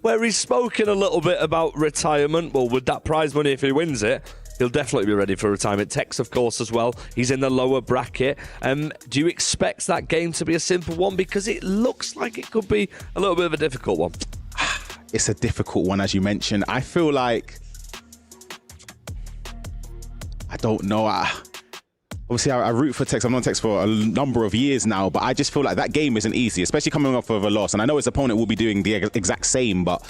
where he's spoken a little bit about retirement. Well, with that prize money, if he wins it, he'll definitely be ready for retirement. Tex, of course, as well. He's in the lower bracket. Do you expect that game to be a simple one? Because it looks like it could be a little bit of a difficult one. It's a difficult one, as you mentioned. I feel like, I don't know. Obviously, I root for Tex. I've known Tex for a number of years now, but I just feel like that game isn't easy, especially coming off of a loss. And I know his opponent will be doing the exact same, but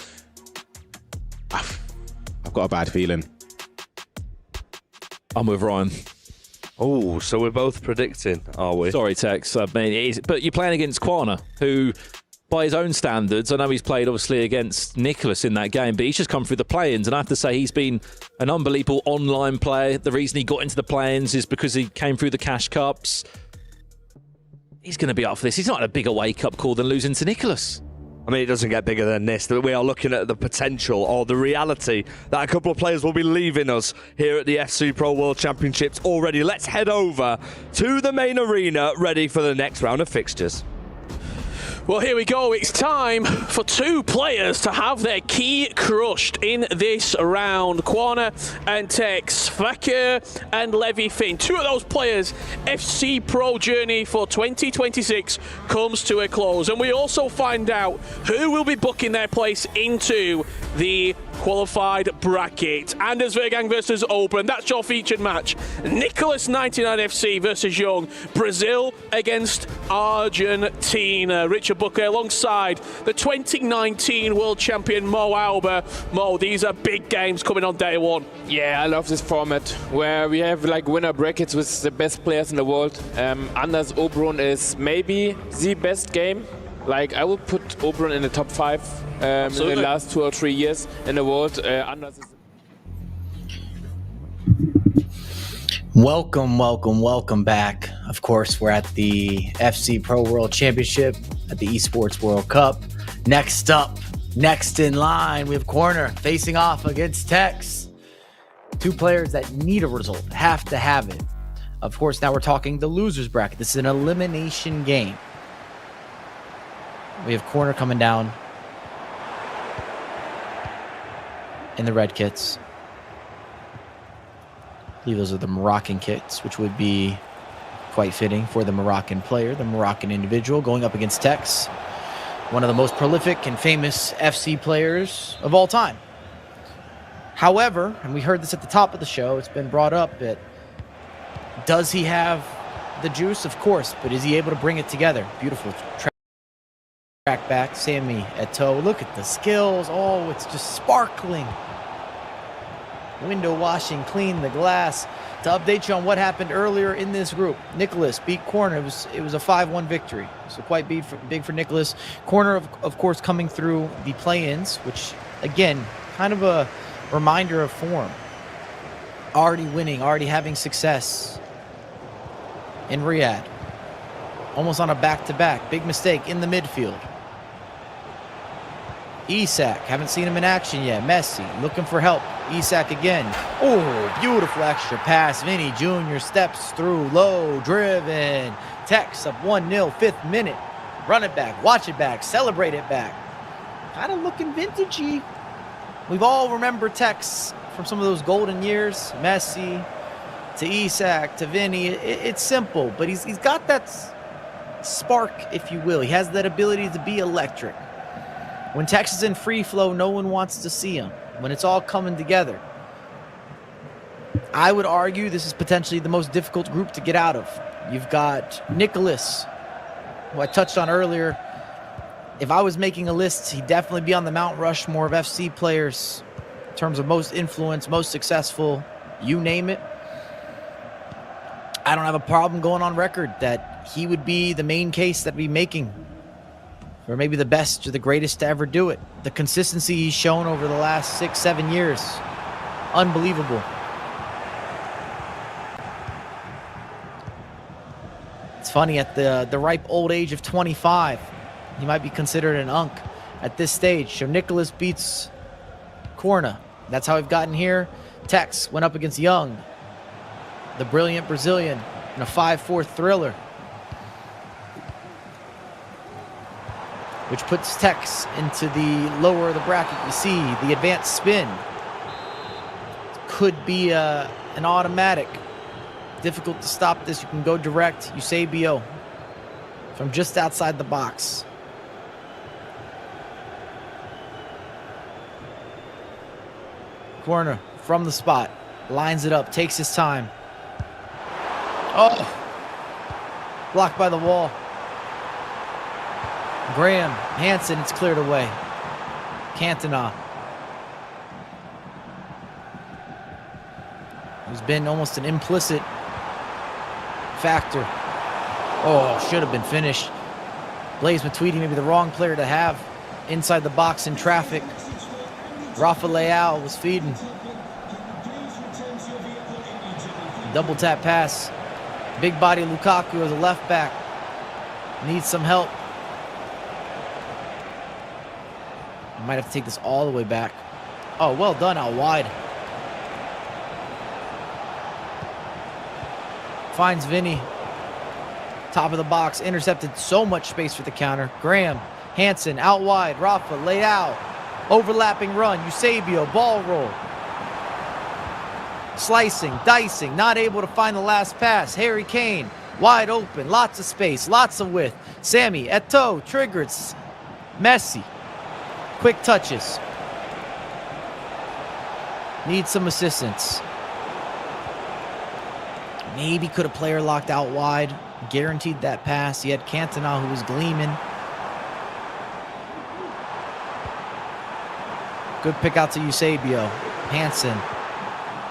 I've got a bad feeling. I'm with Ryan. Oh, so we're both predicting, are we? Sorry, Tex. I mean, but you're playing against Quana, who, by his own standards, I know he's played obviously against Nicholas in that game, but he's just come through the play-ins, and I have to say he's been an unbelievable online player. The reason he got into the play-ins is because he came through the Cash Cups. He's going to be up for this. He's not a bigger wake-up call than losing to Nicholas. I mean, it doesn't get bigger than this. We are looking at the potential or the reality that a couple of players will be leaving us here at the FC Pro World Championships already. Let's head over to the main arena, ready for the next round of fixtures. Well, here we go. It's time for two players to have their key crushed in this round. Quana and Tex, Fakir and Levy Finn. Two of those players' FC Pro journey for 2026 comes to a close. And we also find out who will be booking their place into the qualified bracket. Anders Vergang versus Open. That's your featured match. Nicholas 99 FC versus Young. Brazil against Argentina. Richard Booker alongside the 2019 world champion Mo Alba. Mo, these are big games coming on day one. Yeah, I love this format where we have like winner brackets with the best players in the world. Anders Obrun is maybe the best game. Like, I would put Obrun in the top 5 in the last 2 or 3 years in the world. Anders is Welcome back. Of course, we're at the FC Pro World Championship at the Esports World Cup. Next in line, we have Corner facing off against Tex. Two players that need a result, have to have it. Of course, now we're talking the losers bracket. This is an elimination game. We have Corner coming down in the red kits. I believe those are the Moroccan kits, which would be quite fitting for the Moroccan player, the Moroccan individual, going up against Tex, one of the most prolific and famous FC players of all time. However, and we heard this at the top of the show, it's been brought up that does he have the juice? Of course, but is he able to bring it together? Beautiful track back, Sammy at toe. Look at the skills. Oh, it's just sparkling. Window washing, clean the glass. To update you on what happened earlier in this group, Nicholas beat Corner. It was a 5-1 victory, so quite big for Nicholas. Corner, of course, coming through the play-ins, which, again, kind of a reminder of form. Already winning, already having success in Riyadh. Almost on a back-to-back. Big mistake in the midfield. Isak, haven't seen him in action yet. Messi looking for help. Isak again. Oh, beautiful extra pass. Vinny Jr. steps through, low, driven. Tex up 1-0, 5th minute. Run it back, watch it back, celebrate it back. Kind of looking vintagey. We've all remembered Tex from some of those golden years. Messi to Isak to Vinny. It's simple, but he's got that spark, if you will. He has that ability to be electric. When Tex is in free flow, no one wants to see him. When it's all coming together, I would argue this is potentially the most difficult group to get out of. You've got Nicholas, who I touched on earlier. If I was making a list, he'd definitely be on the Mount Rushmore of FC players in terms of most influence, most successful, you name it. I don't have a problem going on record that he would be the main case that we'd be making, or maybe the best or the greatest to ever do it. The consistency he's shown over the last 6-7 years, unbelievable. It's funny, at the ripe old age of 25, he might be considered an unk at this stage. So Nicholas beats Corna. That's how we've gotten here. Tex went up against Young, the brilliant Brazilian, in a 5-4 thriller. which puts Tex into the lower of the bracket. You see the advanced spin. Could be an automatic. Difficult to stop this. You can go direct. Eusebio from just outside the box. Corner from the spot. Lines it up. Takes his time. Oh! Blocked by the wall. Graham, Hansen, it's cleared away. Cantona. Who's been almost an implicit factor. Oh, should have been finished. Blaise Matuidi, maybe the wrong player to have inside the box in traffic. Rafa Leao was feeding. Double tap pass. Big body Lukaku as a left back. Needs some help. Might have to take this all the way back. Oh, well done out wide. Finds Vinny. Top of the box. Intercepted so much space for the counter. Graham. Hansen out wide. Rafa. Leao. Overlapping run. Eusebio. Ball roll. Slicing. Dicing. Not able to find the last pass. Harry Kane. Wide open. Lots of space. Lots of width. Sammy. Eto'o. Triggered. Messi. Quick touches. Needs some assistance. Maybe could a player locked out wide. Guaranteed that pass. He had Cantona who was gleaming. Good pick out to Eusebio. Hansen.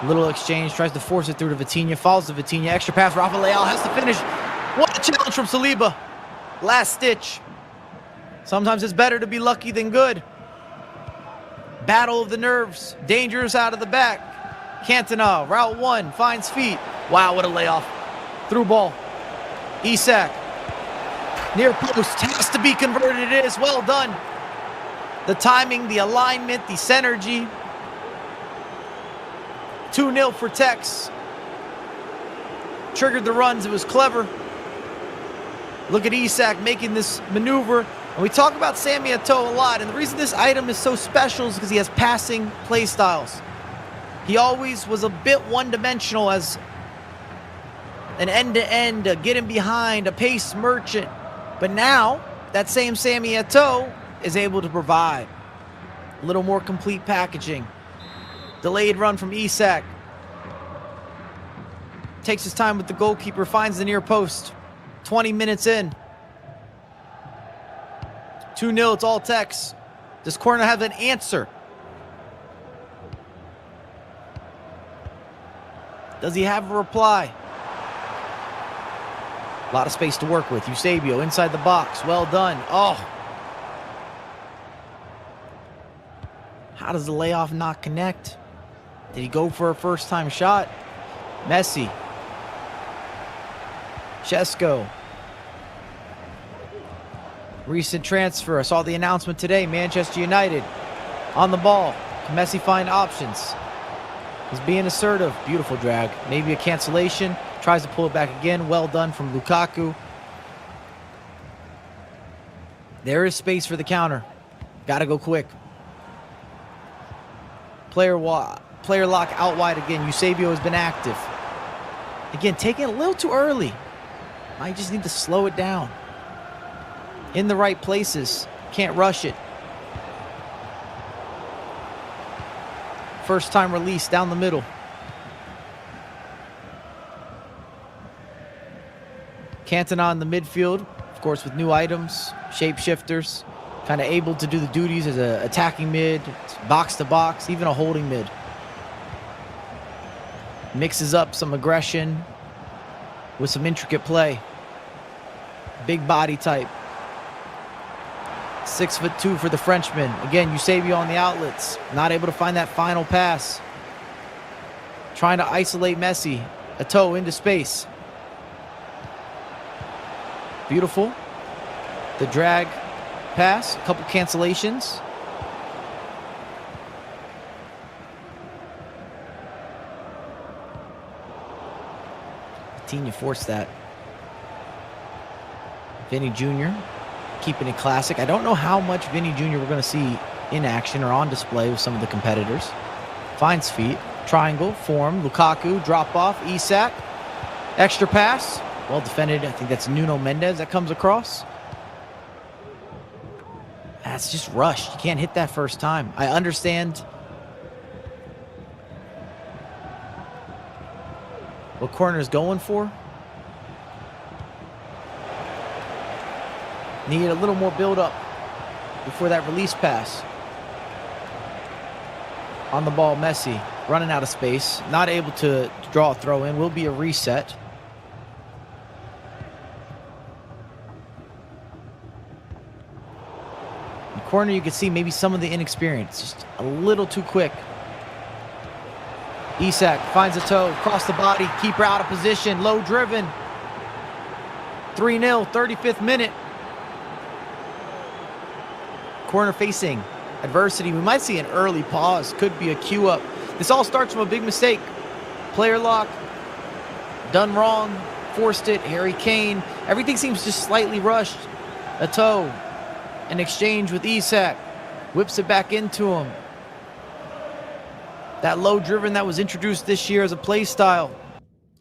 Little exchange. Tries to force it through to Vitinha. Follows to Vitinha. Extra pass. Rafa Leao has to finish. What a challenge from Saliba. Last stitch. Sometimes it's better to be lucky than good. Battle of the nerves. Dangerous out of the back. Cantona, route one, finds feet. Wow, what a layoff. Through ball. Isak. Near post. Has to be converted. It is. Well done. The timing, the alignment, the synergy. 2-0 for Tex. Triggered the runs. It was clever. Look at Isak making this maneuver. And we talk about Sammy Eto'o a lot, and the reason this item is so special is because he has passing play styles. He always was a bit one-dimensional as an end-to-end, a get in behind, a pace merchant. But now, that same Sammy Eto'o is able to provide a little more complete packaging. Delayed run from Isak. Takes his time with the goalkeeper, finds the near post. 20 minutes in. 2-0, it's all Tex. Does corner have an answer? Does he have a reply? A lot of space to work with. Eusebio inside the box. Well done. Oh. How does the layoff not connect? Did he go for a first-time shot? Messi. Chesko. Recent transfer. I saw the announcement today. Manchester United on the ball. Can Messi find options? He's being assertive. Beautiful drag. Maybe a cancellation. Tries to pull it back again. Well done from Lukaku. There is space for the counter. Got to go quick. Player lock out wide again. Eusebio has been active. Again, taking it a little too early. I just need to slow it down. In the right places. Can't rush it. First time release down the middle. Cantona in the midfield. Of course, with new items. Shapeshifters. Kind of able to do the duties as an attacking mid. Box to box. Even a holding mid. Mixes up some aggression with some intricate play. Big body type. 6'2" for the Frenchman. Again, Eusebio on the outlets. Not able to find that final pass. Trying to isolate Messi. Eto'o into space. Beautiful. The drag pass. A couple cancellations. Vitinha forced that. Vinny Jr. keeping it classic. I don't know how much Vinny Jr. we're going to see in action or on display with some of the competitors. Finds feet. Triangle, form, Lukaku, drop off, Isak. Extra pass. Well defended. I think that's Nuno Mendes that comes across. That's just rushed. You can't hit that first time. I understand what corner's going for. Need a little more build-up before that release pass. On the ball, Messi running out of space. Not able to draw a throw in. Will be a reset. In the corner, you can see maybe some of the inexperience. Just a little too quick. Isak finds a toe, across the body, keeper out of position, low driven. 3-0, 35th minute. Corner facing adversity. We might see an early pause. Could be a cue up. This all starts from a big mistake. Player lock. Done wrong. Forced it. Harry Kane. Everything seems just slightly rushed. A toe. An exchange with Isak. Whips it back into him. That low driven that was introduced this year as a play style.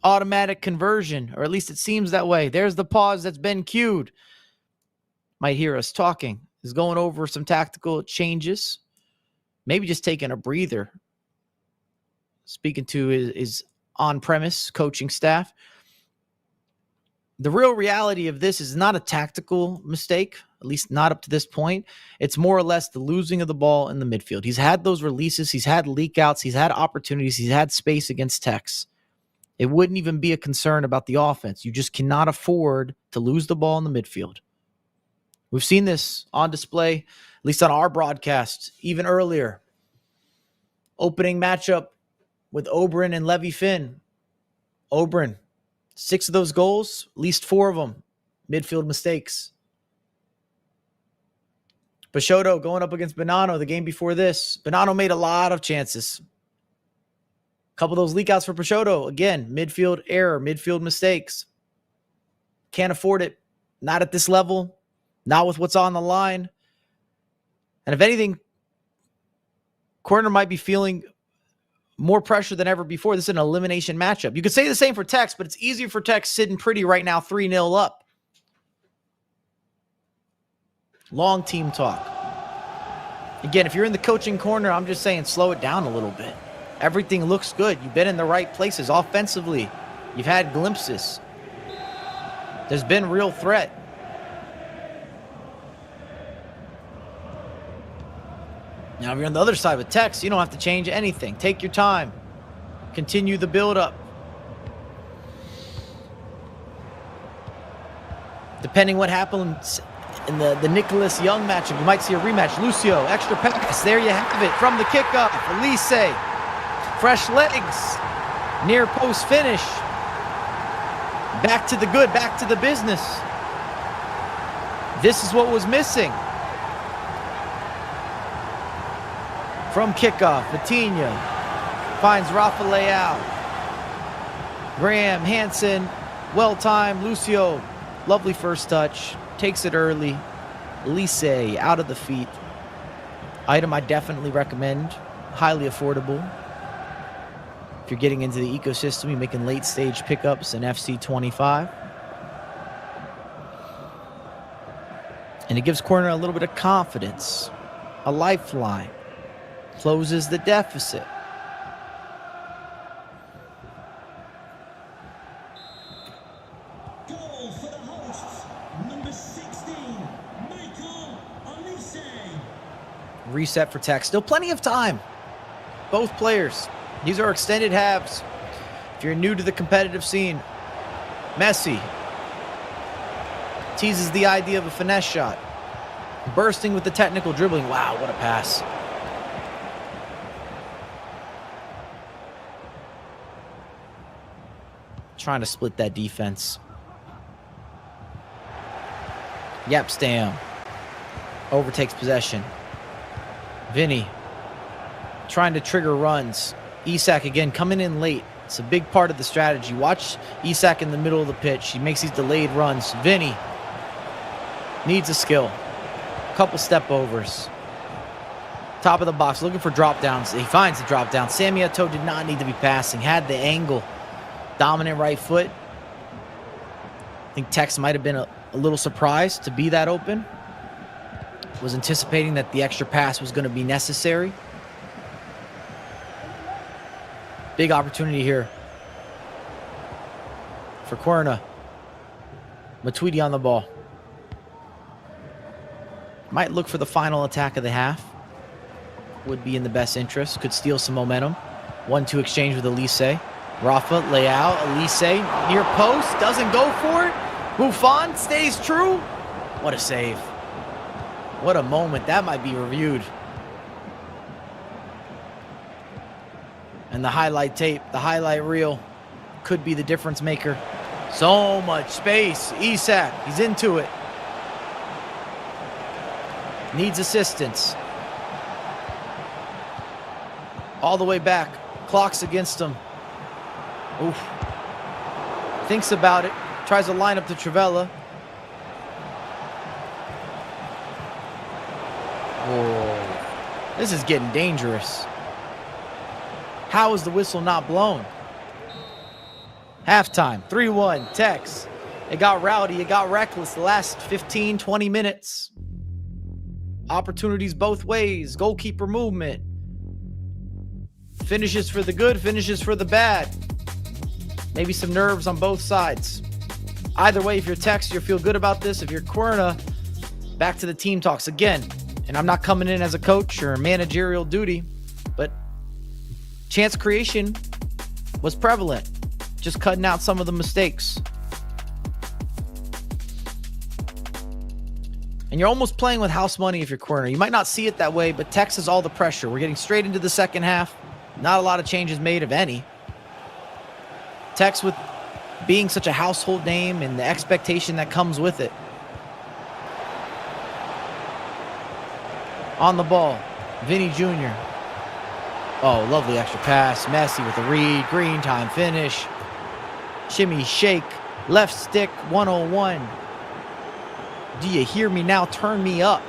Automatic conversion. Or at least it seems that way. There's the pause that's been cued. Might hear us talking. Is going over some tactical changes. Maybe just taking a breather. Speaking to his on-premise coaching staff. The real reality of this is not a tactical mistake, at least not up to this point. It's more or less the losing of the ball in the midfield. He's had those releases. He's had leak outs. He's had opportunities. He's had space against Tex. It wouldn't even be a concern about the offense. You just cannot afford to lose the ball in the midfield. We've seen this on display, at least on our broadcast, even earlier. Opening matchup with Oberon and Levy Finn. Oberon, 6 of those goals, at least 4 of them, midfield mistakes. Peixoto going up against Bonanno the game before this. Bonanno made a lot of chances. A couple of those leak outs for Peixoto. Again, midfield error, midfield mistakes. Can't afford it. Not at this level. Not with what's on the line. And if anything, corner might be feeling more pressure than ever before. This is an elimination matchup. You could say the same for Tex, but it's easier for Tex sitting pretty right now, 3-0 up. Long team talk. Again, if you're in the coaching corner, I'm just saying slow it down a little bit. Everything looks good. You've been in the right places offensively. You've had glimpses. There's been real threat. Now, if you're on the other side with Tex, you don't have to change anything. Take your time. Continue the build-up. Depending what happens in the Nicholas Young matchup, you might see a rematch. Lucio, extra pass. There you have it. From the kickoff, Elise. Fresh legs. Near post finish. Back to the good, back to the business. This is what was missing. From kickoff, Vitinha finds Rafa Leao. Graham, Hansen, well-timed. Lucio, lovely first touch. Takes it early. Elise out of the feet. Item I definitely recommend. Highly affordable. If you're getting into the ecosystem, you're making late-stage pickups in FC 25. And it gives corner a little bit of confidence. A lifeline. Closes the deficit. Goal for the hosts, number 16, Michael Elise. Reset for Tex. Still plenty of time. Both players. These are extended halves. If you're new to the competitive scene, Messi teases the idea of a finesse shot. Bursting with the technical dribbling. Wow, what a pass. Trying to split that defense. Yapstam overtakes possession. Vinny trying to trigger runs. Isak again coming in late. It's a big part of the strategy. Watch Isak in the middle of the pitch. He makes these delayed runs. Vinny Needs a skill. Couple step overs. Top of the box, looking for drop downs. He finds the drop down. Sami Eto'o did not need to be passing. Had the angle. Dominant right foot. I think Tex might have been a little surprised to be that open. Was anticipating that the extra pass was going to be necessary. Big opportunity here for Querna. Matuidi on the ball. Might look for the final attack of the half. Would be in the best interest. Could steal some momentum. 1-2 exchange with Elise. Rafa, layout. Elise near post. Doesn't go for it. Buffon stays true. What a save. What a moment. That might be reviewed. And the highlight tape, the highlight reel could be the difference maker. So much space. Isak, he's into it. Needs assistance. All the way back. Clock's against him. Oof. Thinks about it. Tries to line up to Trivella. Oh, this is getting dangerous. How is the whistle not blown? Halftime, 3-1, Tex. It got rowdy, it got reckless the last 15, 20 minutes. Opportunities both ways, goalkeeper movement. Finishes for the good, finishes for the bad. Maybe some nerves on both sides. Either way, if you're Tex, you'll feel good about this. If you're Querna, back to the team talks again. And I'm not coming in as a coach or managerial duty, but chance creation was prevalent. Just cutting out some of the mistakes. And you're almost playing with house money if you're Querna. You might not see it that way, but Tex has all the pressure. We're getting straight into the second half. Not a lot of changes made, if any. Tex with being such a household name and the expectation that comes with it. On the ball, Vinny Jr. Oh, lovely extra pass. Messi with a read. Green time finish. Shimmy shake. Left stick 101. Do you hear me now? Turn me up.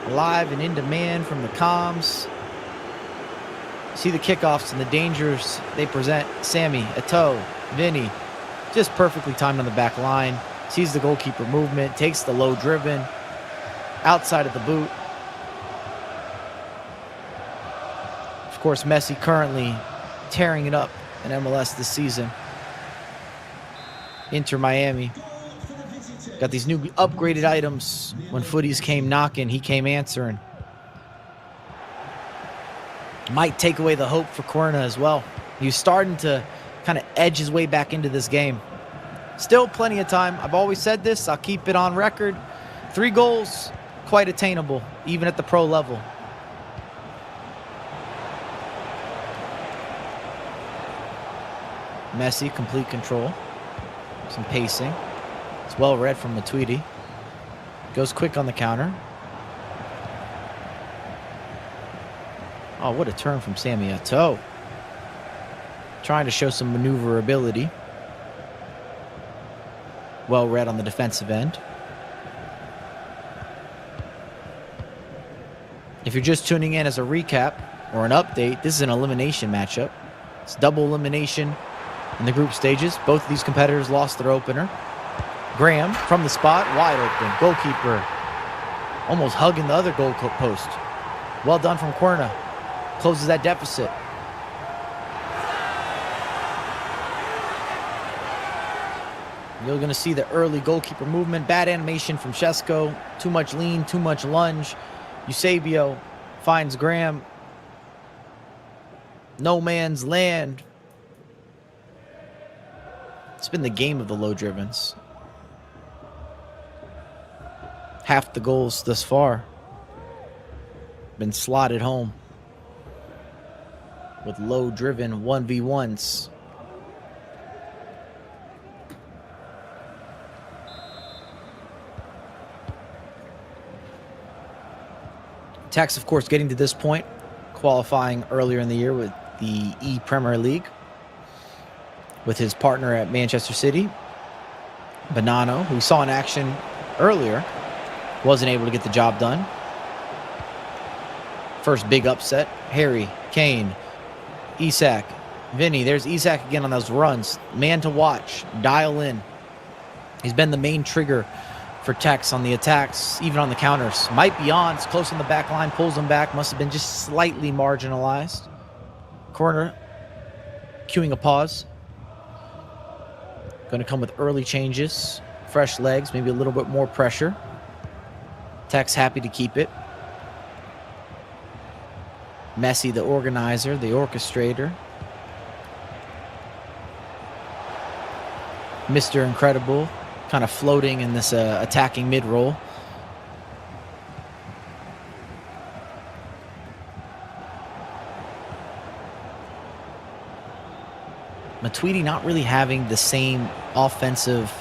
Live and in demand from the comms. See the kickoffs and the dangers they present. Sami Eto'o, Vinny, just perfectly timed on the back line. Sees the goalkeeper movement. Takes the low driven. Outside of the boot. Of course, Messi currently tearing it up in MLS this season. Inter Miami. Got these new upgraded items. When footies came knocking, he came answering. Might take away the hope for Querna as well. He's starting to kind of edge his way back into this game. Still plenty of time. I've always said this. I'll keep it on record. 3 goals, quite attainable, even at the pro level. Messi, complete control. Some pacing. It's well read from Matuidi. Goes quick on the counter. Oh, what a turn from Sami Eto'o. Trying to show some maneuverability. Well read on the defensive end. If you're just tuning in as a recap or an update, this is an elimination matchup. It's double elimination in the group stages. Both of these competitors lost their opener. Graham from the spot, wide open. Goalkeeper almost hugging the other goal post. Well done from Querna. Closes that deficit. You're going to see the early goalkeeper movement. Bad animation from Shesko. Too much lean, too much lunge. Eusebio finds Graham. No man's land. It's been the game of the low drivens. Half the goals thus far been slotted home with low driven 1v1s. Tex, of course, getting to this point, qualifying earlier in the year with the E-Premier League with his partner at Manchester City. Bonanno, who we saw in action earlier, wasn't able to get the job done. First big upset. Harry, Kane, Isak, Vinny. There's Isak again on those runs. Man to watch. Dial in. He's been the main trigger for Tex on the attacks, even on the counters. Might be on. It's close on the back line. Pulls him back. Must have been just slightly marginalized. Corner. Cueing a pause. Going to come with early changes. Fresh legs. Maybe a little bit more pressure. Tex happy to keep it. Messi, the organizer, the orchestrator. Mr. Incredible, kind of floating in this attacking mid-roll. Matuidi not really having the same offensive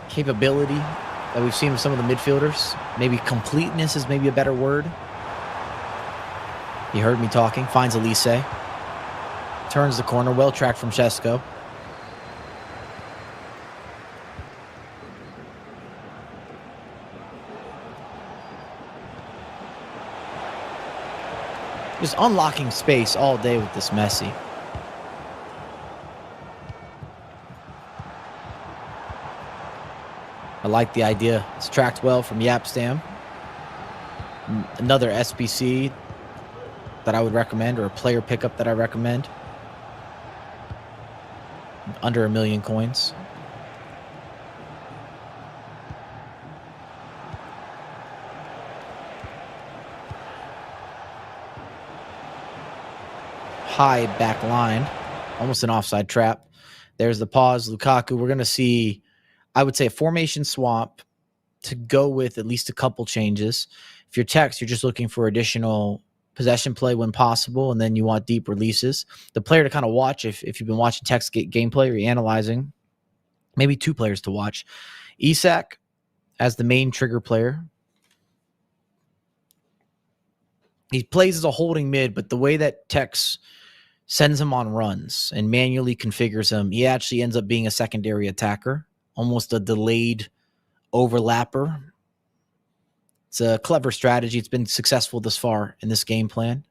capability that we've seen with some of the midfielders. Maybe completeness is maybe a better word. He heard me talking. Finds Elise. Turns the corner. Well tracked from Shesko. Just unlocking space all day with this Messi. I like the idea. It's tracked well from Yapstam. Another SBC that I would recommend, or a player pickup that I recommend. Under 1 million coins. High back line. Almost an offside trap. There's the pause. Lukaku. We're going to see, I would say, a formation swap to go with at least a couple changes. If you're Tex, you're just looking for additional possession play when possible, and then you want deep releases. The player to kind of watch, if you've been watching Tex gameplay or you're analyzing, maybe 2 players to watch. Isak as the main trigger player. He plays as a holding mid, but the way that Tex sends him on runs and manually configures him, he actually ends up being a secondary attacker, almost a delayed overlapper. It's a clever strategy. It's been successful thus far in this game plan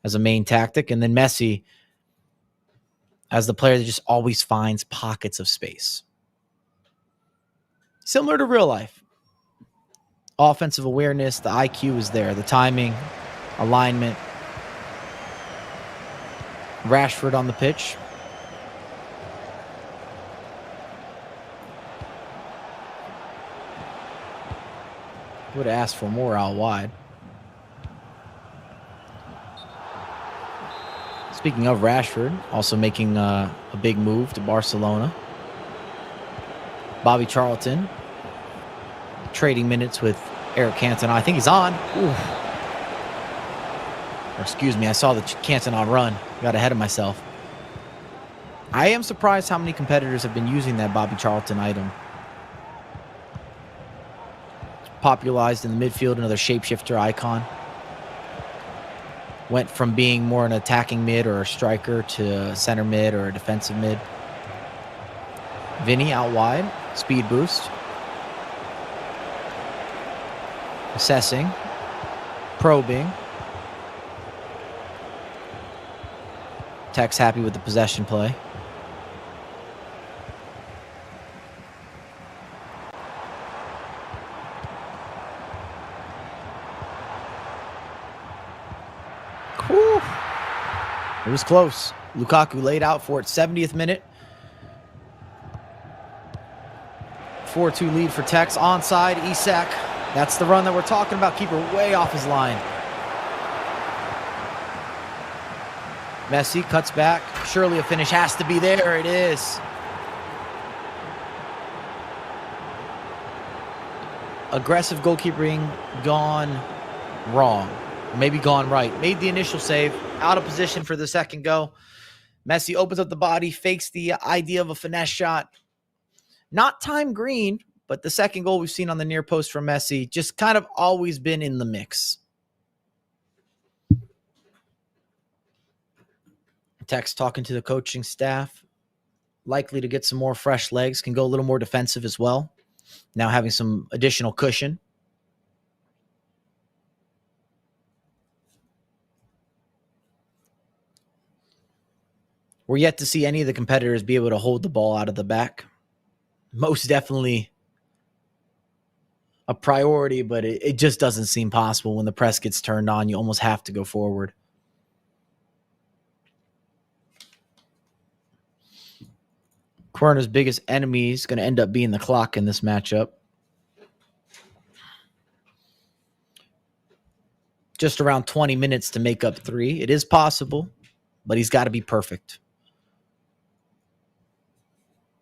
as a main tactic. And then Messi as the player that just always finds pockets of space. Similar to real life. Offensive awareness, the IQ is there, the timing, alignment. Rashford on the pitch. Would have asked for more out wide. Speaking of Rashford, also making a big move to Barcelona. Bobby Charlton trading minutes with Eric Cantona. I think he's on. Ooh. Or excuse me, I saw the Cantona run. Got ahead of myself. I am surprised how many competitors have been using that Bobby Charlton item. Popularized in the midfield, another shapeshifter icon. Went from being more an attacking mid or a striker to a center mid or a defensive mid. Vinny out wide, speed boost. Assessing, probing. Tex happy with the possession play. Whew. It was close. Lukaku laid out for it. 70th minute. 4-2 lead for Tex. Onside, Isak. That's the run that we're talking about. Keeper way off his line. Messi cuts back. Surely a finish has to be there. It is. Aggressive goalkeeping gone wrong. Maybe gone right. Made the initial save. Out of position for the second go. Messi opens up the body. Fakes the idea of a finesse shot. Not time green, but the second goal we've seen on the near post from Messi just kind of always been in the mix. Tex talking to the coaching staff. likely to get some more fresh legs, can go a little more defensive as well. Now having some additional cushion. We're yet to see any of the competitors be able to hold the ball out of the back. Most definitely a priority, but it just doesn't seem possible when the press gets turned on. You almost have to go forward. Querna's biggest enemy is going to end up being the clock in this matchup. Just around 20 minutes to make up 3. It is possible, but he's got to be perfect.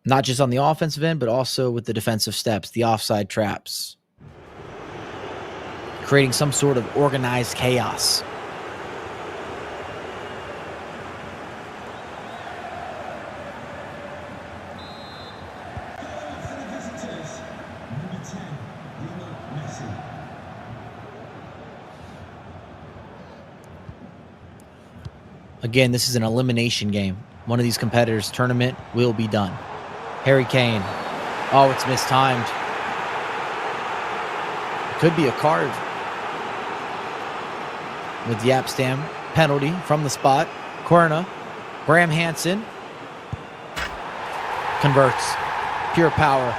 Not just on the offensive end, but also with the defensive steps, the offside traps. Creating some sort of organized chaos. For the visitors, number 10, Lionel Messi. Again, this is an elimination game. One of these competitors' tournament will be done. Harry Kane. Oh, it's mistimed. Could be a card. With Yapstam. Penalty from the spot. Querna. Graham Hansen. Converts. Pure power.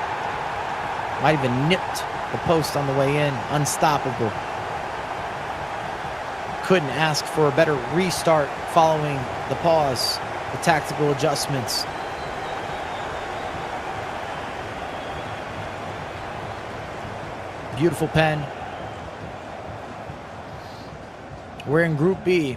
Might even nipped the post on the way in. Unstoppable. Couldn't ask for a better restart following the pause. The tactical adjustments. Beautiful pen. We're in Group B,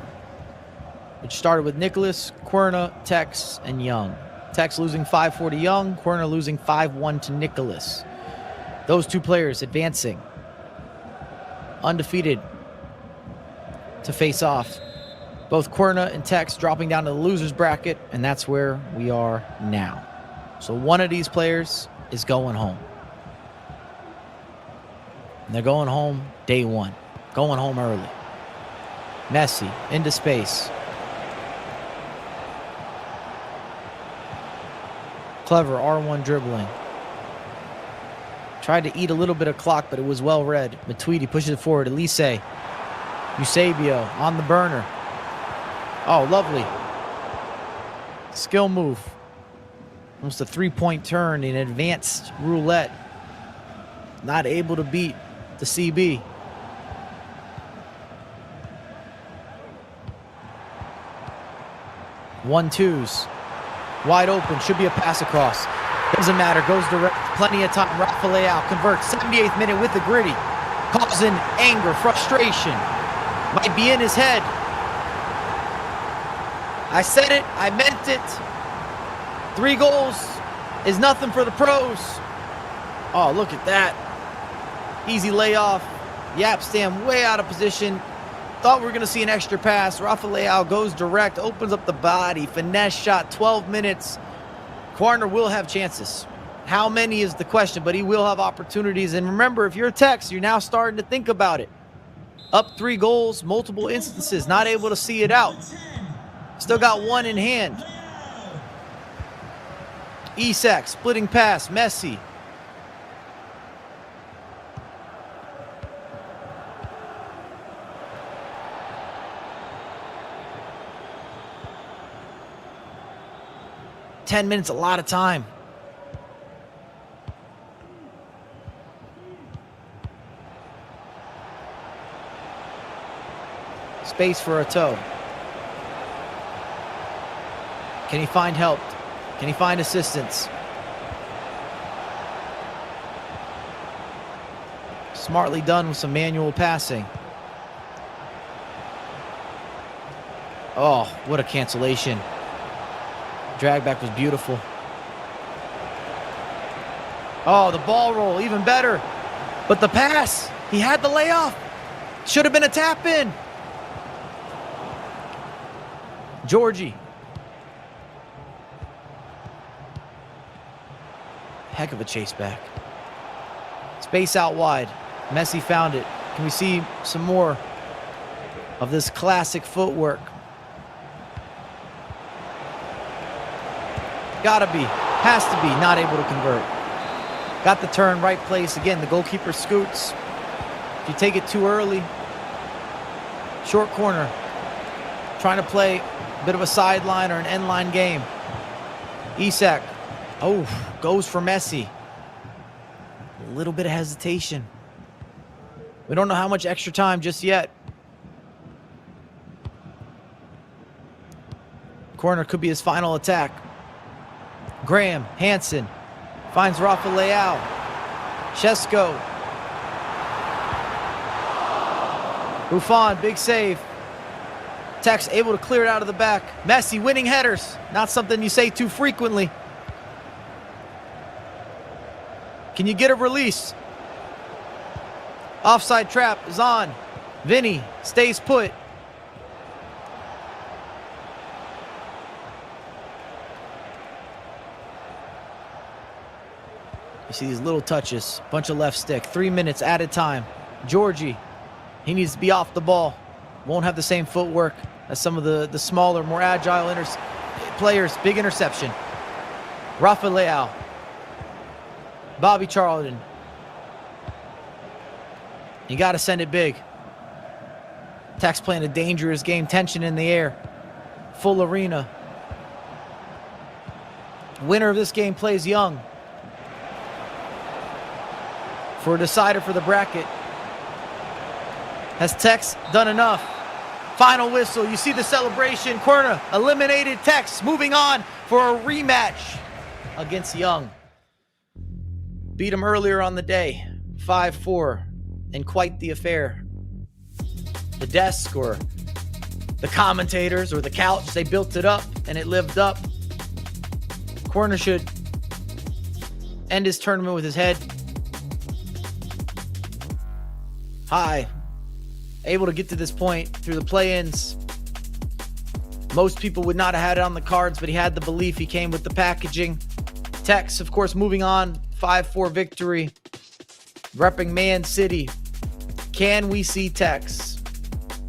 which started with Nicholas, Querna, Tex, and Young. Tex losing 5-4 to Young, Querna losing 5-1 to Nicholas. Those two players advancing, undefeated, to face off. Both Querna and Tex dropping down to the losers bracket, and that's where we are now. So one of these players is going home. And they're going home day one. Going home early. Messi into space. Clever R1 dribbling. Tried to eat a little bit of clock, but it was well read. Matuidi pushes it forward. Elise. Eusebio on the burner. Oh, lovely. Skill move. Almost a three-point turn in advanced roulette. Not able to beat the CB. One-twos. Wide open. Should be a pass across. Doesn't matter. Goes direct. Plenty of time. Rafa Leao converts. 78th minute with the gritty. Causing anger, frustration. Might be in his head. I said it. I meant it. 3 goals is nothing for the pros. Oh, look at that. Easy layoff. Yapstam way out of position. Thought we were going to see an extra pass. Rafa Leao goes direct, opens up the body. Finesse shot, 12 minutes. Querna will have chances. How many is the question, but he will have opportunities. And remember, if you're a Tex, you're now starting to think about it. Up 3 goals, multiple instances, not able to see it out. Still got one in hand. Isak, splitting pass, Messi. $10 minutes, a lot of time. Space for a toe. Can he find help? Can he find assistance? Smartly done with some manual passing. Oh, what a cancellation. Drag back was beautiful. Oh, the ball roll, even better. But the pass, he had the layoff. Should have been a tap in. Georgie. Heck of a chase back. Space out wide. Messi found it. Can we see some more of this classic footwork? Gotta be, has to be, not able to convert. Got the turn, right place. Again, the goalkeeper scoots. If you take it too early, short corner. Trying to play a bit of a sideline or an end line game. Isak, goes for Messi. A little bit of hesitation. We don't know how much extra time just yet. Corner could be his final attack. Graham, Hansen, finds Rafa Leao. Shesko. Buffon, big save. Tex able to clear it out of the back. Messi winning headers. Not something you say too frequently. Can you get a release? Offside trap is on. Vinny stays put. You see these little touches. Bunch of left stick. 3 minutes added time. Georgie, he needs to be off the ball. Won't have the same footwork as some of the smaller, more agile players. Big interception. Rafa Leao. Bobby Charlton. You got to send it big. Tex playing a dangerous game. Tension in the air. Full arena. Winner of this game plays Young for a decider for the bracket. Has Tex done enough? Final whistle. You see the celebration. Querna eliminated. Tex moving on for a rematch against Young. Beat him earlier on the day. 5-4. And quite the affair. The desk or the commentators or the couch, they built it up and it lived up. Querna should end his tournament with his head high. Able to get to this point through the play-ins. Most people would not have had it on the cards, but he had the belief. He came with the packaging. Tex, of course, moving on. 5-4 victory. Repping Man City. Can we see Tex?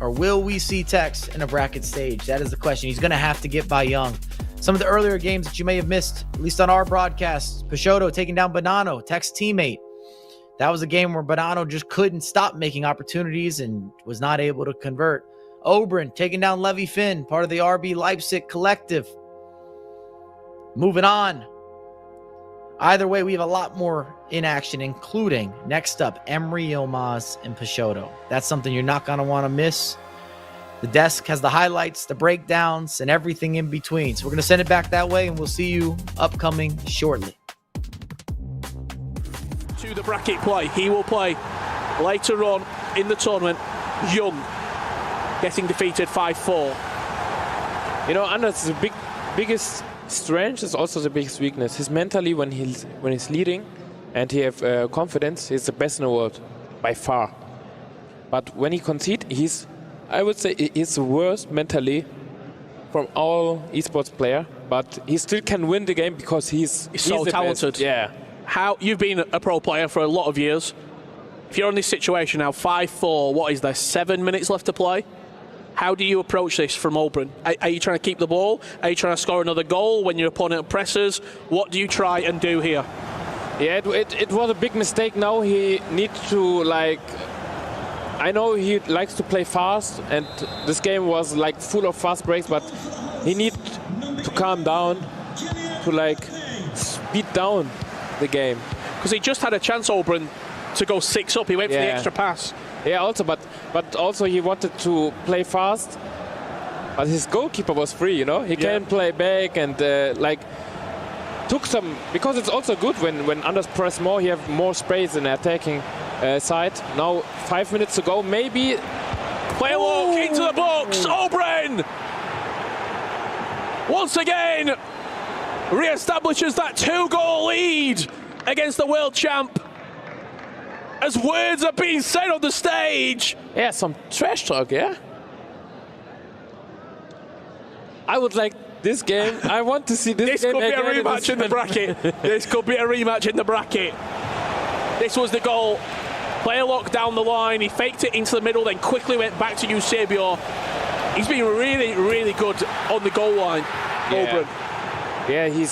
Or will we see Tex in a bracket stage? That is the question. He's going to have to get by Young. Some of the earlier games that you may have missed, at least on our broadcast. Peixoto taking down Bonanno, Tex teammate. That was a game where Bonanno just couldn't stop making opportunities and was not able to convert. Oberon taking down Levi Finn, part of the RB Leipzig collective. Moving on. Either way, we have a lot more in action, including next up, Emery Yilmaz and Peixoto. That's something you're not going to want to miss. The desk has the highlights, the breakdowns, and everything in between. So we're going to send it back that way, and we'll see you upcoming shortly. To the bracket play. He will play later on in the tournament. Young getting defeated 5-4. You know, Anders, the biggest strength is also the biggest weakness. He's mentally, when he's leading and he have confidence, he's the best in the world by far. But when he concedes, I would say he's the worst mentally from all esports player. But he still can win the game because he's so talented. Best. Yeah. How you've been a pro player for a lot of years. If you're in this situation now, 5-4, what is there, 7 minutes left to play? How do you approach this from Oberon? Are you trying to keep the ball? Are you trying to score another goal when your opponent presses? What do you try and do here? Yeah, it was a big mistake. Now he needs to, like, I know he likes to play fast, and this game was like full of fast breaks, but he needs to calm down, to like speed down the game. Because he just had a chance, Oberon, to go 6 up. He went for the extra pass. Yeah, also, but also he wanted to play fast, but his goalkeeper was free, you know? He can play back and like took some, because it's also good when Anders press more, he have more space in the attacking side. Now 5 minutes to go, maybe. Play a walk into the box, Oberon! Once again, re-establishes that 2-goal lead against the world champ. As words are being said on the stage. Yeah, some trash talk, yeah? I would like this game. I want to see this game. This could be a rematch in the bracket. This could be a rematch in the bracket. This was the goal. Player lock down the line. He faked it into the middle, then quickly went back to Eusebio. He's been really, really good on the goal line, Oberon. Yeah, he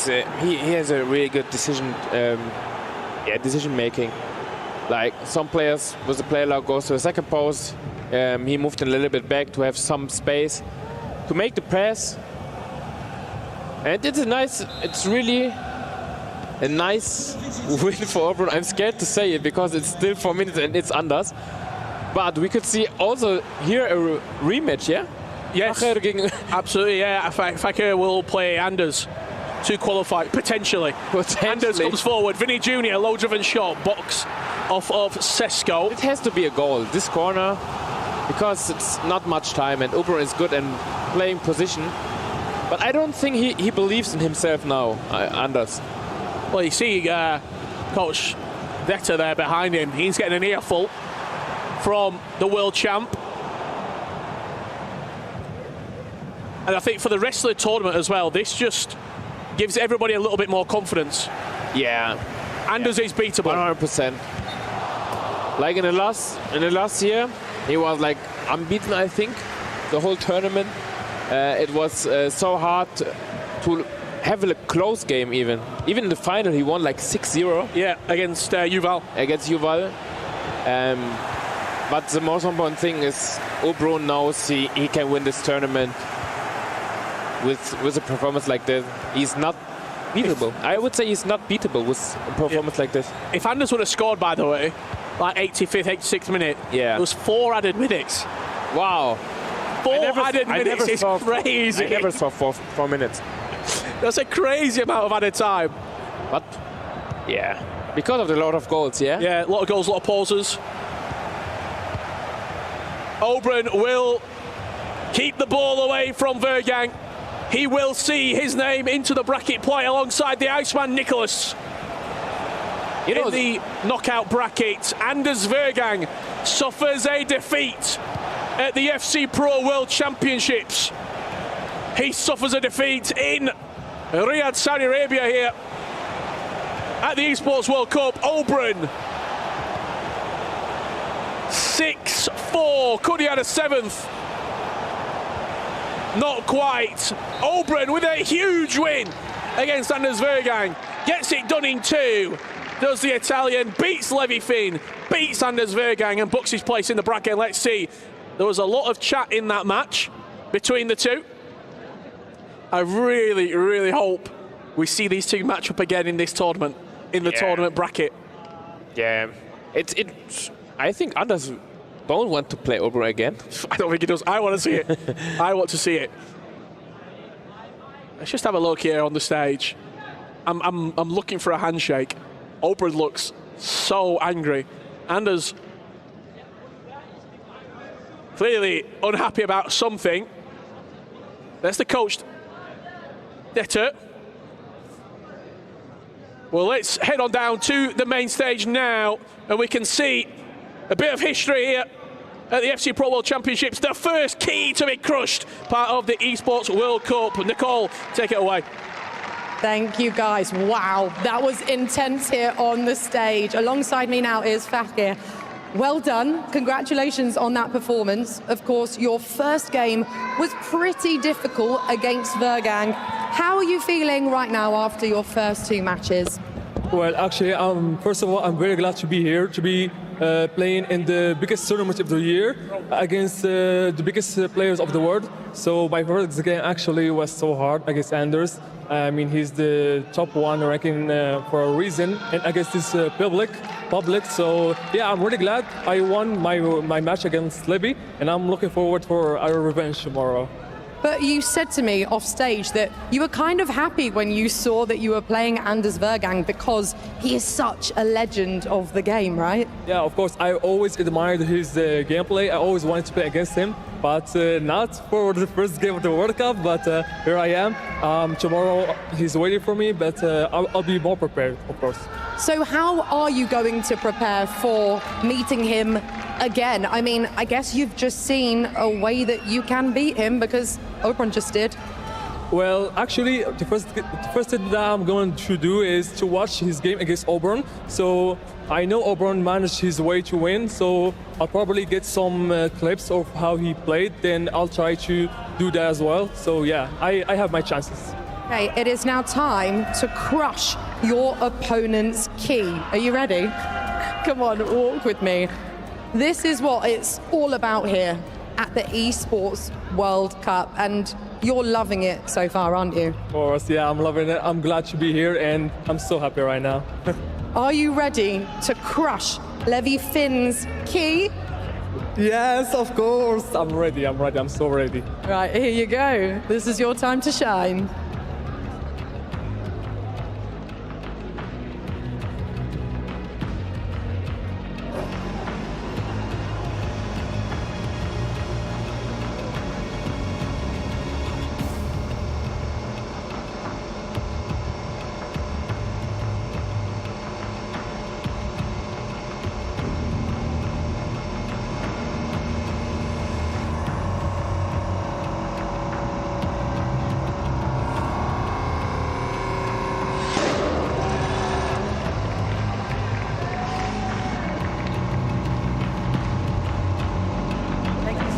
has a really good decision making. Like some players, with the player lock goes to the second post, he moved a little bit back to have some space to make the pass. And it's really a nice win for Auburn. I'm scared to say it because it's still 4 minutes and it's unders. But we could see also here a rematch, yeah? Yes, absolutely, yeah. Fakir will play Anders to qualify, potentially. Anders comes forward. Vinny Jr., low-driven shot, box off of Sesko. It has to be a goal, this corner, because it's not much time and Auburn is good and playing position. But I don't think he believes in himself now, Anders. Well, you see Coach Vetter there behind him. He's getting an earful from the world champ. And I think for the rest of the tournament as well, this just gives everybody a little bit more confidence. Yeah. Anders is beatable. 100%. Like in the last year, he was like unbeaten, I think, the whole tournament. It was so hard to have a close game even. Even in the final, he won like 6-0. Yeah, against Yuval. Against Yuval. But the most important thing is Auburn knows he can win this tournament with a performance like this. He's not beatable. I would say he's not beatable with a performance like this. If Anders would have scored, by the way, like 85th, 86th minute, yeah, it was 4 added minutes. Wow. 4 added minutes is crazy. I never saw 4 minutes. That's a crazy amount of added time. But, yeah, because of the lot of goals, yeah? Yeah, a lot of goals, a lot of pauses. Oberon will keep the ball away from Vergang. He will see his name into the bracket play alongside the Iceman Nicholas. In the knockout bracket, Anders Vergang suffers a defeat at the FC Pro World Championships. He suffers a defeat in Riyadh, Saudi Arabia here at the Esports World Cup. Oberon 6-4. Could he have a 7th? Not quite. Oberon with a huge win against Anders Vergang. Gets it done in 2. Does the Italian, beats Levi Finn, beats Anders Vergang and books his place in the bracket. Let's see. There was a lot of chat in that match between the two. I really, really hope we see these two match up again in this tournament, in the tournament bracket. Yeah. I think Anders don't want to play Oberon again. I don't think he does. I want to see it. I want to see it. Let's just have a look here on the stage. I'm looking for a handshake. Oberon looks so angry. Anders clearly unhappy about something. There's the coach, Detter. Well, let's head on down to the main stage now, and we can see a bit of history here at the FC Pro World Championships. The first key to be crushed, part of the Esports World Cup. Nicole, take it away. Thank you, guys. Wow, that was intense here on the stage. Alongside me now is Fakir. Well done. Congratulations on that performance. Of course, your first game was pretty difficult against Vergang. How are you feeling right now after your first 2 matches? Well, actually, first of all, I'm very glad to be here, to be playing in the biggest tournament of the year against the biggest players of the world. So my first game actually was so hard against Anders. I mean, he's the top 1 ranking for a reason, and against this public. So yeah, I'm really glad I won my match against Libby, and I'm looking forward for our revenge tomorrow. But you said to me off stage that you were kind of happy when you saw that you were playing Anders Vergang because he is such a legend of the game, right? Yeah, of course. I always admired his gameplay. I always wanted to play against him, but not for the first game of the World Cup. But here I am. Tomorrow he's waiting for me, but I'll be more prepared, of course. So how are you going to prepare for meeting him again? I mean, I guess you've just seen a way that you can beat him because Oberon just did. Well, actually, the first thing that I'm going to do is to watch his game against Auburn. So I know Auburn managed his way to win, so I'll probably get some clips of how he played. Then I'll try to do that as well. So yeah, I have my chances. Okay, it is now time to crush your opponent's key. Are you ready? Come on, walk with me. This is what it's all about here at the Esports World Cup, and you're loving it so far, aren't you? Of course, yeah, I'm loving it. I'm glad to be here, and I'm so happy right now. Are you ready to crush Levi Finn's key? Yes, of course. I'm ready. I'm so ready. Right, here you go. This is your time to shine.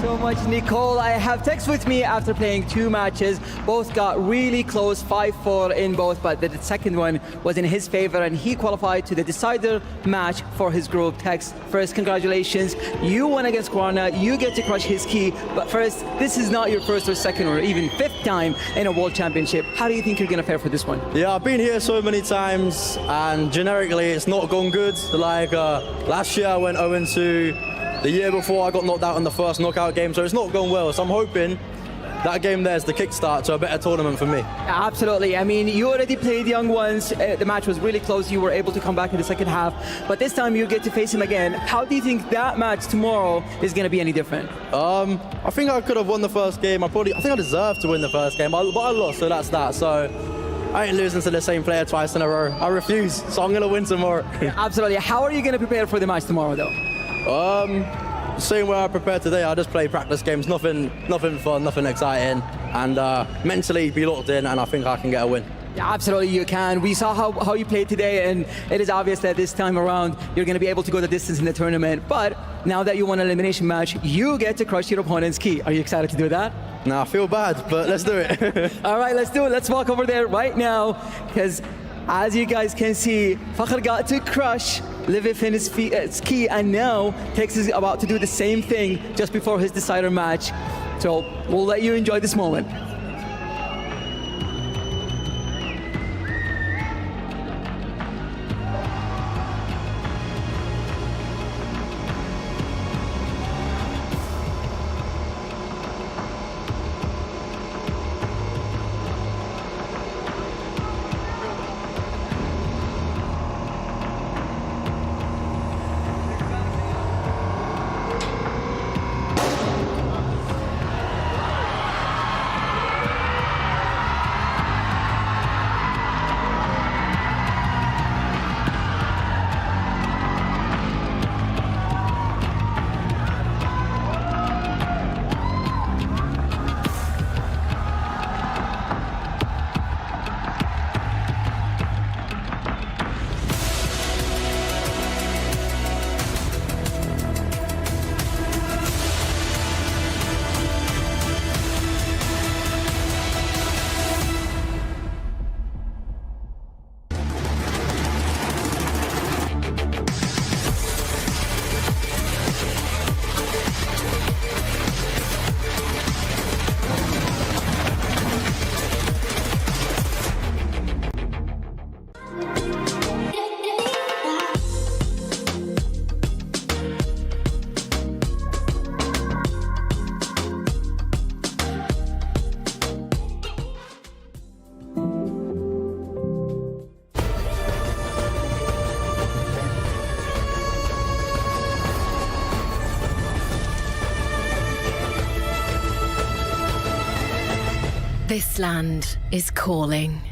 So much, Nicole. I have Tex with me after playing 2 matches. Both got really close, 5-4 in both, but the second one was in his favor and he qualified to the decider match for his group. Tex, first, congratulations. You won against Kwana. You get to crush his key, but first, this is not your first or second or even 5th time in a world championship. How do you think you're going to fare for this one? Yeah, I've been here so many times and generically it's not gone good. Like last year I went 0-2. The year before, I got knocked out in the first knockout game, so it's not gone well. So I'm hoping that game there is the kickstart to a better tournament for me. Absolutely. I mean, you already played Young once. The match was really close. You were able to come back in the second half. But this time, you get to face him again. How do you think that match tomorrow is going to be any different? I think I could have won the first game. I think I deserved to win the first game, but I lost, so that's that. So I ain't losing to the same player twice in a row. I refuse, so I'm going to win tomorrow. Absolutely. How are you going to prepare for the match tomorrow, though? Same way I prepared today. I just play practice games, nothing fun, nothing exciting, and mentally be locked in, and I think I can get a win. Yeah, absolutely you can. We saw how you played today, and it is obvious that this time around you're going to be able to go the distance in the tournament. But now that you won an elimination match, you get to crush your opponent's key. Are you excited to do that? Nah, I feel bad, but let's do it. All right, let's do it. Let's walk over there right now, because as you guys can see, Fakhr got to crush Levi Finn's key, and now Tex is about to do the same thing just before his decider match. So we'll let you enjoy this moment. This land is calling.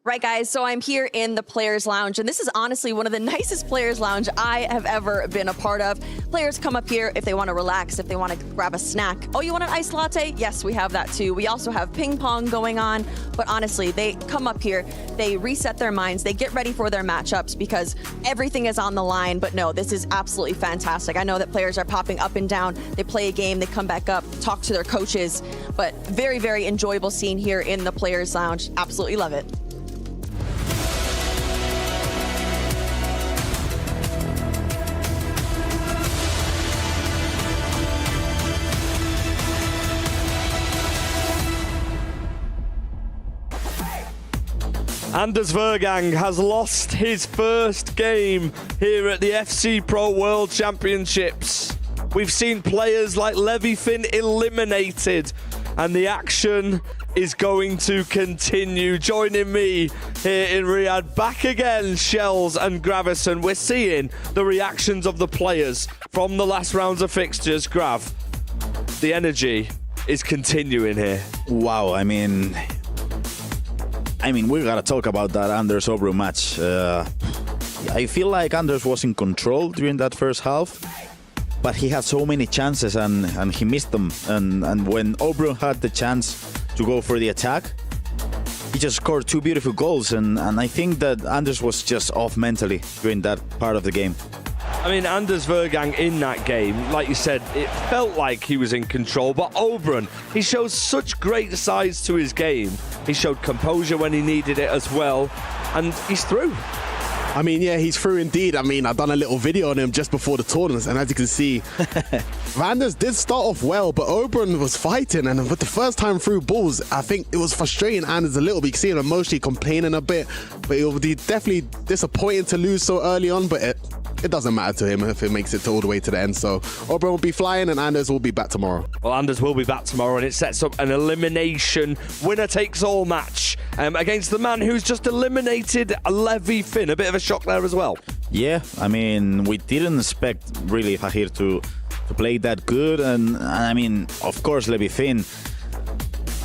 Right, guys, so I'm here in the Players Lounge, and this is honestly one of the nicest Players Lounge I have ever been a part of. Players come up here if they want to relax, if they want to grab a snack. Oh, you want an iced latte? Yes, we have that too. We also have ping pong going on, but honestly, they come up here, they reset their minds, they get ready for their matchups because everything is on the line. But no, this is absolutely fantastic. I know that players are popping up and down, they play a game, they come back up, talk to their coaches, but very, very enjoyable scene here in the Players Lounge. Absolutely love it. Anders Vergang has lost his first game here at the FC Pro World Championships. We've seen players like Levi Finn eliminated, and the action is going to continue. Joining me here in Riyadh, back again, Shells and Gravison. We're seeing the reactions of the players from the last rounds of fixtures. Grav, the energy is continuing here. Wow, I mean, we gotta talk about that Anders Obrun match. I feel like Anders was in control during that first half, but he had so many chances and he missed them. And when Obrun had the chance to go for the attack, he just scored two beautiful goals. And I think that Anders was just off mentally during that part of the game. I mean, Anders Vergang in that game, like you said, it felt like he was in control, but Obrun, he shows such great size to his game. He showed composure when he needed it as well, and he's through. I mean, yeah, he's through indeed. I mean, I've done a little video on him just before the tournament, and as you can see, Anders did start off well, but Obrun was fighting, and with the first time through balls, I think it was frustrating Anders a little bit. You can see him emotionally complaining a bit, but it will be definitely disappointing to lose so early on, but it doesn't matter to him if it makes it all the way to the end. So Obrun will be flying and Anders will be back tomorrow. Well, Anders will be back tomorrow, and it sets up an elimination winner-takes-all match against the man who's just eliminated Levi Finn. A bit of a shock there as well. Yeah, I mean, we didn't expect really Fahir to play that good. And I mean, of course, Levi Finn,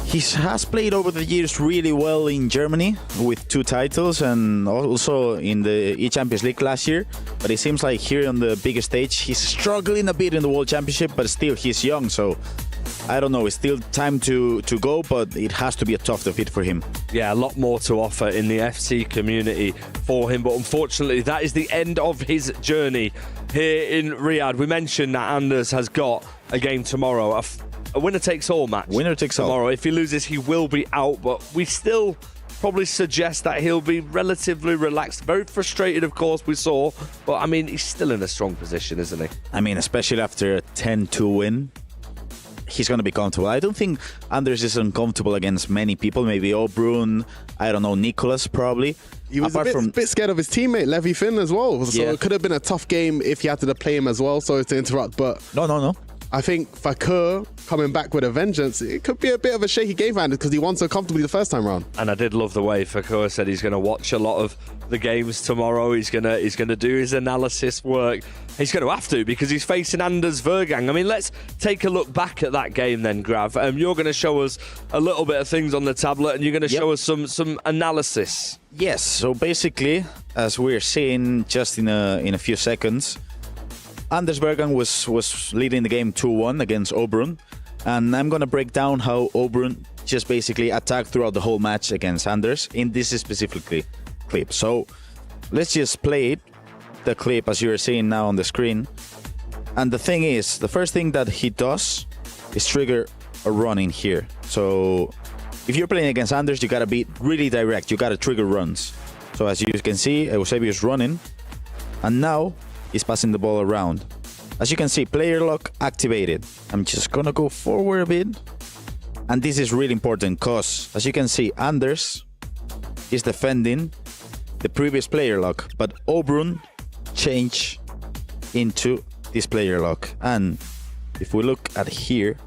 he has played over the years really well in Germany with 2 titles and also in the E-Champions League last year. But it seems like here on the bigger stage, he's struggling a bit in the World Championship, but still he's young. So I don't know, it's still time to go, but it has to be a tough defeat for him. Yeah, a lot more to offer in the FC community for him, but unfortunately that is the end of his journey here in Riyadh. We mentioned that Anders has got a game tomorrow, a winner-takes-all match. Winner takes all. Tomorrow. If he loses, he will be out, but we still probably suggest that he'll be relatively relaxed. Very frustrated, of course, we saw, but I mean, he's still in a strong position, isn't he? I mean, especially after a 10-2 win, he's going to be comfortable. I don't think Anders is uncomfortable against many people. Maybe Obrun, I don't know, Nicholas probably. He was a bit scared of his teammate, Levi Finn, as well. So It could have been a tough game if he had to play him as well. Sorry to interrupt, but... No. I think Fakir coming back with a vengeance, it could be a bit of a shaky game for Anders because he won so comfortably the first time round. And I did love the way Fakir said he's going to watch a lot of the games tomorrow. He's going to do his analysis work. He's going to have to because he's facing Anders Vergang. I mean, let's take a look back at that game then, Grav. You're going to show us a little bit of things on the tablet and you're going to show us some analysis. Yes, so basically, as we're seeing just in a few seconds, Anders Vergang was leading the game 2-1 against Obrun, and I'm going to break down how Obrun just basically attacked throughout the whole match against Anders in this specific clip. So let's just play the clip as you're seeing now on the screen. And the thing is, the first thing that he does is trigger a run in here. So if you're playing against Anders, you got to be really direct. You got to trigger runs. So as you can see, Eusebio is running, and now he's passing the ball around. As you can see, player lock activated. I'm just gonna go forward a bit. And this is really important because, as you can see, Anders is defending the previous player lock, but Obrun changed into this player lock. And if we look at here,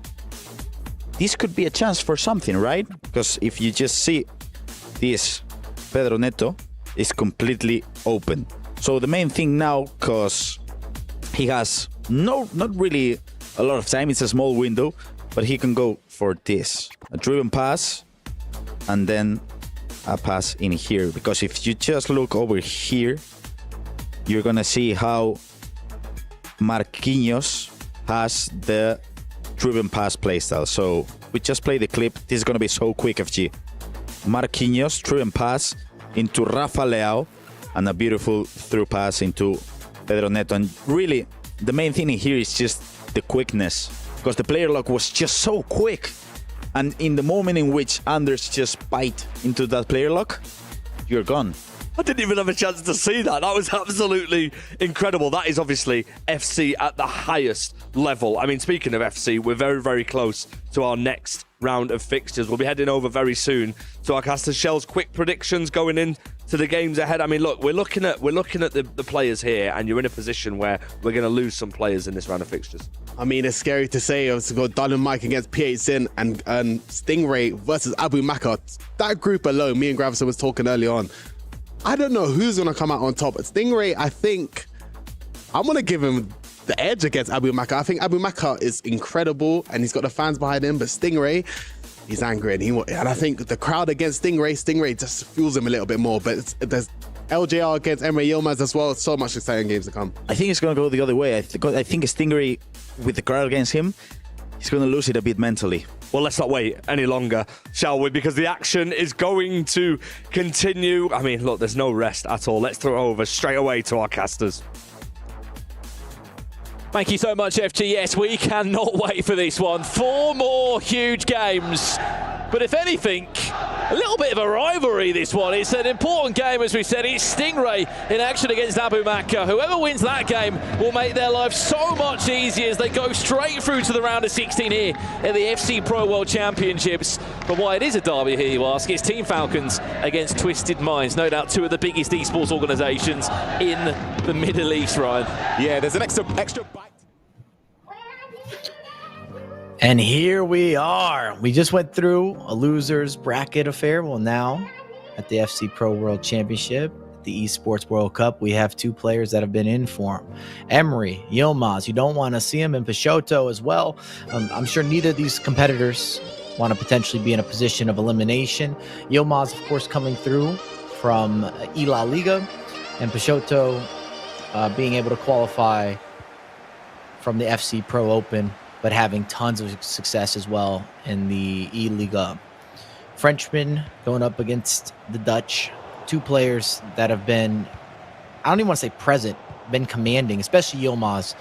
this could be a chance for something, right? Because if you just see this, Pedro Neto is completely open. So the main thing now, because he has not really a lot of time, it's a small window, but he can go for this. A driven pass, and then a pass in here, because if you just look over here, you're gonna see how Marquinhos has the driven pass playstyle. So we just play the clip. This is gonna be so quick, FG. Marquinhos driven pass into Rafa Leao, and a beautiful through pass into Pedro Neto. And really, the main thing here is just the quickness, because the player lock was just so quick. And in the moment in which Anders just bite into that player lock, you're gone. I didn't even have a chance to see that. That was absolutely incredible. That is obviously FC at the highest level. I mean, speaking of FC, we're very, very close to our next round of fixtures. We'll be heading over very soon to our caster Shell's quick predictions going in to the games ahead. I mean, look, we're looking at the players here, and you're in a position where we're going to lose some players in this round of fixtures. I mean, it's scary to say. It's got Dylan Mike against P8 Sin and Stingray versus Abu Maka. That group alone, me and Gravison was talking early on. I don't know who's going to come out on top. Stingray, I think I'm going to give him the edge against Abu Maka. I think Abu Maka is incredible and he's got the fans behind him, but Stingray, he's angry and I think the crowd against Stingray just fuels him a little bit more. But there's LJR against Emre Yilmaz as well. So much exciting games to come. I think it's going to go the other way. I think Stingray, with the crowd against him, he's going to lose it a bit mentally. Well, let's not wait any longer, shall we? Because the action is going to continue. I mean, look, there's no rest at all. Let's throw it over straight away to our casters. Thank you so much, FG. Yes, we cannot wait for this one. 4 more huge games. But if anything, a little bit of a rivalry, this one. It's an important game, as we said. It's Stingray in action against Abu Maka. Whoever wins that game will make their life so much easier as they go straight through to the round of 16 here at the FC Pro World Championships. But why it is a derby here, you ask, it's Team Falcons against Twisted Minds. No doubt 2 of the biggest esports organisations in the Middle East, Ryan. Yeah, there's an extra bite. And here we are. We just went through a loser's bracket affair. Well, now at the FC Pro World Championship, the Esports World Cup, we have 2 players that have been in form. Emery, Yilmaz, you don't want to see him, and Peixoto as well. I'm sure neither of these competitors want to potentially be in a position of elimination. Yilmaz, of course, coming through from La Liga, and Peixoto being able to qualify from the FC Pro Open, but having tons of success as well in the E-Liga. Frenchman going up against the Dutch. 2 players that have been, I don't even want to say present, been commanding, especially Yilmaz,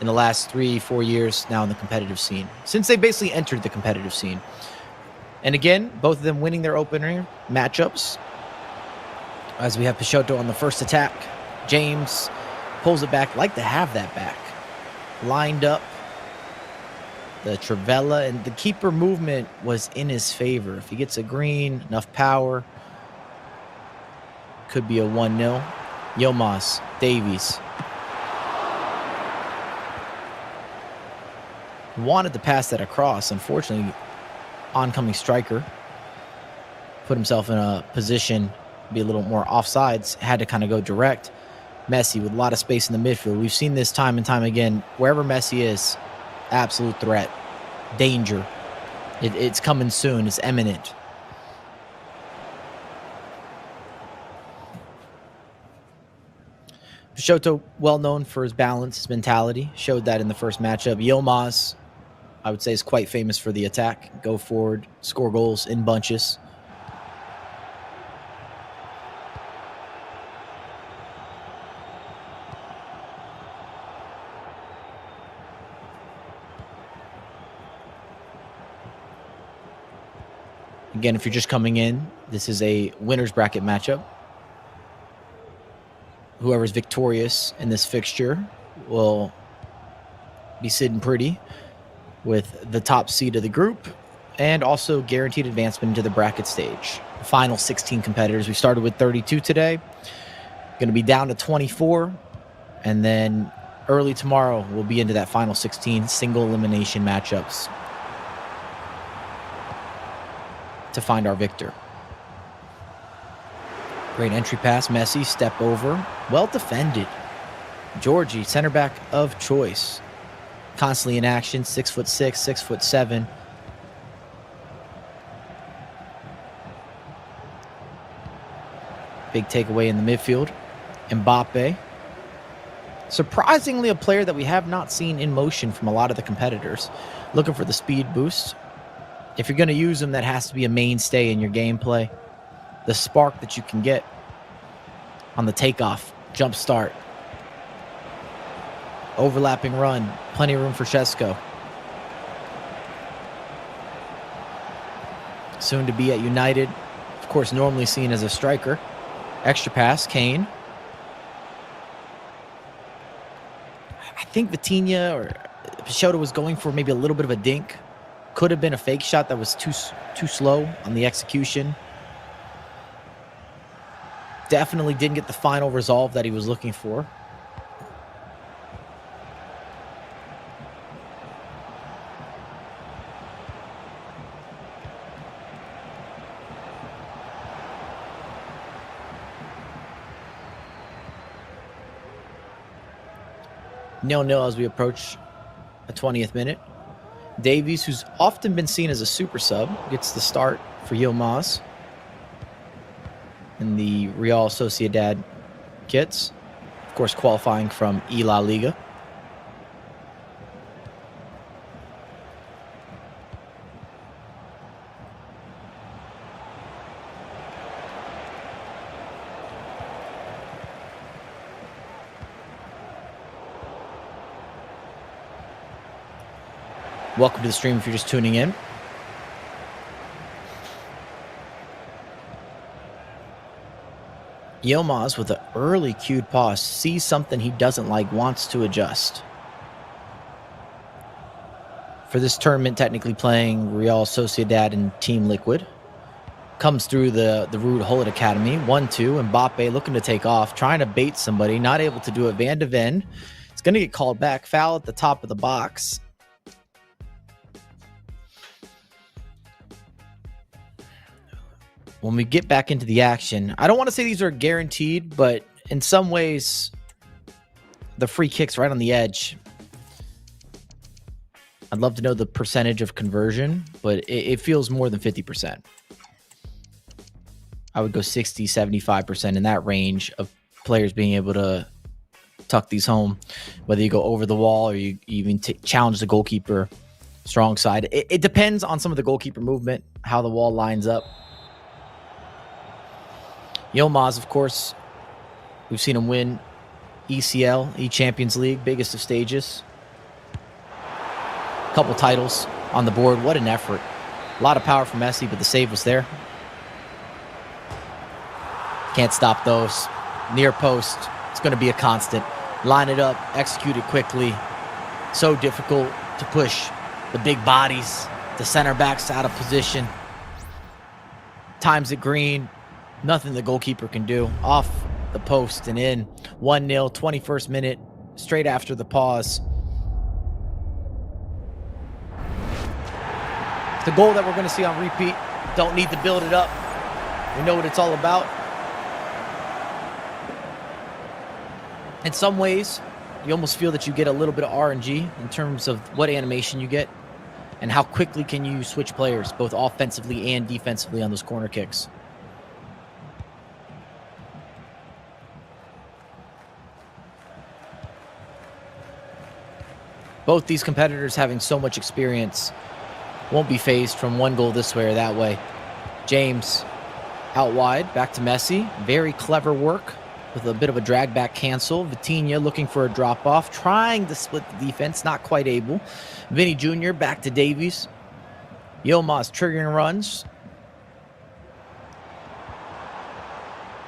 in the last 3-4 years now in the competitive scene, since they basically entered the competitive scene. And again, both of them winning their opener matchups. As we have Peixoto on the first attack. James pulls it back, like to have that back. Lined up. The Trivella, and the keeper movement was in his favor. If he gets a green, enough power, could be a 1-0. Yilmaz, Davies. Wanted to pass that across. Unfortunately, oncoming striker put himself in a position to be a little more offsides. Had to kind of go direct. Messi with a lot of space in the midfield. We've seen this time and time again. Wherever Messi is, absolute threat, danger. It's coming soon. It's imminent. Peixoto, well known for his balance, his mentality, showed that in the first matchup. Yilmaz, I would say, is quite famous for the attack. Go forward, score goals in bunches. Again, if you're just coming in, this is a winner's bracket matchup. Whoever's victorious in this fixture will be sitting pretty with the top seed of the group and also guaranteed advancement into the bracket stage. The final 16 competitors. We started with 32 today. Going to be down to 24. And then early tomorrow, we'll be into that final 16 single elimination matchups to find our victor. Great entry pass. Messi, step over. Well defended. Georgie, center back of choice. Constantly in action. 6'6", 6'7". Big takeaway in the midfield. Mbappe. Surprisingly, a player that we have not seen in motion from a lot of the competitors. Looking for the speed boost. If you're going to use him, that has to be a mainstay in your gameplay. The spark that you can get on the takeoff, jump start. Overlapping run. Plenty of room for Šeško. Soon to be at United. Of course, normally seen as a striker. Extra pass, Kane. I think Vitinha or Peixoto was going for maybe a little bit of a dink. Could have been a fake shot that was too slow on the execution. Definitely didn't get the final resolve that he was looking for. Nil-nil as we approach the 20th minute. Davies, who's often been seen as a super sub, gets the start for Yilmaz in the Real Sociedad kits. Of course, qualifying from La Liga. Welcome to the stream if you're just tuning in. Yilmaz with an early cued pass sees something he doesn't like, wants to adjust. For this tournament, technically playing Real Sociedad and Team Liquid. Comes through the Ruud Gullit Academy. 1-2. Mbappe looking to take off, trying to bait somebody, not able to do it. Van de Ven. It's going to get called back. Foul at the top of the box. When we get back into the action, I don't want to say these are guaranteed, but in some ways, the free kick's right on the edge. I'd love to know the percentage of conversion, but it feels more than 50%. I would go 60, 75% in that range of players being able to tuck these home, whether you go over the wall or you even challenge the goalkeeper strong side. It depends on some of the goalkeeper movement, how the wall lines up. Yilmaz, of course, we've seen him win ECL, E-Champions League, biggest of stages. Couple titles on the board. What an effort. A lot of power from Messi, but the save was there. Can't stop those. Near post. It's going to be a constant. Line it up, execute it quickly. So difficult to push the big bodies, the center backs out of position. Times it green. Nothing the goalkeeper can do. Off the post and in. 1-0, 21st minute, straight after the pause. The goal that we're going to see on repeat. Don't need to build it up. We know what it's all about. In some ways, you almost feel that you get a little bit of RNG in terms of what animation you get and how quickly can you switch players, both offensively and defensively on those corner kicks. Both these competitors having so much experience won't be phased from one goal this way or that way. James out wide, back to Messi. Very clever work with a bit of a drag back cancel. Vitinha looking for a drop off, trying to split the defense, not quite able. Vinny Jr. back to Davies. Yilmaz triggering runs.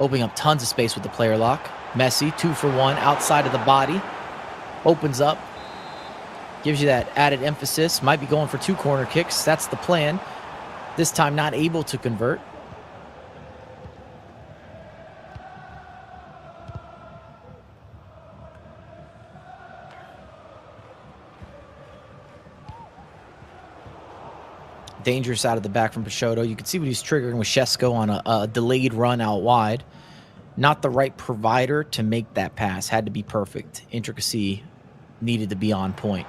Opening up tons of space with the player lock. Messi, 2 for 1, outside of the body. Opens up. Gives you that added emphasis. Might be going for 2 corner kicks. That's the plan. This time not able to convert. Dangerous out of the back from Peixoto. You can see what he's triggering with Šeško on a delayed run out wide. Not the right provider to make that pass. Had to be perfect. Intricacy needed to be on point.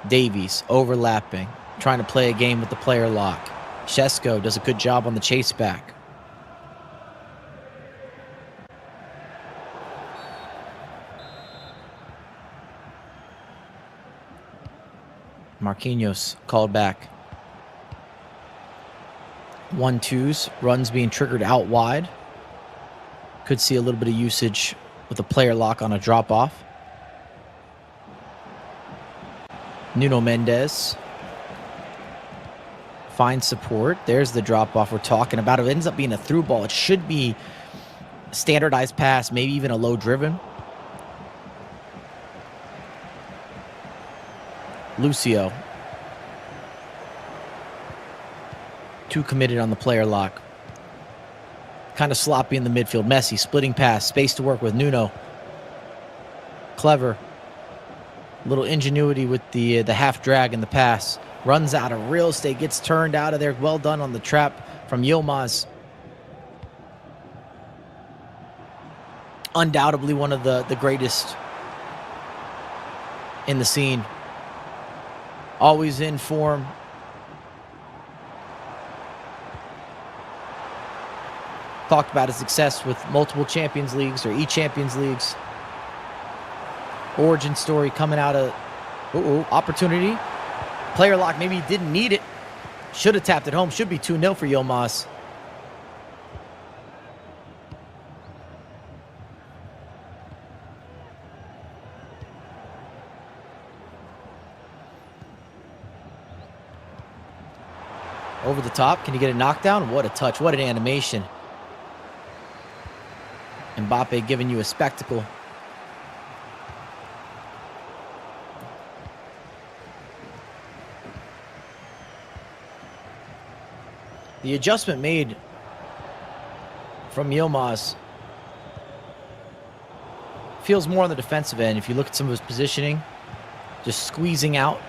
Davies overlapping, trying to play a game with the player lock. Šeško does a good job on the chase back. Marquinhos called back. 1-2s, runs being triggered out wide. Could see a little bit of usage with a player lock on a drop off. Nuno Mendes finds support. There's the drop off we're talking about. It ends up being a through ball. It should be a standardized pass, maybe even a low driven. Lucio. Too committed on the player lock. Kind of sloppy in the midfield. Messi, splitting pass. Space to work with. Nuno. Clever. Little ingenuity with the half drag in the pass. Runs out of real estate. Gets turned out of there. Well done on the trap from Yilmaz. Undoubtedly one of the greatest in the scene. Always in form. Talked about his success with multiple Champions Leagues or E-Champions Leagues. Origin story coming out of opportunity. Player lock, maybe he didn't need it. Should have tapped it home. Should be 2-0 for Yilmaz. Over the top. Can he get a knockdown? What a touch. What an animation. Mbappe giving you a spectacle. The adjustment made from Yilmaz feels more on the defensive end. If you look at some of his positioning, just squeezing out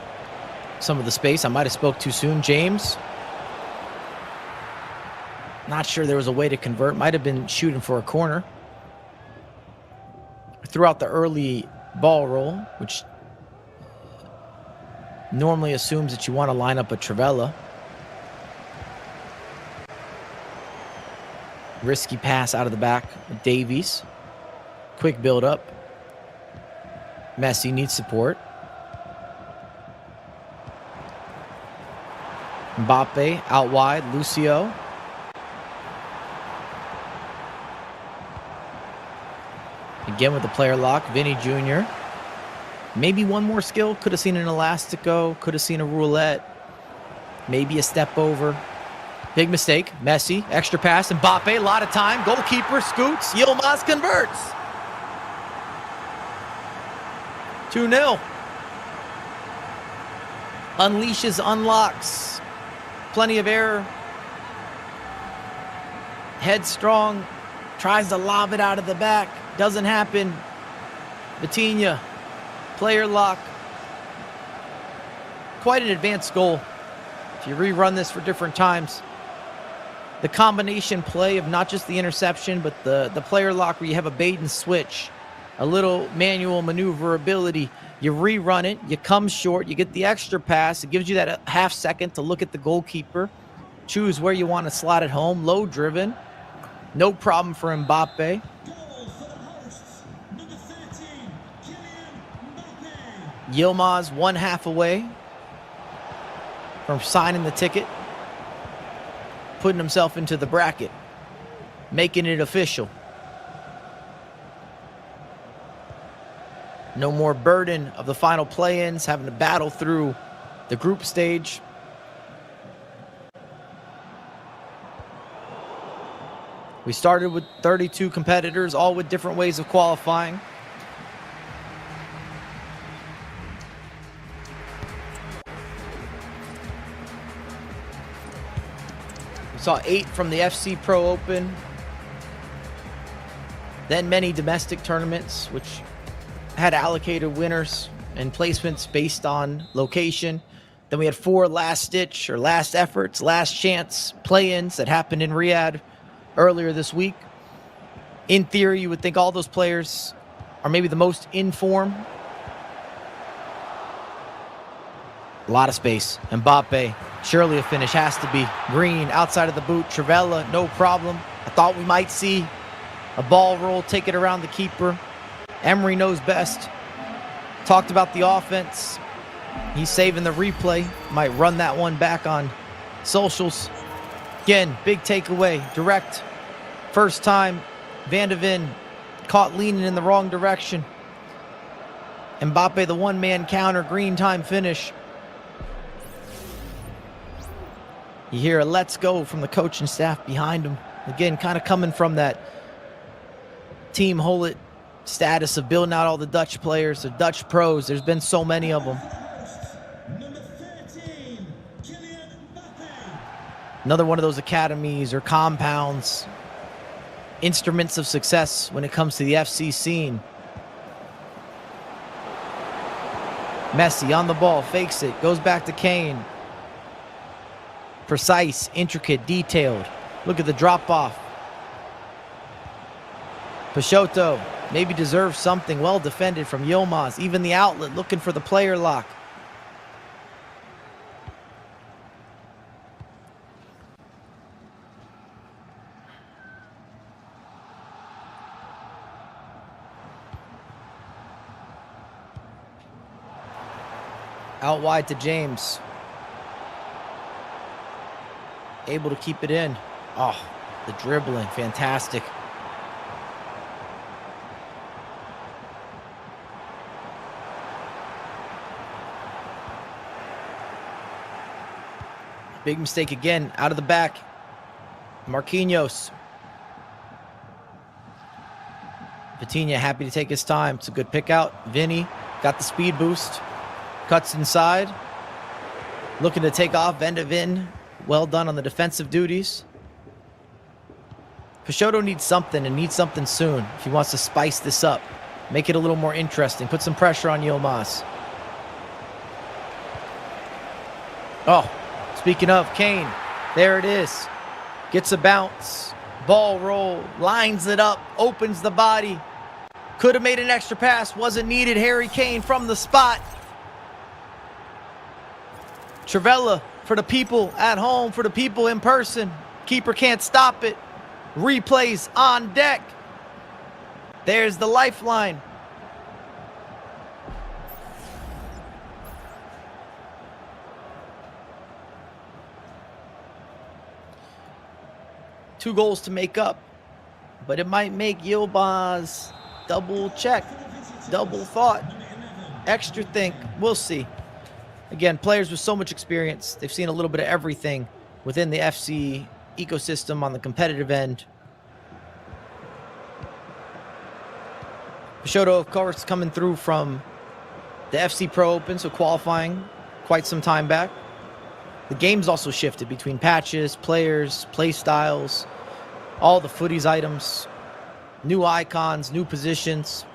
some of the space. I might have spoke too soon. James. Not sure there was a way to convert. Might have been shooting for a corner. Throughout the early ball roll, which normally assumes that you want to line up a Trivela. Risky pass out of the back with Davies. Quick build up. Messi needs support. Mbappe out wide. Lucio. Again with the player lock, Vinny Jr. Maybe one more skill. Could have seen an elastico. Could have seen a roulette. Maybe a step over. Big mistake. Messi, extra pass. Mbappe, a lot of time. Goalkeeper scoots. Yilmaz converts. 2-0. Unleashes, unlocks. Plenty of error. Headstrong. Tries to lob it out of the back. Doesn't happen. Vitinha, player lock. Quite an advanced goal. If you rerun this for different times, the combination play of not just the interception, but the player lock where you have a bait and switch, a little manual maneuverability. You rerun it, you come short, you get the extra pass. It gives you that half second to look at the goalkeeper, choose where you want to slot it home. Low driven, no problem for Mbappe. Yilmaz 1/2 away from signing the ticket, putting himself into the bracket, making it official. No more burden of the final play-ins, having to battle through the group stage. We started with 32 competitors, all with different ways of qualifying. Saw 8 from the FC Pro Open. Then many domestic tournaments, which had allocated winners and placements based on location. Then we had 4 last-ditch or last efforts, last chance play-ins that happened in Riyadh earlier this week. In theory, you would think all those players are maybe the most in form. A lot of space. Mbappe, surely a finish has to be. Green, outside of the boot. Trivela, no problem. I thought we might see a ball roll, take it around the keeper. Emery knows best. Talked about the offense. He's saving the replay. Might run that one back on socials. Again, big takeaway. Direct. First time. Van de Ven caught leaning in the wrong direction. Mbappe, the one-man counter. Green time finish. You hear a let's go from the coaching staff behind him. Again, kind of coming from that Team Hullet status of building out all the Dutch players, the Dutch pros. There's been so many of them. Another one of those academies or compounds, instruments of success when it comes to the FC scene. Messi on the ball, fakes it, goes back to Kane. Precise, intricate, detailed. Look at the drop off. Peixoto maybe deserves something. Well defended from Yilmaz. Even the outlet looking for the player lock. Out wide to James. Able to keep it in. Oh, the dribbling, fantastic. Big mistake again, out of the back. Marquinhos. Vitinha happy to take his time. It's a good pick out. Vinny got the speed boost. Cuts inside. Looking to take off. Van de Ven. Well done on the defensive duties. Peixoto needs something and needs something soon if he wants to spice this up. Make it a little more interesting. Put some pressure on Yilmaz. Oh, speaking of Kane, there it is. Gets a bounce. Ball roll. Lines it up. Opens the body. Could have made an extra pass. Wasn't needed. Harry Kane from the spot. Trivella for the people at home, for the people in person. Keeper can't stop it. Replays on deck. There's the lifeline. Two goals to make up, but it might make Yilmaz double check, double thought, extra think. We'll see. Again, players with so much experience. They've seen a little bit of everything within the FC ecosystem on the competitive end. Peixoto, of course, coming through from the FC Pro Open, so qualifying quite some time back. The game's also shifted between patches, players, play styles, all the footies items, new icons, new positions.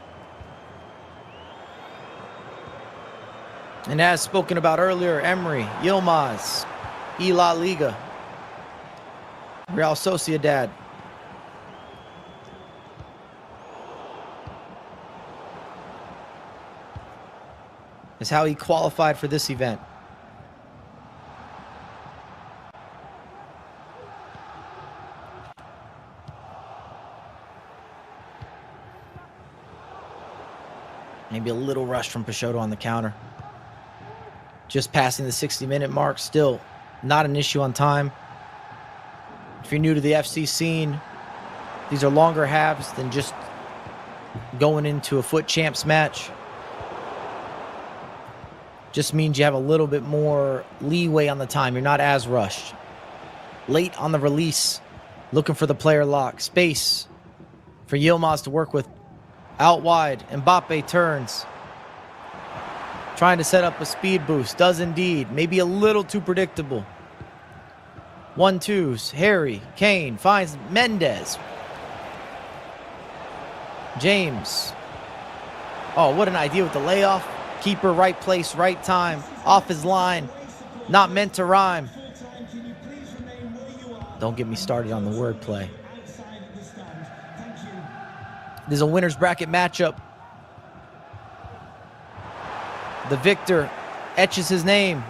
And as spoken about earlier, Emery, Yilmaz, La Liga, Real Sociedad. Is how he qualified for this event. Maybe a little rush from Peixoto on the counter. Just passing the 60-minute mark, still not an issue on time. If you're new to the FC scene, these are longer halves than just going into a foot champs match. Just means you have a little bit more leeway on the time. You're not as rushed. Late on the release, looking for the player lock. Space for Yilmaz to work with. Out wide, Mbappe turns. Trying to set up a speed boost. Does indeed. Maybe a little too predictable. 1-2s. Harry Kane finds Mendes. James. Oh, what an idea with the layoff. Keeper, right place, right time. Off his line. Not meant to rhyme. Don't get me started on the wordplay. There's a winner's bracket matchup. The victor etches his name.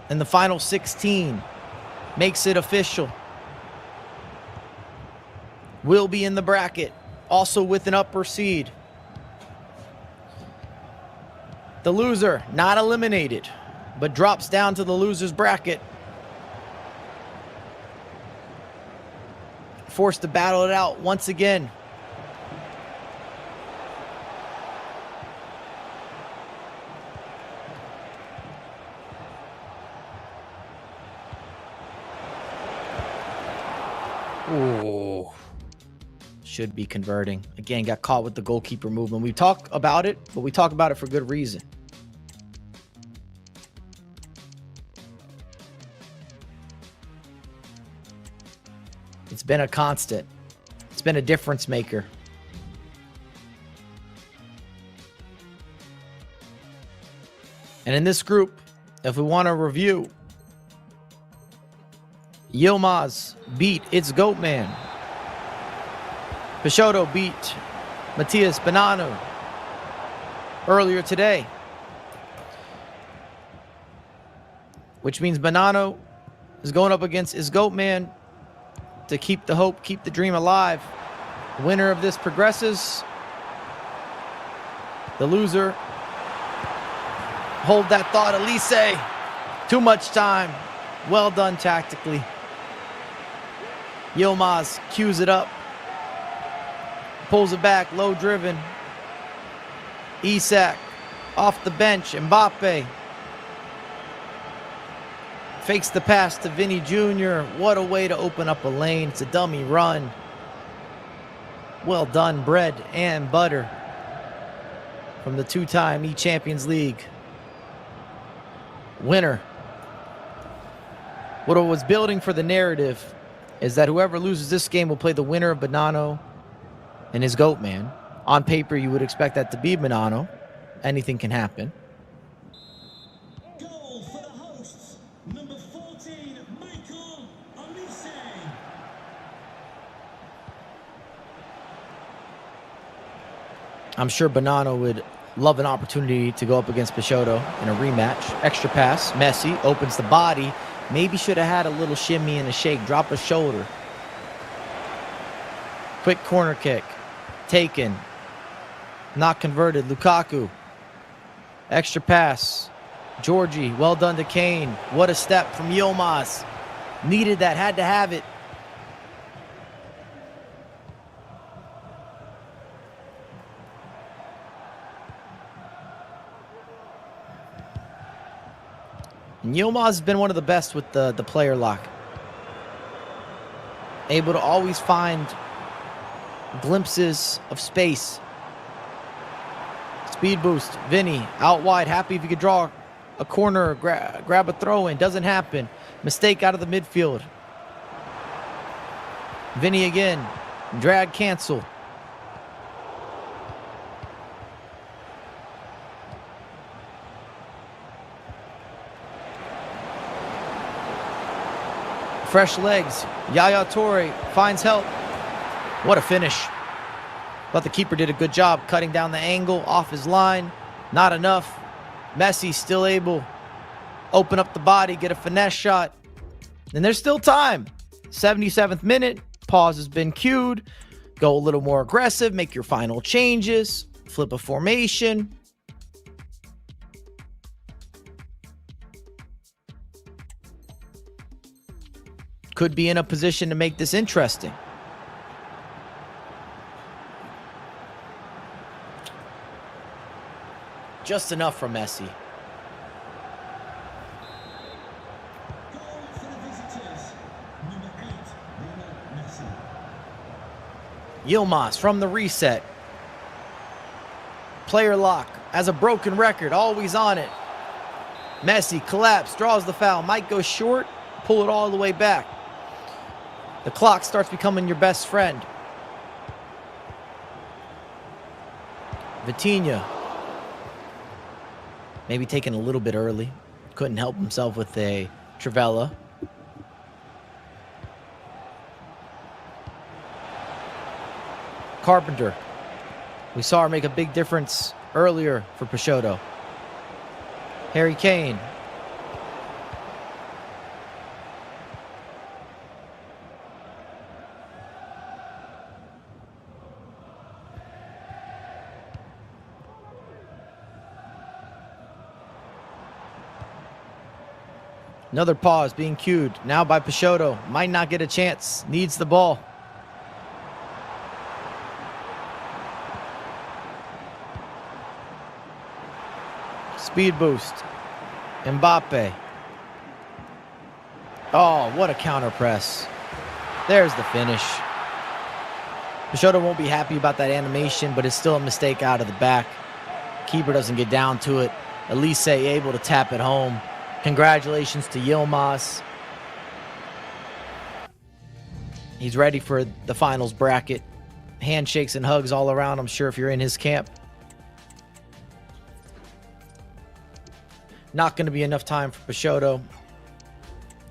And the final 16 makes it official. Will be in the bracket, also with an upper seed. The loser, not eliminated, but drops down to the loser's bracket. Forced to battle it out once again. Ooh. Should be converting. Again, got caught with the goalkeeper movement. We talk about it, but we talk about it for good reason. It's been a constant. It's been a difference maker. And in this group, if we want to review, Yilmaz beat its GOAT man. Peixoto beat Matias Bonanno earlier today. Which means Bonanno is going up against his GOAT man to keep the hope, keep the dream alive. The winner of this progresses. The loser, hold that thought, Elise. Too much time. Well done tactically. Yilmaz cues it up. Pulls it back, low driven. Isak off the bench. Mbappe fakes the pass to Vinny Jr. What a way to open up a lane. It's a dummy run. Well done, bread and butter from the two-time E-Champions League winner. What I was building for the narrative is that whoever loses this game will play the winner of Bonanno and his GOAT man. On paper, you would expect that to be Bonanno. Anything can happen. Goal for the hosts, number 14, Michael Olise. I'm sure Bonanno would love an opportunity to go up against Peixoto in a rematch. Extra pass, Messi opens the body. Maybe should have had a little shimmy and a shake, drop a shoulder. Quick corner kick, taken, not converted. Lukaku, extra pass. Georgie, well done to Kane. What a step from Yilmaz. Needed that, had to have it. And Yilmaz has been one of the best with the player lock. Able to always find glimpses of space. Speed boost. Vinny out wide. Happy if you could draw a corner, grab a throw in. Doesn't happen. Mistake out of the midfield. Vinny again. Drag cancel. Fresh legs. Yaya Toure finds help. What a finish. Thought the keeper did a good job cutting down the angle off his line. Not enough. Messi still able. Open up the body, get a finesse shot. And there's still time. 77th minute. Pause has been cued. Go a little more aggressive. Make your final changes. Flip a formation. Could be in a position to make this interesting. Just enough for Messi. Goal for the visitors, number 8, Lionel Messi. Yilmaz from the reset. Player lock has a broken record, always on it. Messi collapse, draws the foul, might go short, pull it all the way back. The clock starts becoming your best friend. Vitinha. Maybe taken a little bit early. Couldn't help himself with a Trivela. Carpenter. We saw her make a big difference earlier for Peixoto. Harry Kane. Another pause being cued now by Peixoto. Might not get a chance. Needs the ball. Speed boost. Mbappe. Oh, what a counter press. There's the finish. Peixoto won't be happy about that animation, but it's still a mistake out of the back. Keeper doesn't get down to it. Elise able to tap it home. Congratulations to Yilmaz. He's ready for the finals bracket. Handshakes and hugs all around, I'm sure, if you're in his camp. Not going to be enough time for Peixoto.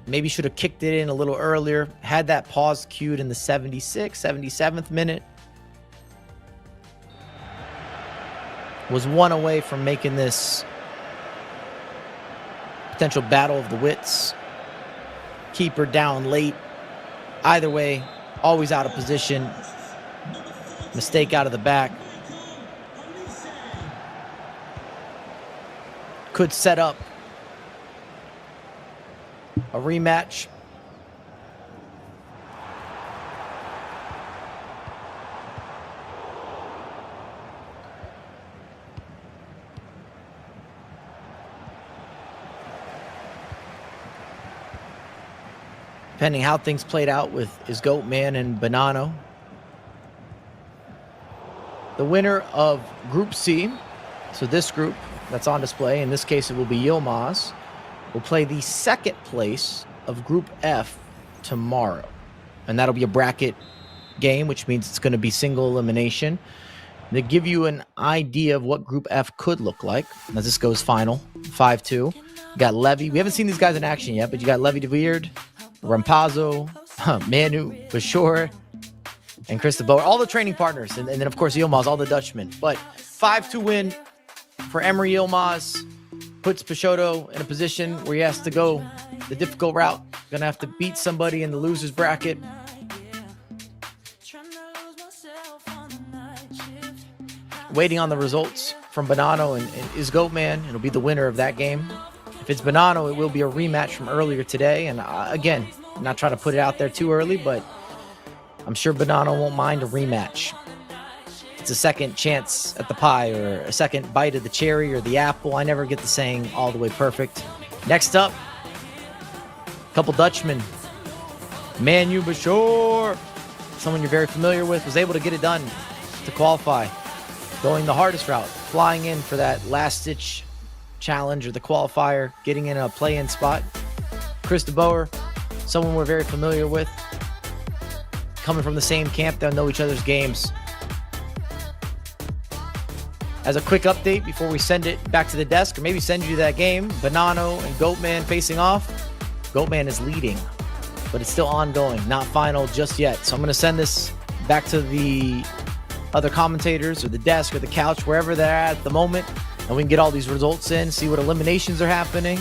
Maybe should have kicked it in a little earlier. Had that pause queued in the 76th, 77th minute. Was one away from making this potential battle of the wits. Keeper down late. Either way, always out of position. Mistake out of the back. Could set up a rematch. Depending how things played out with Goatman and Bonanno. The winner of Group C, so this group that's on display, in this case it will be Yilmaz, will play the second place of Group F tomorrow. And that'll be a bracket game, which means it's going to be single elimination. To give you an idea of what Group F could look like, as this goes final, 5-2. You got Levy. We haven't seen these guys in action yet, but you got Levy de Weird, Rampazzo, Manu, Bashor, and Chris de Boer. All the training partners. And then, of course, Yilmaz, all the Dutchmen. But 5-2 win for Emery Yilmaz. Puts Peixoto in a position where he has to go the difficult route. Gonna have to beat somebody in the losers bracket. Waiting on the results from Bonanno and is Goatman. It'll be the winner of that game. If it's Bonanno, it will be a rematch from earlier today. And again, I'm not trying to put it out there too early, but I'm sure Bonanno won't mind a rematch. It's a second chance at the pie or a second bite of the cherry or the apple. I never get the saying all the way perfect. Next up, a couple Dutchmen. Manu Bashor, someone you're very familiar with, was able to get it done to qualify. Going the hardest route, flying in for that last-ditch challenge or the qualifier, getting in a play-in spot. Chris de Boer, someone we're very familiar with. Coming from the same camp, they'll know each other's games. As a quick update before we send it back to the desk, or maybe send you to that game, Bonanno and Goatman facing off. Goatman is leading, but it's still ongoing, not final just yet. So I'm going to send this back to the other commentators or the desk or the couch, wherever they're at the moment, and we can get all these results in, see what eliminations are happening,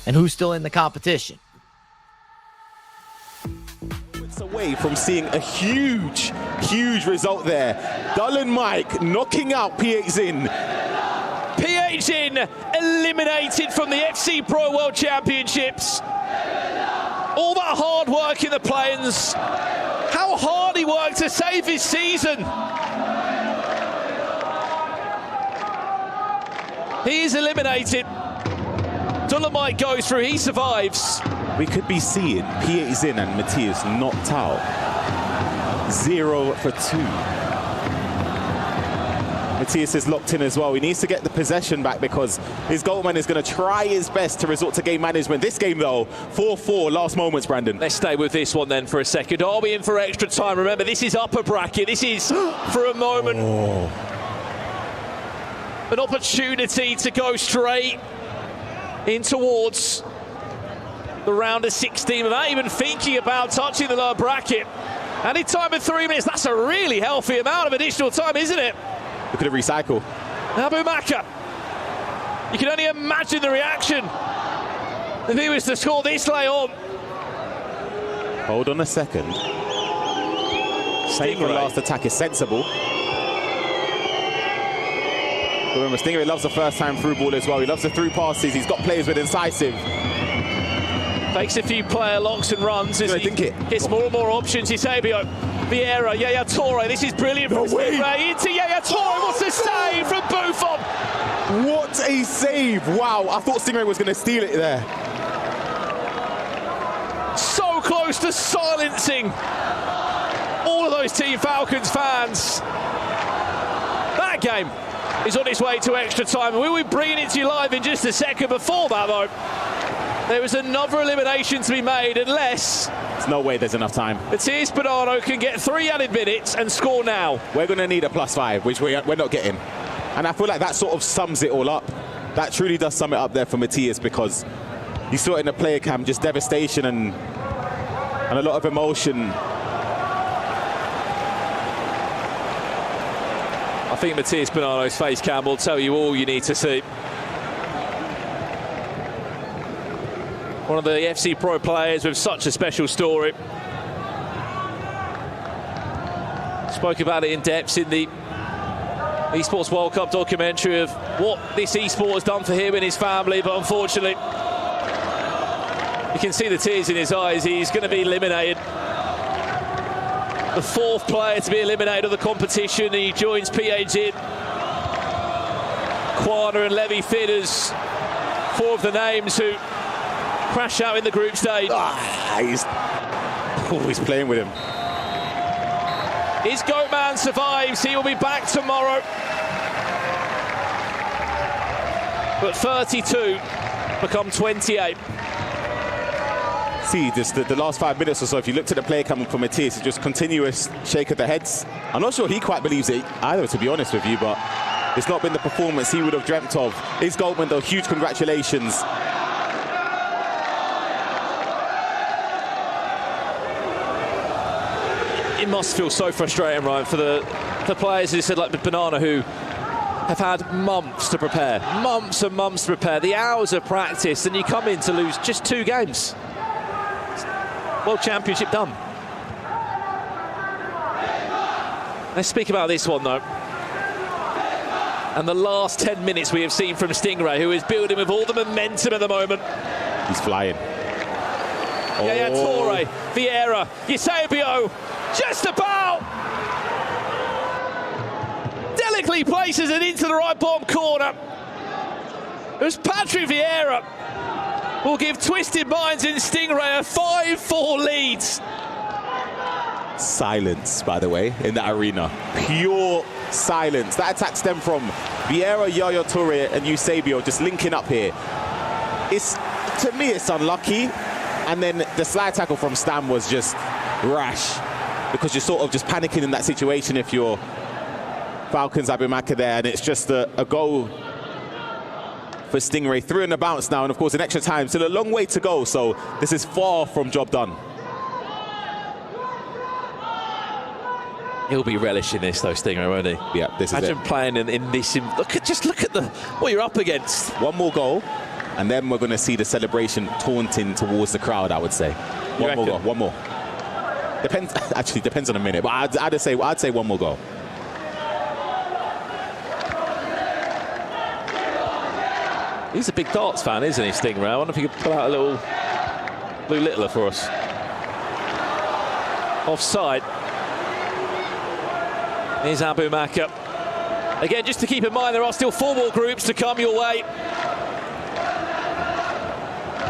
and who's still in the competition. Away from seeing a huge result there. Dullen Mike knocking out Piatzin. Piatzin eliminated from the FC Pro World Championships. All that hard work in the play-ins. How hard he worked to save his season. He is eliminated. Dullen Mike goes through, he survives. We could be seeing Piatzin and Matthias knocked out. 0 for 2. Matthias is locked in as well. He needs to get the possession back because his goalman is going to try his best to resort to game management. This game, though, 4-4, last moments, Brandon. Let's stay with this one then for a second. Are we in for extra time? Remember, this is upper bracket. This is, for a moment, an opportunity to go straight in towards the round of 16 without even thinking about touching the lower bracket. Any time in 3 minutes, that's a really healthy amount of additional time, isn't it? Look at the recycle. Abu Maka. You can only imagine the reaction if he was to score this late on. Hold on a second. Save for last attack is sensible. Remember, Stingray loves the first time through ball as well. He loves the through passes. He's got players with incisive. Makes a few player locks and runs as he gets more and more options. Eusebio, Vieira, Yaya Toure. This is brilliant from Stingray. Into Yaya Toure. What's the save from Buffon? What a save. Wow, I thought Stingray was going to steal it there. So close to silencing all of those Team Falcons fans. That game is on its way to extra time. We'll be bringing it to you live in just a second. Before that, though, there was another elimination to be made unless... There's no way there's enough time. Matías Bernardo can get 3 added minutes and score now. We're going to need a +5, which we're not getting. And I feel like that sort of sums it all up. That truly does sum it up there for Matías, because you saw it in the player cam, just devastation and a lot of emotion. I think Matías Bernardo's face cam will tell you all you need to see. One of the FC Pro players with such a special story. Spoke about it in depth in the Esports World Cup documentary of what this esport has done for him and his family, but unfortunately you can see the tears in his eyes. He's going to be eliminated. The 4th player to be eliminated of the competition. He joins PAG, Quana and Levi Fitters, 4 of the names who crash out in the group stage. He's playing with him. His Goatman survives. He will be back tomorrow. But 32 become 28. See, just the last 5 minutes or so, if you looked at the play coming from Matías, it's just continuous shake of the heads. I'm not sure he quite believes it either, to be honest with you, but it's not been the performance he would have dreamt of. His Goatman, though, huge congratulations. It must feel so frustrating, Ryan, for the players who said, like Banana, who have had months to prepare, months and months to prepare, the hours of practice, and you come in to lose just 2 games. World Championship done. Let's speak about this one, though. And the last 10 minutes we have seen from Stingray, who is building with all the momentum at the moment. He's flying. Yaya Toure, Vieira, Eusebio, just about delicately places it into the right bottom corner. As Patrick Vieira will give Twisted Minds in Stingray a 5-4 lead. Silence, by the way, in that arena. Pure silence. That attack stemmed from Vieira, Yaya Toure and Eusebio just linking up here. To me, it's unlucky. And then the slide tackle from Stam was just rash, because you're sort of just panicking in that situation if you're Falcons Abimaka there, and it's just a goal for Stingray. 3 on the bounce now, and of course in extra time. Still a long way to go, so this is far from job done. He'll be relishing this, though, Stingray, won't he? Yeah, this Imagine is it. playing in this. Look at what you're up against. One more goal, and then we're going to see the celebration taunting towards the crowd, I would say. One more goal, one more. Depends. Actually, depends on a minute, but I'd say one more goal. He's a big darts fan, isn't he, Stingray? I wonder if he could pull out a little Blue Littler for us. Offside. Here's Abimaka. Again, just to keep in mind, there are still 4 more groups to come your way.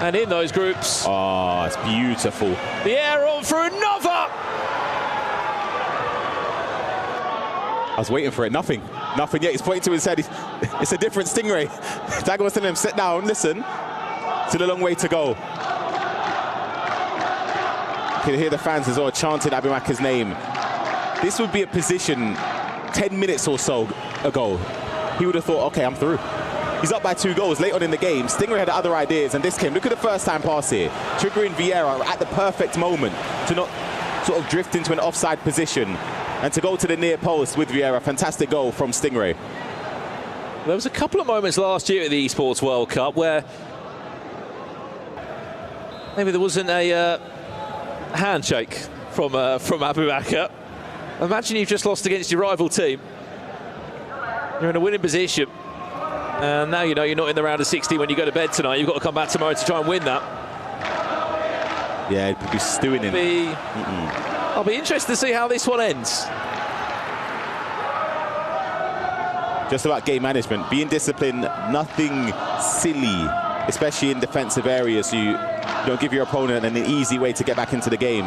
And in those groups... Oh, it's beautiful. The air on for another! I was waiting for it. Nothing yet. He's pointing to his head. It's a different Stingray. Tiger was telling him, sit down, listen. Still a long way to go. You can hear the fans as well chanting Abimaka's name. This would be a position 10 minutes or so ago. He would have thought, okay, I'm through. He's up by 2 goals late on in the game. Stingray had other ideas, and this came. Look at the first time pass here. Triggering Vieira at the perfect moment to not sort of drift into an offside position and to go to the near post with Vieira. Fantastic goal from Stingray. There was a couple of moments last year at the Esports World Cup where maybe there wasn't a handshake from Abimaka. Imagine you've just lost against your rival team. You're in a winning position. And now you know you're not in the round of 60 when you go to bed tonight. You've got to come back tomorrow to try and win that. Yeah, he'd be stewing in. I'll be interested to see how this one ends. Just about game management, being disciplined, nothing silly, especially in defensive areas. So you don't give your opponent an easy way to get back into the game.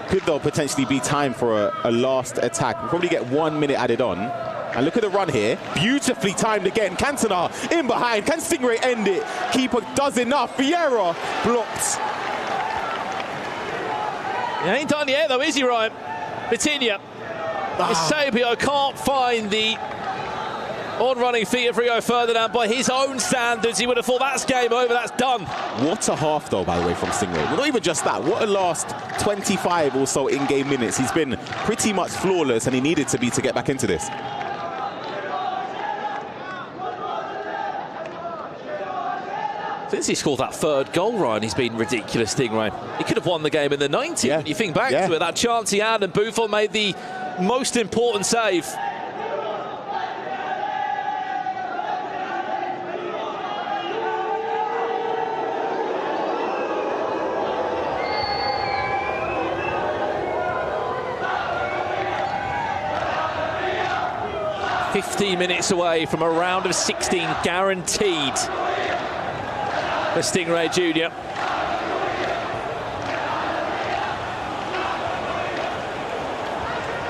Could, though, potentially be time for a last attack. We'll probably get 1 minute added on. And look at the run here. Beautifully timed again. Cantona in behind. Can Stingray end it? Keeper does enough. Vieira blocked. He ain't done yet, though, is he, Ryan? Vitinha. Eusebio can't find the on-running feet of Rio Ferdinand. By his own standards, he would have thought that's game over, that's done. What a half, though, by the way, from Stingray. Well, not even just that. What a last 25 or so in-game minutes. He's been pretty much flawless, and he needed to be to get back into this. Since he scored that third goal, Ryan, he's been ridiculous, Stingray. He could have won the game in the 90th. Yeah. When you think back to it, that chance he had, and Buffon made the most important save. "15 minutes away from a round of 16 guaranteed for Stingray Jr.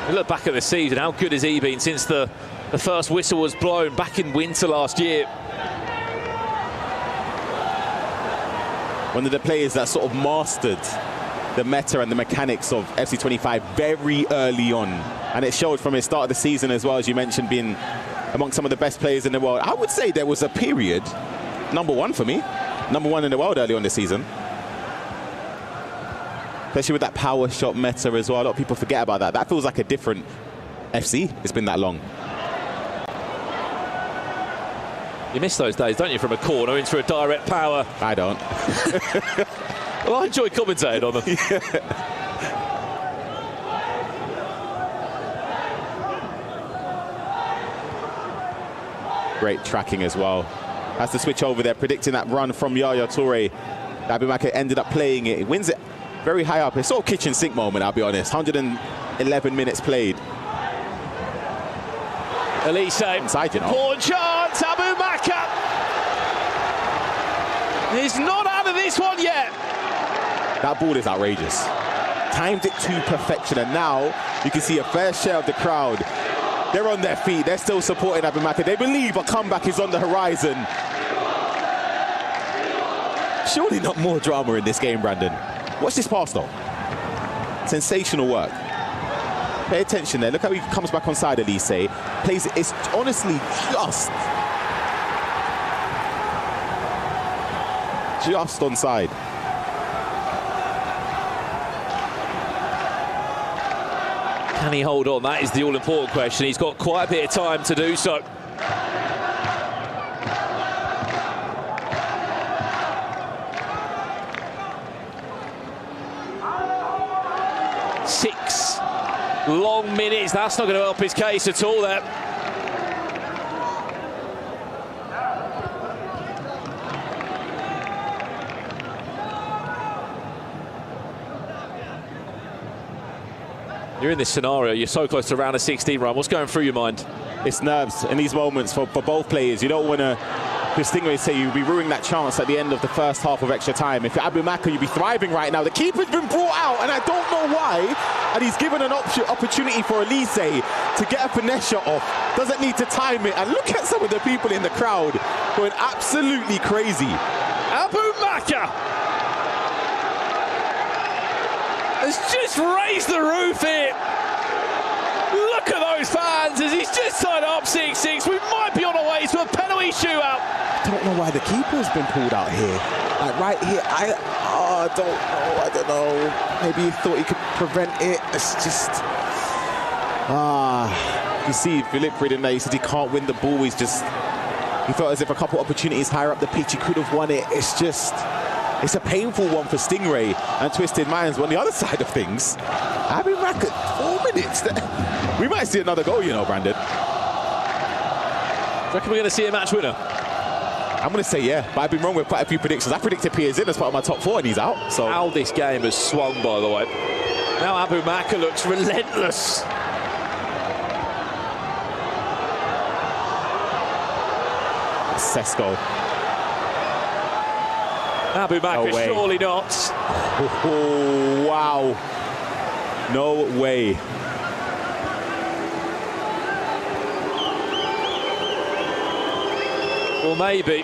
We look back at the season, how good has he been since the first whistle was blown back in winter last year? One of the players that sort of mastered the meta and the mechanics of FC25 very early on. And it showed from his start of the season as well, as you mentioned, being among some of the best players in the world. I would say there was a period, #1 for me, #1 in the world early on this season. Especially with that power shot meta as well. A lot of people forget about that. That feels like a different FC. It's been that long. You miss those days, don't you, from a corner into a direct power? I don't. Well, I enjoy commentating on them. Great tracking as well. Has to switch over there, predicting that run from Yaya Toure. Abimaka ended up playing it. He wins it very high up. It's sort of kitchen sink moment, I'll be honest. 111 minutes played. Elise. Inside, you know. Poor chance, Abimaka. He's not out of this one yet. That ball is outrageous. Timed it to perfection, and now you can see a fair share of the crowd. They're on their feet. They're still supporting Abimaka. They believe a comeback is on the horizon. Surely not more drama in this game, Brandon. Watch this pass, though. Sensational work. Pay attention there. Look how he comes back on side, Elise. Plays it. It's honestly just on side. Can he hold on? That is the all-important question. He's got quite a bit of time to do so. Six long minutes. That's not going to help his case at all there. You're in this scenario, you're so close to round of 16, Ryan. What's going through your mind? It's nerves in these moments for both players. You don't want to, because Stingray say you'd be ruining that chance at the end of the first half of extra time. If you're Abimaka, you'd be thriving right now. The keeper's been brought out, and I don't know why. And he's given an opportunity for Elise to get a finesse shot off. Doesn't need to time it. And look at some of the people in the crowd going absolutely crazy. Abimaka has just raised the roof here. Look at those fans as he's just tied up 6-6. We might be on our way to a penalty shootout. I don't know why the keeper's been pulled out here. Like right here, I don't know. Maybe he thought he could prevent it. It's just... you see Philippe reading there, he said he can't win the ball. He felt as if a couple opportunities higher up the pitch, he could have won it. It's just... It's a painful one for Stingray and Twisted Minds. But on the other side of things, Abimaka, 4 minutes. We might see another goal, you know, Brandon. Do you reckon we're going to see a match winner? I'm going to say yeah, but I've been wrong with quite a few predictions. I predicted Piers in as part of my top 4 and he's out. So How this game has swung, by the way. Now Abu Maka looks relentless. Sesko. Abu Maka, way. surely not. Oh, wow. No way. Well, maybe.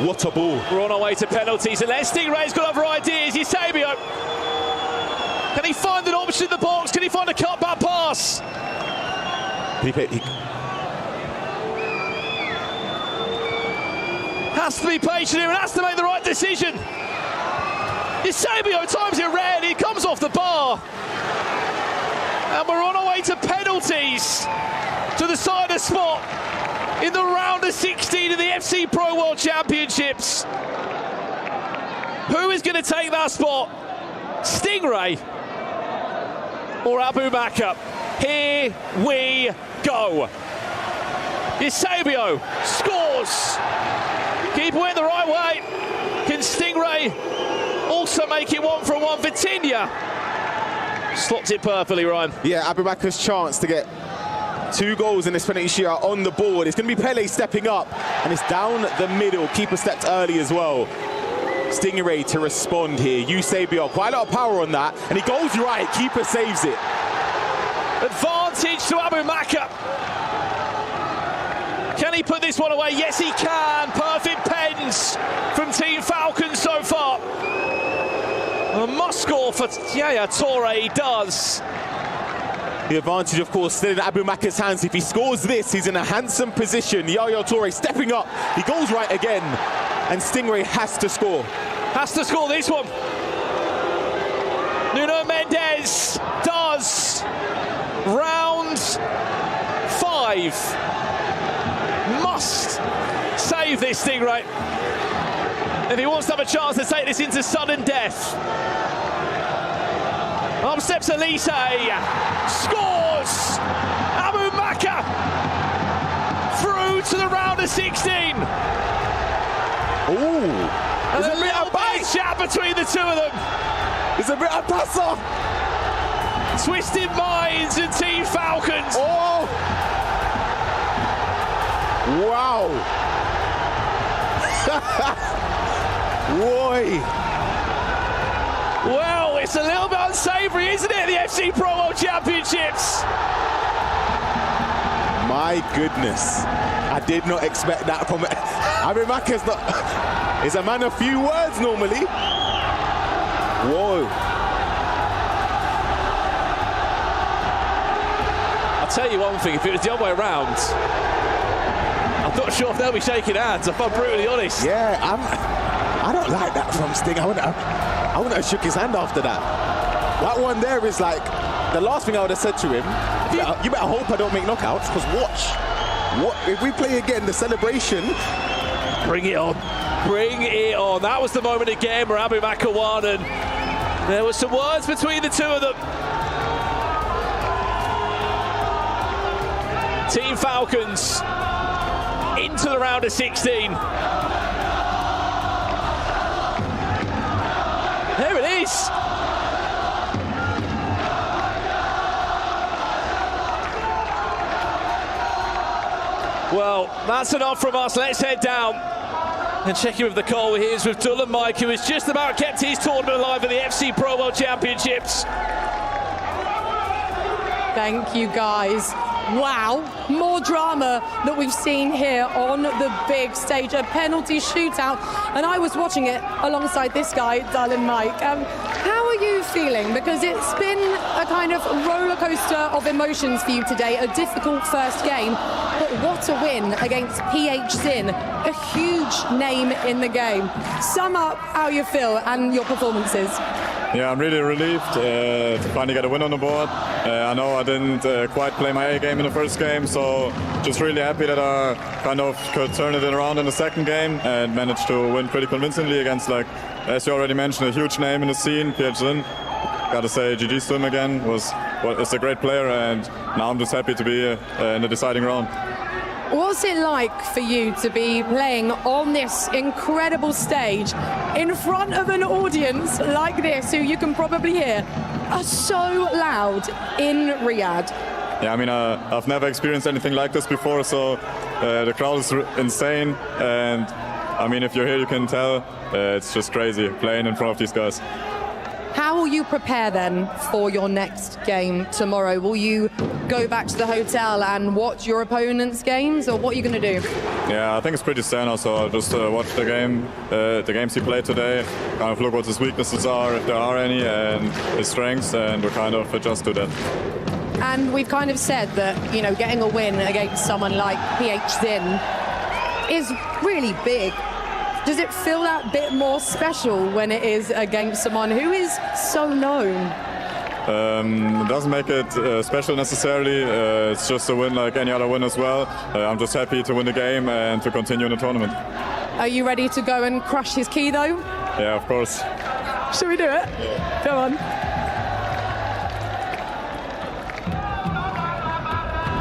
What a ball. We're on our way to penalties, and Les Stingray's got other ideas. Eusebio. Can he find an option in the box? Can he find a cutback pass? Has to be patient here and has to make the right decision. Eusebio times it rarely. He comes off the bar. And we're on our way to penalties to the side of spot in the round of 16 of the FC Pro World Championships. Who is going to take that spot? Stingray or Abu Maka? Here we go. Eusebio scores. Keeper went the right way. Can Stingray also make it 1-for-1? Vitinha slots it perfectly, Ryan. Yeah, Abu Maka's chance to get 2 goals in this penalty shootout on the board. It's going to be Pele stepping up, and it's down the middle. Keeper stepped early as well. Stingray to respond here. Eusebio, quite a lot of power on that, and he goes right. Keeper saves it. Advantage to Abu Maka. Can he put this one away? Yes, he can. Perfect pens from Team Falcons so far. A must score for Yaya Toure. He does. The advantage, of course, still in Abu Maka's hands. If he scores this, he's in a handsome position. Yaya Toure stepping up. He goes right again, and Stingray has to score. Has to score this one. Nuno Mendes does. Round 5. Must save this Stingray if he wants to have a chance to take this into sudden death. Up steps Elise, scores! Abu Maka through to the round of 16. Ooh, there's a little bit of chat between the two of them. There's a bit of pass-off. Twisted Minds and Team Falcons. Oh! Wow! Boy! Well, it's a little bit unsavoury, isn't it? The FC Pro World Championships. My goodness, I did not expect that from Abu Maka's not. Is a man of few words normally. Whoa! I'll tell you one thing: if it was the other way around, I'm not sure if they'll be shaking hands, if I'm brutally honest. Yeah, I don't like that from Sting. I wouldn't have shook his hand after that. That one there is like, the last thing I would have said to him, you better hope I don't make knockouts, because watch. If we play again, the celebration. Bring it on. Bring it on. That was the moment again where Abu Maka won, and there were some words between the two of them. Team Falcons into the round of 16. There it is. Well, that's enough from us. Let's head down and check in with the call. We're here with Dullen Mike, who has just about kept his tournament alive at the FC Pro World Championships. Thank you, guys. Wow, more drama that we've seen here on the big stage, a penalty shootout, and I was watching it alongside this guy, Dullen Mike. How are you feeling? Because it's been a kind of roller coaster of emotions for you today, a difficult first game, but what a win against PH Zin, a huge name in the game. Sum up how you feel and your performances. Yeah, I'm really relieved to finally get a win on the board. I know I didn't quite play my A game in the first game, so just really happy that I kind of could turn it around in the second game and managed to win pretty convincingly against, like, as you already mentioned, a huge name in the scene, PH Zin. Gotta say, GG's to him again. Is a great player, and now I'm just happy to be in the deciding round. What's it like for you to be playing on this incredible stage in front of an audience like this, who you can probably hear are so loud in Riyadh? Yeah, I mean, I've never experienced anything like this before, so the crowd is insane, and I mean, if you're here, you can tell it's just crazy playing in front of these guys. How will you prepare then for your next game tomorrow? Will you go back to the hotel and watch your opponent's games, or what are you going to do? Yeah, I think it's pretty standard, so I'll just watch the games he played today, kind of look what his weaknesses are, if there are any, and his strengths, and we'll kind of adjust to that. And we've kind of said that, you know, getting a win against someone like PH Zin is really big. Does it feel that bit more special when it is against someone who is so known? It doesn't make it special necessarily. It's just a win like any other win as well. I'm just happy to win the game and to continue in the tournament. Are you ready to go and crush his key though? Yeah, of course. Shall we do it? Come on.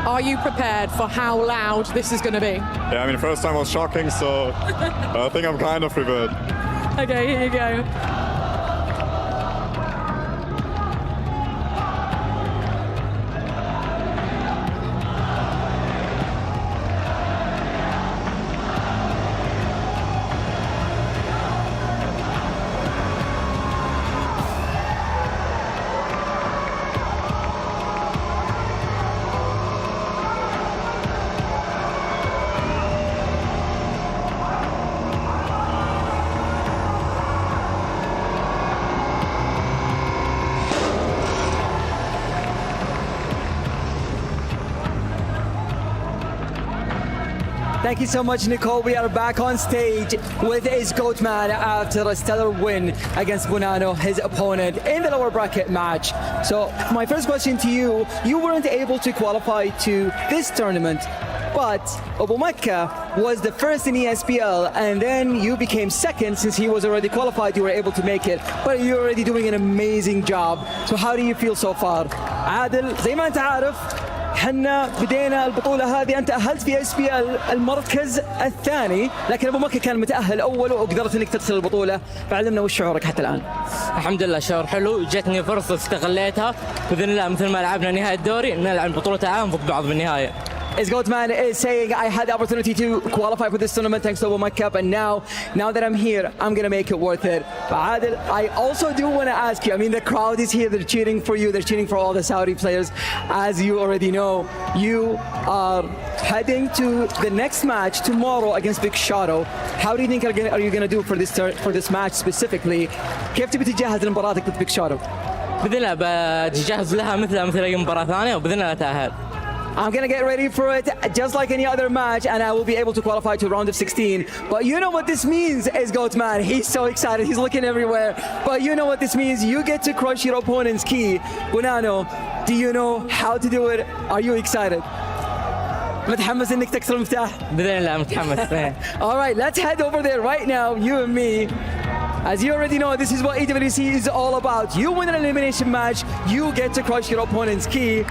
Are you prepared for how loud this is going to be? Yeah, I mean, the first time was shocking, so I think I'm kind of prepared. Okay, here you go. Thank you so much, Nicole. We are back on stage with his GOATman after a stellar win against Bonanno, his opponent, in the lower bracket match. So my first question to you, you weren't able to qualify to this tournament, but Abu Makka was the first in ESPL, and then you became second since he was already qualified. You were able to make it, but you're already doing an amazing job. So how do you feel so far? عادل زي ما انت عارف حنا بدينا البطولة هذه، أنت تأهلت في SPL المركز الثاني، لكن أبو مكة كان متأهل أول وقدرت إنك تدخل البطولة، فعلمنا وش شعورك حتى الآن؟ الحمد لله شعور حلو، جتني فرصة استغليتها، بإذن الله مثل ما لعبنا نهاية الدوري نلعب بطولة عام ضد بعض بالنهاية. His GOATman is saying, I had the opportunity to qualify for this tournament thanks to Abu Makka, and now that I'm here, I'm going to make it worth it. But Adil, I also do want to ask you, I mean, the crowd is here, they're cheering for you, they're cheering for all the Saudi players. As you already know, you are heading to the next match tomorrow against Big Shadow. How do you think are you going to do for this match specifically? كيف تبي تجهز لمباراتك ضد Big Shadow؟ بإذن الله بتجهز لها مثل أي مباراة ثانية وبإذن الله أتأهل. I'm going to get ready for it just like any other match, and I will be able to qualify to round of 16. But you know what this means is GOATman. He's so excited. He's looking everywhere. But you know what this means. You get to crush your opponent's key. Bonanno, do you know how to do it? Are you excited? متحمس انك تكسر المفتاح؟ بإذن الله متحمس. All right, let's head over there right now, you and me. As you already know, this is what EWC is all about. You win an elimination match, you get to crush your opponent's key.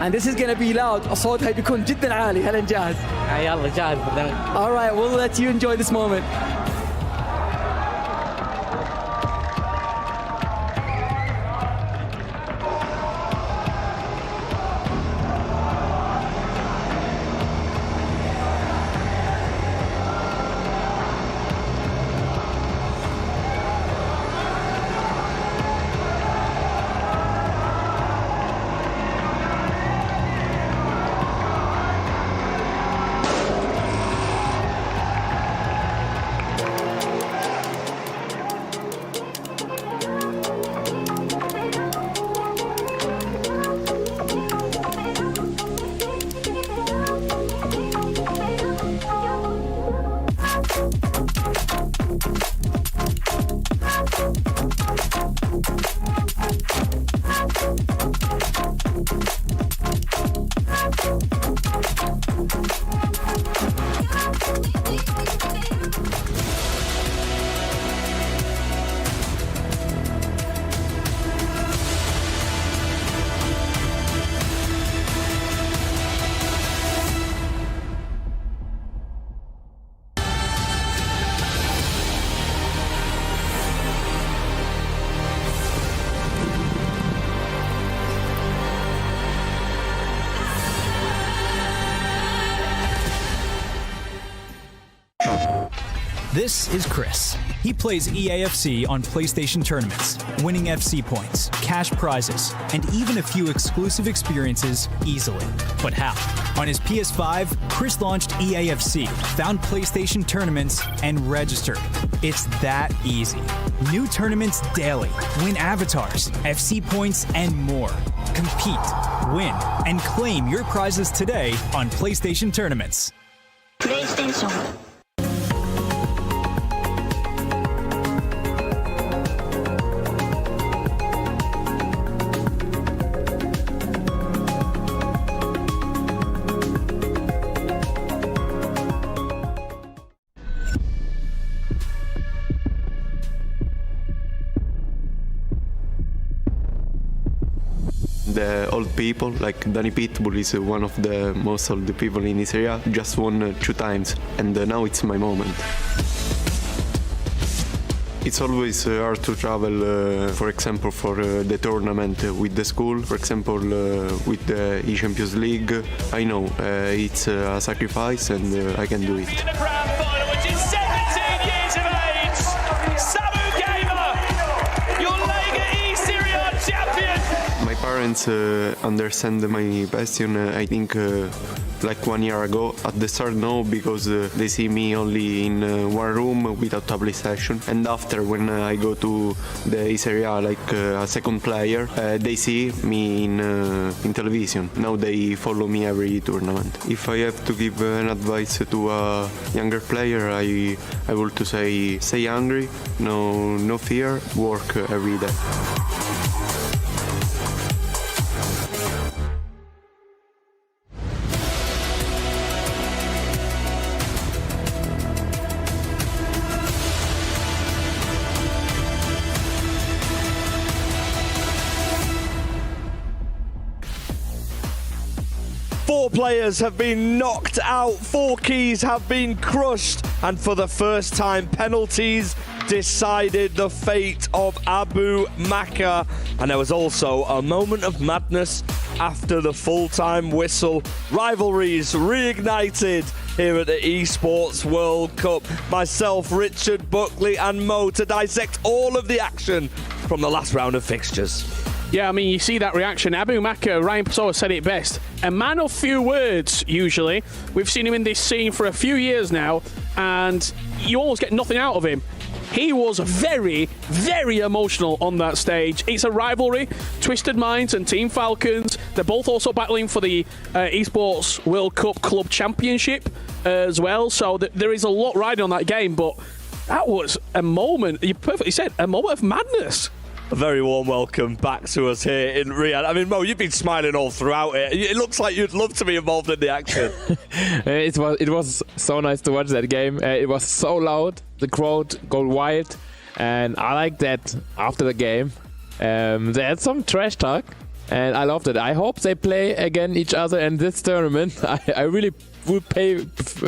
And this is going to be loud. الصوت هيكون جدا عالي. هل انت جاهز؟ يلا جاهز. All right, we'll let you enjoy this moment. This is Chris. He plays EAFC on PlayStation tournaments, winning FC points, cash prizes, and even a few exclusive experiences easily. But how? On his PS5, Chris launched EAFC, found PlayStation tournaments, and registered. It's that easy. New tournaments daily, win avatars, FC points, and more. Compete, win, and claim your prizes today on PlayStation tournaments. PlayStation. The old people, like Danny Pitbull is one of the most old people in his area, just won 2 times, and now it's my moment. It's always hard to travel, for example, for the tournament with the school, for example, with the E-Champions League. I know it's a sacrifice and I can do it. In the grand final, which is 17 years of age, Samu Gamer, your Lega E-Serie A champion. My parents understand my passion, I think, like 1 year ago. At the start, no, because they see me only in one room without a PlayStation. And after, when I go to the E-Serie A, like a second player, they see me in television. Now they follow me every tournament. If I have to give an advice to a younger player, I want to say, stay hungry, no fear, work every day. Four players have been knocked out, 4 keys have been crushed, and for the first time, penalties decided the fate of Abu Maka. And there was also a moment of madness after the full-time whistle. Rivalries reignited here at the Esports World Cup. Myself, Richard, Buckley and Mo to dissect all of the action from the last round of fixtures. Yeah, I mean, you see that reaction. Abu Maka, Ryan Pessoa said it best. A man of few words, usually. We've seen him in this scene for a few years now, and you almost get nothing out of him. He was very, very emotional on that stage. It's a rivalry. Twisted Minds and Team Falcons, they're both also battling for the Esports World Cup Club Championship as well. So there is a lot riding on that game, but that was a moment, you perfectly said, a moment of madness. A very warm welcome back to us here in Riyadh. I mean, Mo, you've been smiling all throughout it. It looks like you'd love to be involved in the action. It was so nice to watch that game. It was so loud. The crowd go wild. And I like that after the game. They had some trash talk. And I loved it. I hope they play again each other in this tournament. I really would pay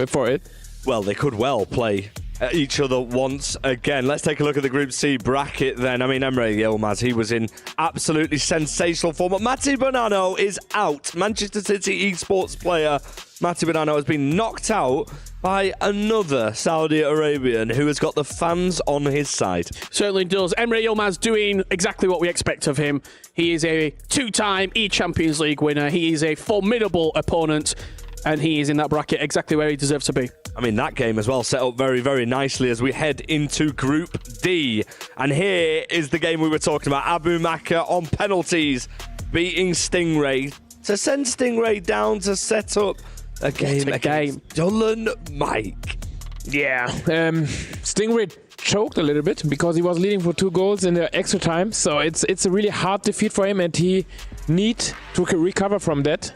for it. Well, they could well play each other once again. Let's take a look at the Group C bracket then. I mean, Emre Yilmaz, he was in absolutely sensational form. But Mati Bonanno is out. Manchester City esports player Mati Bonanno has been knocked out by another Saudi Arabian who has got the fans on his side. Certainly does. Emre Yilmaz doing exactly what we expect of him. He is a 2-time E-Champions League winner. He is a formidable opponent, and he is in that bracket exactly where he deserves to be. I mean, that game as well set up very, very nicely as we head into Group D. And here is the game we were talking about. Abu Maka on penalties, beating Stingray to send Stingray down to set up a game against Dolan Mike. Yeah, Stingray choked a little bit because he was leading for 2 goals in the extra time. So it's a really hard defeat for him, and he needs to recover from that.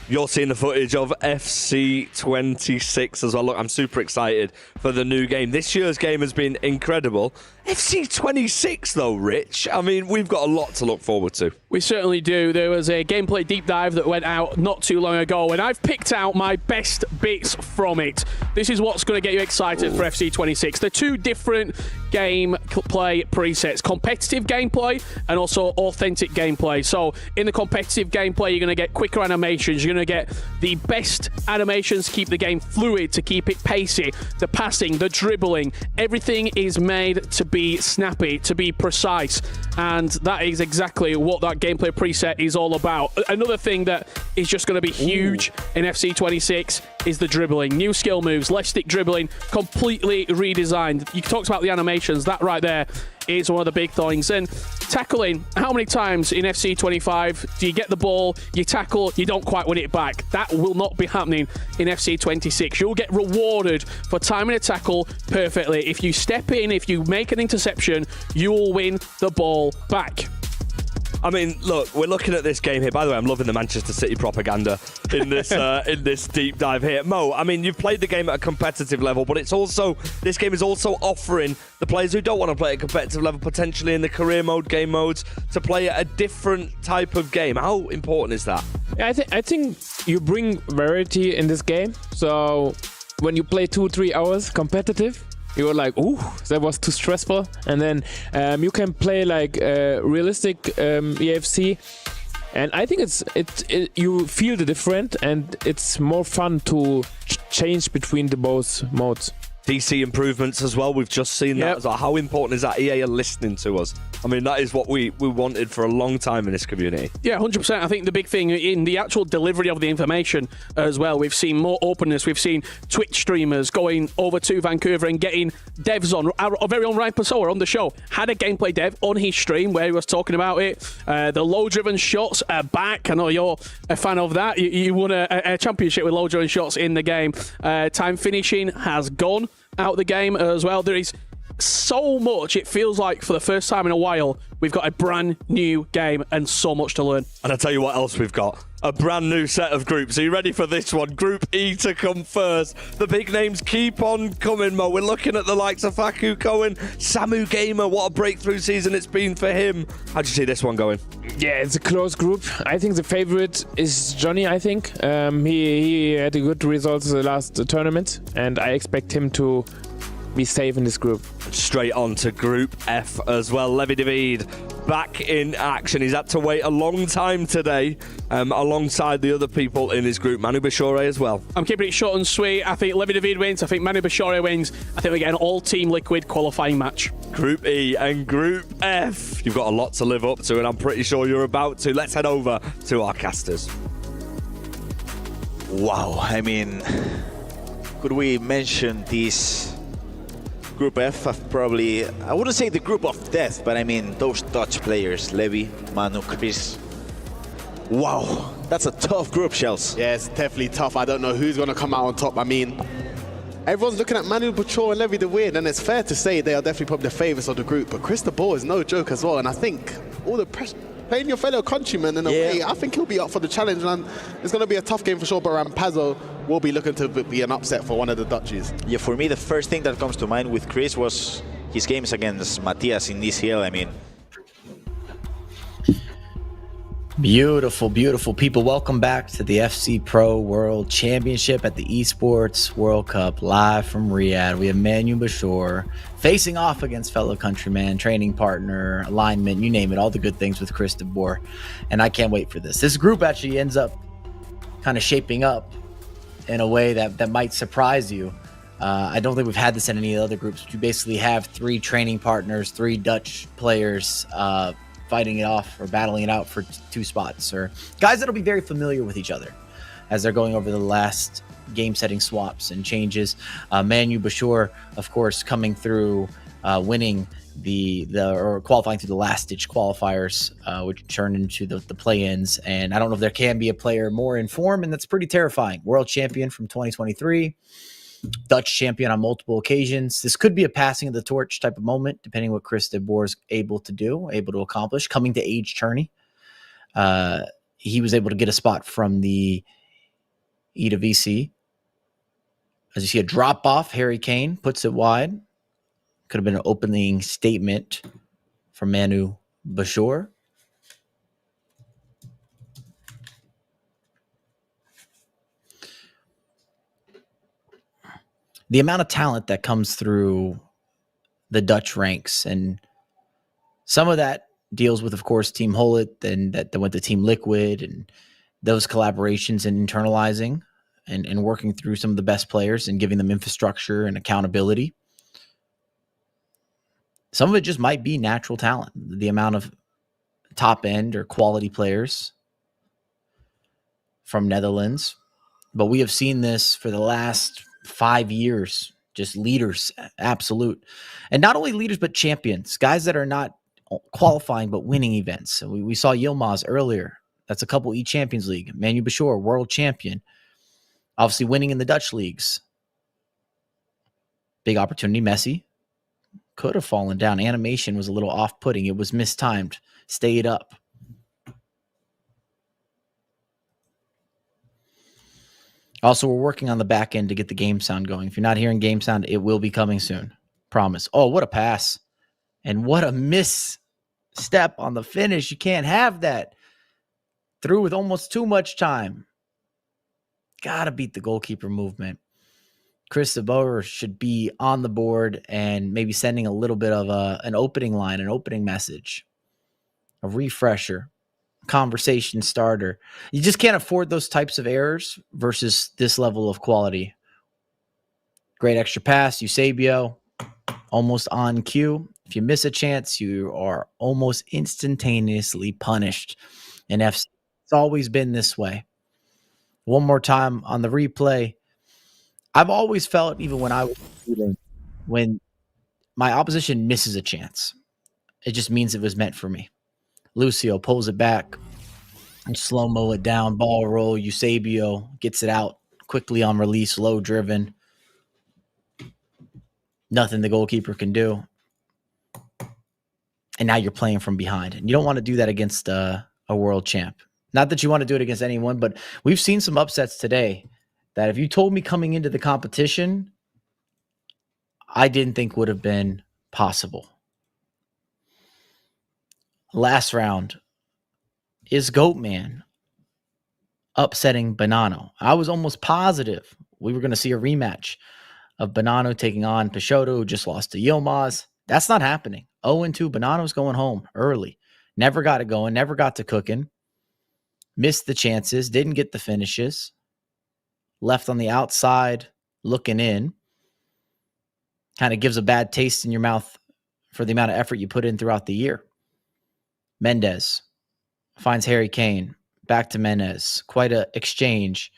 You're seeing the footage of FC 26 as well. Look, I'm super excited for the new game. This year's game has been incredible. FC 26 though, Rich. I mean, we've got a lot to look forward to. We certainly do. There was a gameplay deep dive that went out not too long ago, and I've picked out my best bits from it. This is what's going to get you excited for FC26. They're two different gameplay presets, competitive gameplay and also authentic gameplay. So in the competitive gameplay, you're going to get quicker animations. You're going to get the best animations to keep the game fluid, to keep it pacey, the passing, the dribbling. Everything is made to be snappy, to be precise, and that is exactly what that gameplay preset is all about. Another thing that is just going to be huge in FC26 is the dribbling. New skill moves, less stick dribbling, completely redesigned. You talked about the animations. That right there is one of the big things. And tackling, how many times in FC25 do you get the ball, you tackle, you don't quite win it back? That will not be happening in FC26. You'll get rewarded for timing a tackle perfectly. If you step in, if you make an interception, you will win the ball back. I mean, look, we're looking at this game here. By the way, I'm loving the Manchester City propaganda in this deep dive here. Mo, I mean, you've played the game at a competitive level, but this game is also offering the players who don't want to play at a competitive level, potentially in the career mode, game modes, to play a different type of game. How important is that? Yeah, I think you bring variety in this game. So when you play 2-3 hours competitive, you were like, ooh, that was too stressful. And then you can play like realistic EFC. And I think you feel the difference, and it's more fun to change between the both modes. DC improvements as well. We've just seen that as well. How important is that? EA are listening to us. I mean, that is what we wanted for a long time in this community. Yeah, 100%. I think the big thing in the actual delivery of the information as well, we've seen more openness. We've seen Twitch streamers going over to Vancouver and getting devs on. Our very own Ryan Pessoa on the show had a gameplay dev on his stream where he was talking about it. The low-driven shots are back. I know you're a fan of that. You won a championship with low-driven shots in the game. Time finishing has gone out the game as well. There is so much. It feels like for the first time in a while we've got a brand new game and so much to learn. And I'll tell you what else we've got. A brand new set of groups. Are you ready for this one? Group E to come first. The big names keep on coming, Mo. We're looking at the likes of Faku Cohen, Samu Gamer. What a breakthrough season it's been for him. How'd you see this one going? Yeah, it's a close group. I think the favorite is Johnny, I think. He had a good results in the last tournament, and I expect him to be safe in this group. Straight on to Group F as well. Levi David back in action. He's had to wait a long time today alongside the other people in his group. Manu Bashore as well. I'm keeping it short and sweet. I think Levi David wins. I think Manu Bashore wins. I think we get an all-team Liquid qualifying match. Group E and Group F. You've got a lot to live up to, and I'm pretty sure you're about to. Let's head over to our casters. Wow, I mean, could we mention this Group F of probably, I wouldn't say the group of death, but I mean those Dutch players, Levi, Manu, Chris. Wow, that's a tough group, Shells. Yeah, it's definitely tough. I don't know who's going to come out on top. I mean, everyone's looking at Manu Bachor and Levi the Weird, and it's fair to say they are definitely probably the favourites of the group, but Chris de Boer is no joke as well, and I think all the pressure, playing your fellow countrymen in a way, I think he'll be up for the challenge, and it's going to be a tough game for sure, but Rampazzo will be looking to be an upset for one of the Dutchies. Yeah, for me, the first thing that comes to mind with Chris was his games against Matthias in this hill. I mean, beautiful, beautiful people. Welcome back to the FC Pro World Championship at the Esports World Cup, live from Riyadh. We have Manu Bashore facing off against fellow countryman, training partner, alignment, you name it, all the good things with Chris de Boer. And I can't wait for this. This group actually ends up kind of shaping up in a way that might surprise you. I don't think we've had this in any other groups. You basically have three training partners, three Dutch players fighting it off or battling it out for two spots, or guys that'll be very familiar with each other as they're going over the last game setting swaps and changes. Manu Bashore, of course, coming through, winning or qualifying through the last ditch qualifiers, which turned into the play-ins. And I don't know if there can be a player more in form, and that's pretty terrifying. World champion from 2023, Dutch champion on multiple occasions. This could be a passing of the torch type of moment, depending what Chris de Boer is able to accomplish. Coming to age tourney, he was able to get a spot from the E to VC. As you see, a drop off, Harry Kane puts it wide. Could have been an opening statement from Manu Bashore. the amount of talent that comes through the Dutch ranks, and some of that deals with, of course, Team Holit, and that went to Team Liquid, and those collaborations and internalizing and working through some of the best players and giving them infrastructure and accountability. Some of it just might be natural talent, the amount of top end or quality players from Netherlands. But we have seen this for the last 5 years, just leaders, absolute. And not only leaders, but champions, guys that are not qualifying, but winning events. So we saw Yilmaz earlier. That's a couple E-Champions League. Manu Bashor, world champion. Obviously winning in the Dutch leagues. Big opportunity. Messi could have fallen down. Animation was a little off-putting. It was mistimed. Stayed up. Also, we're working on the back end to get the game sound going. If you're not hearing game sound, it will be coming soon. Promise. Oh, what a pass. And what a misstep on the finish. You can't have that. Through with almost too much time. Got to beat the goalkeeper movement. Chris Sabor should be on the board and maybe sending a little bit of an opening line, an opening message, a refresher, conversation starter. You just can't afford those types of errors versus this level of quality. Great extra pass, Eusebio, almost on cue. If you miss a chance, you are almost instantaneously punished in FC. It's always been this way. One more time on the replay. I've always felt, even when I was shooting, when my opposition misses a chance, it just means it was meant for me. Lucio pulls it back and slow-mo it down, ball roll. Eusebio gets it out quickly on release, low driven. Nothing the goalkeeper can do. And now you're playing from behind. And you don't want to do that against a world champ. Not that you want to do it against anyone, but we've seen some upsets today that if you told me coming into the competition, I didn't think would have been possible. Last round is Goatman upsetting Bonanno. I was almost positive we were going to see a rematch of Bonanno taking on Peixoto, who just lost to Yilmaz. That's not happening. 0-2, Bonanno's going home early. Never got it going, never got to cooking. Missed the chances, didn't get the finishes. Left on the outside, looking in. Kind of gives a bad taste in your mouth for the amount of effort you put in throughout the year. Mendez finds Harry Kane. Back to Menez. Quite an exchange.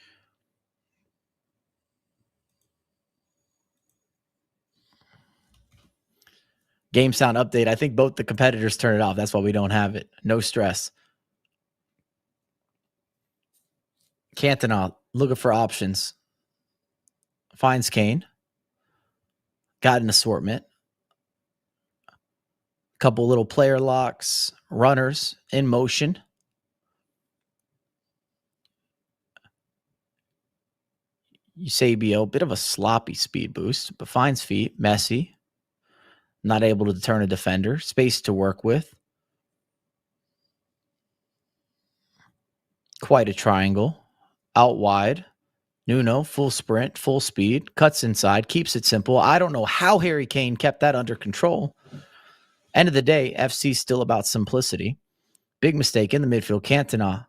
Game sound update. I think both the competitors turn it off. That's why we don't have it. No stress. Cantona looking for options. Finds Kane. Got an assortment. Couple little player locks. Runners in motion. Eusebio, bit of a sloppy speed boost, but finds feet. Messi, not able to turn a defender. Space to work with. Quite a triangle. Out wide. Nuno, full sprint, full speed. Cuts inside, keeps it simple. I don't know how Harry Kane kept that under control. End of the day, FC still about simplicity. Big mistake in the midfield. Cantona.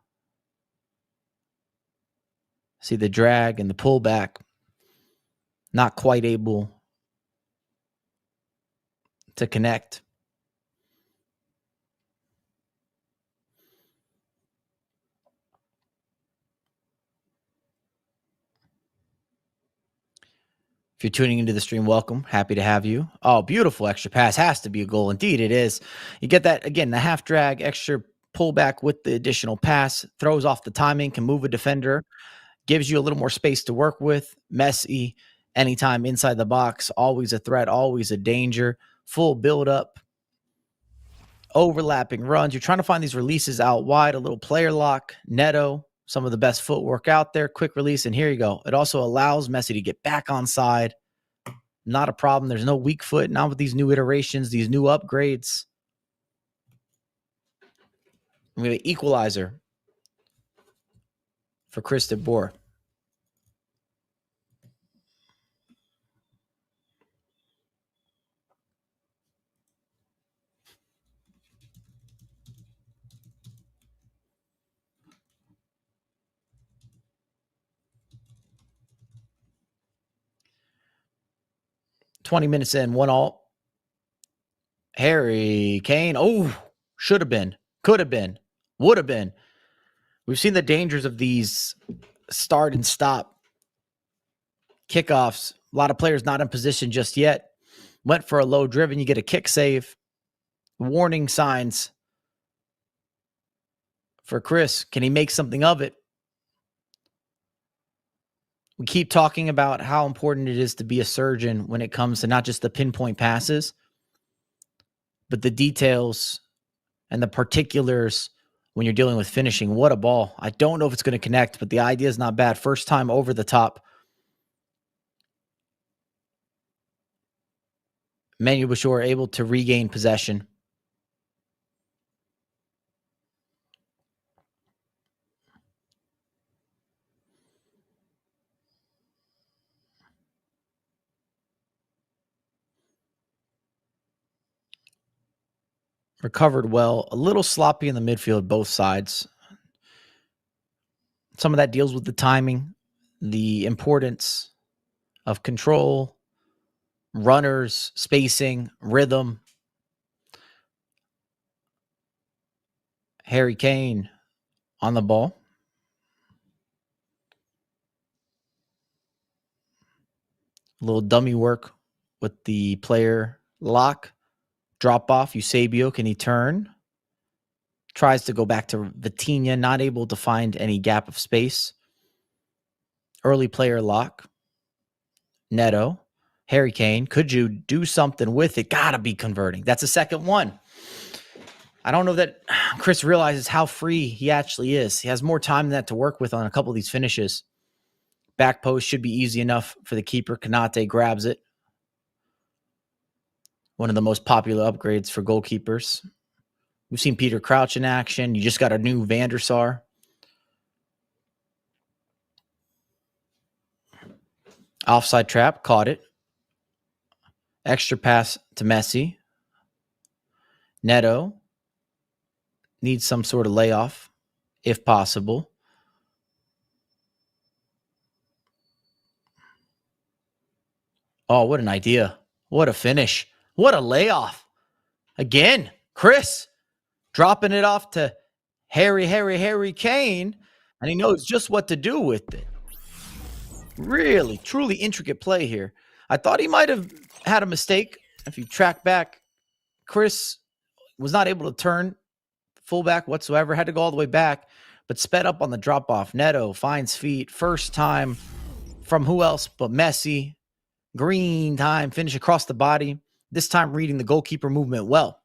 See the drag and the pullback. Not quite able to connect. If you're tuning into the stream, welcome. Happy to have you. Oh, beautiful extra pass. Has to be a goal. Indeed, it is. You get that, again, the half drag, extra pullback with the additional pass. Throws off the timing, can move a defender. Gives you a little more space to work with. Messi, anytime inside the box, always a threat, always a danger. Full build-up. Overlapping runs. You're trying to find these releases out wide. A little player lock. Neto, some of the best footwork out there. Quick release, and here you go. It also allows Messi to get back on side. Not a problem. There's no weak foot. Not with these new iterations, these new upgrades. We have an equalizer for Chris de Boer. 20 minutes in, 1-all. Harry Kane. Oh, should have been, could have been, would have been. We've seen the dangers of these start and stop kickoffs. A lot of players not in position just yet. Went for a low driven. You get a kick save. Warning signs for Chris. Can he make something of it? We keep talking about how important it is to be a surgeon when it comes to not just the pinpoint passes, but the details and the particulars when you're dealing with finishing. What a ball. I don't know if it's going to connect, but the idea is not bad. First time over the top. Manu Bashor able to regain possession. Recovered well. A little sloppy in the midfield, both sides. Some of that deals with the timing, the importance of control, runners, spacing, rhythm. Harry Kane on the ball. A little dummy work with the player lock. Drop off. Eusebio, can he turn? Tries to go back to Vitinha, not able to find any gap of space. Early player lock. Neto. Harry Kane. Could you do something with it? Gotta be converting. That's a second one. I don't know that Chris realizes how free he actually is. He has more time than that to work with on a couple of these finishes. Back post should be easy enough for the keeper. Kanate grabs it. One of the most popular upgrades for goalkeepers. We've seen Peter Crouch in action. You just got a new Van der Sar. Offside trap. Caught it. Extra pass to Messi. Neto needs some sort of layoff, if possible. Oh, what an idea. What a finish. What a layoff. Again, Chris dropping it off to Harry Kane, and he knows just what to do with it. Really, truly intricate play here. I thought he might have had a mistake. If you track back, Chris was not able to turn fullback whatsoever, had to go all the way back, but sped up on the drop-off. Neto finds feet. First time from who else but Messi. Green time, finish across the body. This time reading the goalkeeper movement well.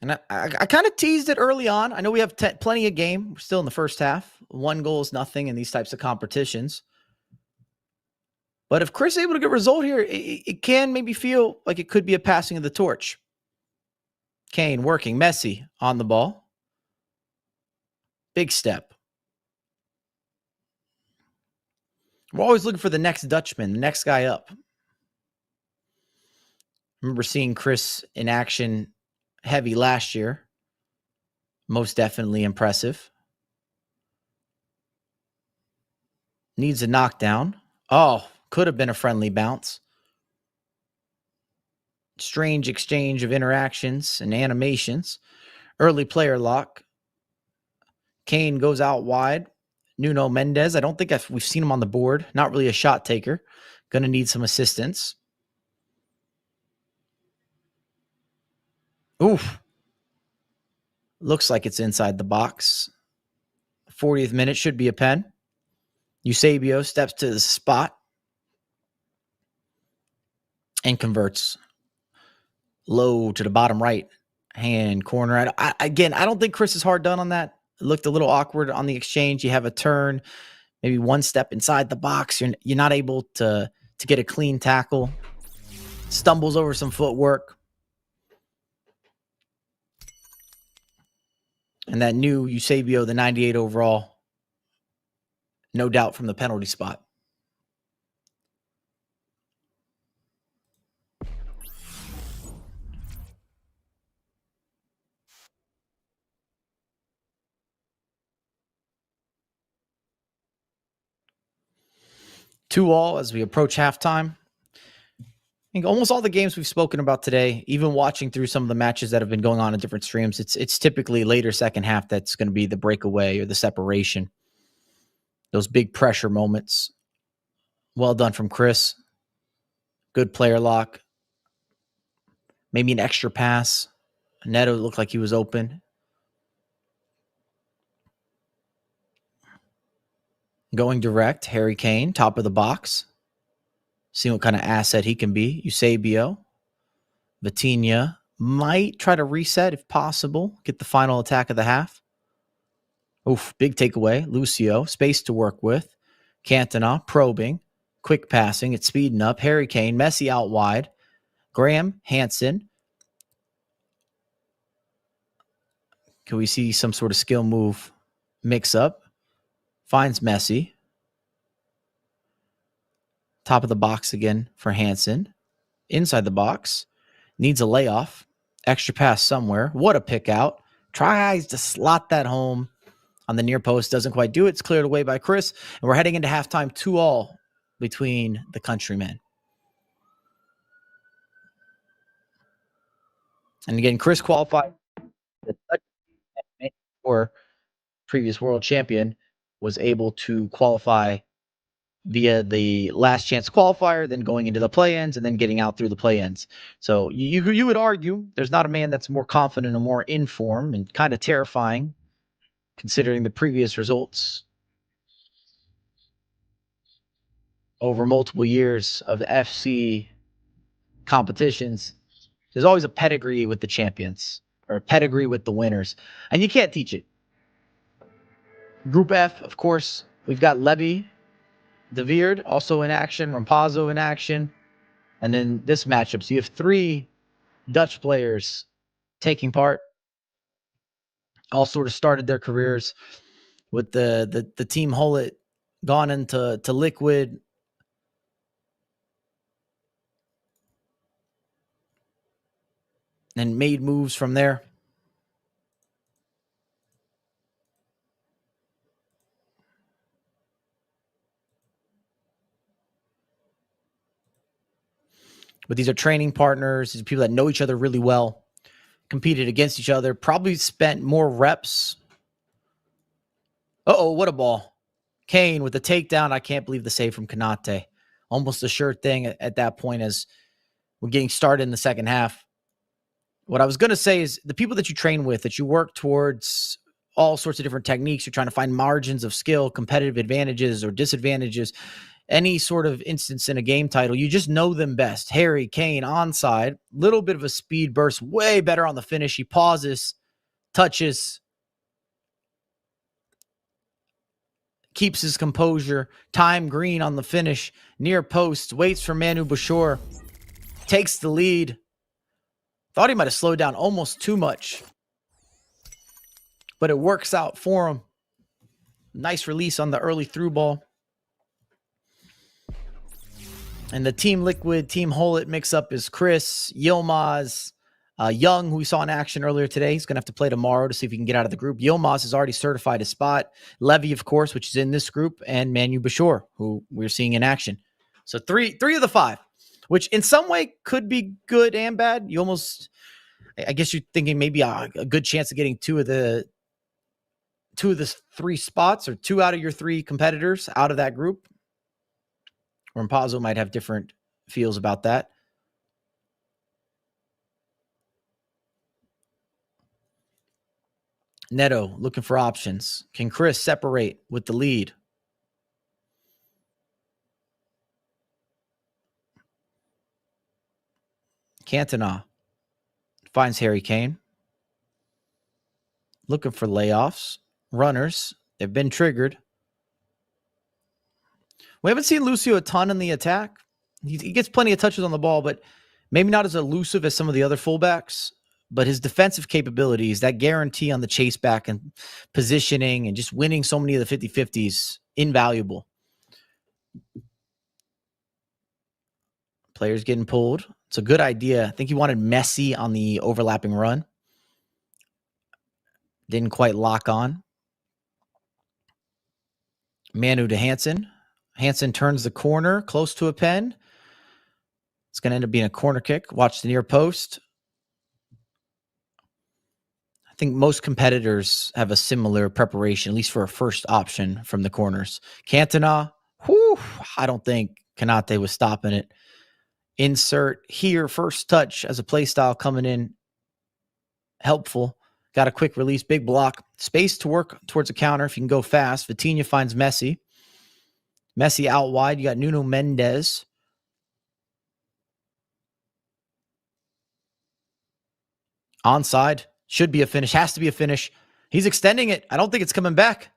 And I kind of teased it early on. I know we have plenty of game. We're still in the first half. 1 goal is nothing in these types of competitions. But if Chris is able to get a result here, it can maybe feel like it could be a passing of the torch. Kane working. Messi on the ball. Big step. We're always looking for the next Dutchman, the next guy up. I remember seeing Chris in action heavy last year. Most definitely impressive. Needs a knockdown. Oh, could have been a friendly bounce. Strange exchange of interactions and animations. Early player lock. Kane goes out wide. Nuno Mendes. I don't think we've seen him on the board. Not really a shot taker. Going to need some assistance. Oof. Looks like it's inside the box. 40th minute should be a pen. Eusebio steps to the spot and converts. Low to the bottom right hand corner. Again, I don't think Chris is hard done on that. It looked a little awkward on the exchange. You have a turn, maybe one step inside the box. You're not able to get a clean tackle. Stumbles over some footwork. And that new Eusebio, the 98 overall, no doubt from the penalty spot. 2-2 as we approach halftime. I think almost all the games we've spoken about today, even watching through some of the matches that have been going on in different streams, it's typically later second half that's going to be the breakaway or the separation. Those big pressure moments. Well done from Chris. Good player lock. Maybe an extra pass. Neto looked like he was open. Going direct. Harry Kane, top of the box. Seeing what kind of asset he can be. Eusebio. Vitinha might try to reset if possible. Get the final attack of the half. Oof, big takeaway. Lucio, space to work with. Cantona, probing. Quick passing. It's speeding up. Harry Kane, Messi out wide. Graham, Hansen. Can we see some sort of skill move mix up? Finds Messi. Top of the box again for Hansen. Inside the box. Needs a layoff. Extra pass somewhere. What a pick out. Tries to slot that home on the near post. Doesn't quite do it. It's cleared away by Chris. And we're heading into halftime 2-2 between the countrymen. And again, Chris qualified for previous world champion, was able to qualify via the last chance qualifier, then going into the play-ins, and then getting out through the play-ins. So you would argue there's not a man that's more confident and more in form and kind of terrifying considering the previous results over multiple years of FC competitions. There's always a pedigree with the champions or a pedigree with the winners, and you can't teach it. Group F, of course, we've got Levy, De Weerd also in action, Rampazzo in action. And then this matchup, so you have 3 Dutch players taking part. All sort of started their careers with the team Hullet gone into Liquid. And made moves from there. But these are training partners. These are people that know each other really well, competed against each other, probably spent more reps. Uh-oh, what a ball. Kane with the takedown. I can't believe the save from Konate. Almost a sure thing at that point as we're getting started in the second half. What I was going to say is the people that you train with, that you work towards all sorts of different techniques, you're trying to find margins of skill, competitive advantages or disadvantages, any sort of instance in a game title, you just know them best. Harry Kane onside, little bit of a speed burst, way better on the finish. He pauses, touches, keeps his composure. Time Green on the finish, near post, waits for Manu Bashor, takes the lead. Thought he might have slowed down almost too much, but it works out for him. Nice release on the early through ball. And the Team Liquid, Team Hullet mix-up is Chris, Yilmaz, Young, who we saw in action earlier today. He's going to have to play tomorrow to see if he can get out of the group. Yilmaz has already certified his spot. Levy, of course, which is in this group, and Manu Bashor, who we're seeing in action. So three of the 5, which in some way could be good and bad. You almost, I guess you're thinking maybe a good chance of getting 2 of the 3 spots or 2 out of your 3 competitors out of that group. Rampazzo might have different feels about that. Neto looking for options. Can Chris separate with the lead? Cantona finds Harry Kane. Looking for layoffs. Runners. They've been triggered. We haven't seen Lucio a ton in the attack. He gets plenty of touches on the ball, but maybe not as elusive as some of the other fullbacks. But his defensive capabilities, that guarantee on the chase back and positioning and just winning so many of the 50-50s, invaluable. Players getting pulled. It's a good idea. I think he wanted Messi on the overlapping run. Didn't quite lock on. Manu to Hansen. Hansen turns the corner close to a pen. It's going to end up being a corner kick. Watch the near post. I think most competitors have a similar preparation, at least for a first option from the corners. Cantona, I don't think Kanate was stopping it. Insert here, first touch as a play style coming in. Helpful. Got a quick release, big block. Space to work towards a counter if you can go fast. Vitinha finds Messi. Messi out wide. You got Nuno Mendes. Onside. Should be a finish. Has to be a finish. He's extending it. I don't think it's coming back.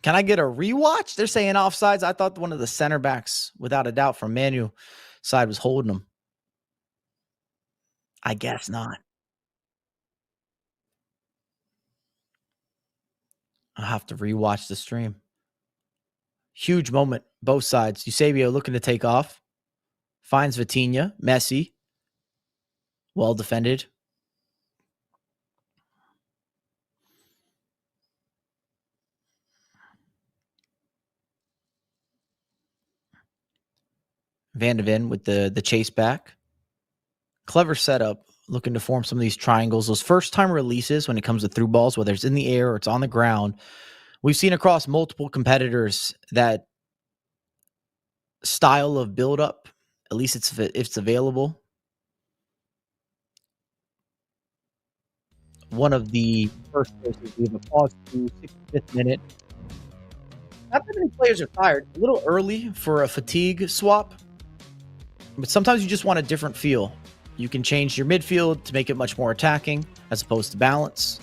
Can I get a rewatch? They're saying offsides. I thought one of the center backs, without a doubt, from Manu side was holding him. I guess not. I'll have to rewatch the stream. Huge moment, both sides. Eusebio looking to take off. Finds Vitinha. Messi. Well defended. Van de Ven with the chase back. Clever setup. Looking to form some of these triangles. Those first-time releases when it comes to through balls, whether it's in the air or it's on the ground, we've seen across multiple competitors that style of build-up, at least if it's available. One of the first places we have a pause to 65th minute. Not that many players are tired. A little early for a fatigue swap, but sometimes you just want a different feel. You can change your midfield to make it much more attacking as opposed to balance,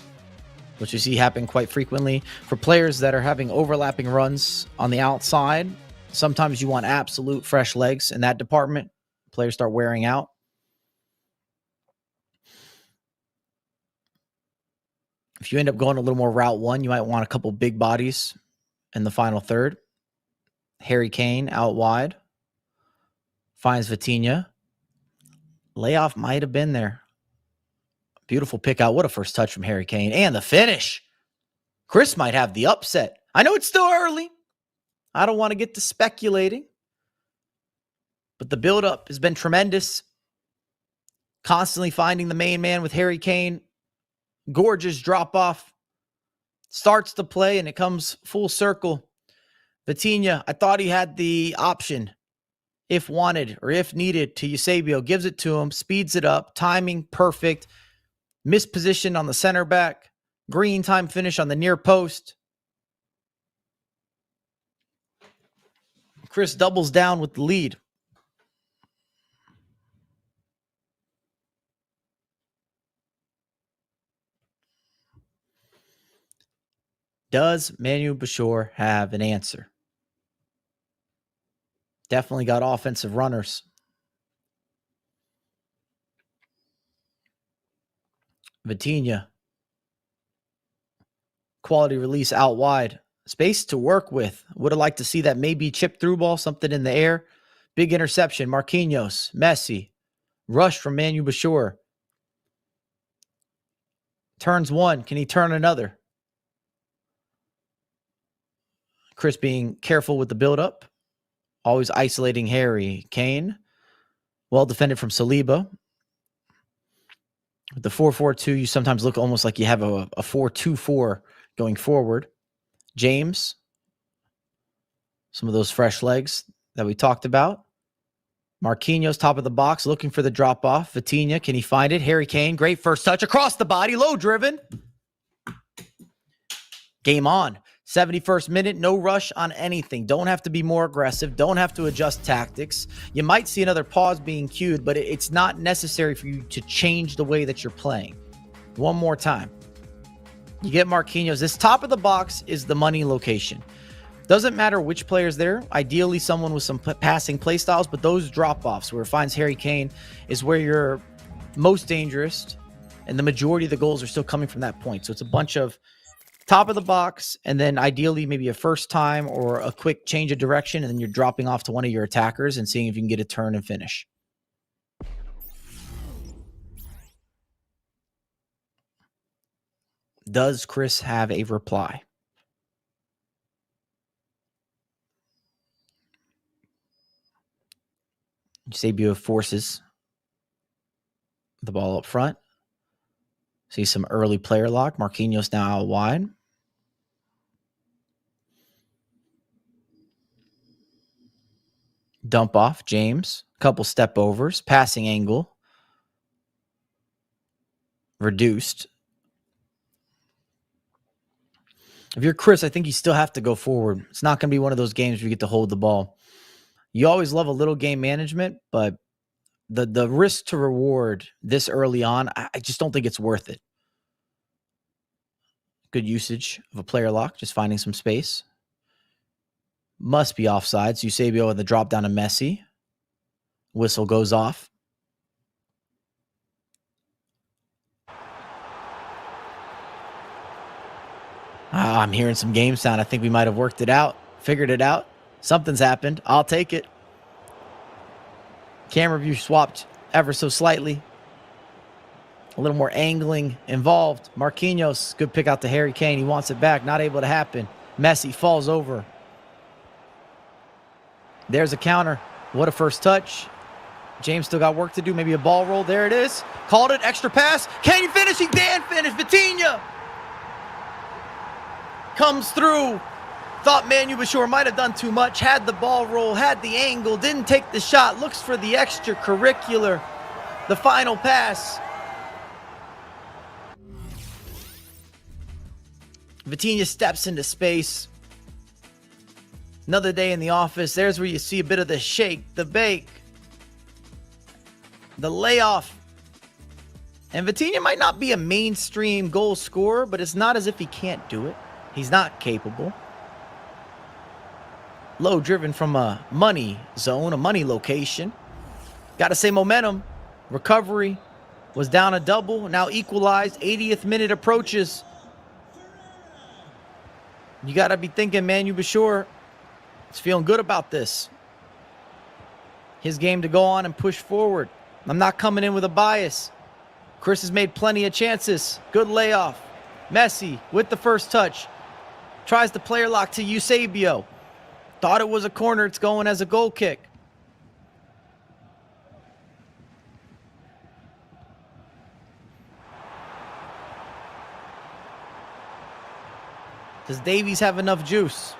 which you see happen quite frequently. For players that are having overlapping runs on the outside, sometimes you want absolute fresh legs in that department. Players start wearing out. If you end up going a little more route one, you might want a couple big bodies in the final third. Harry Kane out wide. Finds Vitinha. Layoff might have been there. Beautiful pick out. What a first touch from Harry Kane. And the finish. Chris might have the upset. I know it's still early. I don't want to get to speculating. But the build-up has been tremendous. Constantly finding the main man with Harry Kane. Gorgeous drop-off. Starts the play and it comes full circle. Vitinha, I thought he had the option. If wanted or if needed to Eusebio, gives it to him, speeds it up, timing perfect, mispositioned on the center back, green time finish on the near post. Chris doubles down with the lead. Does Manu Bashir have an answer? Definitely got offensive runners. Vitinha. Quality release out wide. Space to work with. Would have liked to see that maybe chip through ball, something in the air. Big interception. Marquinhos. Messi. Rush from Manu Bashir. Turns one. Can he turn another? Chris being careful with the build-up. Always isolating Harry Kane. Well defended from Saliba. With the 4-4-2, you sometimes look almost like you have a 4-2-4 going forward. James. Some of those fresh legs that we talked about. Marquinhos, top of the box, looking for the drop-off. Vitinha, can he find it? Harry Kane, great first touch across the body, low-driven. Game on. 71st minute, no rush on anything. Don't have to be more aggressive. Don't have to adjust tactics. You might see another pause being cued, but it's not necessary for you to change the way that you're playing. One more time. You get Marquinhos. This top of the box is the money location. Doesn't matter which player's there. Ideally, someone with some passing play styles, but those drop-offs where it finds Harry Kane is where you're most dangerous, and the majority of the goals are still coming from that point. So it's a bunch of top of the box, and then ideally maybe a first time or a quick change of direction, and then you're dropping off to one of your attackers and seeing if you can get a turn and finish. Does Chris have a reply? Eusebio forces the ball up front. See some early player lock. Marquinhos now out wide. Dump off, James. Couple step overs. Passing angle. Reduced. If you're Chris, I think you still have to go forward. It's not going to be one of those games where you get to hold the ball. You always love a little game management, but the risk to reward this early on, I just don't think it's worth it. Good usage of a player lock, just finding some space. Must be offsides. Eusebio with the drop down to Messi. Whistle goes off. I'm hearing some game sound. I think we might have worked it out, figured it out. Something's happened. I'll take it. Camera view swapped ever so slightly. A little more angling involved. Marquinhos, good pick out to Harry Kane. He wants it back. Not able to happen. Messi falls over. There's a counter. What a first touch. James still got work to do. Maybe a ball roll. There it is. Called it. Extra pass. Can he finish? He can finish. Vitinha comes through. Thought Manu Bashir might have done too much. Had the ball roll. Had the angle. Didn't take the shot. Looks for the extracurricular. The final pass. Vitinha steps into space. Another day in the office. There's where you see a bit of the shake, the bake, the layoff. And Vitinha might not be a mainstream goal scorer, but it's not as if he can't do it. He's not capable. Low driven from a money zone, a money location. Got to say momentum. Recovery was down a double, now equalized. 80th minute approaches. You got to be thinking Manu Bashir is feeling good about this. His game to go on and push forward. I'm not coming in with a bias. Chris has made plenty of chances. Good layoff. Messi with the first touch. Tries the player lock to Eusebio. Thought it was a corner. It's going as a goal kick. Does Davies have enough juice?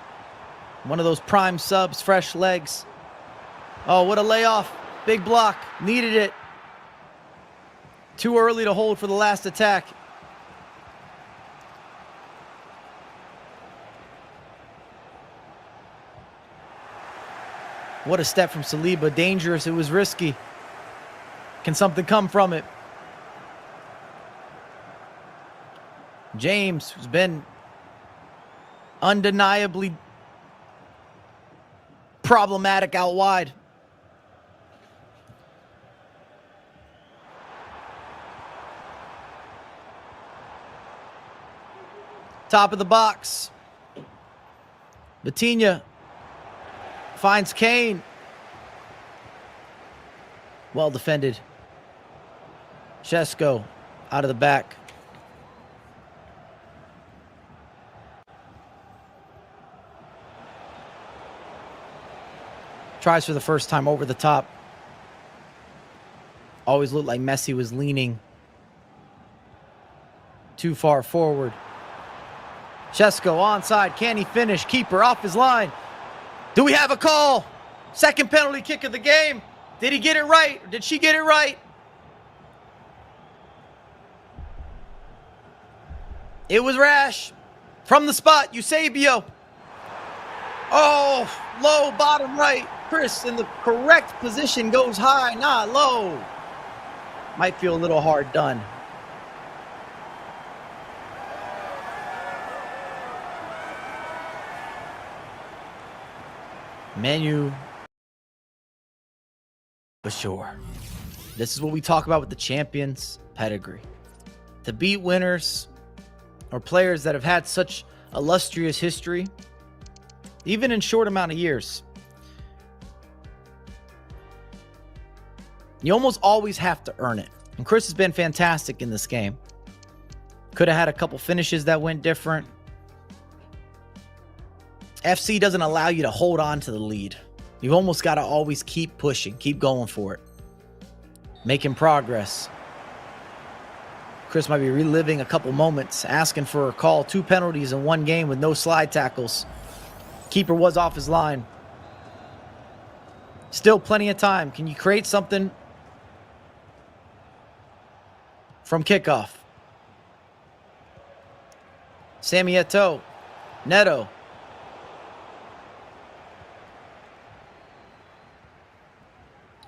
One of those prime subs, fresh legs. Oh, what a layoff. Big block. Needed it. Too early to hold for the last attack. What a step from Saliba. Dangerous. It was risky. Can something come from it? James, who's been undeniably problematic out wide. Top of the box. Vitinha finds Kane. Well defended. Shesko out of the back. Tries for the first time over the top. Always looked like Messi was leaning too far forward. Shesko onside. Can he finish? Keeper off his line. Do we have a call? Second penalty kick of the game. Did he get it right? Or did she get it right? It was rash. From the spot, Eusebio. Oh, low, bottom right. Chris in the correct position goes high, not low. Might feel a little hard done. Manu Bashir. This is what we talk about with the champions pedigree. To beat winners or players that have had such illustrious history, even in short amount of years, you almost always have to earn it. And Chris has been fantastic in this game. Could have had a couple finishes that went different. FC doesn't allow you to hold on to the lead. You've almost got to always keep pushing, keep going for it, making progress. Chris might be reliving a couple moments, asking for a call. 2 penalties in 1 game with no slide tackles. Keeper was off his line. Still plenty of time. Can you create something from kickoff? Sammy Eto'o. Neto.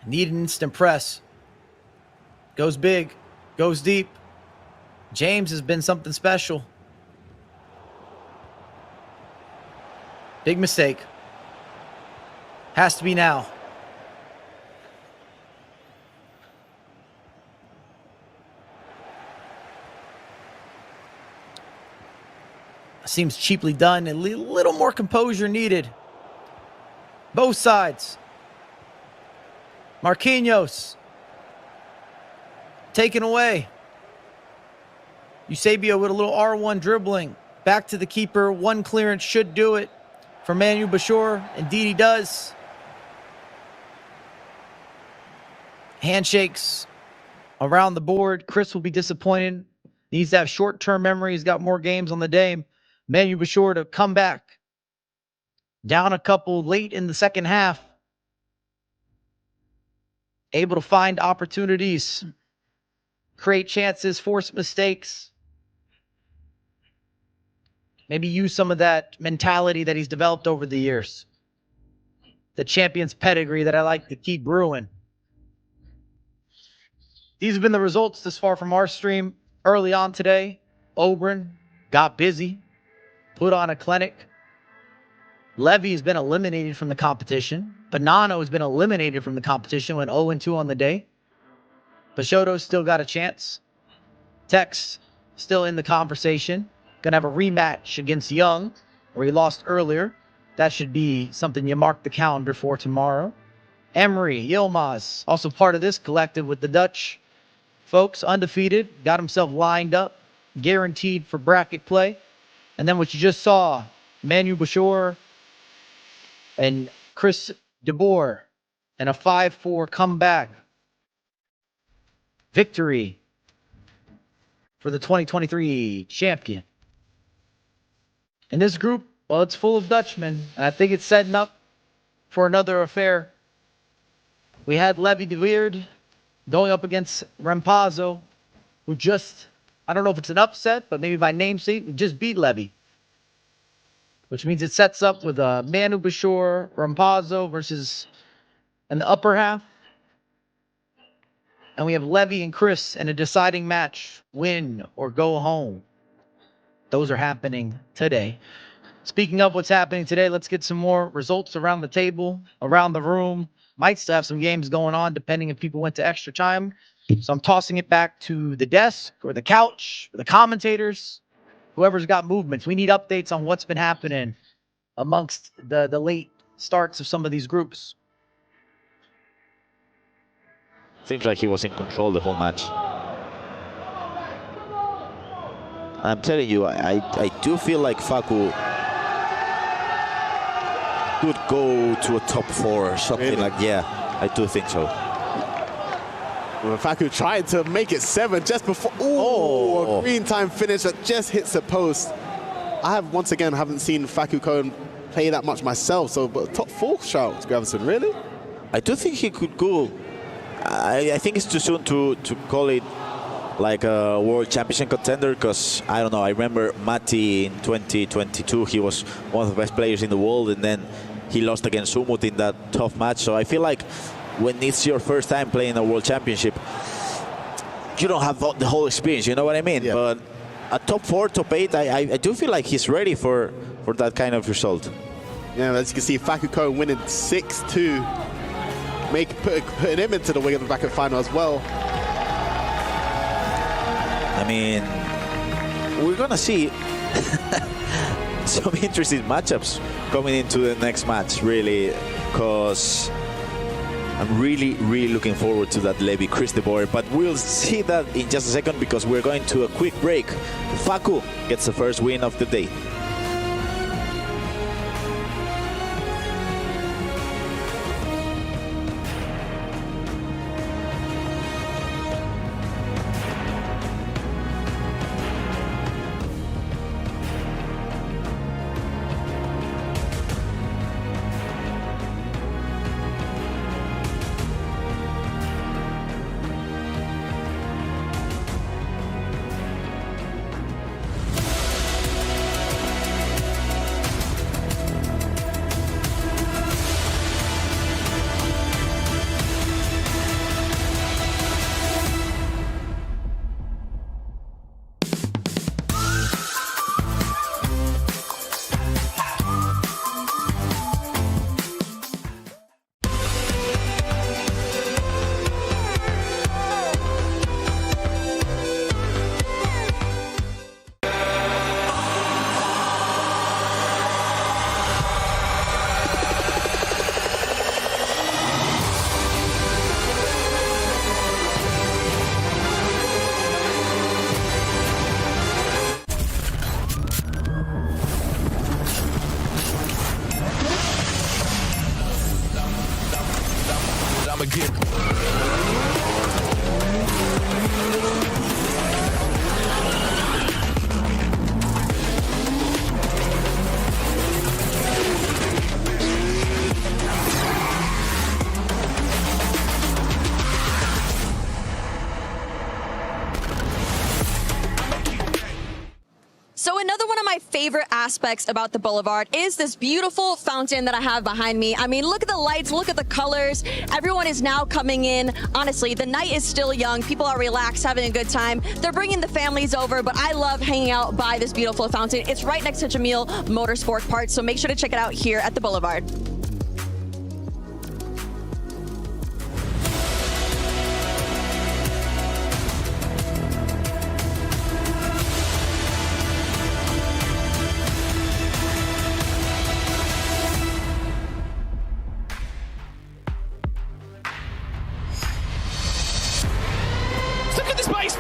Need an instant press. Goes big. Goes deep. James has been something special. Big mistake. Has to be now. Seems cheaply done. A little more composure needed. Both sides. Marquinhos. Taken away. Eusebio with a little R1 dribbling. Back to the keeper. 1 clearance should do it for Manu Bashor. Indeed he does. Handshakes around the board. Chris will be disappointed. Needs to have short-term memory. He's got more games on the day. Manu Bashor to come back. Down a couple late in the second half. Able to find opportunities. Create chances. Force mistakes. Maybe use some of that mentality that he's developed over the years. The champion's pedigree that I like to keep brewing. These have been the results this far from our stream. Early on today, Oberon got busy, put on a clinic. Levy has been eliminated from the competition. Bonanno has been eliminated from the competition, went 0-2 on the day. Peixoto's still got a chance. Tex still in the conversation. Gonna have a rematch against Young, where he lost earlier. That should be something you mark the calendar for tomorrow. Emery, Yilmaz, also part of this collective with the Dutch folks, undefeated, got himself lined up, guaranteed for bracket play. And then what you just saw, Manu Bashor and Chris DeBoer, and a 5-4 comeback victory for the 2023 champion. And this group, well, it's full of Dutchmen, and I think it's setting up for another affair. We had Levy de Weerd going up against Rampazzo, who just, I don't know if it's an upset, but maybe by namesake, just beat Levy. Which means it sets up with Manu Bashor, Rampazzo versus in the upper half. And we have Levy and Chris in a deciding match, win or go home. Those are happening today. Speaking of what's happening today, let's get some more results around the table, around the room. Might still have some games going on, depending if people went to extra time. So I'm tossing it back to the desk or the couch, or the commentators, whoever's got movements. We need updates on what's been happening amongst the late starts of some of these groups. Seems like he was in control the whole match. I'm telling you, I do feel like Facu could go to a top 4 or something like, yeah, I do think so. Well, Facu tried to make it 7 just before. A green time finish that just hits the post. I have, once again, haven't seen Facu Cohen play that much myself, so but top 4 shout, Gravison, really? I do think he could go. I think it's too soon to call it like a world championship contender, because I don't know, I remember Matti in 2022, he was one of the best players in the world, and then he lost against Sumut in that tough match. So I feel like when it's your first time playing a world championship, you don't have the whole experience, you know what I mean? Yeah. But a top 4, top 8, I do feel like he's ready for that kind of result. Yeah, as you can see, Facu Cohen winning 6-2, putting him into the wing of the bracket final as well. I mean, we're gonna see some interesting matchups coming into the next match, really, because I'm really looking forward to that Levy Chris DeBoer, but we'll see that in just a second because we're going to a quick break. Facu gets the first win of the day. So another one of my favorite aspects about the Boulevard is this beautiful fountain that I have behind me. I mean, look at the lights, look at the colors. Everyone is now coming in. Honestly, the night is still young. People are relaxed, having a good time. They're bringing the families over, but I love hanging out by this beautiful fountain. It's right next to Jamil Motorsport Parts, so make sure to check it out here at the Boulevard. Look at this base.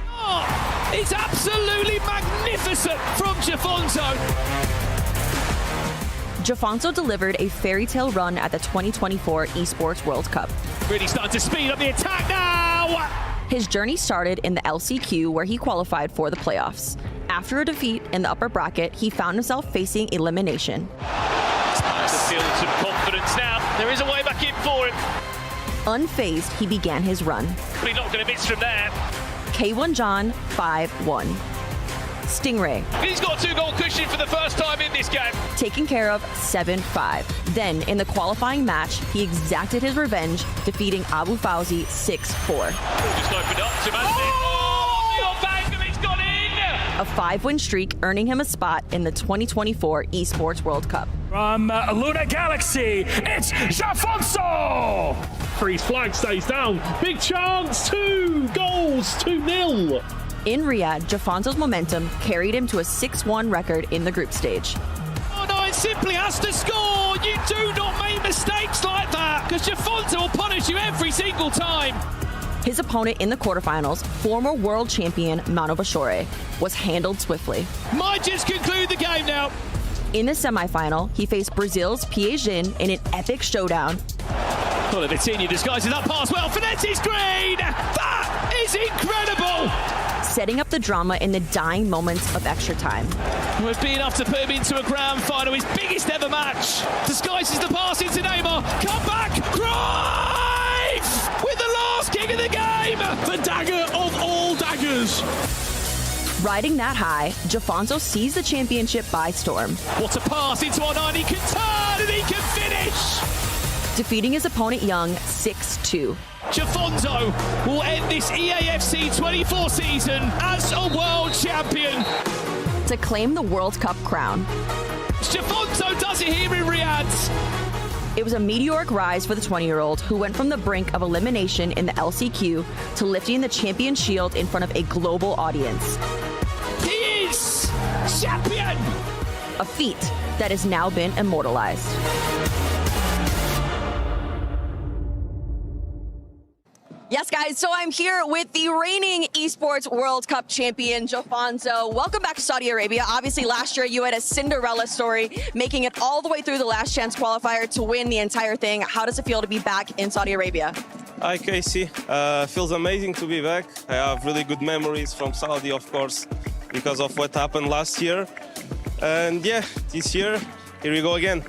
Oh, it's absolutely magnificent from Jafonso. Jafonso delivered a fairy tale run at the 2024 Esports World Cup. Really starting to speed up the attack now. His journey started in the LCQ, where he qualified for the playoffs. After a defeat in the upper bracket, he found himself facing elimination. Starting to feel some confidence now. There is a way back in for him. Unfazed, he began his run. But he's not going to miss from there. K1 John 5-1. Stingray. He's got a 2-goal cushion for the first time in this game. Taken care of 7-5. Then, in the qualifying match, he exacted his revenge, defeating Abu Fauzi 6-4. Just opened up to oh, the bang, and it's gone in. A 5-win streak, earning him a spot in the 2024 Esports World Cup. From Luna Galaxy, it's Jafonso! Freeze flag stays down. Big chance, 2 goals, 2-0. In Riyadh, Jafonso's momentum carried him to a 6-1 record in the group stage. Oh no, it simply has to score! You do not make mistakes like that, because Jafonso will punish you every single time. His opponent in the quarterfinals, former world champion Mano Bashore, was handled swiftly. Might just conclude the game now. In the semifinal, he faced Brazil's Piegin in an epic showdown. Well, Vitinha disguises that pass well. Finetti's green! That is incredible! Setting up the drama in the dying moments of extra time. Would be enough to put him into a grand final, his biggest ever match. Disguises the pass into Neymar. Come back, Cruyff! With the last kick of the game! The dagger of all daggers. Riding that high, Jafonso seized the championship by storm. What a pass into R9, he can turn and he can finish! Defeating his opponent Young 6-2. Jafonso will end this EAFC 24 season as a world champion. To claim the World Cup crown. Jafonso does it here in Riyadh. It was a meteoric rise for the 20-year-old who went from the brink of elimination in the LCQ to lifting the champion shield in front of a global audience. He is champion! A feat that has now been immortalized. Yes, guys, so I'm here with the reigning Esports World Cup champion, Jafonso. Welcome back to Saudi Arabia. Obviously, last year you had a Cinderella story, making it all the way through the last chance qualifier to win the entire thing. How does it feel to be back in Saudi Arabia? Hi, Casey. Feels amazing to be back. I have really good memories from Saudi, of course, because of what happened last year. And yeah, this year, here we go again.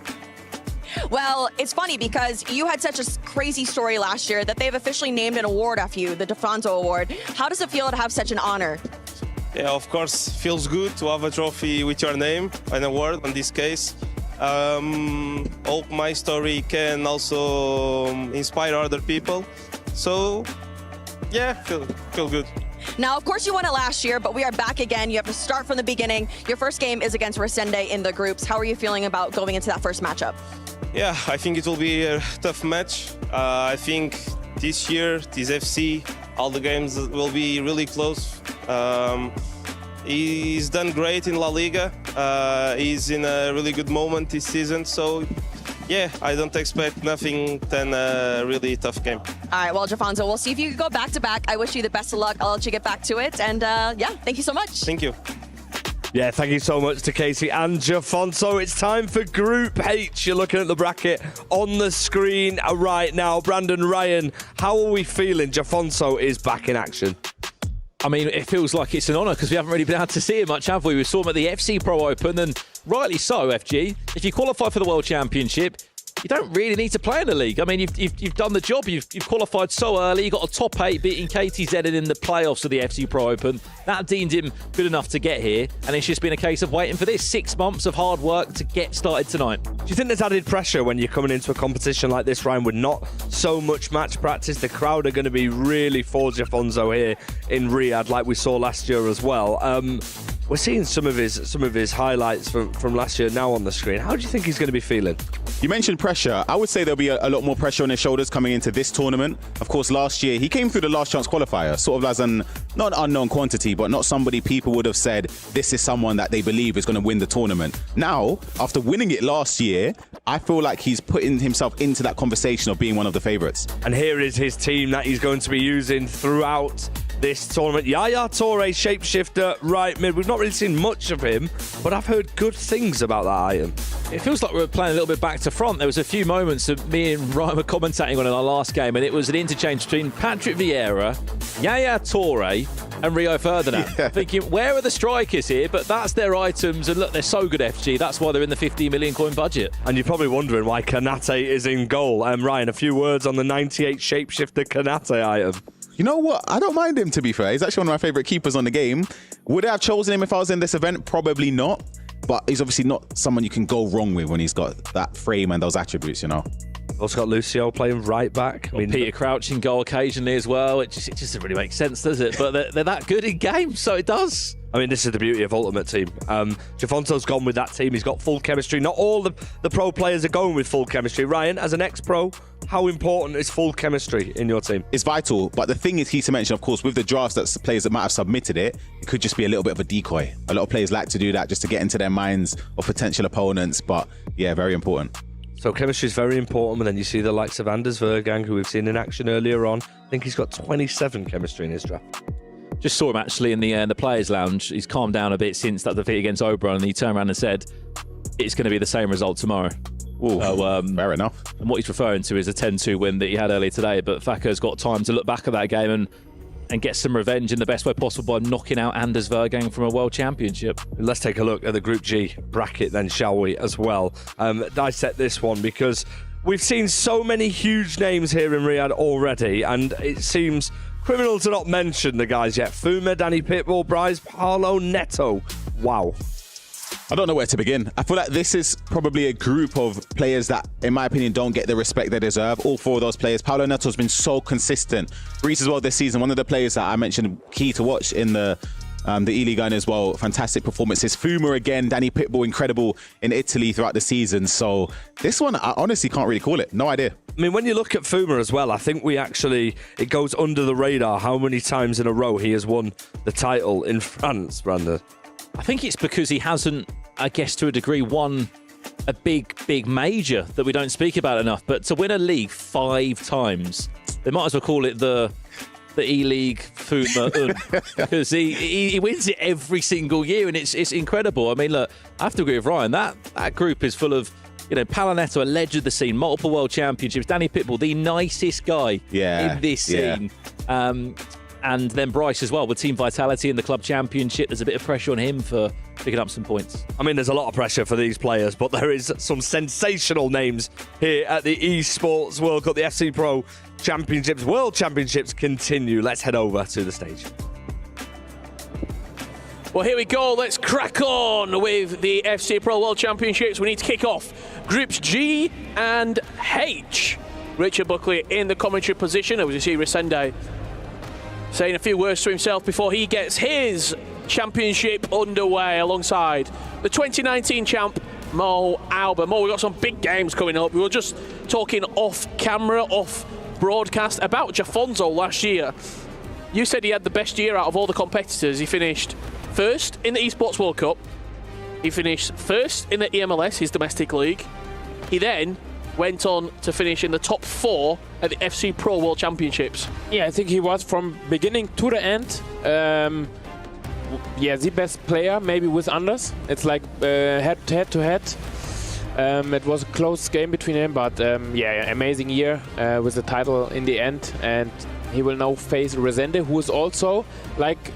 Well, it's funny because you had such a crazy story last year that they've officially named an award after you, the Jafonso Award. How does it feel to have such an honor? Yeah, of course, feels good to have a trophy with your name, an award in this case. Hope my story can also inspire other people. So, yeah, feel good. Now, of course, you won it last year, but we are back again. You have to start from the beginning. Your first game is against Resende in the groups. How are you feeling about going into that first matchup? Yeah, I think it will be a tough match. I think this year, this FC, all the games will be really close. He's done great in La Liga. He's in a really good moment this season. So, yeah, I don't expect nothing than a really tough game. All right, well, Jafonso, we'll see if you can go back-to-back. I wish you the best of luck. I'll let you get back to it. And, yeah, thank you so much. Thank you. Yeah, thank you so much to Casey and Jafonso. It's time for Group H. You're looking at the bracket on the screen right now. Brandon, Ryan, how are we feeling? Jafonso is back in action. I mean, it feels like it's an honour because we haven't really been able to see him much, have we? We saw him at the FC Pro Open, and rightly so, FG. If you qualify for the World Championship, you don't really need to play in the league. I mean, you've done the job. You've qualified so early. You got a top 8 beating KTZ in the playoffs of the FC Pro Open. That deemed him good enough to get here, and it's just been a case of waiting for this 6 months of hard work to get started tonight. Do you think there's added pressure when you're coming into a competition like this, Ryan, with not so much match practice? The crowd are going to be really for Jafonzo here in Riyadh, like we saw last year as well. We're seeing some of his highlights from last year now on the screen. How do you think he's going to be feeling? You mentioned pressure. I would say there'll be a lot more pressure on his shoulders coming into this tournament. Of course, last year he came through the last chance qualifier, sort of as not an unknown quantity, but not somebody people would have said this is someone that they believe is going to win the tournament. Now, after winning it last year, I feel like he's putting himself into that conversation of being one of the favourites. And here is his team that he's going to be using throughout this tournament. Yaya Toure, shapeshifter, right mid. We've not really seen much of him, but I've heard good things about that item. It feels like we're playing a little bit back to front. There was a few moments of me and Ryan were commentating on in our last game, and it was an interchange between Patrick Vieira, Yaya Toure, and Rio Ferdinand. Yeah. Thinking, where are the strikers here? But that's their items, and look, they're so good, FG. That's why they're in the 50 million coin budget. And you're probably wondering why Kanate is in goal. Ryan, a few words on the 98 shapeshifter Kanate item. You know what? I don't mind him, to be fair. He's actually one of my favourite keepers on the game. Would I have chosen him if I was in this event? Probably not. But he's obviously not someone you can go wrong with when he's got that frame and those attributes, you know. Also got Lucio playing right back. Peter Crouch in goal occasionally as well. It just doesn't really make sense, does it? But they're that good in games, so it does. I mean, this is the beauty of Ultimate Team. Jafonto's gone with that team. He's got full chemistry. Not all the pro players are going with full chemistry. Ryan, as an ex-pro, how important is full chemistry in your team? It's vital, but the thing is, key to mention, of course, with the drafts that players that might have submitted it could just be a little bit of a decoy. A lot of players like to do that just to get into their minds of potential opponents, but yeah, very important. So chemistry is very important, but then you see the likes of Anders Vergang, who we've seen in action earlier on. I think he's got 27 chemistry in his draft. Just saw him actually in the players' lounge. He's calmed down a bit since that defeat against Oberon, and he turned around and said, it's going to be the same result tomorrow. Ooh, fair enough. And what he's referring to is a 10-2 win that he had earlier today, but Faker's got time to look back at that game and get some revenge in the best way possible by knocking out Anders Vergang from a World Championship. Let's take a look at the Group G bracket then, shall we, as well. Dissect this one, because we've seen so many huge names here in Riyadh already, and it seems criminal to not mention the guys yet. Fuma, Danny Pitbull, Bryce, Paolo, Neto. Wow. I don't know where to begin. I feel like this is probably a group of players that, in my opinion, don't get the respect they deserve. All four of those players. Paolo Neto's been so consistent. Reese as well this season. One of the players that I mentioned key to watch in the E-League as well. Fantastic performances. Fuma again. Danny Pitbull, incredible in Italy throughout the season. So this one, I honestly can't really call it. No idea. I mean, when you look at Fuma as well, I think it goes under the radar how many times in a row he has won the title in France, Brandon. I think it's because he hasn't, I guess to a degree, won a big major that we don't speak about enough. But to win a league 5 times, they might as well call it the E-League Fuma because he wins it every single year, and it's incredible. I mean, look, I have to agree with Ryan. That group is full of, you know, Paolo, a legend of the scene, multiple world championships. Danny Pitbull, the nicest guy in this scene. And then Bryce as well, with Team Vitality in the club championship. There's a bit of pressure on him for picking up some points. I mean, there's a lot of pressure for these players, but there is some sensational names here at the Esports World Cup. The FC Pro Championships, World Championships continue. Let's head over to the stage. Well, here we go. Let's crack on with the FC Pro World Championships. We need to kick off Groups G and H. Richard Buckley in the commentary position. As you see, Resende saying a few words to himself before he gets his championship underway alongside the 2019 champ, Mo Alba. Mo, we've got some big games coming up. We were just talking off camera, off broadcast about Jafonzo last year. You said he had the best year out of all the competitors. He finished first in the Esports World Cup. He finished first in the EMLS, his domestic league. He then went on to finish in the top 4 at the FC Pro World Championships. Yeah, I think he was from beginning to the end. The best player, maybe with Anders. It's like head to head. It was a close game between them, but amazing year with the title in the end. And he will now face Resende, who is also like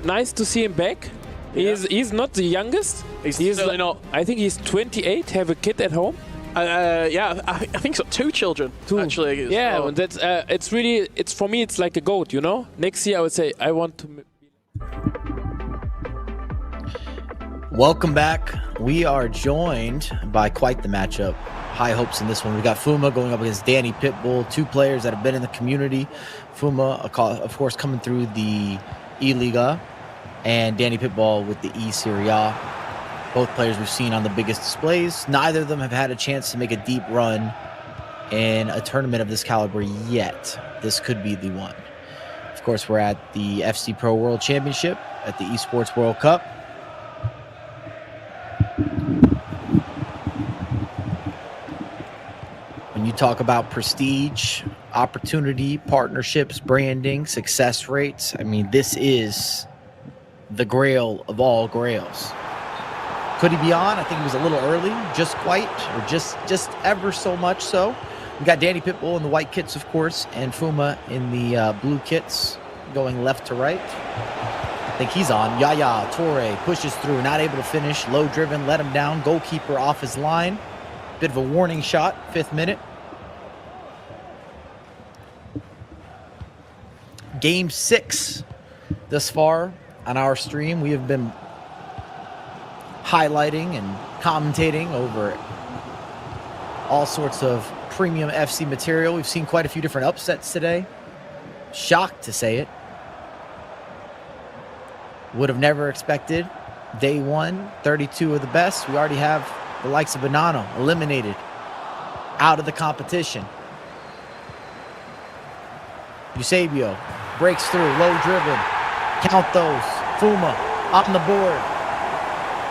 nice to see him back. Yeah. He's not the youngest. He's certainly not. I think he's 28, have a kid at home. Yeah, I think so. 2 children, actually. Yeah, So- and that's it's for me. It's like a goat, you know. Next year, I would say I want to. Welcome back. We are joined by quite the matchup. High hopes in this one. We got Fuma going up against Danny Pitbull, 2 players that have been in the community. Fuma, of course, coming through the E-Liga, and Danny Pitbull with the E-Serie A. Both players we've seen on the biggest displays. Neither of them have had a chance to make a deep run in a tournament of this caliber yet. This could be the one. Of course, we're at the FC Pro World Championship at the Esports World Cup. When you talk about prestige, opportunity, partnerships, branding, success rates, I mean, this is the grail of all grails. Could he be on? I think he was a little early, just quite, or just ever so much so. We got Danny Pitbull in the white kits, of course, and Fuma in the blue kits, going left to right. I think he's on. Yaya Toure pushes through, not able to finish. Low driven, let him down. Goalkeeper off his line. Bit of a warning shot, 5th minute. Game 6 thus far on our stream. We have been highlighting and commentating over all sorts of premium FC material. We've seen quite a few different upsets today. Shocked to say it. Would have never expected. Day 1, 32 of the best. We already have the likes of Banano eliminated, out of the competition. Eusebio breaks through, low driven. Count those. Fuma on the board.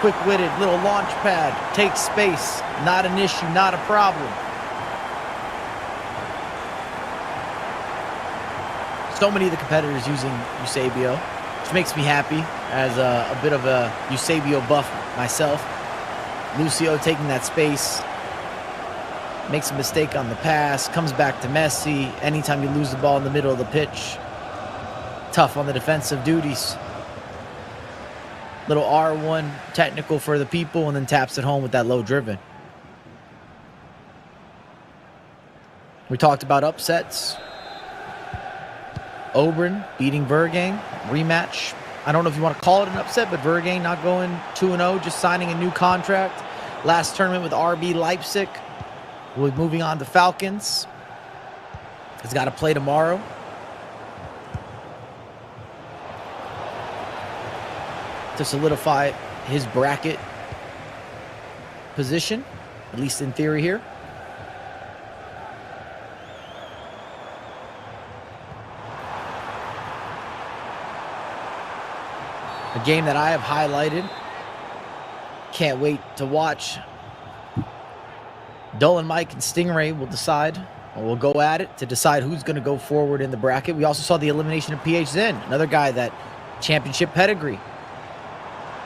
Quick-witted little launch pad. Takes space. Not an issue, not a problem. So many of the competitors using Eusebio, which makes me happy as a bit of a Eusebio buff myself. Lucio taking that space, makes a mistake on the pass, comes back to Messi. Anytime you lose the ball in the middle of the pitch, tough on the defensive duties. Little R1 technical for the people, and then taps it home with that low driven. We talked about upsets. Oberon beating Vergang, rematch. I don't know if you want to call it an upset, but Vergang not going 2-0, just signing a new contract. Last tournament with RB Leipzig. We'll be moving on to Falcons. He's got to play tomorrow. To solidify his bracket position, at least in theory here. A game that I have highlighted. Can't wait to watch. Dolan Mike and Stingray will decide, or will go at it to decide who's going to go forward in the bracket. We also saw the elimination of PH Zen, another guy that championship pedigree.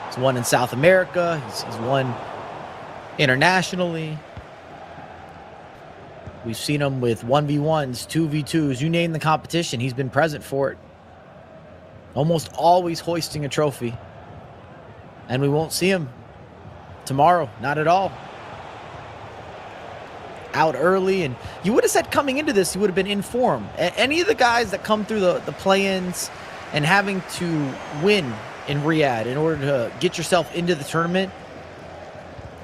He's won in South America. He's won internationally. We've seen him with 1v1s, 2v2s. You name the competition, he's been present for it. Almost always hoisting a trophy. And we won't see him tomorrow. Not at all. Out early. And you would have said coming into this, he would have been in form. Any of the guys that come through the play-ins and having to win in Riyadh in order to get yourself into the tournament,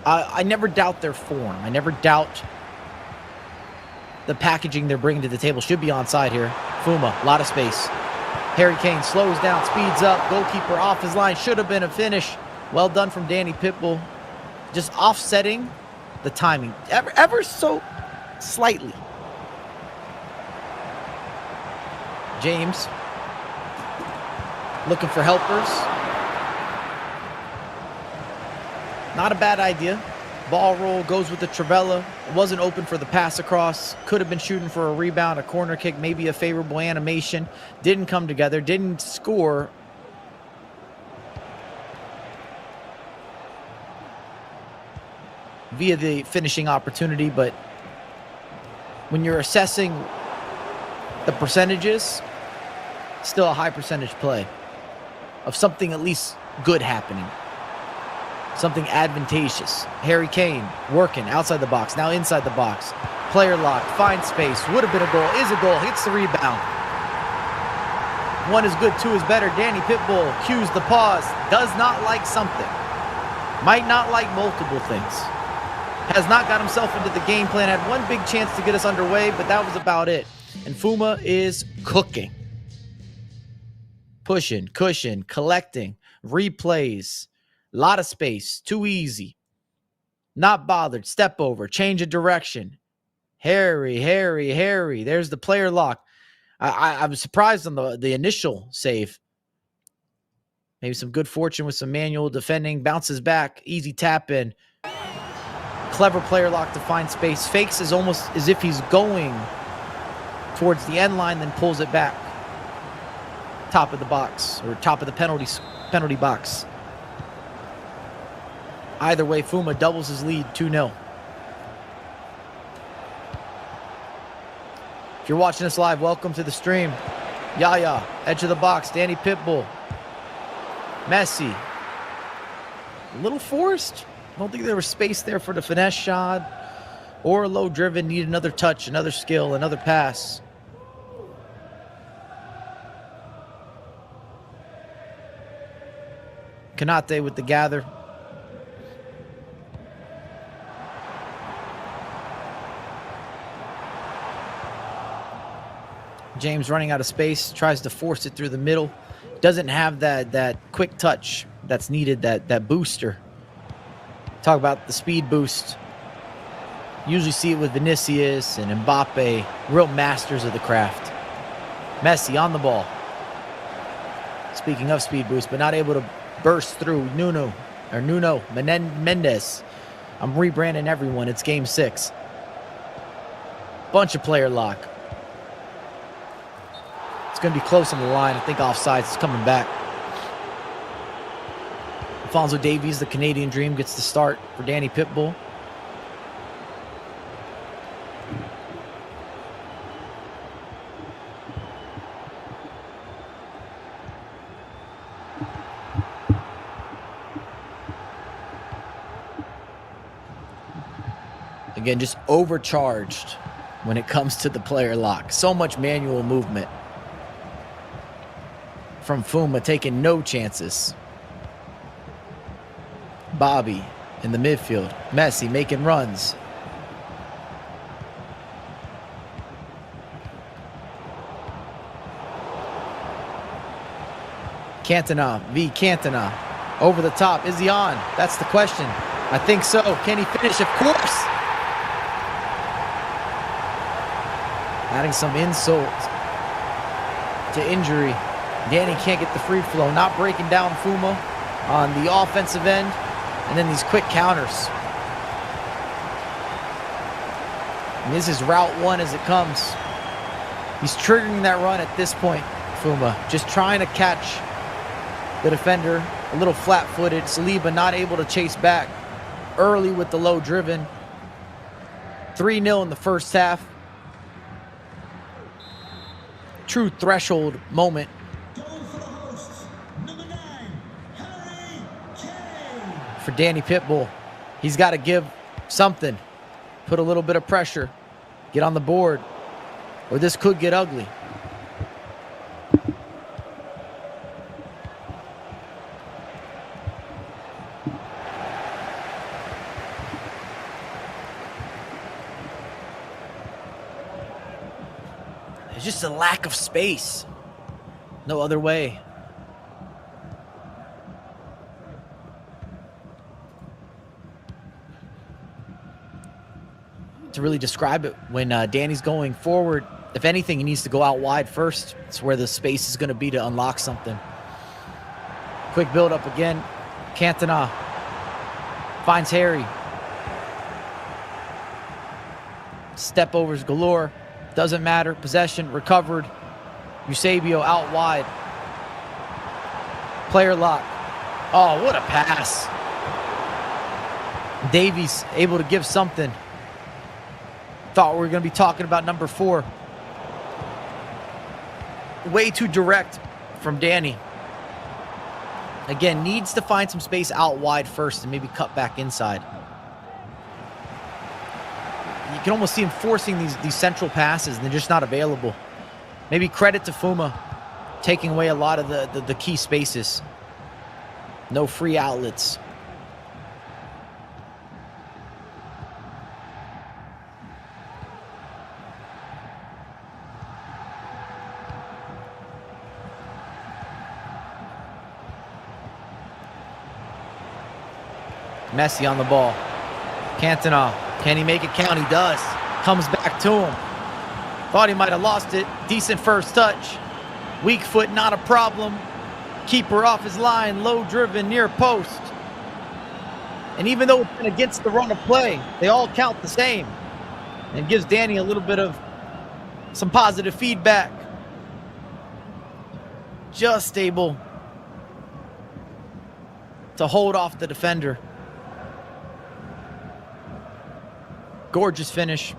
I never doubt their form. I never doubt the packaging they're bringing to the table. Should be on side here. Fuma, a lot of space. Harry Kane slows down, speeds up. Goalkeeper off his line. Should have been a finish. Well done from Danny Pitbull. Just offsetting the timing ever so slightly. James looking for helpers. Not a bad idea. Ball roll goes with the Trivella. It wasn't open for the pass across. Could have been shooting for a rebound, a corner kick, maybe a favorable animation. Didn't come together, didn't score. Via the finishing opportunity, but when you're assessing the percentages, still a high percentage play of something at least good happening. something advantageous. Harry Kane working outside the box, now inside the box. Player lock, finds space, would have been a goal, is a goal, hits the rebound. One is good, two is better. Danny Pitbull cues the pause, does not like something. Might not like multiple things. Has not got himself into the game plan, had one big chance to get us underway, but that was about it. And Fuma is cooking. Pushing, cushion, collecting, replays. A lot of space, too easy. Not bothered, step over, change of direction. Harry. There's the player lock. I was surprised on the initial save. Maybe some good fortune with some manual defending. Bounces back, easy tap in. Clever player lock to find space. Fakes is almost as if he's going towards the end line, then pulls it back. Top of the box, or top of the penalty box. Either way, Fuma doubles his lead, 2-0. If you're watching us live, welcome to the stream. Yaya, edge of the box, Danny Pitbull. Messi. A little forced. I don't think there was space there for the finesse shot. Or low driven, need another touch, another skill, another pass. Kanate with the gather. James running out of space, tries to force it through the middle. Doesn't have that quick touch that's needed, that booster. Talk about the speed boost. Usually see it with Vinicius and Mbappe, real masters of the craft. Messi on the ball. Speaking of speed boost, but not able to burst through. Nuno Mendes. I'm rebranding everyone. It's game 6. Bunch of player lock. It's going to be close on the line. I think offsides is coming back. Alphonso Davies, the Canadian dream, gets the start for Danny Pitbull. Again, just overcharged when it comes to the player lock. So much manual movement from Fuma, taking no chances. Bobby in the midfield. Messi making runs. Cantona. Over the top. Is he on? That's the question. I think so. Can he finish? Of course. Adding some insult to injury. Danny can't get the free flow. Not breaking down Fuma on the offensive end. And then these quick counters. And this is route one as it comes. He's triggering that run at this point, Fuma. Just trying to catch the defender. A little flat-footed. Saliba not able to chase back early with the low driven. 3-0 in the first half. True threshold moment. For Danny Pitbull, he's got to give something, put a little bit of pressure, get on the board, or this could get ugly. There's just a lack of space. No other way. To really describe it, when Danny's going forward, if anything, he needs to go out wide first. It's where the space is going to be to unlock something. Quick build up again. Cantona finds Harry. Step overs galore. Doesn't matter. Possession recovered. Eusebio out wide. Player lock. Oh, what a pass. Davies able to give something. Thought we were going to be talking about number 4. Way too direct from Danny. Again, needs to find some space out wide first and maybe cut back inside. You can almost see him forcing these central passes, and they're just not available. Maybe credit to Fuma, taking away a lot of the key spaces. No free outlets. Messi on the ball. Cantona, can he make it count? He does. Comes back to him. Thought he might have lost it. Decent first touch. Weak foot, not a problem. Keeper off his line, low driven, near post. And even though it's been against the run of play, they all count the same. And gives Danny a little bit of some positive feedback. Just able to hold off the defender. Gorgeous finish.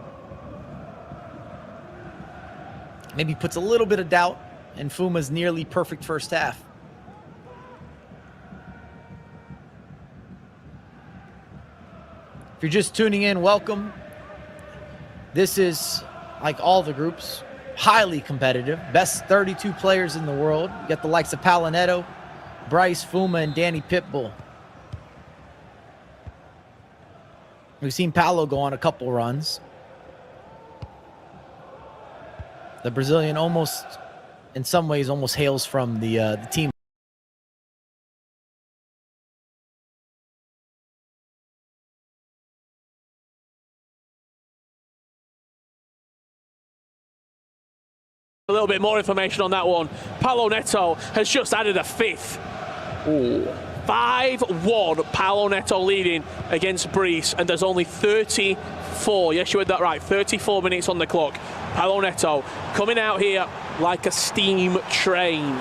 Maybe puts a little bit of doubt in Fuma's nearly perfect first half. If you're just tuning in, welcome. This is, like all the groups, highly competitive. Best 32 players in the world. You got the likes of Palinetto, Bryce, Fuma, and Danny Pitbull. We've seen Paulo go on a couple runs. The Brazilian almost, in some ways, almost hails from the team. A little bit more information on that one. Paulo Neto has just added a fifth. Ooh. 5-1, Paulo Neto leading against Brees, and there's only 34, yes you heard that right, 34 minutes on the clock. Paulo Neto coming out here like a steam train.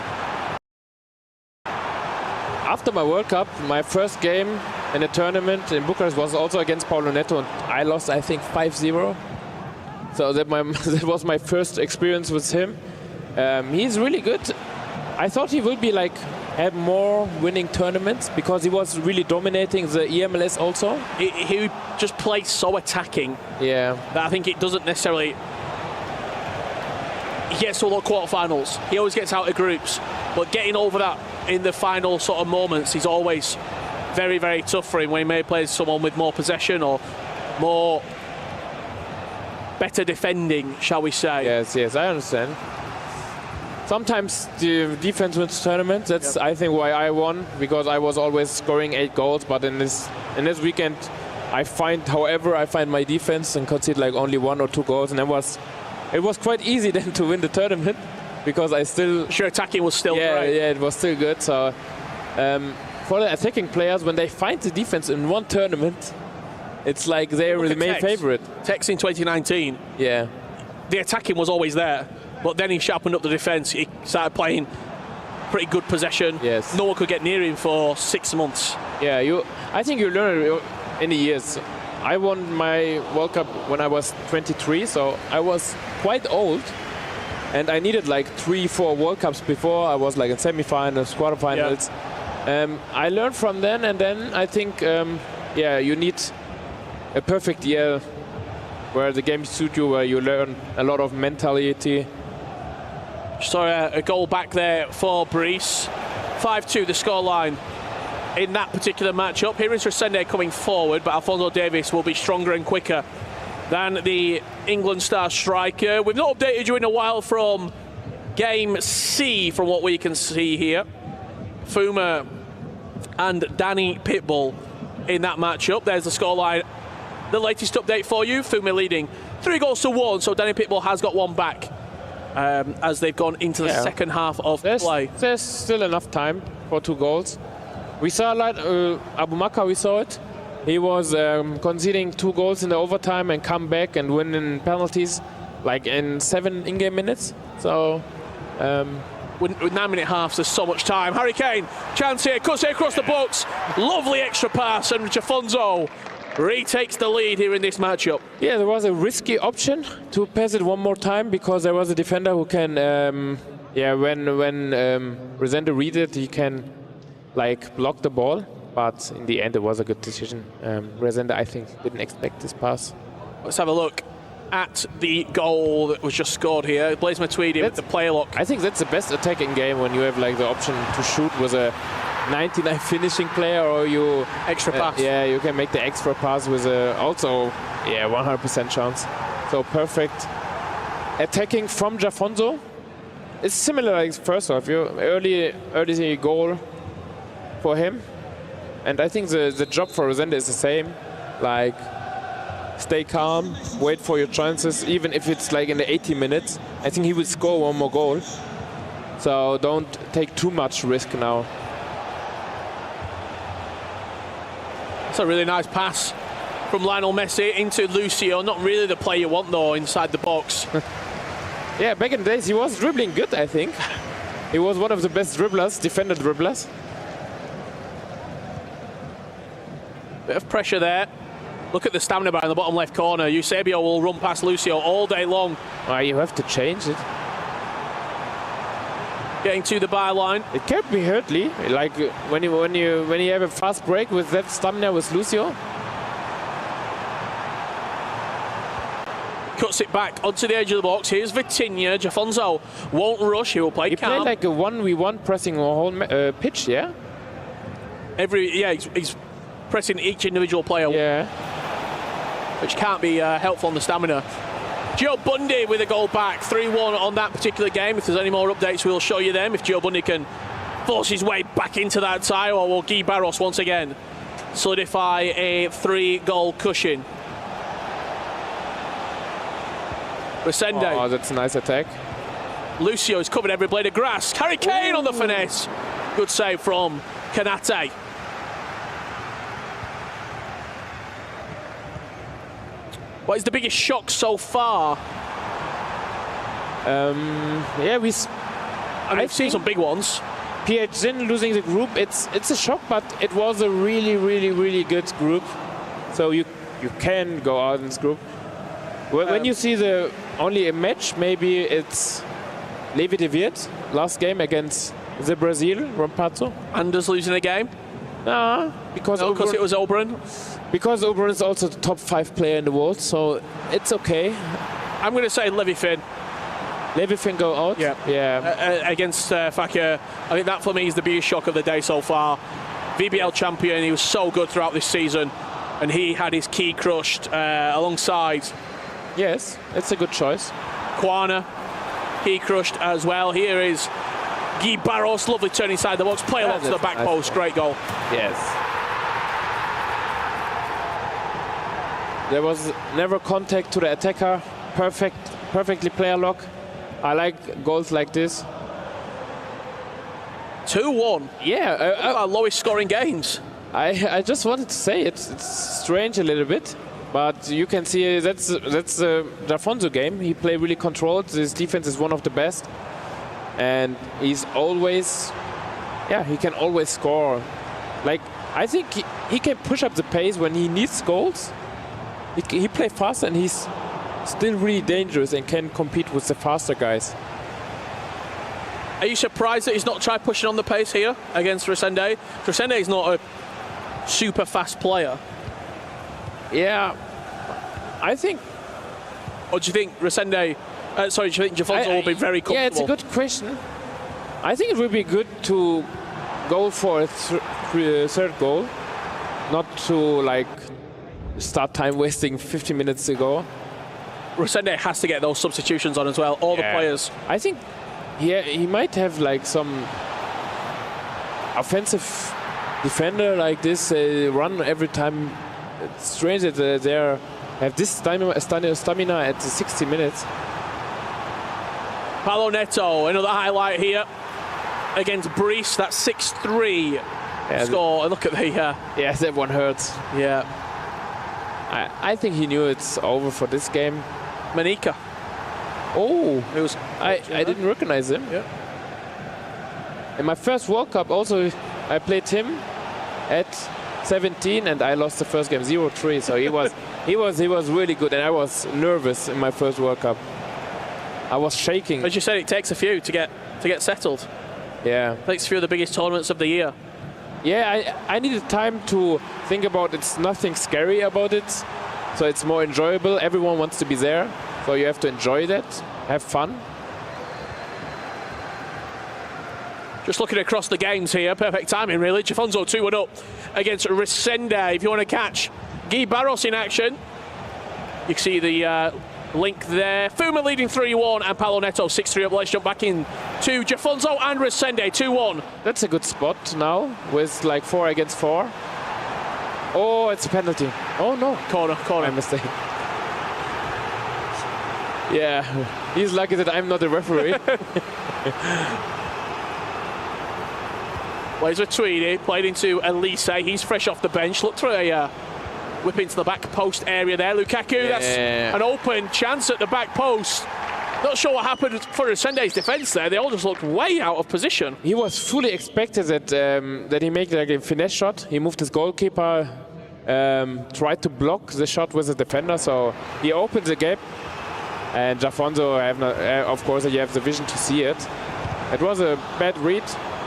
After my World Cup, my first game in a tournament in Bucharest was also against Paulo Neto, and I lost, I think, 5-0. So that was my first experience with him. He's really good. I thought he would be like have more winning tournaments because he was really dominating the EMLS also. He just plays so attacking. Yeah. That I think it doesn't necessarily. He gets to a lot of quarterfinals. He always gets out of groups, but getting over that in the final sort of moments is always very, very tough for him when he may play someone with more possession or more better defending, shall we say. Yes, I understand. Sometimes the defense wins tournament. That's I think why I won, because I was always scoring 8 goals. But in this weekend, I find my defense and concede like only 1 or 2 goals, and it was quite easy then to win the tournament because I still your attacking was still great. Yeah, it was still good. So for the attacking players, when they find the defense in one tournament, it's like they're the main favorite. Tex in 2019. Yeah, the attacking was always there. But then he sharpened up the defence. He started playing pretty good possession. Yes. No one could get near him for 6 months. Yeah, I think you learn in the years. I won my World Cup when I was 23, so I was quite old. And I needed like 3-4 World Cups before. I was like in semi-finals, quarterfinals. Yeah. I learned from then, and then I think, you need a perfect year where the game suits you, where you learn a lot of mentality. So a goal back there for Brees. 5-2 the scoreline in that particular matchup. Here is Resende coming forward, but Alphonso Davies will be stronger and quicker than the England star striker. We've not updated you in a while from game C, from what we can see here. Fuma and Danny Pitbull in that matchup. There's the scoreline. The latest update for you, Fuma leading 3-1, so Danny Pitbull has got one back as they've gone into the second half of play. There's still enough time for 2 goals. We saw like Abu Maka, we saw it. He was conceding 2 goals in the overtime and come back and win in penalties like in 7 in-game minutes. So with 9-minute halves, there's so much time. Harry Kane, chance here, cuts it across the box. Lovely extra pass, and Alfonso retakes the lead here in this matchup. Yeah, there was a risky option to pass it one more time because there was a defender who can, when Resende read it, he can like block the ball. But in the end, it was a good decision. Resende, I think, didn't expect this pass. Let's have a look at the goal that was just scored here. Blaise Matuidi with the player lock. I think that's the best attacking game when you have like the option to shoot with a 99 finishing player, or you extra pass. Yeah, you can make the extra pass with a also 100% chance. So perfect attacking from Jafonso. It's similar like first half. You early goal for him. And I think the job for Resende is the same. Like, stay calm, wait for your chances, even if it's like in the 80 minutes. I think he will score one more goal. So don't take too much risk now. It's a really nice pass from Lionel Messi into Lucio. Not really the player you want, though, inside the box. Yeah, back in the days, he was dribbling good, I think. He was one of the best dribblers, defender dribblers. Bit of pressure there. Look at the stamina bar in the bottom left corner. Eusebio will run past Lucio all day long. You have to change it. Getting to the byline. It can't be hurtly. Like when you have a fast break with that stamina with Lucio. Cuts it back onto the edge of the box. Here's Vitinha. Jafonso won't rush. He will play He calm. played like a 1v1 pressing a whole pitch, yeah? He's pressing each individual player. Yeah. Which can't be helpful on the stamina. Joe Bundy with a goal back. 3-1 on that particular game. If there's any more updates, we'll show you them. If Joe Bundy can force his way back into that tie, or will Guy Barros once again solidify a 3-goal cushion. Resende. Oh, that's a nice attack. Lucio's covered every blade of grass. Harry Kane on the finesse. Good save from Kanate. What is the biggest shock so far? I've seen some big ones. PHZin losing the group, it's a shock, but it was a really, really, really good group. So you can go out in this group. When you see only a match, maybe it's Levi de Wirt, last game against the Brazil, Rompazzo. Anders losing the game? Nah, because it was Oberon. Because Oberon is also the top 5 player in the world, so it's okay. I'm going to say Levi Finn. Levi Finn go out? Yeah. Against Fakir. I think that for me is the biggest shock of the day so far. VBL champion, he was so good throughout this season, and he had his key crushed alongside. Yes, it's a good choice. Quana, key crushed as well. Here is Guy Barros, lovely turn inside the box, play lock to the back post, great goal. Yes. There was never contact to the attacker, perfectly player lock. I like goals like this. 2-1. Yeah. Our lowest scoring games. I just wanted to say it's strange a little bit, but you can see that's the Jafonso game. He played really controlled. His defense is one of the best, and he's always, he can always score. Like, I think he can push up the pace when he needs goals. He plays fast, and he's still really dangerous and can compete with the faster guys. Are you surprised that he's not tried pushing on the pace here against Resende? Resende is not a super fast player. Yeah, I think. Or do you think Resende? Do you think Jafonso will be very comfortable? Yeah, it's a good question. I think it would be good to go for a third goal, not to like start time wasting 50 minutes ago. Resende has to get those substitutions on as well. All the players. I think he might have like some offensive defender like this run every time. It's strange that they have this stamina at the 60 minutes. Paulo Neto, another highlight here against Brice. That's 6-3 score. And look at the yes, that one hurts. Yeah. I think he knew it's over for this game. Manika. Oh, it was. I didn't recognize him. Yeah. In my first World Cup, also I played him at 17, and I lost the first game 0-3. So he was really good, and I was nervous in my first World Cup. I was shaking. As you said, it takes a few to get settled. Yeah. It takes a few of the biggest tournaments of the year. Yeah, I needed time to think about it. It's nothing scary about it, so it's more enjoyable. Everyone wants to be there, so you have to enjoy that, have fun. Just looking across the games here, perfect timing really. Jafonzo 2-1 up against Resende. If you want to catch Guy Barros in action, you can see the link there. Fuma leading 3-1 and Paulo Neto 6-3 up. Let's jump back in to Jafonzo and Resende 2-1. That's a good spot now with like 4 against 4. Oh, it's a penalty. Oh no. Corner. My mistake. Yeah, he's lucky that I'm not a referee. Plays with Tweedy, played into Elise. He's fresh off the bench. Look for a whip into the back post area there. Lukaku, that's an open chance at the back post. Not sure what happened for Resende's defence there. They all just looked way out of position. He was fully expected that he made like a finesse shot. He moved his goalkeeper, tried to block the shot with the defender, so he opened the gap. And Jafonzo, of course, you have the vision to see it. It was a bad read,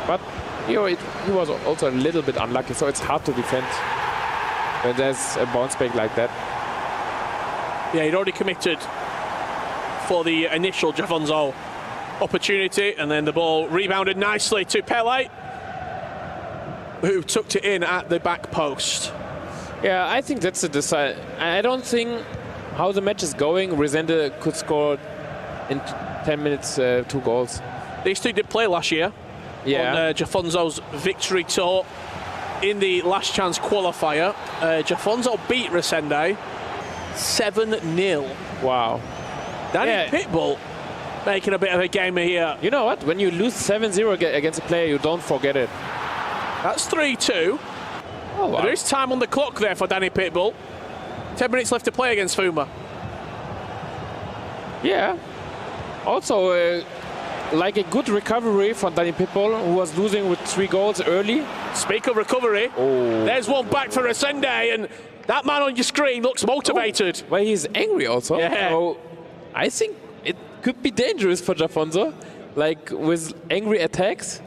but he was also a little bit unlucky, so it's hard to defend when there's a bounce back like that. Yeah, he'd already committed for the initial Jafonzo opportunity, and then the ball rebounded nicely to Pele, who tucked it in at the back post. Yeah, I think that's a decide. I don't think how the match is going, Resende could score in 10 minutes 2 goals. These two did play last year on Jafonzo's victory tour in the last chance qualifier. Jafonzo beat Resende 7-0. Wow. Danny Pitbull making a bit of a game here. You know what? When you lose 7-0 against a player, you don't forget it. That's 3-2. Oh, wow. There is time on the clock there for Danny Pitbull. 10 minutes left to play against Fuma. Yeah. Also, like a good recovery from Danny Pitbull, who was losing with 3 goals early. Speak of recovery. Oh. There's one back for Resende, and that man on your screen looks motivated. Well, he's angry also. Yeah. So I think it could be dangerous for Jafonzo, like with angry attacks.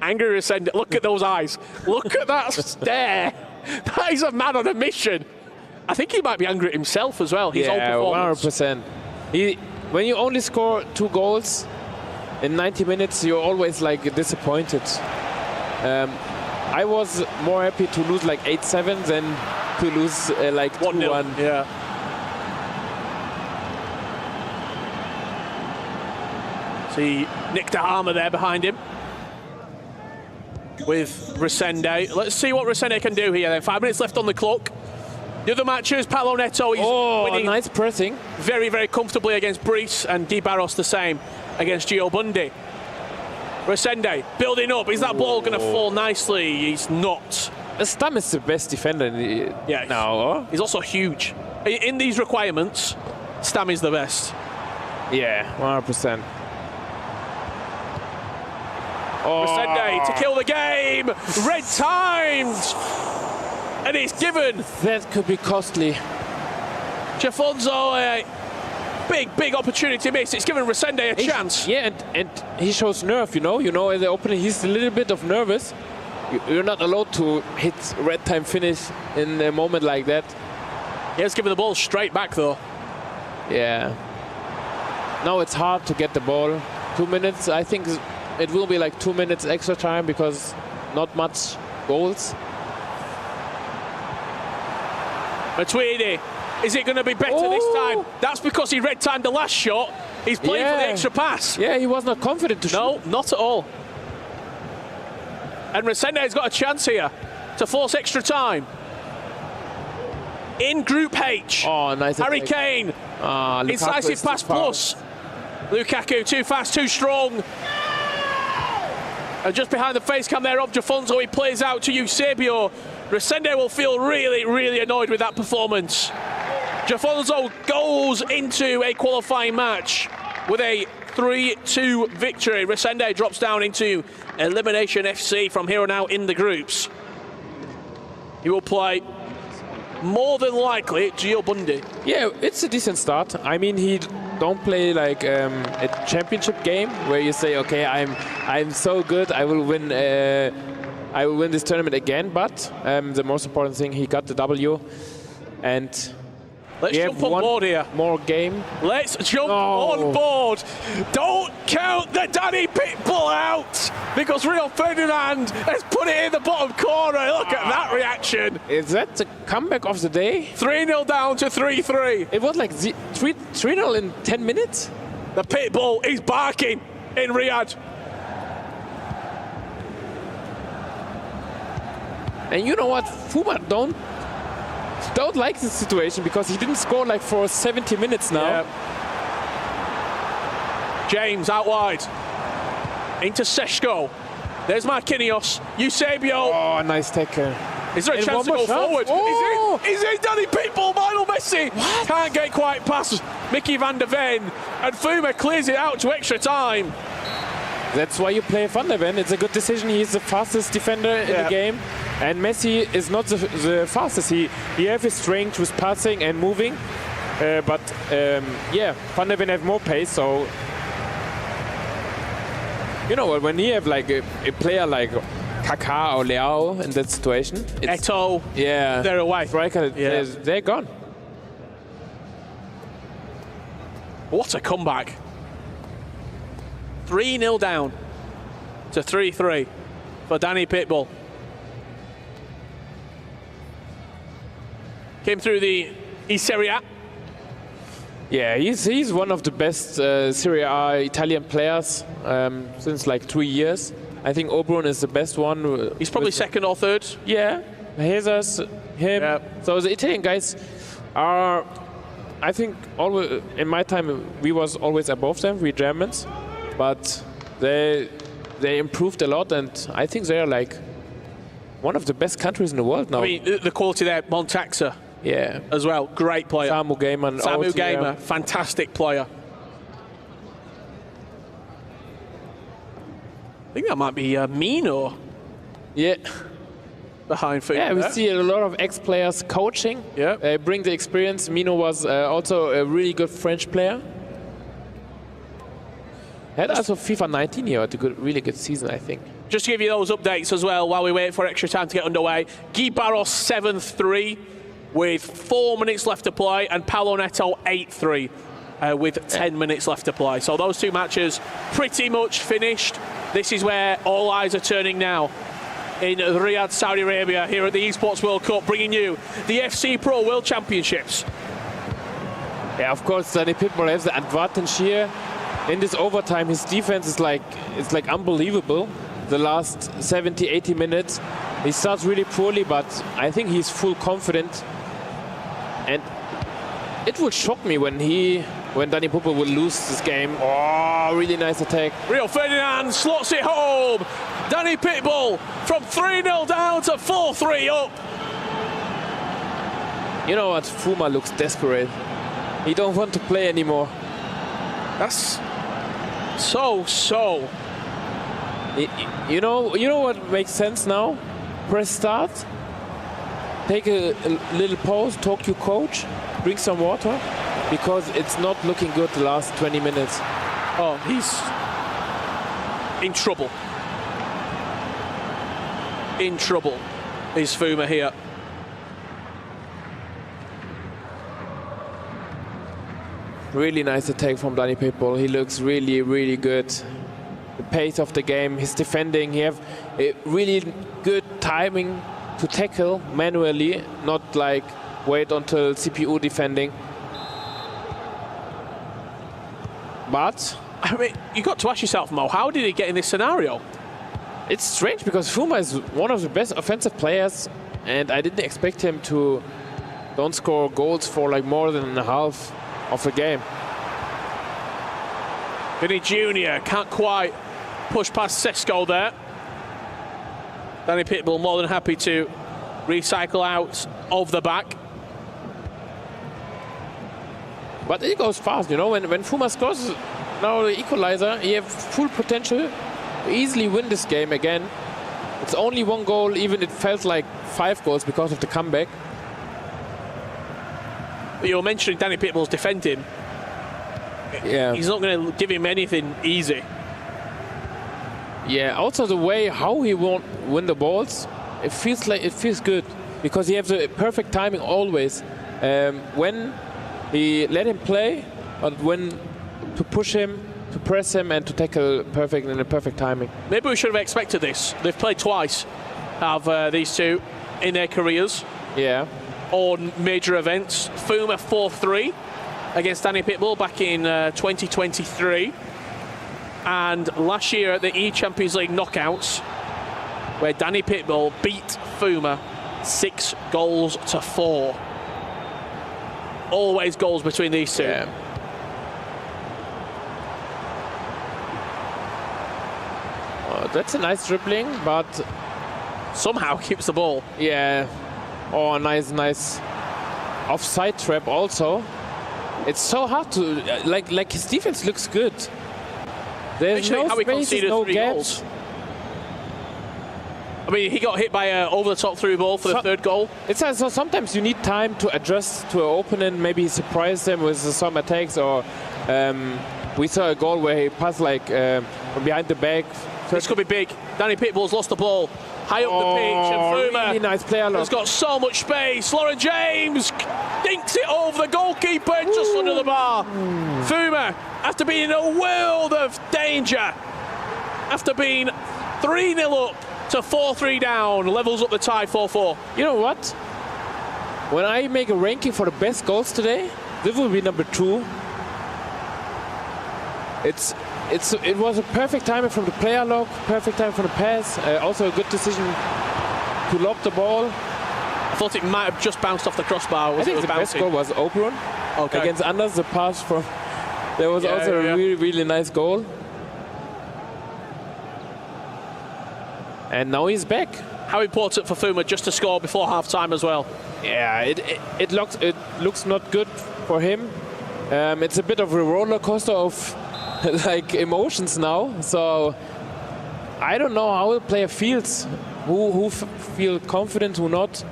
Angry Resende. Look at those eyes. Look at that stare. That is a man on a mission. I think he might be angry at himself as well. His own performance. 100%. When you only score 2 goals in 90 minutes, you're always like disappointed. I was more happy to lose like 8-7 than to lose like 1-1. Yeah. See Nick de Harmer there behind him with Resende. Let's see what Resende can do here then. 5 minutes left on the clock. The other matches, Paulo Neto is winning nice pressing. very, very comfortably against Brice, and Guy Barros the same against Gio Bundy. Resende building up. Is that ball going to fall nicely? He's not. Stam is the best defender now. He's also huge. In these requirements, Stam is the best. Yeah, 100%. Resende to kill the game. Red timed. And it's given. That could be costly. Jafonzo, big opportunity miss. It's given Resende a chance. Yeah, and he shows nerve, you know, in the opening he's a little bit of nervous. You're not allowed to hit red time finish in a moment like that. He has given the ball straight back though. Yeah. Now it's hard to get the ball. 2 minutes, I think it will be like 2 minutes extra time because not much goals. Matuidi, is it going to be better this time? That's because he red timed the last shot. He's playing for the extra pass. Yeah, he was not confident to shoot. No, not at all. And Resende's got a chance here to force extra time. In Group H. Oh, nice. Harry Kane. Incisive pass plus. Lukaku, too fast, too strong. And just behind the face cam there of Jafonzo, he plays out to Eusebio. Resende will feel really, really annoyed with that performance. Jafonzo goes into a qualifying match with a 3-2 victory. Resende drops down into Elimination FC from here on out in the groups. He will play more than likely Gio Bundy. Yeah, it's a decent start. I mean, he don't play like a championship game where you say, okay, I'm so good, I will win I will win this tournament again. But the most important thing, he got the W. And let's jump on board here. More game. Let's jump on board. Don't count the Danny Pitbull out, because Rio Ferdinand has put it in the bottom corner. Look at that reaction. Is that the comeback of the day? 3-0 down to 3-3. It was like 3-0 in 10 minutes. The Pitbull is barking in Riyadh. And you know what? Fuma don't like this situation, because he didn't score like for 70 minutes now. Yeah. James out wide. Into Seshko. There's Marquinhos. Eusebio. Oh, nice tackle. Is there a chance to go forward? Oh. Is it Danny Pitbull? Lionel Messi can't get quite past Mickey van der Ven. And Fuma clears it out to extra time. That's why you play Van der Ven. It's a good decision. He's the fastest defender in the game. And Messi is not the fastest. He has his strength with passing and moving. But Van der Ven have more pace. So, you know what, when you have like a player like Kaká or Leao in that situation. Eto'o. Yeah. They're away. Striker, they're gone. What a comeback. 3-0 down to 3-3 for Danny Pitbull. Came through the Serie A. Yeah, he's one of the best Serie A Italian players since like 3 years. I think Obrun is the best one. He's probably second or third. Yeah, Jesus, him. Yeah. So the Italian guys are, I think, always in my time we was always above them, we Germans, but they improved a lot, and I think they are like one of the best countries in the world now. I mean, the quality there, Montaxa. Yeah, as well. Great player. Samu Gamer. Samu Gamer, fantastic player. I think that might be Mino. Yeah. Behind Fuma. Yeah, we see a lot of ex-players coaching. Yeah. They bring the experience. Mino was also a really good French player. Had also FIFA 19 here, had a really good season, I think. Just to give you those updates as well while we wait for extra time to get underway. Guy Barros 7-3 with 4 minutes left to play, and Paulo Neto 8-3 with 10 minutes left to play. So those two matches pretty much finished. This is where all eyes are turning now in Riyadh, Saudi Arabia, here at the Esports World Cup, bringing you the FC Pro World Championships. Yeah, of course, Danny Pitbull has the advantage here. In this overtime, his defense is like unbelievable. The last 70, 80 minutes, he starts really poorly, but I think he's full confident. And it would shock me when Danny Pitbull will lose this game. Oh, really nice attack. Rio Ferdinand slots it home. Danny Pitbull from 3-0 down to 4-3 up. You know what? Fuma looks desperate. He don't want to play anymore. That's so. You know what makes sense now? Press start. Take a little pause. Talk to your coach. Drink some water, because it's not looking good the last 20 minutes. Oh, he's in trouble. In trouble is Fuma here. Really nice attack from Danny Pitbull. He looks really, really good. The pace of the game, his defending, he have a really good timing to tackle manually, not like wait until CPU defending. But I mean, you got to ask yourself, Mo, how did he get in this scenario? It's strange, because Fuma is one of the best offensive players, and I didn't expect him to don't score goals for like more than a half of the game. Vinny Jr. can't quite push past Sesco there. Danny Pitbull more than happy to recycle out of the back. But it goes fast, you know, when Fuma scores now the equalizer, he have full potential to easily win this game again. It's only one goal, even it felt like 5 goals because of the comeback. But you were mentioning Danny Pitbull's defending. Yeah. He's not going to give him anything easy. Yeah, also the way how he won't win the balls, it feels good because he has the perfect timing always. When he let him play, and when to push him, to press him, and to tackle in a perfect timing. Maybe we should have expected this. They've played twice, have these two in their careers. Yeah. On major events. Fuma 4-3 against Danny Pitbull back in 2023. And last year at the E-Champions League knockouts, where Danny Pitbull beat Fuma 6-4. Always goals between these two. Yeah. That's a nice dribbling, but somehow keeps the ball. Yeah. Oh, nice offside trap also. It's so hard to like his defense looks good. There's no spaces, no gaps. I mean, he got hit by an over-the-top through ball for the third goal. It's so sometimes you need time to adjust to an opponent. Maybe he surprised them with some attacks, or we saw a goal where he passed from behind the back. This could be big. Danny Pitbull's lost the ball. High up the pitch, and Fuma really nice player has got so much space. Lauren James dinks it over the goalkeeper and just under the bar. Fuma, after being in a world of danger, after being 3-0 up to 4-3 down, levels up the tie 4-4. You know what? When I make a ranking for the best goals today, this will be number 2. It was a perfect timing from the player lock, perfect time for the pass, also a good decision to lob the ball. I thought it might have just bounced off the crossbar. I think the best goal was Oberon against Anders. The pass from there was also a really nice goal. And now he's back. How important for Fuma just to score before half-time as well? Yeah, it looks not good for him. It's a bit of a roller coaster of emotions now. So I don't know how a player feels, who feel confident, who not.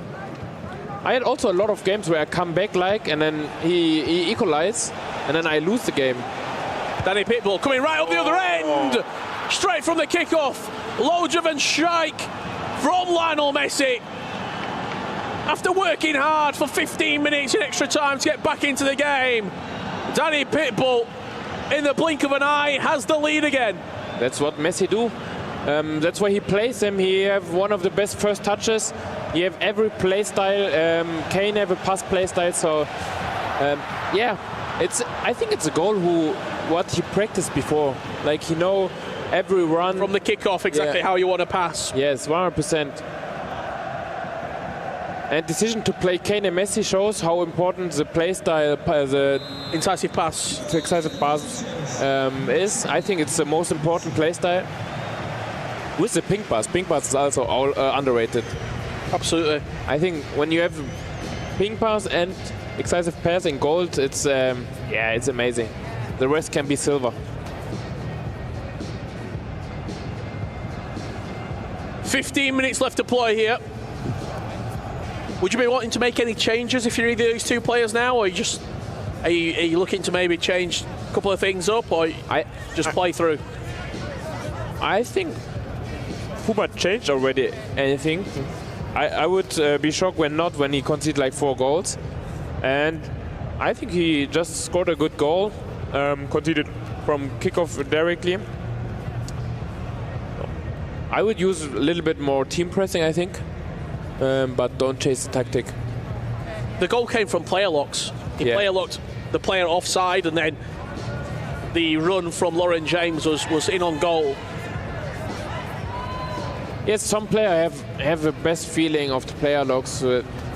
I had also a lot of games where I come back and then he equalize, and then I lose the game. Danny Pitbull coming right up the other end, straight from the kickoff. Low-driven strike from Lionel Messi. After working hard for 15 minutes in extra time to get back into the game, Danny Pitbull, in the blink of an eye, has the lead again. That's what Messi do. That's why he plays him. He have one of the best first touches. He have every play style. Kane have a pass play style. So yeah, I think it's a goal what he practiced before. Like he know every run from the kickoff exactly how you want to pass. Yes, 100%. And decision to play Kane and Messi shows how important the play style, the incisive pass is. I think it's the most important play style. With the ping pass is also underrated. Absolutely. I think when you have ping pass and excessive pass in gold, it's amazing. The rest can be silver. 15 minutes left to play here. Would you be wanting to make any changes if you're either of these two players now, or are you looking to maybe change a couple of things up, or just play through? I think Fuma changed already anything. I would be shocked when he conceded like 4 goals, and I think he just scored a good goal, conceded from kickoff directly. I would use a little bit more team pressing, I think, but don't chase the tactic. The goal came from player locks. He player locked the player offside, and then the run from Lauren James was in on goal. Yes, some players have the best feeling of the player locks.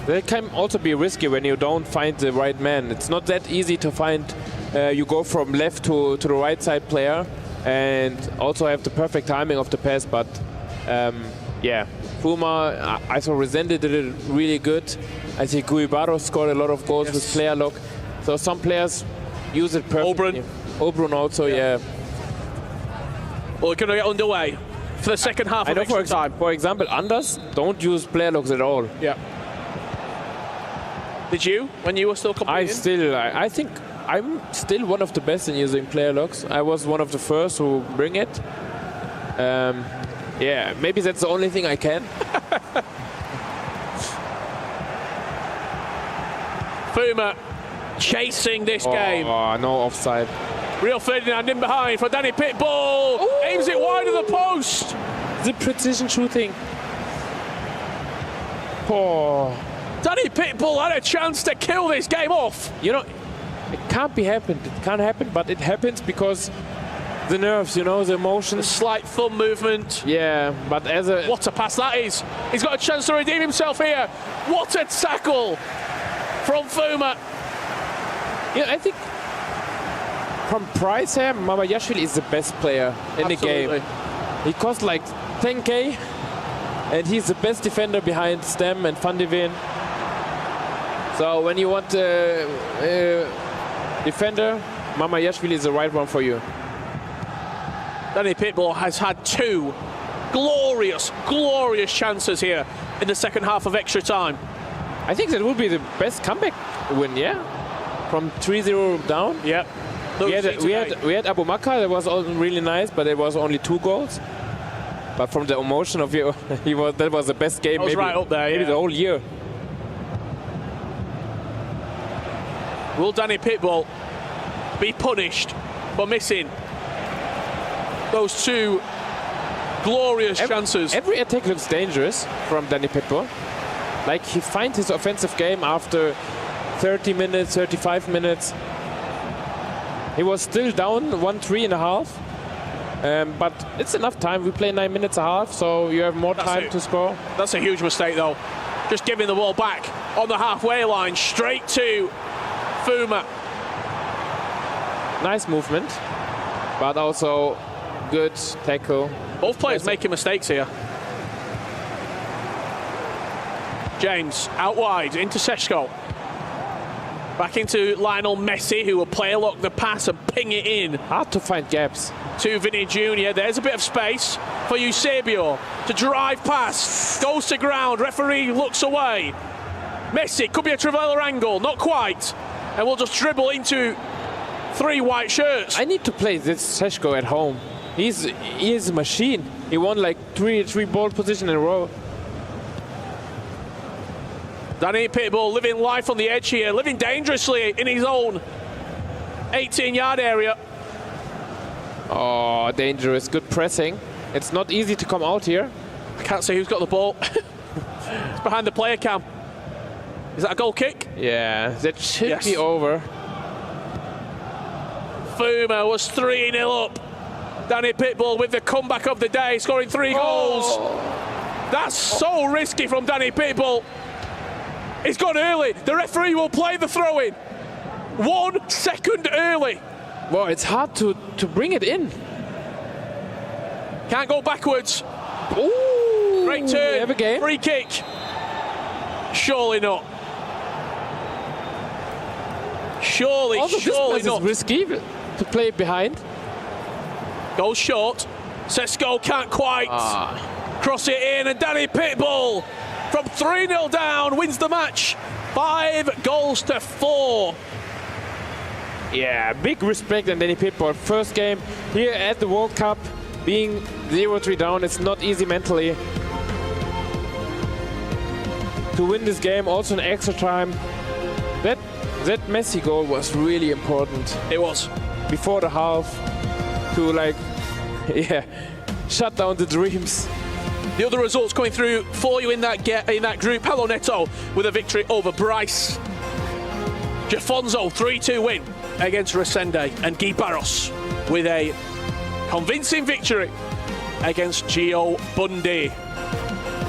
They can also be risky when you don't find the right man. It's not that easy to find. You go from left to the right side player, and also have the perfect timing of the pass. But Fuma, I saw Resende did it really good. I think Guibaro scored a lot of goals with player lock. So some players use it perfectly. Oberon also, yeah. Well, we're going to get underway for the second half of extra time. For example, Anders don't use player locks at all. Yeah. Did you, when you were still competing? I think I'm still one of the best in using player locks. I was one of the first who bring it. Yeah, maybe that's the only thing I can. Fuma chasing this game. Oh, no offside. Real Ferdinand in behind for Danny Pitbull. Ooh. Aims it wide of the post. The precision shooting. Oh. Danny Pitbull had a chance to kill this game off. You know, it can't be happened. It can't happen, but it happens because the nerves, you know, the emotions. A slight thumb movement. Yeah, but as a... What a pass that is. He's got a chance to redeem himself here. What a tackle from Fuma. Yeah, I think from price here, Mamayashvili is the best player in the game. He costs like 10k, and he's the best defender behind Stem and Van de Ven. So when you want a defender, Mamayashvili is the right one for you. Danny Pitbull has had 2 glorious, glorious chances here in the second half of extra time. I think that would be the best comeback win, yeah? From 3-0 down. Yeah. We had Abu Makar, that was all really nice, but it was only 2 goals. But from the emotion of you, that was the best game maybe right up there, maybe the whole year. Will Danny Pitbull be punished for missing those 2 glorious chances? Every attack looks dangerous from Danny Pitbull. Like, he finds his offensive game after 30 minutes, 35 minutes. He was still down 1-3.5. But it's enough time. We play 9 minutes a half, so you have more time to score. That's a huge mistake, though. Just giving the ball back on the halfway line, straight to Fuma. Nice movement, but also good tackle. Both players making mistakes here. James out wide into Seshko. Back into Lionel Messi, who will player lock the pass and ping it in. Hard to find gaps. To Vinny Jr. There's a bit of space for Eusebio to drive past. Goes to ground. Referee looks away. Messi could be a Trivela angle, not quite. And we'll just dribble into 3 white shirts. I need to play this Seshko at home. He is a machine. He won like three ball position in a row. Danny Pitbull living life on the edge here, living dangerously in his own 18-yard area. Oh, dangerous. Good pressing. It's not easy to come out here. I can't see who's got the ball. It's behind the player cam. Is that a goal kick? Yeah, that should be over. Fuma was 3-0 up. Danny Pitbull with the comeback of the day, scoring 3 goals. That's so risky from Danny Pitbull. He's gone early. The referee will play the throw-in. 1 second early. Well, it's hard to bring it in. Can't go backwards. Ooh, great turn. Have a game. Free kick. Surely not. Surely also, surely this not. Is risky to play behind. Goes short. Seshko can't quite cross it in, and Danny Pitbull from 3-0 down wins the match. 5-4. Yeah, big respect on Danny Pitbull. First game here at the World Cup, being 0-3 down, it's not easy mentally. To win this game, also in extra time. That Messi goal was really important. It was. Before the half, to shut down the dreams. The other results coming through for you in that group. Hello Neto with a victory over Bryce. Jafonzo 3-2 win against Resende, and Guy Barros with a convincing victory against Gio Bundy.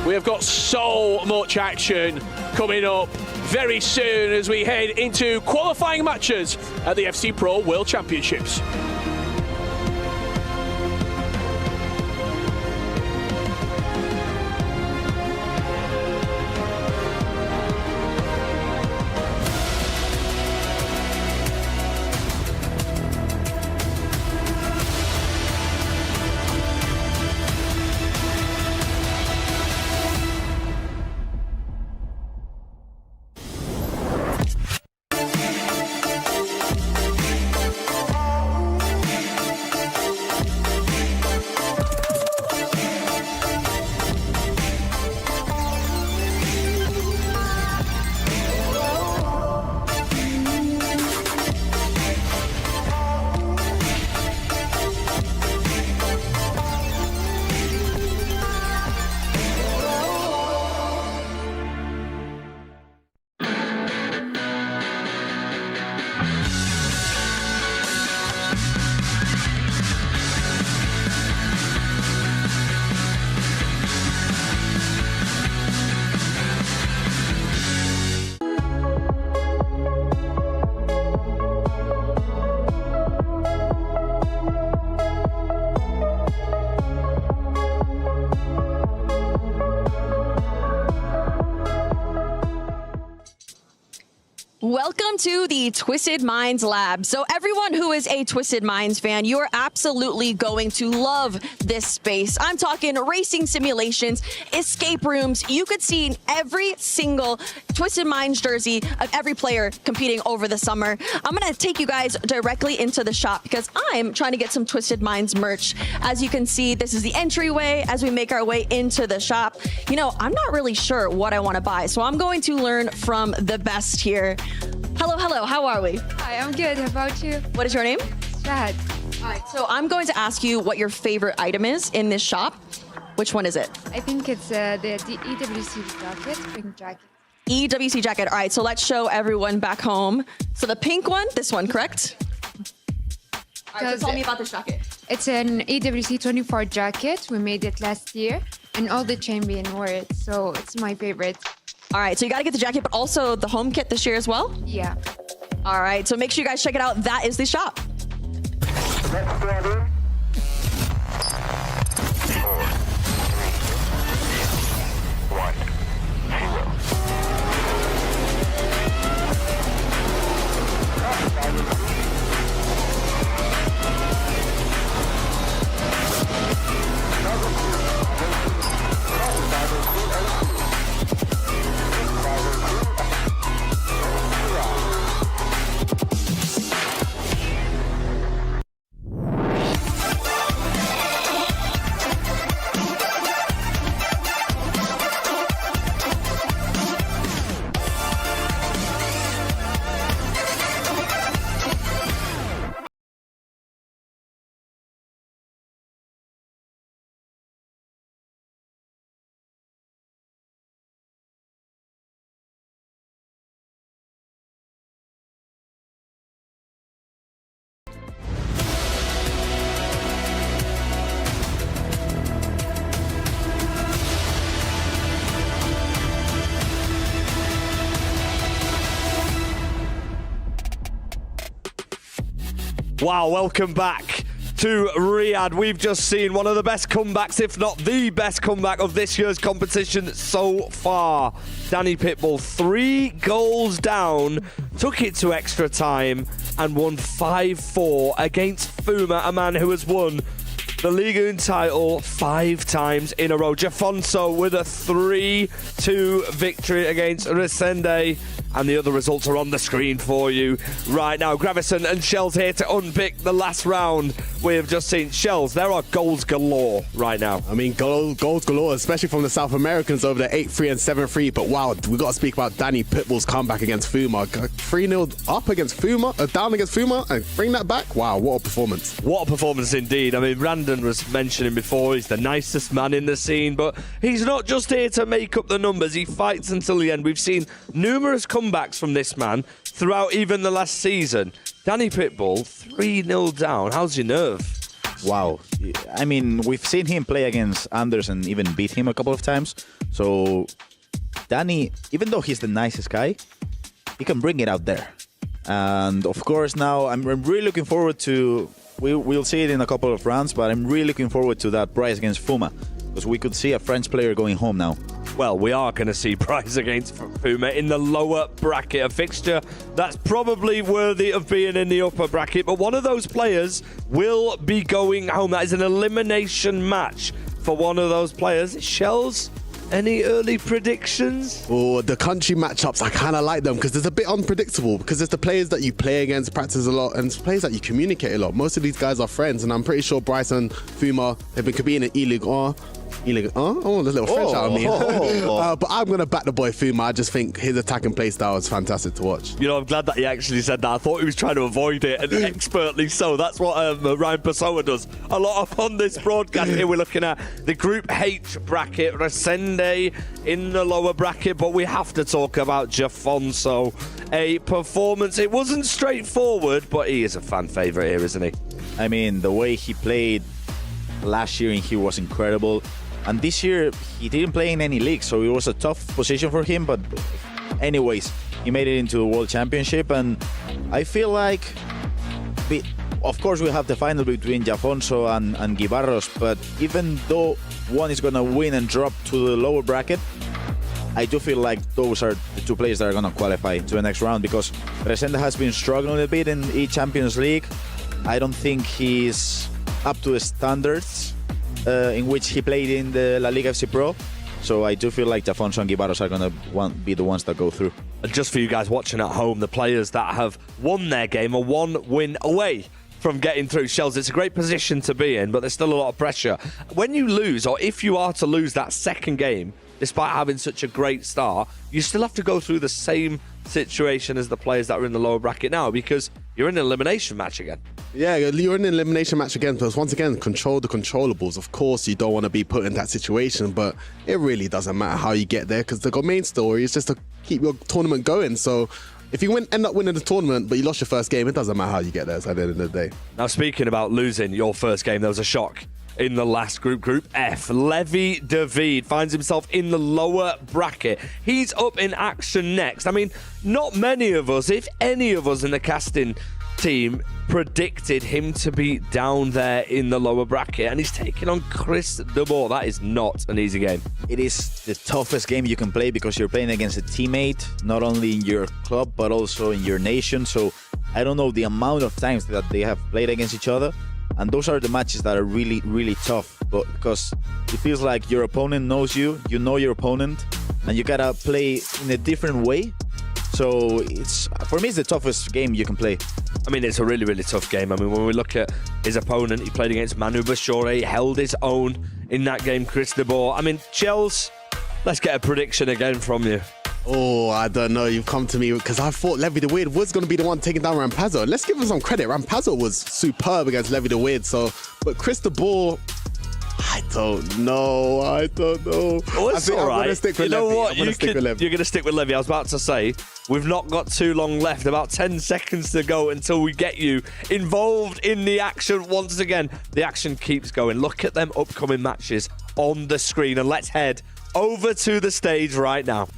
We have got so much action coming up very soon as we head into qualifying matches at the FC Pro World Championships. Welcome to the Twisted Minds Lab. So everyone who is a Twisted Minds fan, you are absolutely going to love this space. I'm talking racing simulations, escape rooms. You could see every single Twisted Minds jersey of every player competing over the summer. I'm going to take you guys directly into the shop because I'm trying to get some Twisted Minds merch. As you can see, this is the entryway as we make our way into the shop. You know, I'm not really sure what I want to buy, so I'm going to learn from the best here. Hello, how are we? Hi, I'm good. How about you? What is your name? Chad. All right, so I'm going to ask you what your favorite item is in this shop. Which one is it? I think it's the EWC jacket, pink jacket. EWC jacket. All right, so let's show everyone back home. So the pink one, this one, correct? All right, so tell me about this jacket. It's an EWC 24 jacket. We made it last year, and all the champion wore it, so it's my favorite. All right, so you got to get the jacket, but also the home kit this year as well? Yeah. All right, so make sure you guys check it out. That is the shop. Wow, welcome back to Riyadh. We've just seen one of the best comebacks, if not the best comeback of this year's competition so far. Danny Pitbull, 3 goals down, took it to extra time and won 5-4 against Fuma, a man who has won the Ligue 1 title 5 times in a row. Jafonso with a 3-2 victory against Resende. And the other results are on the screen for you right now. Gravison and Shells here to unpick the last round. We have just seen Shells. There are goals galore right now. I mean, goals galore, especially from the South Americans over there, 8-3 and 7-3. But wow, we got to speak about Danny Pitbull's comeback against Fuma. 3-0 up against Fuma, down against Fuma, and bring that back. Wow, what a performance. What a performance indeed. I mean, Randon was mentioning before, he's the nicest man in the scene, but he's not just here to make up the numbers. He fights until the end. We've seen numerous comebacks from this man throughout even the last season. Danny Pitbull, 3-0 down. How's your nerve? Wow. I mean, we've seen him play against Anders and even beat him a couple of times. So Danny, even though he's the nicest guy, he can bring it out there. And of course now I'm really looking forward to, we'll see it in a couple of rounds, but I'm really looking forward to that prize against Fuma, because we could see a French player going home now. Well, we are going to see Prize against Fuma in the lower bracket, a fixture that's probably worthy of being in the upper bracket, but one of those players will be going home. That is an elimination match for one of those players. Shells, any early predictions? Oh, the country matchups, I kind of like them because it's a bit unpredictable, because it's the players that you play against, practice a lot, and it's players that you communicate a lot. Most of these guys are friends, and I'm pretty sure Bryce and Fuma have been competing in E-League or oh, there's a little French out of me. But I'm going to back the boy Fuma. I just think his attack and play style is fantastic to watch. You know, I'm glad that he actually said that. I thought he was trying to avoid it, and expertly so. That's what Ryan Pessoa does a lot of on this broadcast. Here we're looking at the Group H bracket. Resende in the lower bracket, but we have to talk about Jafonso. A performance, it wasn't straightforward, but he is a fan favourite here, isn't he? I mean, the way he played last year in here was incredible. And this year, he didn't play in any league, so it was a tough position for him. But anyways, he made it into the World Championship. And I feel like, of course, we have the final between Jafonso and Guibarros. But even though one is going to win and drop to the lower bracket, I do feel like those are the two players that are going to qualify to the next round, because Resende has been struggling a bit in the Champions League. I don't think he's up to the standards in which he played in the La Liga FC Pro. So I do feel like Jafonso and Guibaros are going to be the ones that go through. And just for you guys watching at home, the players that have won their game are 1 win away from getting through. Shells, it's a great position to be in, but there's still a lot of pressure. When you lose, or if you are to lose that second game, despite having such a great start, you still have to go through the same situation as the players that are in the lower bracket now, because you're in an elimination match again. Yeah, you're in an elimination match again, because once again, control the controllables. Of course, you don't want to be put in that situation, but it really doesn't matter how you get there, because the main story is just to keep your tournament going. So if you end up winning the tournament, but you lost your first game, it doesn't matter how you get there at the end of the day. Now, speaking about losing your first game, there was a shock in the last Group F. Levi David finds himself in the lower bracket. He's up in action next. I mean, not many of us, if any of us in the casting team, predicted him to be down there in the lower bracket, and he's taking on Chris de Boer. That is not an easy game. It is the toughest game you can play, because you're playing against a teammate, not only in your club, but also in your nation. So I don't know the amount of times that they have played against each other. And those are the matches that are really, really tough, but because it feels like your opponent knows you, you know your opponent, and you gotta play in a different way. So for me, it's the toughest game you can play. I mean, it's a really, really tough game. I mean, when we look at his opponent, he played against Manu Bashore, held his own in that game, Chris de Boer. I mean, Chels, let's get a prediction again from you. Oh, I don't know. You've come to me because I thought Levi the Weird was going to be the one taking down Rampazzo. Let's give him some credit. Rampazzo was superb against Levi the Weird. But Chris de Boer, I don't know. Oh, it's all right. I'm going to stick with you know Levi. what? You're going to stick with Levi. I was about to say, we've not got too long left. About 10 seconds to go until we get you involved in the action once again. The action keeps going. Look at them upcoming matches on the screen, and let's head over to the stage right now.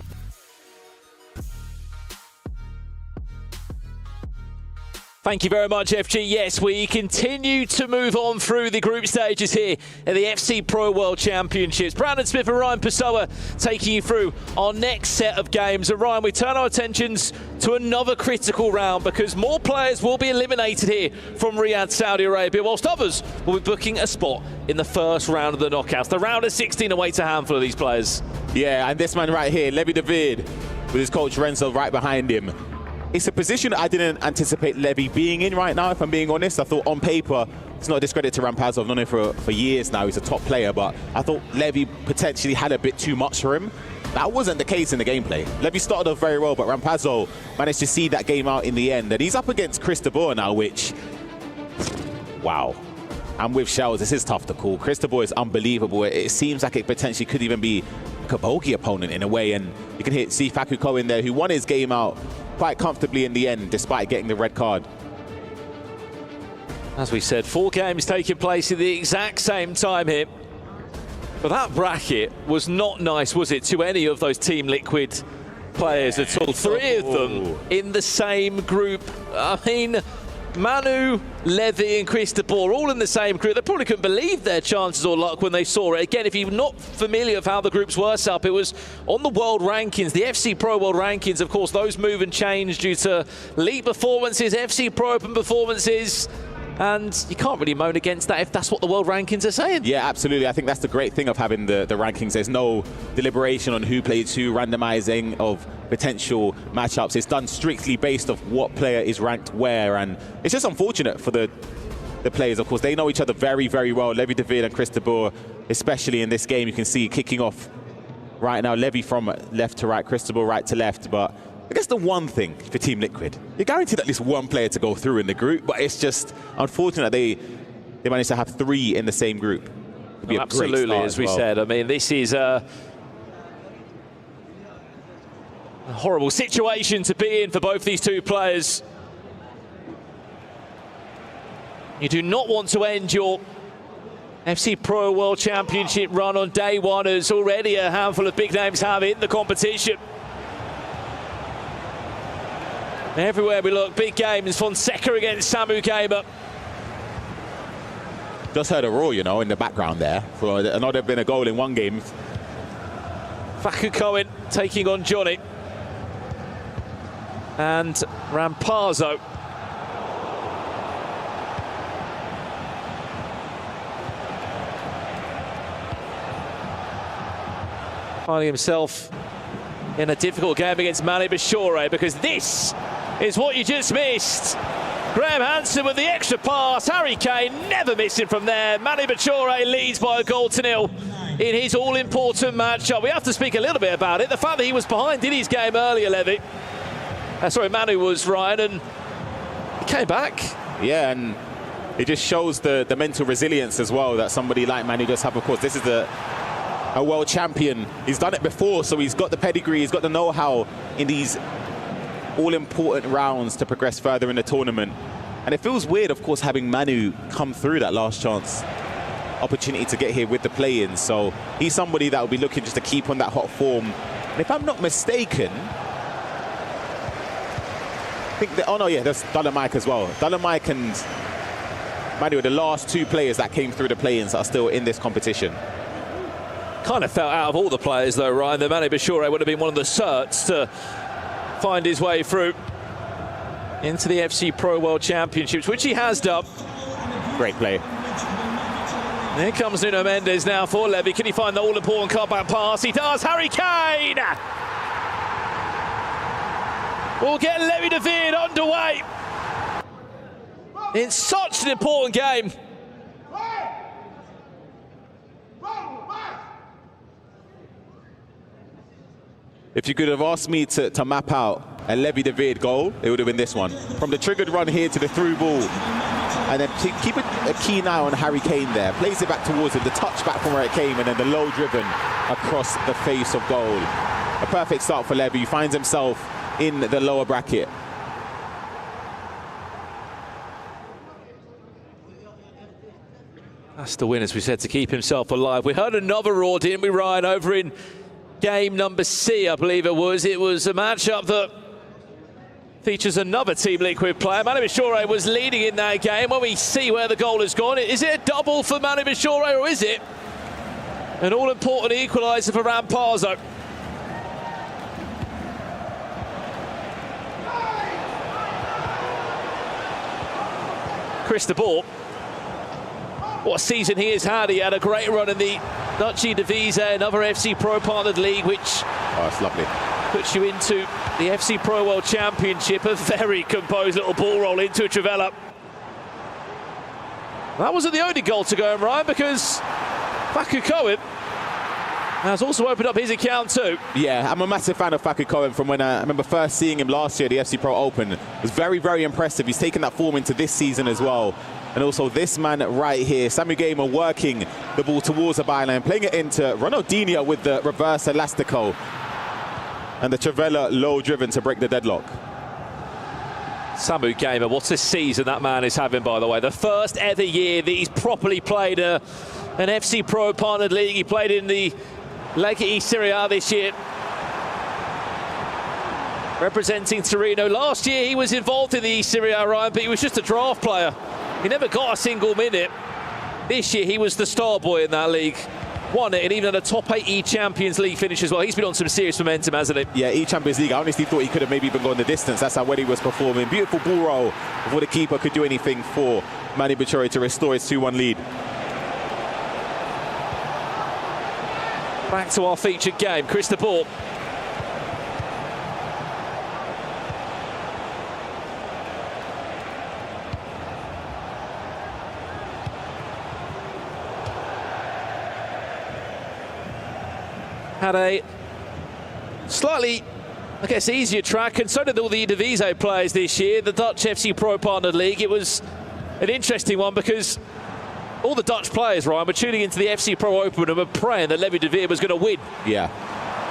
Thank you very much, FG. Yes, we continue to move on through the group stages here at the FC Pro World Championships. Brandon Smith and Ryan Pessoa taking you through our next set of games. And Ryan, we turn our attentions to another critical round, because more players will be eliminated here from Riyadh, Saudi Arabia, whilst others will be booking a spot in the first round of the knockouts. The round of 16 awaits a handful of these players. Yeah, and this man right here, Levi David, with his coach Renzo right behind him. It's a position I didn't anticipate Levi being in right now, if I'm being honest. I thought on paper, it's not a discredit to Rampazzo. I've known him for years now. He's a top player, but I thought Levi potentially had a bit too much for him. That wasn't the case in the gameplay. Levi started off very well, but Rampazzo managed to see that game out in the end. And he's up against Chris de Boer now, which, wow. I'm with Shells. This is tough to call. Chris de Boer is unbelievable. It seems like it potentially could even be a bogey opponent in a way. And you can see Faku Ko in there, who won his game out quite comfortably in the end, despite getting the red card. As we said, 4 games taking place at the exact same time here. But that bracket was not nice, was it, to any of those Team Liquid players at all? 3 of them in the same group. I mean, Manu, Levi and Chris de Boer all in the same group. They probably couldn't believe their chances or luck when they saw it. Again, if you're not familiar with how the groups were set up, it was on the world rankings, the FC Pro World Rankings. Of course, those move and change due to league performances, FC Pro Open performances. And you can't really moan against that if that's what the world rankings are saying. Yeah, absolutely. I think that's the great thing of having the rankings. There's no deliberation on who plays who, randomizing of potential matchups. It's done strictly based off what player is ranked where, and it's just unfortunate for the players. Of course, they know each other very, very well. Levi David and Chris de Boer, especially in this game, you can see kicking off right now. Levi from left to right, Chris de Boer right to left. But I guess the one thing for Team Liquid, you're guaranteed at least one player to go through in the group, but it's just unfortunate they managed to have 3 in the same group. It'd be absolutely, as we said. I mean, this is a horrible situation to be in for both these 2 players. You do not want to end your FC Pro World Championship run on day 1, as already a handful of big names have in the competition. Everywhere we look, big games. Fonseca against Samu Gamer. Just heard a roar, you know, in the background there. For another been a goal in one game. Faku Cohen taking on Johnny. And Rampazzo. Finding himself in a difficult game against Mani Bashore, because this is what you just missed. Graham Hansen with the extra pass. Harry Kane never missing from there. Mani Bashore leads by a 1-0 in his all-important matchup. We have to speak a little bit about it. The fact that he was behind in his game earlier, Levy. Manu was, Ryan, and he came back. Yeah, and it just shows the mental resilience as well that somebody like Manu does have. Of course, this is a world champion. He's done it before, so he's got the pedigree, he's got the know-how in these all-important rounds to progress further in the tournament. And it feels weird, of course, having Manu come through that last chance opportunity to get here with the play-in. So he's somebody that will be looking just to keep on that hot form. And if I'm not mistaken, I think that, oh no, yeah, there's Dolomike as well. Dolomike and Manu are the last two players that came through the play-ins that are still in this competition. Kind of felt out of all the players, though, Ryan, that Mani Bashore would have been one of the certs to find his way through into the FC Pro World Championships, which he has done. Great play. Here comes Nuno Mendes now for Levy. Can he find the all-important cutback pass? He does. Harry Kane will get Levy de Veer underway in such an important game. If you could have asked me to map out a Levy de Veer goal, it would have been this one. From the triggered run here to the through ball. And then keep a keen eye on Harry Kane there. Plays it back towards him, the touch back from where it came, and then the low driven across the face of goal. A perfect start for Levy. He finds himself in the lower bracket. That's the win, as we said, to keep himself alive. We heard another roar, didn't we, Ryan, over in game number C, I believe it was. It was a matchup that features another Team Liquid player. Mani Bashore was leading in that game. When we see where the goal has gone, is it a double for Mani Bashore, or is it an all-important equaliser for Rampazzo? Chris de Boer, what a season he has had. He had a great run in the Dutch Eredivisie, another FC Pro partnered league, which that's lovely, puts you into the FC Pro World Championship. A very composed little ball roll into a Trivela. That wasn't the only goal to go in, Ryan, because Faku Cohen has also opened up his account too. Yeah, I'm a massive fan of Faku Cohen from when I remember first seeing him last year at the FC Pro Open. It was very, very impressive. He's taken that form into this season as well. And also this man right here, Samu Gamer, working the ball towards the byline, playing it into Ronaldinho with the reverse elastico. And the Trivela low driven to break the deadlock. Samu Gamer, what a season that man is having, by the way. The first ever year that he's properly played an FC Pro partnered league. He played in the Lega E Serie A this year, representing Torino. Last year he was involved in the E Serie A, Ryan, but he was just a draft player. He never got a single minute. This year he was the star boy in that league. Won it, and even at a top 8 E-Champions League finish as well. He's been on some serious momentum, hasn't he? Yeah, E-Champions League. I honestly thought he could have maybe even gone the distance. That's how well he was performing. Beautiful ball roll before the keeper could do anything for Mani Bashore to restore his 2-1 lead. Back to our featured game. Chris de Boer. Had a slightly, I guess, easier track, and so did all the Eredivisie players this year, the Dutch FC Pro Partnered League. It was an interesting one because all the Dutch players, Ryan, were tuning into the FC Pro Open and were praying that Levy de Veer was going to win. Yeah.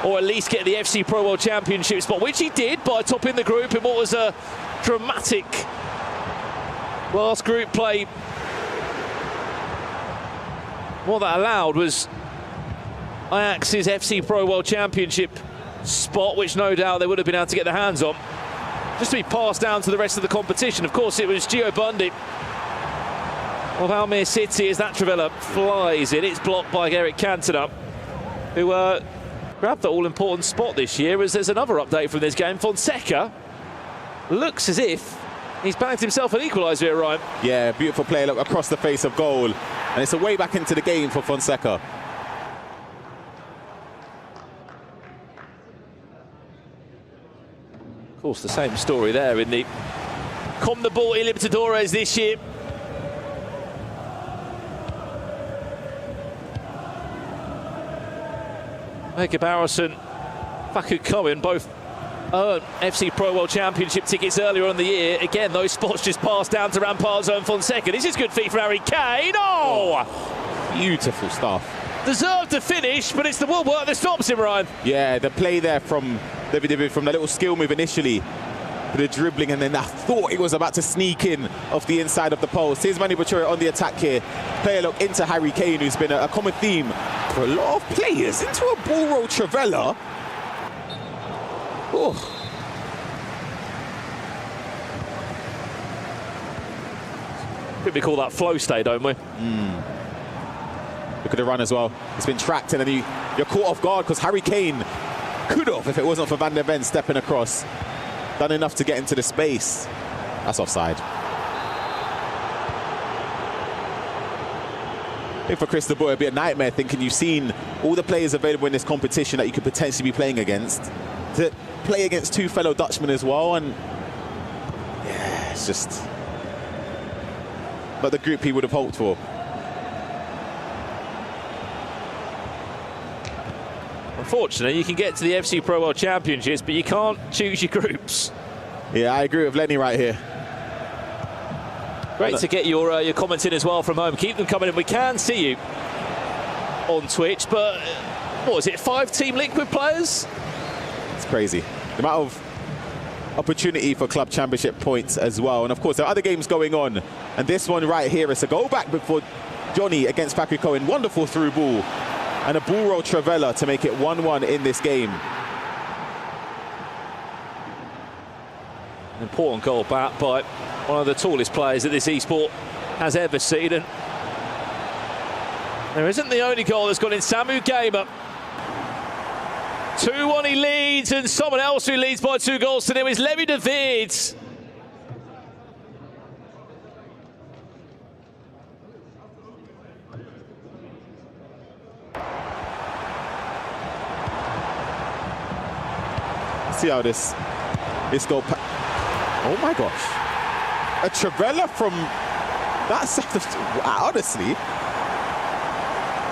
Or at least get the FC Pro World Championship spot, which he did by topping the group in what was a dramatic last group play. What that allowed was Ajax's FC Pro World Championship spot, which no doubt they would have been able to get their hands on, just to be passed down to the rest of the competition. Of course, it was Gio Bundy of Almere City as that Trivela flies in. It's blocked by Eric Cantona, who grabbed that all-important spot this year. As there's another update from this game, Fonseca looks as if he's bagged himself an equaliser here, Ryan. Yeah, beautiful play, look, across the face of goal. And it's a way back into the game for Fonseca. Of course, the same story there in the CONMEBOL Libertadores this year. Jacob Harrison, Faku Cohen both earned FC Pro World Championship tickets earlier on in the year. Again, those spots just passed down to Rampazzo and Fonseca. This is good feet for Harry Kane. Oh! Beautiful stuff. Deserved to finish, but it's the woodwork that stops him, Ryan. Yeah, the play there from David, from the little skill move initially, the dribbling, and then I thought it was about to sneak in off the inside of the post. Here's Manny Bachura on the attack here. Player look into Harry Kane, who's been a common theme for a lot of players. Into a ball roll Travella. Oh. Could we call that flow state, don't we? Look at the run as well. It's been tracked, and then you're caught off guard because Harry Kane could have, if it wasn't for Van der Ven stepping across, done enough to get into the space. That's offside. I think for Chris de Boer, it'd be a nightmare thinking you've seen all the players available in this competition that you could potentially be playing against, to play against two fellow Dutchmen as well, and yeah, it's just not the group he would have hoped for. Unfortunately, you can get to the FC Pro World Championships, but you can't choose your groups. Yeah, I agree with Lenny right here. Great to get your comments in as well from home. Keep them coming in. We can see you on Twitch, but what was it, 5 Team Liquid players? It's crazy. The amount of opportunity for club championship points as well. And of course, there are other games going on. And this one right here is a go back before Johnny against Faku Cohen. Wonderful through ball. And a ball roll Travella to make it 1-1 in this game. An important goal back by one of the tallest players that this esport has ever seen. And there isn't the only goal that's gone in. Samu Gamer. 2-1 he leads, and someone else who leads by 2 goals to 0 is Levi David. See how this goal. Oh my gosh. A Travella from that side of. Honestly,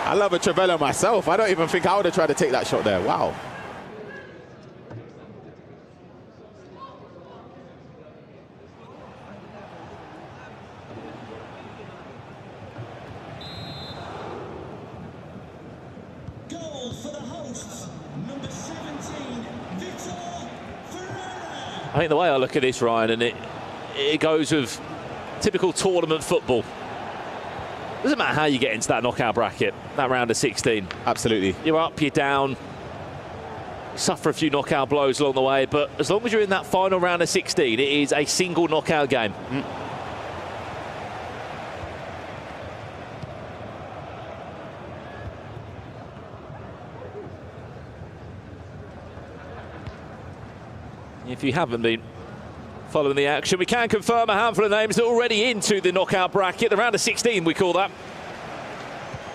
I love a Travella myself. I don't even think I would have tried to take that shot there. Wow. I think the way I look at this, Ryan, and it goes with typical tournament football. Doesn't matter how you get into that knockout bracket, that round of 16. Absolutely. You're up, you're down, suffer a few knockout blows along the way, but as long as you're in that final round of 16, it is a single knockout game. If you haven't been following the action, we can confirm a handful of names that are already into the knockout bracket. The round of 16, we call that.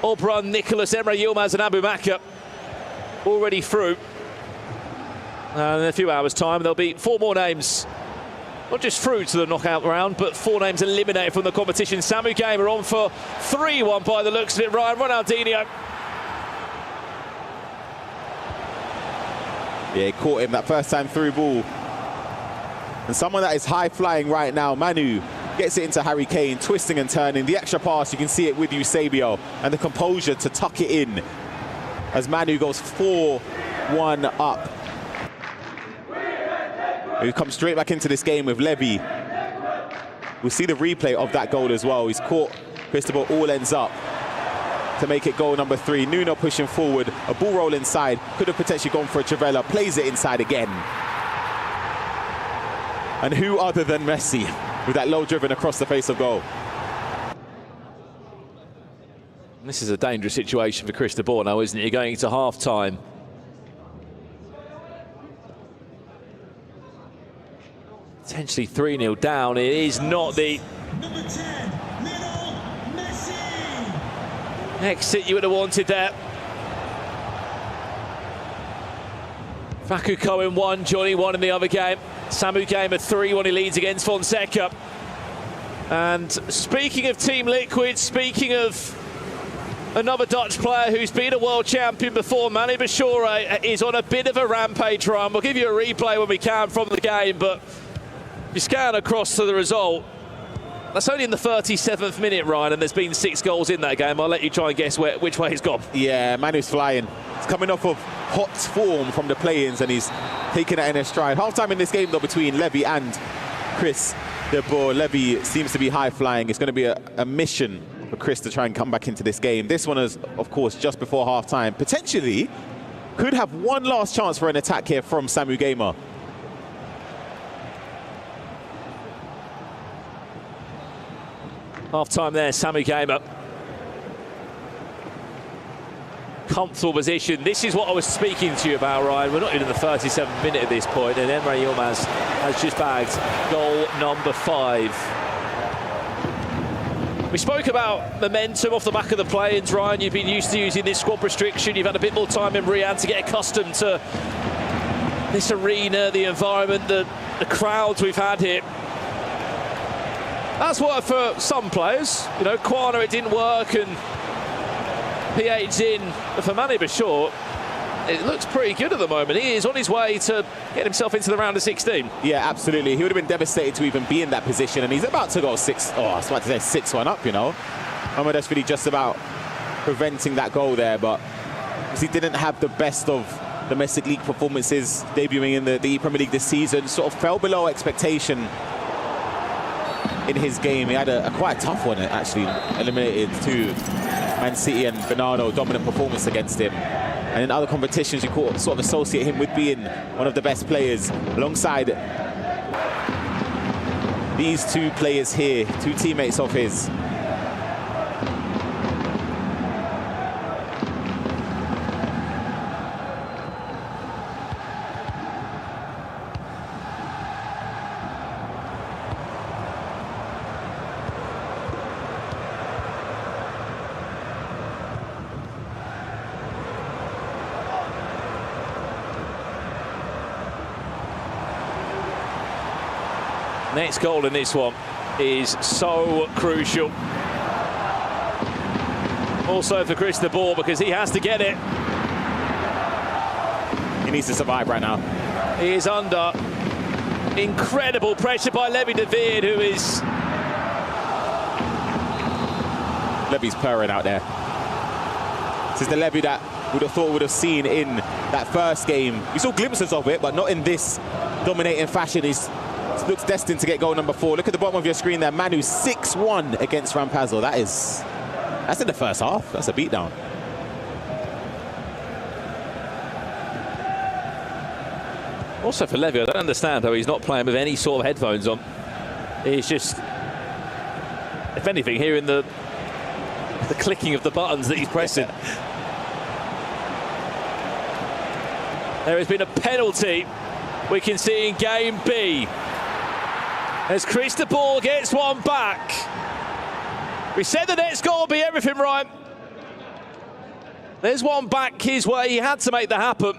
Obrun, Nicholas, Emre Yilmaz and Abu Maka already through. And in a few hours' time, there'll be 4 more names, not just through to the knockout round, but 4 names eliminated from the competition. Samu Gamer on for 3-1 by the looks of it. Ryan Ronaldinho. Yeah, he caught him that first time through ball. And someone that is high-flying right now, Manu, gets it into Harry Kane, twisting and turning. The extra pass, you can see it with Eusebio, and the composure to tuck it in as Manu goes 4-1 up. He comes straight back into this game with Levy. We'll see the replay of that goal as well. He's caught Cristobal, all ends up to make it goal number 3. Nuno pushing forward, a ball roll inside, could have potentially gone for a Travella, plays it inside again. And who other than Messi with that low driven across the face of goal. This is a dangerous situation for Chris de Boer now, isn't it? You're going into half-time potentially 3-0 down. It is not the exit you would have wanted there. Facu Cohen 1, Johnny 1 in the other game. Samu Gamer 3-1, he leads against Fonseca. And speaking of Team Liquid, speaking of another Dutch player who's been a world champion before, Manny Bashore is on a bit of a rampage run. We'll give you a replay when we can from the game, but if you scan across to the result, that's only in the 37th minute, Ryan, and there's been 6 goals in that game. I'll let you try and guess which way he's gone. Yeah, Manu's flying. He's coming off of hot form from the play-ins, and he's taking it in a stride. Half-time in this game, though, between Levy and Chris de Boer. Levy seems to be high-flying. It's going to be a mission for Chris to try and come back into this game. This one is, of course, just before half-time. Potentially could have one last chance for an attack here from Samu Gamer. Half-time there, Samu Gamer. Comfortable position. This is what I was speaking to you about, Ryan. We're not even in the 37th minute at this point, and Emre Yilmaz has just bagged goal number 5. We spoke about momentum off the back of the play-ins, Ryan. You've been used to using this squad restriction. You've had a bit more time in Riyadh to get accustomed to this arena, the environment, the crowds we've had here. That's worked for some players. You know, Quana, it didn't work, and PH's in. But for Manny Bashore, it looks pretty good at the moment. He is on his way to get himself into the round of 16. Yeah, absolutely. He would have been devastated to even be in that position, and he's about to go I was about to say 6-1 up, you know. Mohamed really just about preventing that goal there, but he didn't have the best of domestic league performances debuting in the Premier League this season. Sort of fell below expectation in his game. He had a quite tough one, actually. Eliminated to Man City and Bernardo, dominant performance against him. And in other competitions, you sort of associate him with being one of the best players, alongside these 2 players here, 2 teammates of his. Next goal in this one is so crucial. Also for Chris de Boer, because he has to get it. He needs to survive right now. He is under incredible pressure by Levy de Veer, who is... Levy's purring out there. This is the Levy that would have thought would have seen in that first game. We saw glimpses of it, but not in this dominating fashion. He looks destined to get goal number 4. Look at the bottom of your screen there. Manu 6-1 against Rampazzo. That's in the first half. That's a beatdown. Also for Levy, I don't understand how he's not playing with any sort of headphones on. He's just, if anything, hearing the clicking of the buttons that he's pressing. There has been a penalty we can see in game B, as Chris de Boer gets one back. We said the next goal will be everything, right? There's one back his way. He had to make that happen.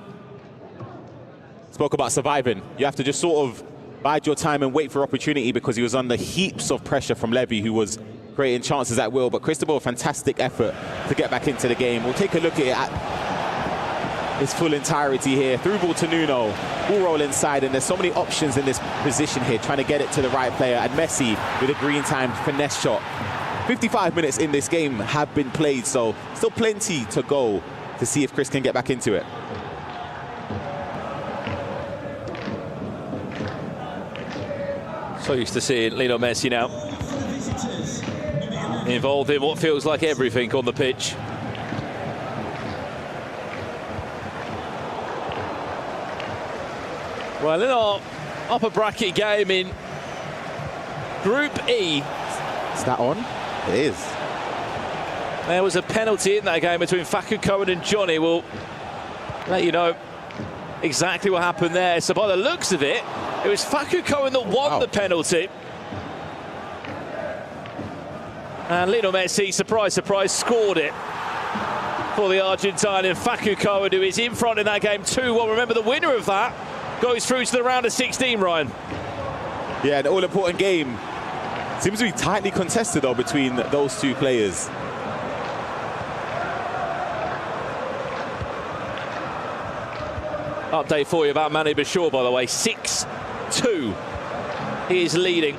Spoke about surviving. You have to just sort of bide your time and wait for opportunity, because he was under heaps of pressure from Levy, who was creating chances at will. But Chris de Boer, fantastic effort to get back into the game. We'll take a look at it at its full entirety here. Through ball to Nuno, ball roll inside, and there's so many options in this position here, trying to get it to the right player. And Messi with a green time finesse shot. 55 minutes in this game have been played, so still plenty to go to see if Chris can get back into it. So used to seeing Lionel Messi now involved in what feels like everything on the pitch. Well, in our upper bracket game in Group E. Is that on? It is. There was a penalty in that game between Facu Cohen and Johnny. We'll let you know exactly what happened there. So by the looks of it, It was Facu Cohen that won the penalty. And Lionel Messi, surprise, surprise, scored it for the Argentinian. Facu Cohen, who is in front in that game 2-1. Remember, the winner of that goes through to the round of 16, Ryan. Yeah, an all-important game. Seems to be tightly contested, though, between those two players. Update for you about Manny Bashir, by the way. 6-2. He is leading.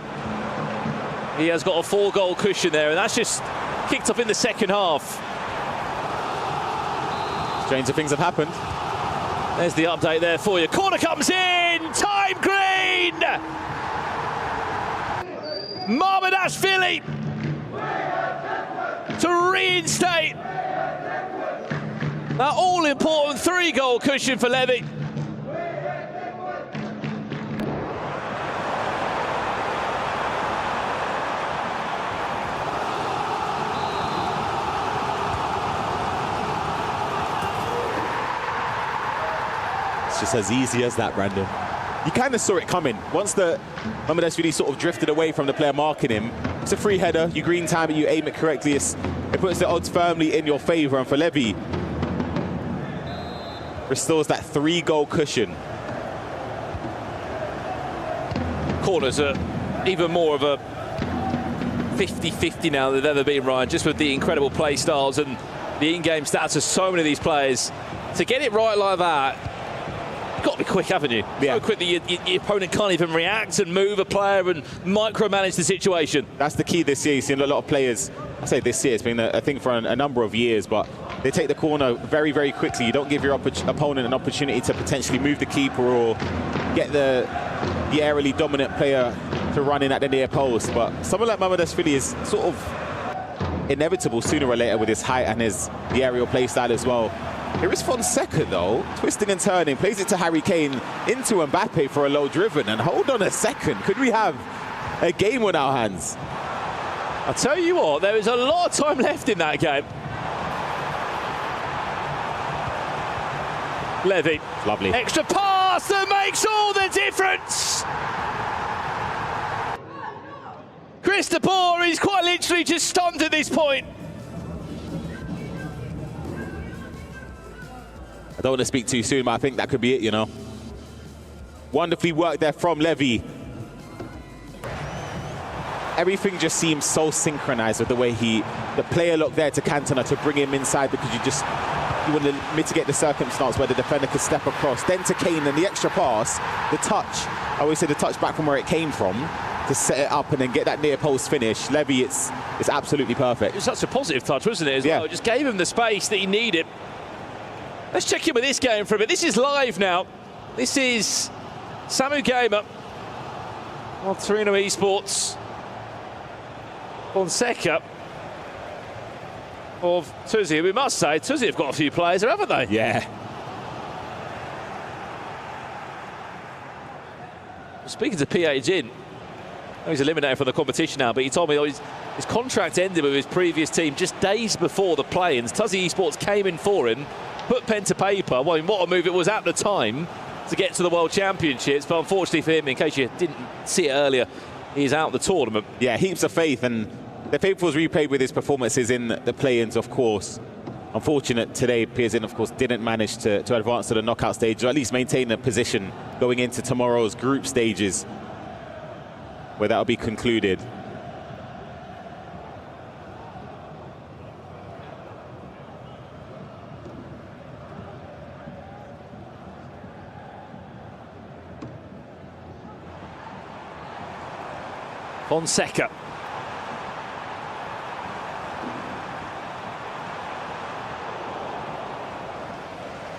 He has got a 4-goal cushion there, and that's just kicked off in the second half. Stranger things have happened. There's the update there for you. Corner comes in! Time green! Mamardashvili to reinstate that all-important 3-goal cushion for Levy. It's just as easy as that, Brandon. You kind of saw it coming. Once the Mamardashvili sort of drifted away from the player marking him, it's a free header. You green time it, you aim it correctly. It puts the odds firmly in your favour. And for Levy, restores that 3-goal cushion. Corners are even more of a 50-50 now than they've ever been, Ryan, just with the incredible play styles and the in-game stats of so many of these players. To get it right like that, you've got to be quick, haven't you? Yeah. So quick that your opponent can't even react and move a player and micromanage the situation. That's the key this year. You've seen a lot of players, I say this year, it's been a thing for a number of years, but they take the corner very, very quickly. You don't give your opponent an opportunity to potentially move the keeper or get the aerially dominant player to run in at the near post. But someone like Mamardashvili is sort of inevitable sooner or later with his height and the aerial play style as well. Here is Fonseca, though, twisting and turning, plays it to Harry Kane, into Mbappe for a low driven. And hold on a second, could we have a game on our hands? I'll tell you what, there is a lot of time left in that game. Levy. Lovely. Extra pass that makes all the difference. Chris de Boer is quite literally just stunned at this point. I don't want to speak too soon, but I think that could be it, you know. Wonderfully worked there from Levy. Everything just seems so synchronized with the way the player looked there to Cantona to bring him inside, because you want to mitigate the circumstance where the defender could step across. Then to Kane and the extra pass, the touch. I always say the touch back from where it came from to set it up and then get that near post finish. Levy, it's absolutely perfect. It was such a positive touch, wasn't it, as well? It just gave him the space that he needed. Let's check in with this game for a bit. This is live now. This is Samu Gamer on Torino Esports. Fonseca of Tuzzi. We must say, Tuzzi have got a few players there, haven't they? Yeah. Speaking to PA Jin, he's eliminated from the competition now, but he told me his contract ended with his previous team just days before the play-ins. Tuzzi Esports came in for him, put pen to paper. Well, what a move it was at the time to get to the World Championships, but unfortunately for him, in case you didn't see it earlier, he's out of the tournament. Yeah, heaps of faith, and the faithful was repaid with his performances in the play-ins, of course. Unfortunate today, Pearson, of course, didn't manage to advance to the knockout stage, or at least maintain a position going into tomorrow's group stages, where that'll be concluded. Fonseca.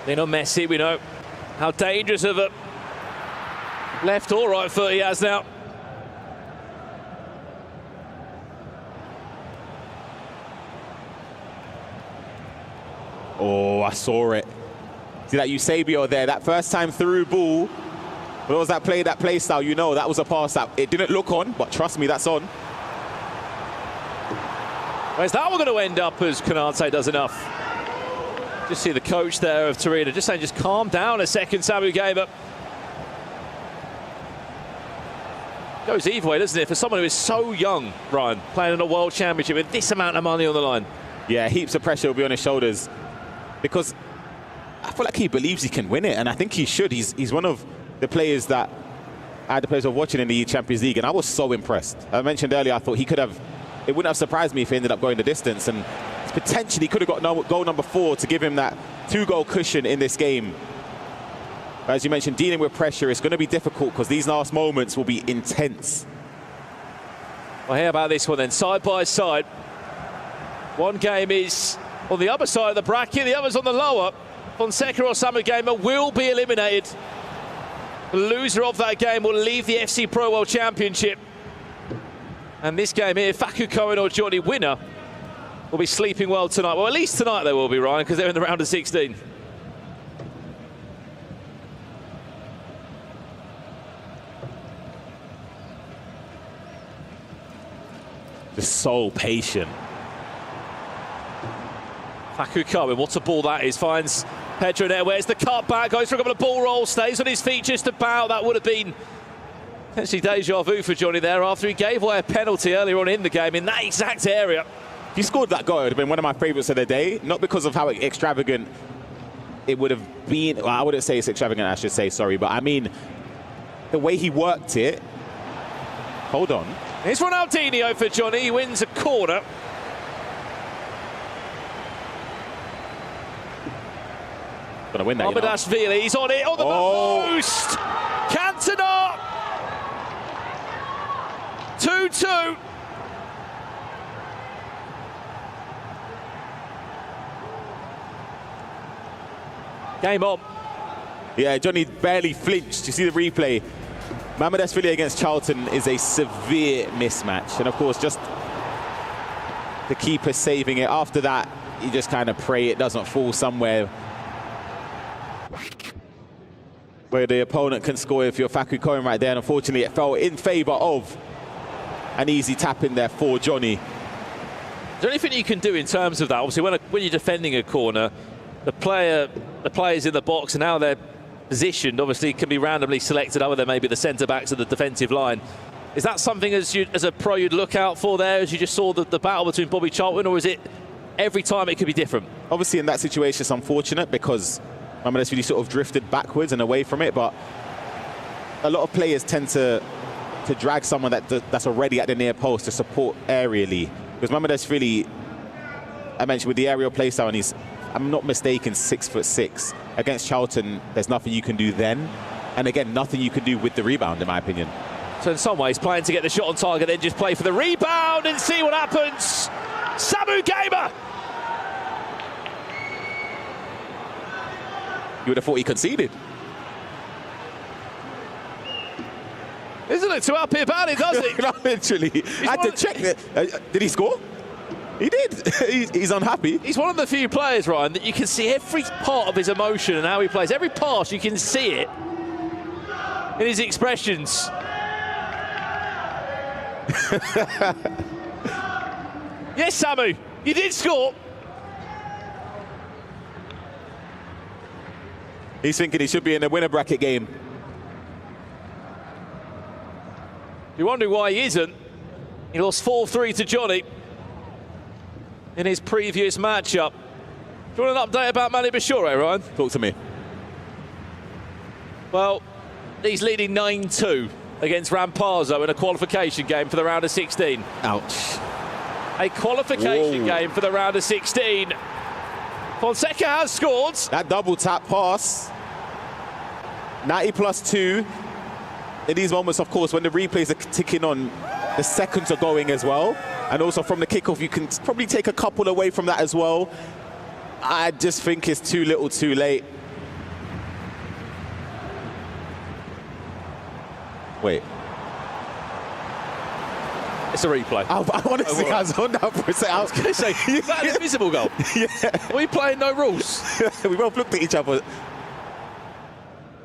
Lionel Messi, we know how dangerous of a left or right foot he has now. Oh, I saw it. See that Eusebio there, that first time through ball. What was that play style? You know, that was a pass that it didn't look on, but trust me, that's on. Where's that one going to end up as Canate does enough? Just see the coach there of Torino just saying, just calm down a second, Samu Gamer. Goes either way, doesn't it? For someone who is so young, Ryan, playing in a world championship with this amount of money on the line. Yeah, heaps of pressure will be on his shoulders because I feel like he believes he can win it, and I think he should. He's one of the players that I had the pleasure of watching in the Champions League, and I was so impressed. I mentioned earlier, I thought he could have, it wouldn't have surprised me if he ended up going the distance, and potentially could have got goal number 4 to give him that 2-goal cushion in this game. As you mentioned, dealing with pressure is going to be difficult because these last moments will be intense. Well, how about this one then? Side by side. One game is on the upper side of the bracket, the other's on the lower. Fonseca or Samu Gamer will be eliminated. The loser of that game will leave the FC Pro World Championship. And this game here, Faku Cohen or Johnny, winner, will be sleeping well tonight. Well, at least tonight they will be, Ryan, because they're in the round of 16. Just so patient. Faku Cohen, what a ball that is. Finds Pedro there, where's the cut back, goes for a couple of ball rolls, stays on his feet just about. That would have been potentially deja vu for Johnny there after he gave away a penalty earlier on in the game in that exact area. If he scored that goal, it would have been one of my favourites of the day, not because of how extravagant it would have been. Well, I wouldn't say it's extravagant, I should say, sorry, but I mean, the way he worked it. Hold on. Here's Ronaldinho for Johnny, he wins a corner. Gonna win that, Abadashvili, he's on it, on the post! Cantona! 2-2. Game on. Yeah, Johnny barely flinched. You see the replay. Abadashvili against Charlton is a severe mismatch. And of course, just the keeper saving it. After that, you just kind of pray it doesn't fall somewhere where the opponent can score if you're Faku Cohen right there. And unfortunately, it fell in favour of an easy tap in there for Johnny. Is there anything you can do in terms of that? Obviously, when you're defending a corner, the players in the box and how they're positioned obviously can be randomly selected other than maybe the centre-backs of the defensive line. Is that something as a pro you'd look out for there, as you just saw the battle between Bobby Charlton, or is it every time it could be different? Obviously, in that situation, it's unfortunate because Abadashvili sort of drifted backwards and away from it, but a lot of players tend to drag someone that's already at the near post to support aerially. Because Abadashvili, I mentioned with the aerial play style, and he's, I'm not mistaken, 6'6". Against Charlton, there's nothing you can do then. And again, nothing you can do with the rebound, in my opinion. So in some ways, playing to get the shot on target, then just play for the rebound and see what happens. Samu Gamer! You would have thought he conceded. Doesn't look too happy about it, does he? No, literally. I had to check it. Did he score? He did. He's unhappy. He's one of the few players, Ryan, that you can see every part of his emotion and how he plays. Every pass, you can see it in his expressions. Yes, Samu, you did score. He's thinking he should be in a winner bracket game. You're wondering why he isn't. He lost 4-3 to Johnny in his previous matchup. Do you want an update about Mani Bashure, Ryan? Talk to me. Well, he's leading 9-2 against Rampazzo in a qualification game for the round of 16. Ouch. A qualification game for the round of 16. Fonseca has scored. That double tap pass. 90 plus 2. In these moments, of course, when the replays are ticking on, the seconds are going as well. And also from the kickoff, you can probably take a couple away from that as well. I just think it's too little too late. Wait. It's a replay. I honestly, I was on that for a second. I was going to say, is that an invisible goal? Yeah. Are we playing no rules? We both looked at each other.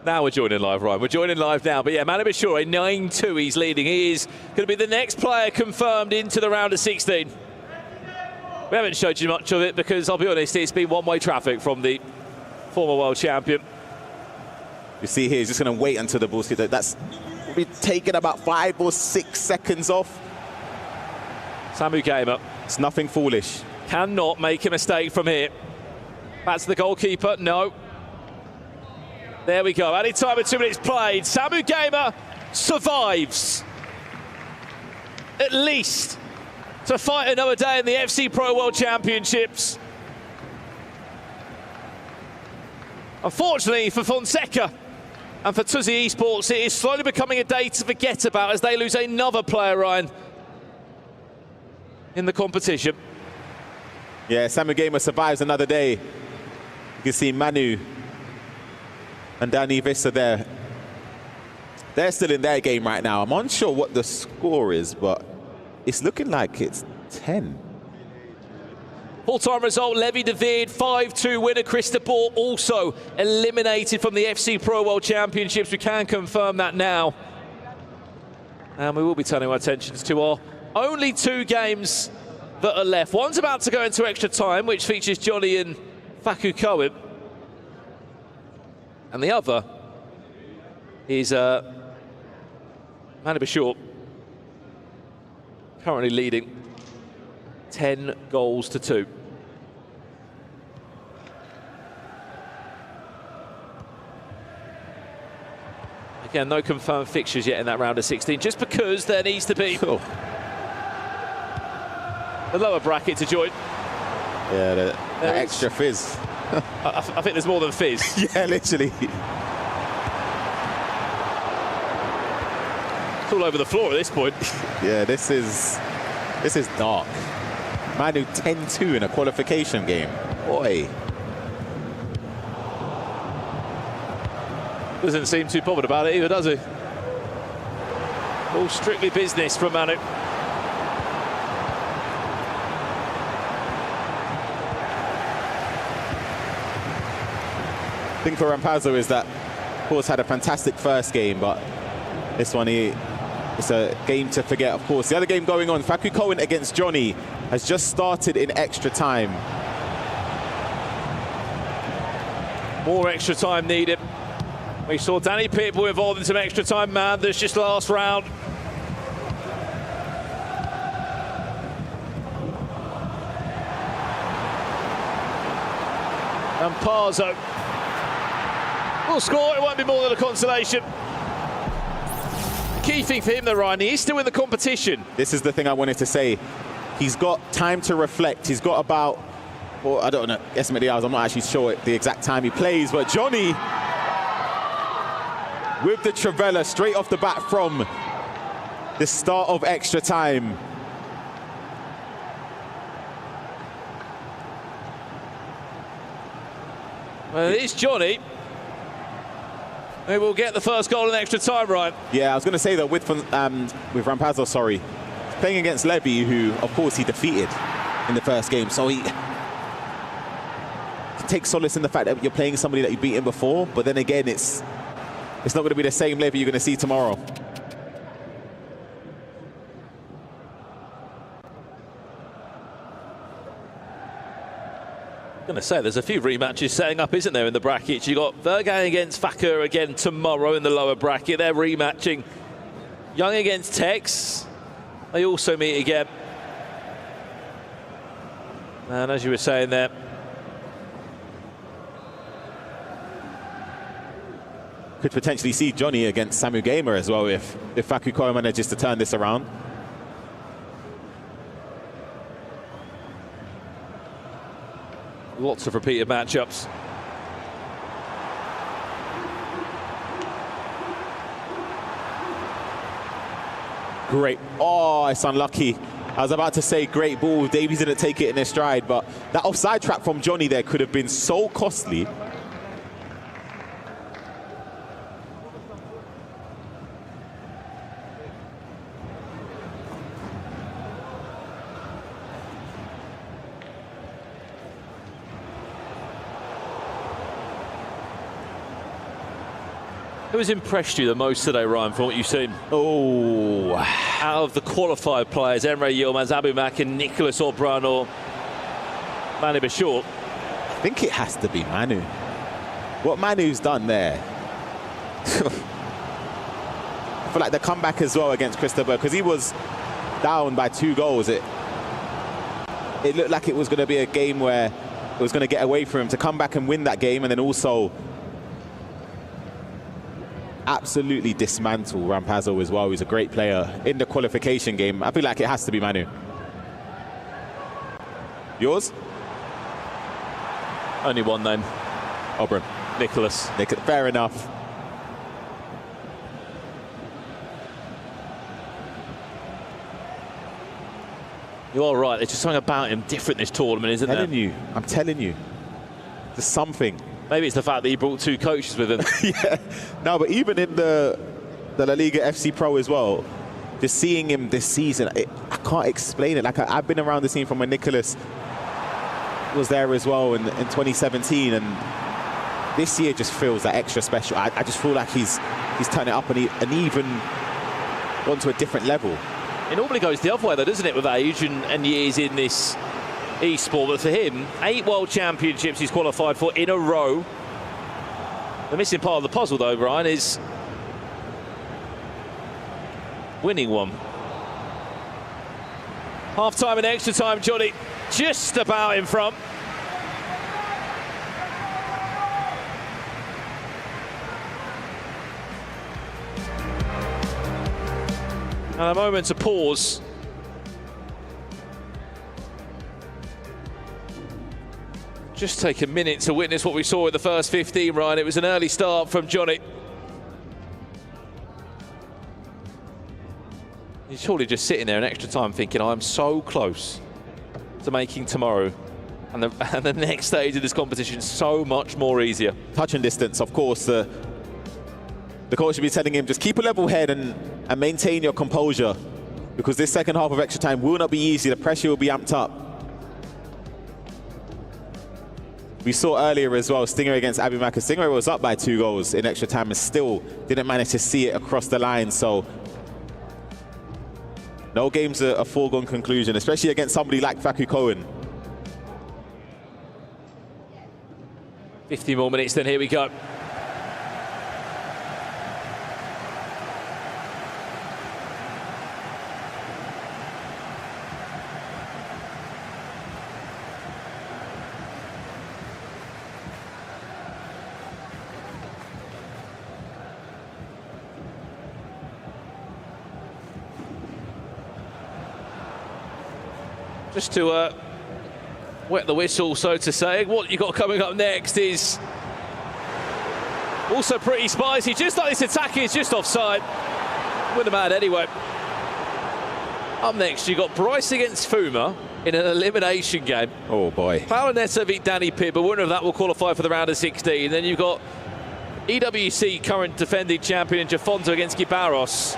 Now we're joining live, Ryan. We're joining live now. But yeah, Mani Bashure, 9-2 he's leading. He is going to be the next player confirmed into the round of 16. We haven't showed you much of it because, I'll be honest, it's been one-way traffic from the former world champion. You see here, he's just going to wait until the ball's hit. That's We'll be taking about 5 or 6 seconds off. Samu Gamer. It's nothing foolish. Cannot make a mistake from here. Back to the goalkeeper. No. There we go. Added time with 2 minutes played. Samu Gamer survives. At least to fight another day in the FC Pro World Championships. Unfortunately for Fonseca and for Tuzi Esports, it is slowly becoming a day to forget about as they lose another player, Ryan, in the competition. Yeah, Samu Gamer survives another day. You can see Manu and Danny Vista there. They're still in their game right now. I'm unsure what the score is, but it's looking like it's 10. Full-time result, Levi David, 5-2 winner. Cristobal also eliminated from the FC Pro World Championships. We can confirm that now. And we will be turning our attentions to our only 2 games that are left. One's about to go into extra time, which features Johnny and Faku Cohen. And the other is Manu Bashort, currently leading 10 goals to 2. Again, no confirmed fixtures yet in that round of 16, just because there needs to be the lower bracket to join. Yeah, the extra fizz. I think there's more than fizz. Yeah, literally. It's all over the floor at this point. Yeah, this is dark. Manu 10-2 in a qualification game. Boy. Doesn't seem too bothered about it either, does he? All strictly business from Manu. The thing for Rampazzo is that, of course, had a fantastic first game, but this one, it's a game to forget, of course. The other game going on, Faku Cohen against Johnny, has just started in extra time. More extra time needed. We saw Danny Pitbull involved in some extra time, man. There's just last round. And Parzo will score. It won't be more than a consolation. The key thing for him, though, Ryan, he is still in the competition. This is the thing I wanted to say. He's got time to reflect. He's got about, well, I don't know, estimate the hours. I'm not actually sure the exact time he plays, but Johnny with the Travella straight off the bat from the start of extra time. Well, it is Johnny who will get the first goal in extra time, Ryan. Yeah, I was going to say that with Rampazzo, sorry, playing against Levy, who, of course, he defeated in the first game. So he takes solace in the fact that you're playing somebody that you've beaten before. But then again, it's not going to be the same Levy you're going to see tomorrow. I'm going to say there's a few rematches setting up, isn't there, in the brackets? You got Vergan against Fakur again tomorrow in the lower bracket. They're rematching. Young against Tex. They also meet again. And as you were saying there, could potentially see Johnny against Samu Gamer as well if Faku Koya manages to turn this around. Lots of repeated matchups. Great. Oh, it's unlucky. I was about to say great ball. Davies didn't take it in his stride, but that offside trap from Johnny there could have been so costly. Who has impressed you the most today, Ryan, from what you've seen? Oh, out of the qualified players, Emre Yilmaz, Abu Mak, and Nicholas Obran or Manu Bashort? I think it has to be Manu. What Manu's done there. I feel like the comeback as well against Christopher, because he was down by 2 goals. It looked like it was going to be a game where it was going to get away from him to come back and win that game, and then also absolutely dismantle Rampazzo as well. He's a great player in the qualification game. I feel like it has to be Manu. Yours? Only one then. Oberon. Nicholas. Fair enough. You are right. There's just something about him different this tournament, isn't there? I'm telling you. There's something. Maybe it's the fact that he brought 2 coaches with him. Yeah. No, but even in the La Liga FC Pro as well, just seeing him this season, I can't explain it. Like, I've been around the scene from when Nicholas was there as well in 2017, and this year just feels that extra special. I just feel like he's turned it up and even gone to a different level. It normally goes the other way, though, doesn't it, with age and years in this e-sport? But for him, 8 World Championships he's qualified for in a row. The missing part of the puzzle, though, Brian, is winning one. Half-time and extra time, Johnny, just about in front. And a moment to pause. Just take a minute to witness what we saw in the first 15, Ryan. It was an early start from Johnny. He's surely just sitting there in extra time thinking, I'm so close to making tomorrow. And the next stage of this competition is so much more easier. Touch and distance, of course. The coach should be telling him, just keep a level head and maintain your composure, because this second half of extra time will not be easy. The pressure will be amped up. We saw earlier as well, Stingray against Abimaka. Stingray was up by 2 goals in extra time and still didn't manage to see it across the line. So no game's a foregone conclusion, especially against somebody like Faku Cohen. 50 more minutes, then here we go. Just to wet the whistle, so to say. What you got coming up next is also pretty spicy. Just like this attack is just offside. Wouldn't have had anyway. Up next, you got Bryce against Fuma in an elimination game. Oh boy. Paolo Neto beat Danny Pitt, but winner of that will qualify for the round of 16. Then you've got EWC current defending champion Jafonto against Gibaros.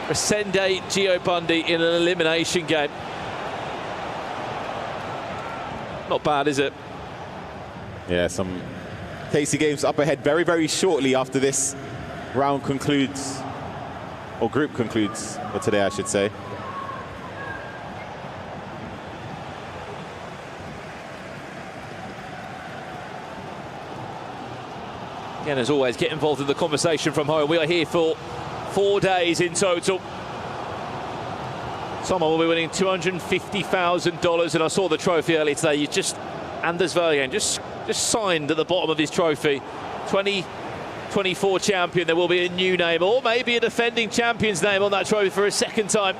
Resende Gio Bundy in an elimination game. Not bad, is it? Yeah, some tasty games up ahead very, very shortly after this round concludes, or group concludes for today, I should say. Again, as always, get involved in the conversation from home. We are here for 4 days in total. Someone will be winning $250,000, and I saw the trophy earlier today. Anders Vergen just signed at the bottom of his trophy. 2024 champion. There will be a new name, or maybe a defending champion's name on that trophy for a second time.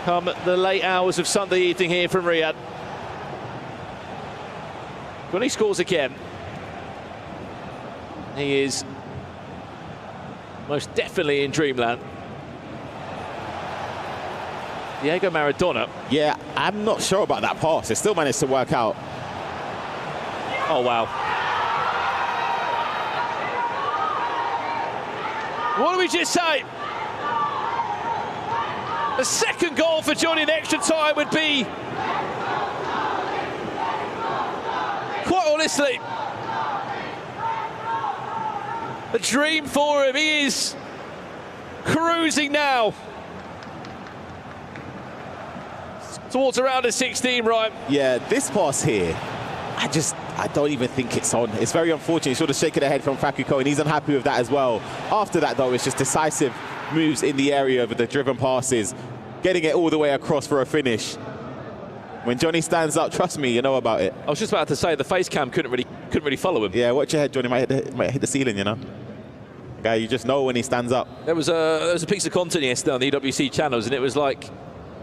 Come the late hours of Sunday evening here from Riyadh. When he scores again, he is most definitely in dreamland. Diego Maradona. Yeah, I'm not sure about that pass. It still managed to work out. Oh, wow. What do we just say? The second goal for Johnny in extra time would be, quite honestly, a dream for him. He is cruising now towards around a 16, right? Yeah, this pass here, I don't even think it's on. It's very unfortunate. You saw the shake of the head from Facuko, and he's unhappy with that as well. After that, though, it's just decisive moves in the area with the driven passes, getting it all the way across for a finish. When Johnny stands up, trust me, you know about it. I was just about to say the face cam couldn't really follow him. Yeah, watch your head, Johnny. Might hit the ceiling, you know. Guy, you just know when he stands up. There was a piece of content yesterday on the EWC channels, and it was like,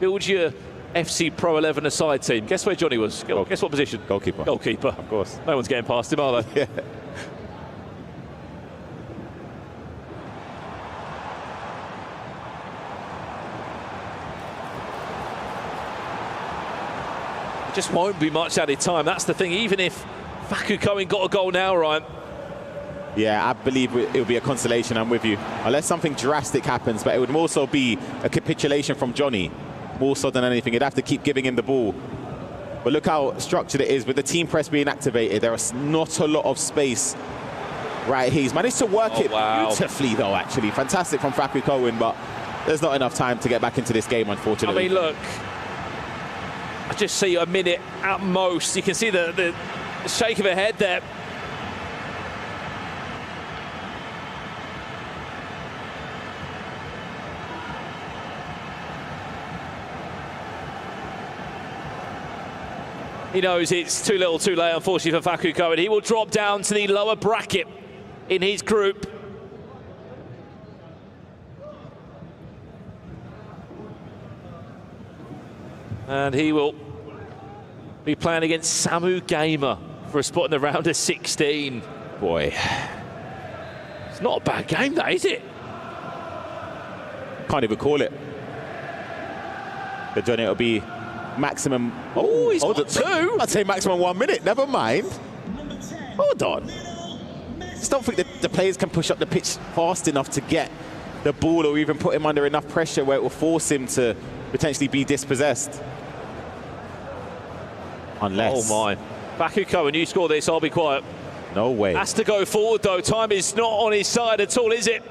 build your FC Pro 11 aside team. Guess where Johnny was? Guess what position? Goalkeeper. Goalkeeper. Of course. No one's getting past him, are they? Yeah. Just won't be much added time. That's the thing. Even if Facu Cohen got a goal now, Ryan. Yeah, I believe it will be a consolation. I'm with you. Unless something drastic happens, but it would more so be a capitulation from Johnny, more so than anything. He'd have to keep giving him the ball. But look how structured it is with the team press being activated. There is not a lot of space right here. He's managed to work it beautifully, though, actually. Fantastic from Facu Cohen, but there's not enough time to get back into this game, unfortunately. I mean, look. I just see a minute at most. You can see the shake of her head there. He knows it's too little too late, unfortunately, for Facu Cohen. He will drop down to the lower bracket in his group. And he will be playing against Samu Gamer for a spot in the round of 16. Boy. It's not a bad game, that, is it? Can't even call it. But Johnny, it'll be maximum... Oh, he's got two. I'd say maximum 1 minute. Never mind. Hold on. Just don't think that the players can push up the pitch fast enough to get the ball or even put him under enough pressure where it will force him to potentially be dispossessed. Unless... Oh, my. Facu Cohen, you score this, I'll be quiet. No way. Has to go forward, though. Time is not on his side at all, is it?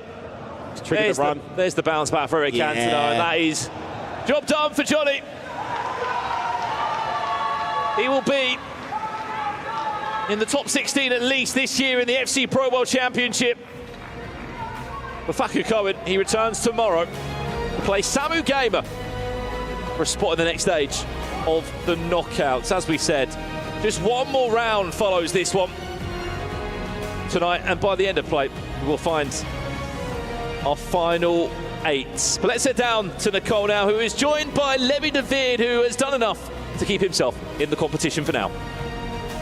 There's the run. There's the bounce back for Eric Cantona, and that is job done for Johnny. He will be in the top 16 at least this year in the FC Pro World Championship. For Facu Cohen, he returns tomorrow to play Samu Gamer for a spot in the next stage of the knockouts. As we said, just one more round follows this one tonight, and by the end of play, we will find our final 8. But let's head down to Nicole now, who is joined by Levi David, who has done enough to keep himself in the competition for now.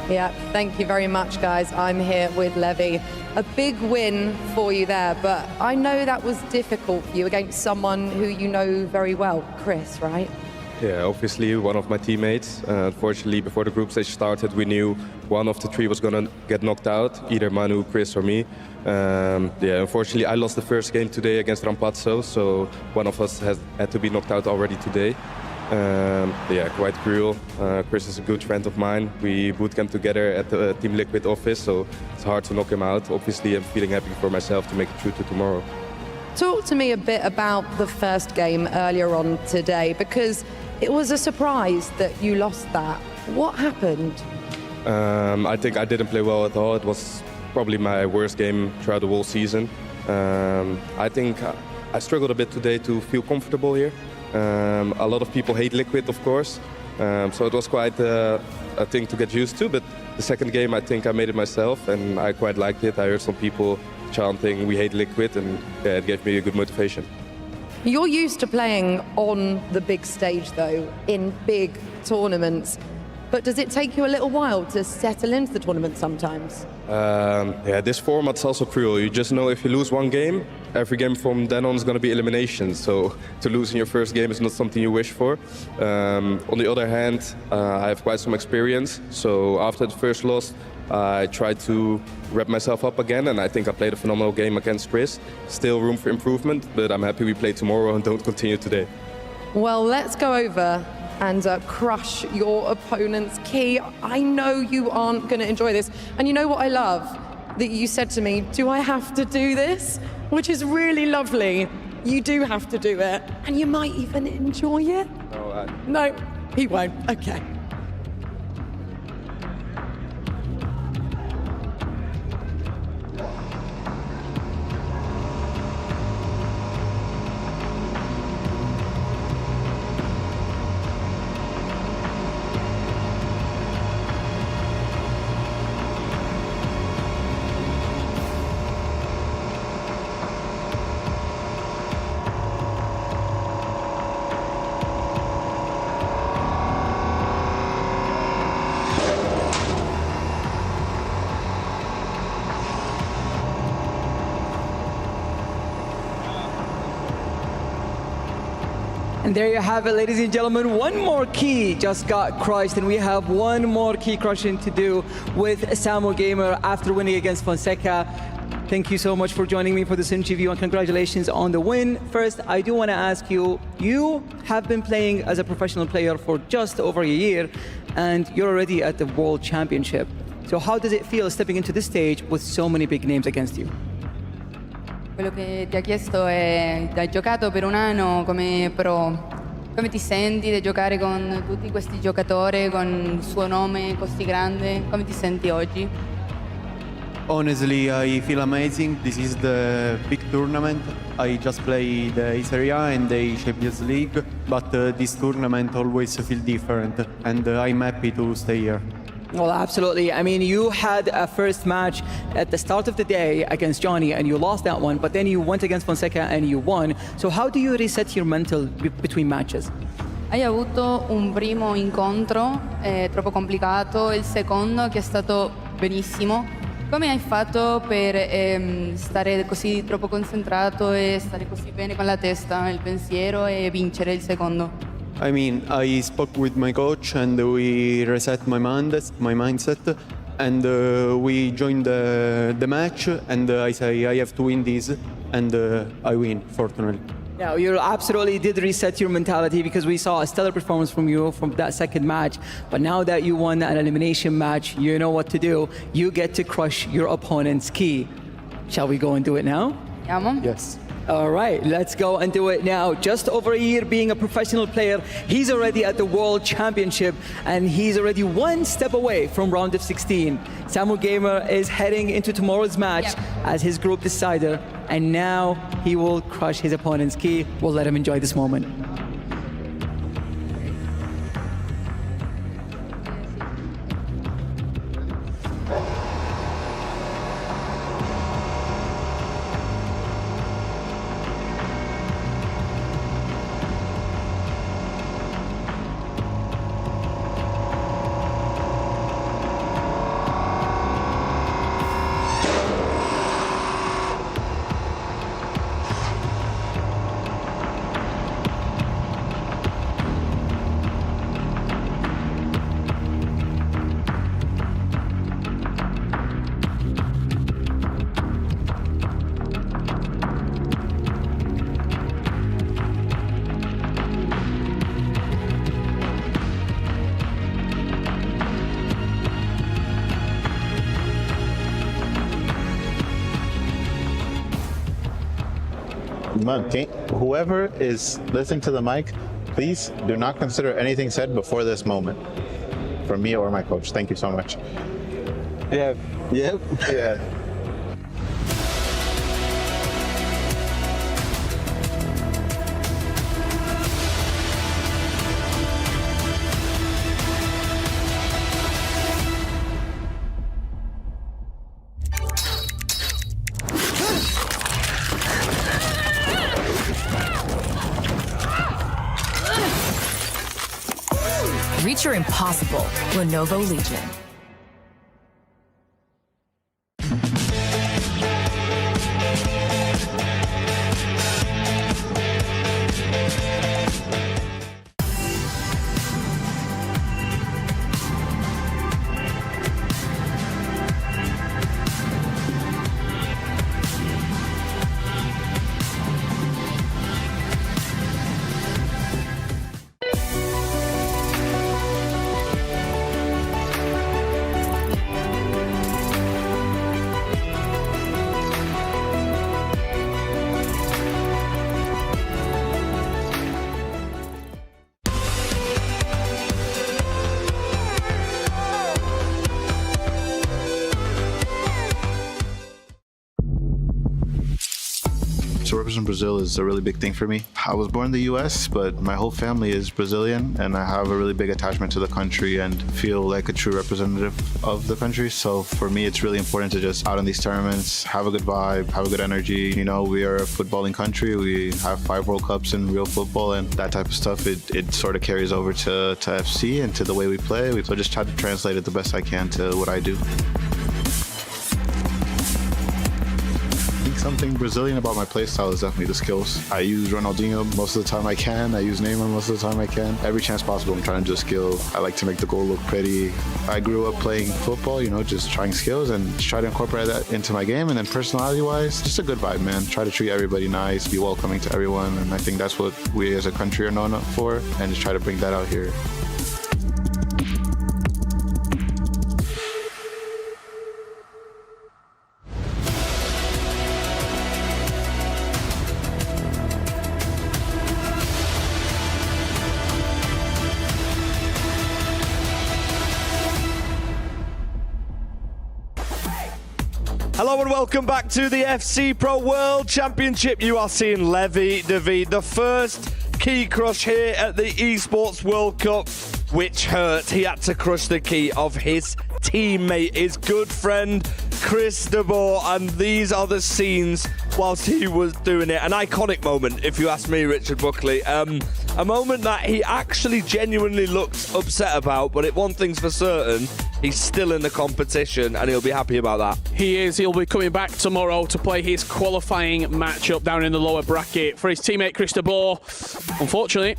Yeah, thank you very much, guys. I'm here with Levi. A big win for you there, but I know that was difficult for you against someone who you know very well, Chris, right? Yeah, obviously one of my teammates. Unfortunately, before the group stage started, we knew one of the 3 was going to get knocked out, either Manu, Chris, or me. Yeah, unfortunately, I lost the first game today against Rampazzo, so one of us had to be knocked out already today. Yeah, quite cruel. Chris is a good friend of mine. We bootcamped together at the Team Liquid office, so it's hard to knock him out. Obviously, I'm feeling happy for myself to make it through to tomorrow. Talk to me a bit about the first game earlier on today, because it was a surprise that you lost that. What happened? I think I didn't play well at all. It was probably my worst game throughout the whole season. I think I struggled a bit today to feel comfortable here. A lot of people hate Liquid, of course, so it was quite a thing to get used to, but the second game I think I made it myself and I quite liked it. I heard some people chanting "We hate Liquid," and yeah, it gave me a good motivation. You're used to playing on the big stage, though, in big tournaments, but does it take you a little while to settle into the tournament sometimes? Yeah, this format's also cruel. You just know if you lose one game, every game from then on is going to be elimination. So to lose in your first game is not something you wish for. On the other hand, I have quite some experience. So after the first loss, I tried to wrap myself up again, and I think I played a phenomenal game against Chris. Still room for improvement, but I'm happy we play tomorrow and don't continue today. Well, let's go over and crush your opponent's key. I know you aren't going to enjoy this. And you know what I love? That you said to me, do I have to do this? Which is really lovely. You do have to do it. And you might even enjoy it. No, he won't. Okay. And there you have it, ladies and gentlemen. One more key just got crushed, and we have one more key crushing to do with Samu Gamer after winning against Fonseca. Thank you so much for joining me for this interview, and congratulations on the win. First, I do want to ask you, you have been playing as a professional player for just over a year, and you're already at the World Championship. So how does it feel stepping into this stage with so many big names against you? Quello che ti ha chiesto è, hai giocato per un anno come pro, come ti senti di giocare con tutti questi giocatori, con il suo nome così grande, come ti senti oggi? Honestly, I feel amazing. This is the big tournament. I just played the Serie A and the Champions League, but this tournament always feels different, and I'm happy to stay here. Well, absolutely. I mean, you had a first match at the start of the day against Johnny and you lost that one, but then you went against Fonseca and you won. So how do you reset your mental between matches? Hai avuto un primo incontro troppo complicato, il secondo che è stato benissimo. Come hai fatto per stare così troppo concentrato e stare così bene con la testa, il pensiero e vincere il secondo? I mean, I spoke with my coach and we reset my mindset, and we joined the match, and I say I have to win this, and I win, fortunately. Yeah, you absolutely did reset your mentality because we saw a stellar performance from you from that second match. But now that you won an elimination match, you know what to do. You get to crush your opponent's key. Shall we go and do it now? Andiamo? Yes. All right, let's go and do it now. Just over a year being a professional player, he's already at the World Championship, and he's already one step away from round of 16. Samu Gamer is heading into tomorrow's match as his group decider, and now he will crush his opponent's key. We'll let him enjoy this moment. Whoever is listening to the mic, please do not consider anything said before this moment. From me or my coach. Thank you so much. Yeah. Yep. Yeah. Reach your impossible. Lenovo Legion. So representing Brazil is a really big thing for me. I was born in the US, but my whole family is Brazilian, and I have a really big attachment to the country and feel like a true representative of the country. So for me, it's really important to just out in these tournaments, have a good vibe, have a good energy. You know, we are a footballing country. We have 5 World Cups in real football, and that type of stuff, it sort of carries over to FC and to the way we play. So I just try to translate it the best I can to what I do. something Brazilian about my playstyle is definitely the skills. I use Ronaldinho most of the time I can. I use Neymar most of the time I can. Every chance possible, I'm trying to do a skill. I like to make the goal look pretty. I grew up playing football, just trying skills and try to incorporate that into my game. And then personality-wise, just a good vibe, man. Try to treat everybody nice, be welcoming to everyone. And I think that's what we as a country are known for. And just try to bring that out here. Hello and welcome back to the FC Pro World Championship. You are seeing Levi David, the first key crush here at the Esports World Cup, which hurt. He had to crush the key of his teammate, his good friend, Chris de Boer, and these are the scenes whilst he was doing it. An iconic moment, if you ask me, Richard Buckley. A moment that he actually genuinely looked upset about, but one thing's for certain, he's still in the competition and he'll be happy about that. He is. He'll be coming back tomorrow to play his qualifying matchup down in the lower bracket for his teammate Chris de Boer. Unfortunately,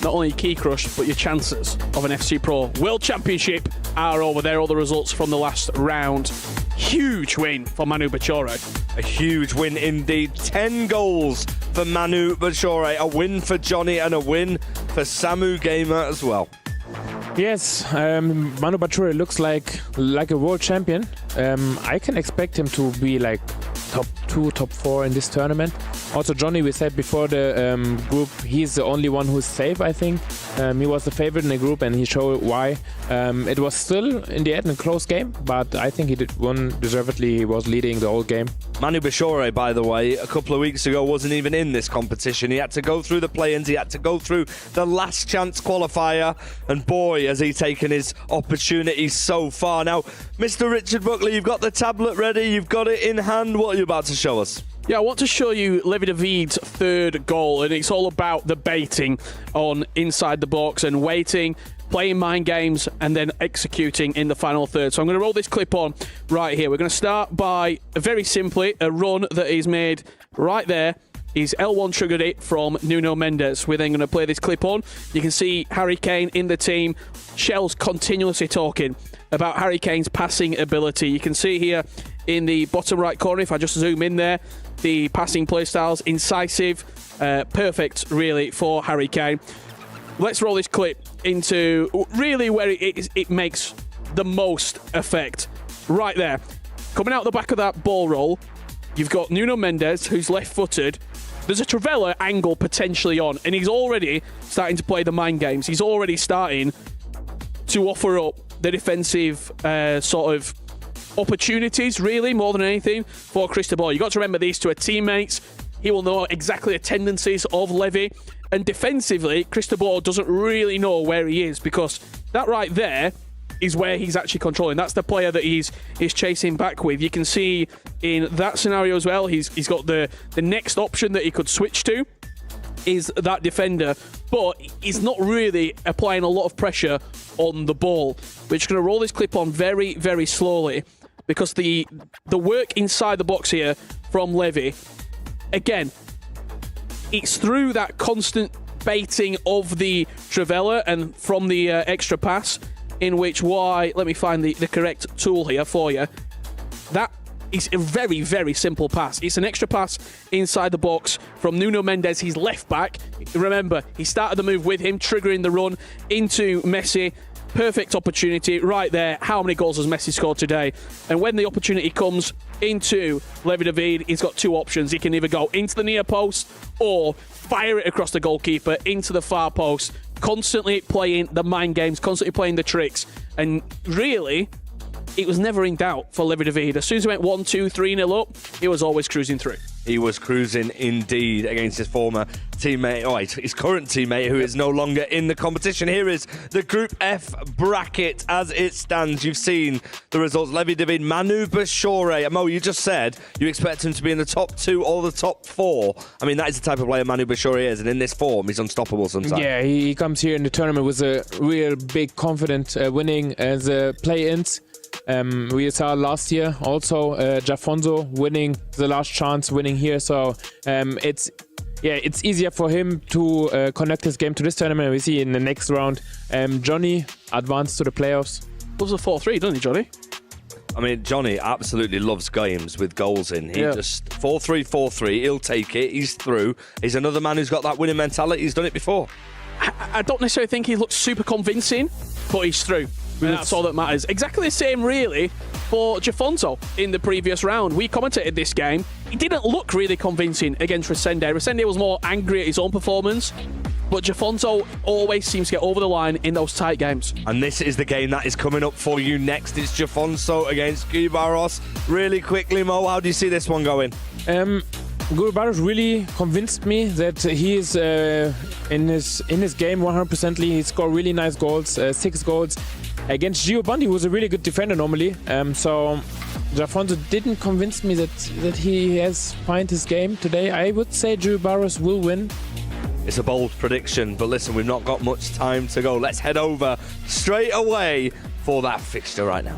not only key crushed, but your chances of an FC Pro World Championship are over. There are all the results from the last round. Huge win for Manu Bachore. A huge win indeed. 10 goals for Manu Bachore. A win for Johnny and a win for Samu Gamer as well. Yes, Manu Bachore looks like a world champion. I can expect him to be like top 2, top 4 in this tournament. Also, Johnny, we said before the group, he's the only one who's safe, I think. He was the favorite in the group and he showed why. It was still, in the end, a close game, but I think he did won deservedly. He was leading the whole game. Manu Bachore, by the way, a couple of weeks ago wasn't even in this competition. He had to go through the play-ins, he had to go through the last chance qualifier, and boy, has he taken his opportunities so far. Now, Mr. Richard Buckley, you've got the tablet ready, you've got it in hand. What are you about to show us? Yeah, I want to show you Levi David's third goal, and it's all about the baiting on inside the box and waiting, playing mind games, and then executing in the final third. So I'm going to roll this clip on right here. We're going to start by, very simply, a run that is made right there. He's L1 triggered it from Nuno Mendes. We're then going to play this clip on. You can see Harry Kane in the team. Shell's continuously talking about Harry Kane's passing ability. You can see here in the bottom right corner, if I just zoom in there, the passing playstyles, incisive, perfect really for Harry Kane. Let's roll this clip into really where it makes the most effect. Right there. Coming out the back of that ball roll, you've got Nuno Mendes, who's left-footed. There's a Trivela angle potentially on, and he's already starting to play the mind games. He's already starting to offer up the defensive sort of opportunities, really, more than anything, for Chris de Boer. You've got to remember these two are teammates. He will know exactly the tendencies of Levi. And defensively, Chris de Boer doesn't really know where he is, because that right there is where he's actually controlling. That's the player that he's chasing back with. You can see in that scenario as well, he's got the next option that he could switch to is that defender, but he's not really applying a lot of pressure on the ball. We're just going to roll this clip on very, very slowly, because the work inside the box here from Levi, again, it's through that constant baiting of the Trivela and from the extra pass, in which let me find the correct tool here for you. That is a very, very simple pass. It's an extra pass inside the box from Nuno Mendes, his left back. Remember, he started the move with him, triggering the run into Messi. Perfect opportunity right there. How many goals has Messi scored today? And when the opportunity comes into Levi David, he's got two options. He can either go into the near post or fire it across the goalkeeper into the far post. Constantly playing the mind games, constantly playing the tricks. And really, it was never in doubt for Levi David. As soon as he went 1-2, 3-0 up, he was always cruising through. He was cruising indeed against his former teammate, his current teammate, who is no longer in the competition. Here is the Group F bracket as it stands. You've seen the results. Levi David, Manu Bachore. Mo, you just said you expect him to be in the top 2 or the top 4. I mean, that is the type of player Manu Bachore is, and in this form, he's unstoppable sometimes. Yeah, he comes here in the tournament with a real big, confident winning as a play-ins. We saw last year also Jafonso winning the last chance, winning here. So it's easier for him to connect his game to this tournament. We see in the next round, Johnny advanced to the playoffs. Loves a 4-3, doesn't he, Johnny? I mean, Johnny absolutely loves games with goals in. He just 4-3, 4-3. He'll take it. He's through. He's another man who's got that winning mentality. He's done it before. I don't necessarily think he looks super convincing, but he's through. And that's all that matters. Exactly the same, really, for Jafonso in the previous round. We commentated this game. He didn't look really convincing against Resende. Resende was more angry at his own performance, but Jafonso always seems to get over the line in those tight games. And this is the game that is coming up for you next. It's Jafonso against Guibarros. Really quickly, Mo, how do you see this one going? Guibarros really convinced me that he is in his game 100%. He scored really nice goals, 6 goals. Against Gio Bundy, who was a really good defender normally. So Jafonso didn't convince me that he has found his game today. I would say Guibarros will win. It's a bold prediction, but listen, we've not got much time to go. Let's head over straight away for that fixture right now.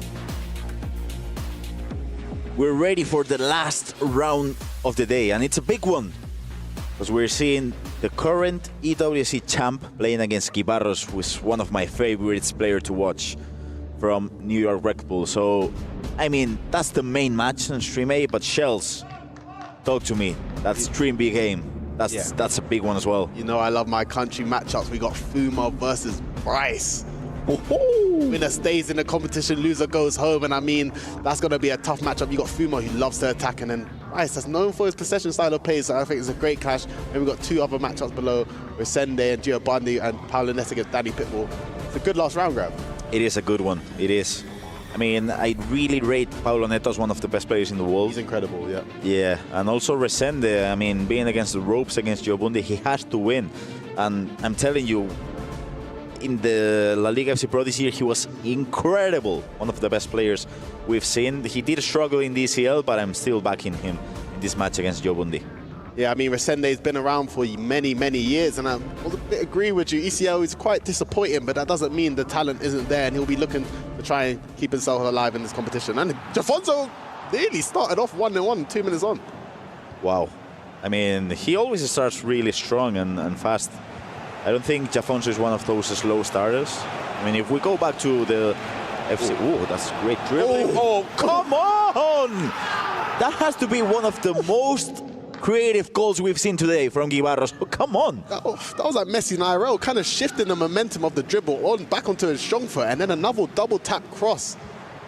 We're ready for the last round of the day, and it's a big one because we're seeing the current EWC champ playing against Guibarros, who is one of my favorites player to watch from New York Red Bull. So, I mean, that's the main match on Stream A, but Shells, talk to me. That's Stream B game. That's a big one as well. You know, I love my country matchups. We got Fuma versus Bryce. Winner stays in the competition, loser goes home, and I mean, that's going to be a tough matchup. You got Fuma, who loves to attack, and then Bryce, that's known for his possession style of play, so I think it's a great clash. And we've got 2 other matchups below, with Sende and Gio Bundy and Paolo Ness against Danny Pitbull. It's a good last round grab. It is a good one. It is. I mean, I really rate Paolo Neto as one of the best players in the world. He's incredible, yeah. Yeah, and also Resende, I mean, being against the ropes against Gio Bundy, he has to win. And I'm telling you, in the La Liga FC Pro this year, he was incredible. One of the best players we've seen. He did struggle in DCL, but I'm still backing him in this match against Gio Bundy. Yeah, I mean, Resende's been around for many, many years, and I agree with you. ECL is quite disappointing, but that doesn't mean the talent isn't there, and he'll be looking to try and keep himself alive in this competition. And Jafonso nearly started off 1-1, 2 minutes on. Wow. I mean, he always starts really strong and fast. I don't think Jafonso is one of those slow starters. I mean, if we go back to the FC... Oh, that's great dribbling. Oh, come on! That has to be one of the most creative goals we've seen today from Guibarros. Oh, come on! That was like Messi and IRL, kind of shifting the momentum of the dribble back onto his strong foot, and then another double tap cross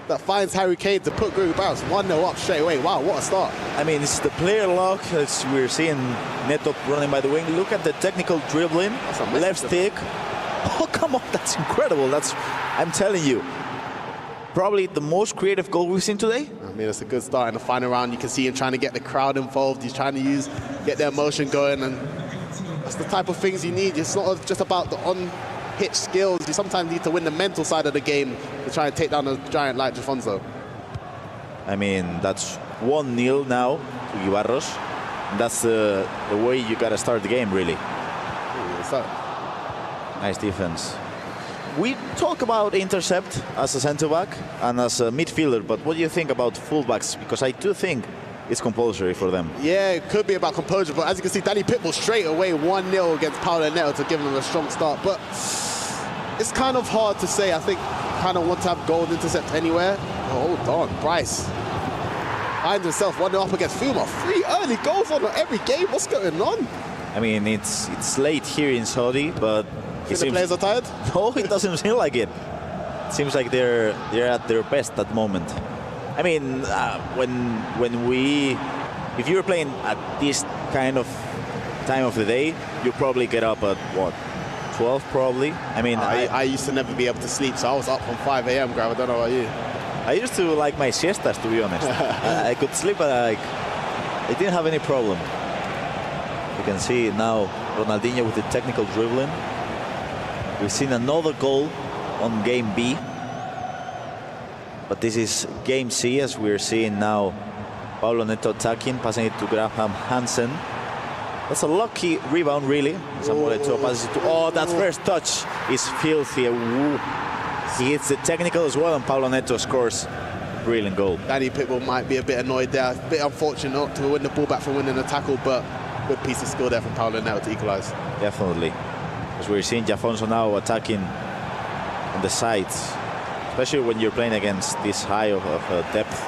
that finds Harry Kane to put Guibarros 1-0 up straight away. Wow, what a start. I mean, it's the player lock. As we're seeing Neto running by the wing. Look at the technical dribbling. Left stick. Oh, come on, that's incredible. I'm telling you, probably the most creative goal we've seen today. I mean, it's a good start in the final round. You can see him trying to get the crowd involved. He's trying to get their emotion going, and that's the type of things you need. It's not just about the on-pitch skills. You sometimes need to win the mental side of the game to try and take down a giant like Jafonso. I mean, that's 1-0 now to Guibarros. That's the way you gotta start the game, really. Nice defense. We talk about intercept as a centre-back and as a midfielder, but what do you think about fullbacks? Because I do think it's compulsory for them. Yeah, it could be about composure, but as you can see, Danny Pitbull straight away 1-0 against Paolo Neto to give him a strong start. But it's kind of hard to say. I think kind of want to have goal intercept anywhere. Oh, hold on, Bryce finds himself 1-0 up against Fuma. 3 early goals on every game. What's going on? I mean, it's late here in Saudi, but the players are tired? No, it doesn't seem like it. It seems like they're at their best at the moment. I mean, if you're playing at this kind of time of the day, you probably get up at what, 12 probably. I mean, I used to never be able to sleep, so I was up from 5 a.m. Grav. I don't know about you. I used to like my siestas, to be honest. I could sleep, but I didn't have any problem. You can see now Ronaldinho with the technical dribbling. We've seen another goal on game B. But this is game C, as we're seeing now Paolo Neto attacking, passing it to Graham Hansen. That's a lucky rebound, really. Samuel Eto'o passes it to... Oh, that first touch is filthy. Ooh. He hits the technical as well, and Paulo Neto scores. Brilliant goal. Danny Pitbull might be a bit annoyed there. A bit unfortunate not to win the ball back from winning a tackle, but good piece of skill there from Paulo Neto to equalise. Definitely. As we're seeing Jafonso now attacking on the sides, especially when you're playing against this high of depth.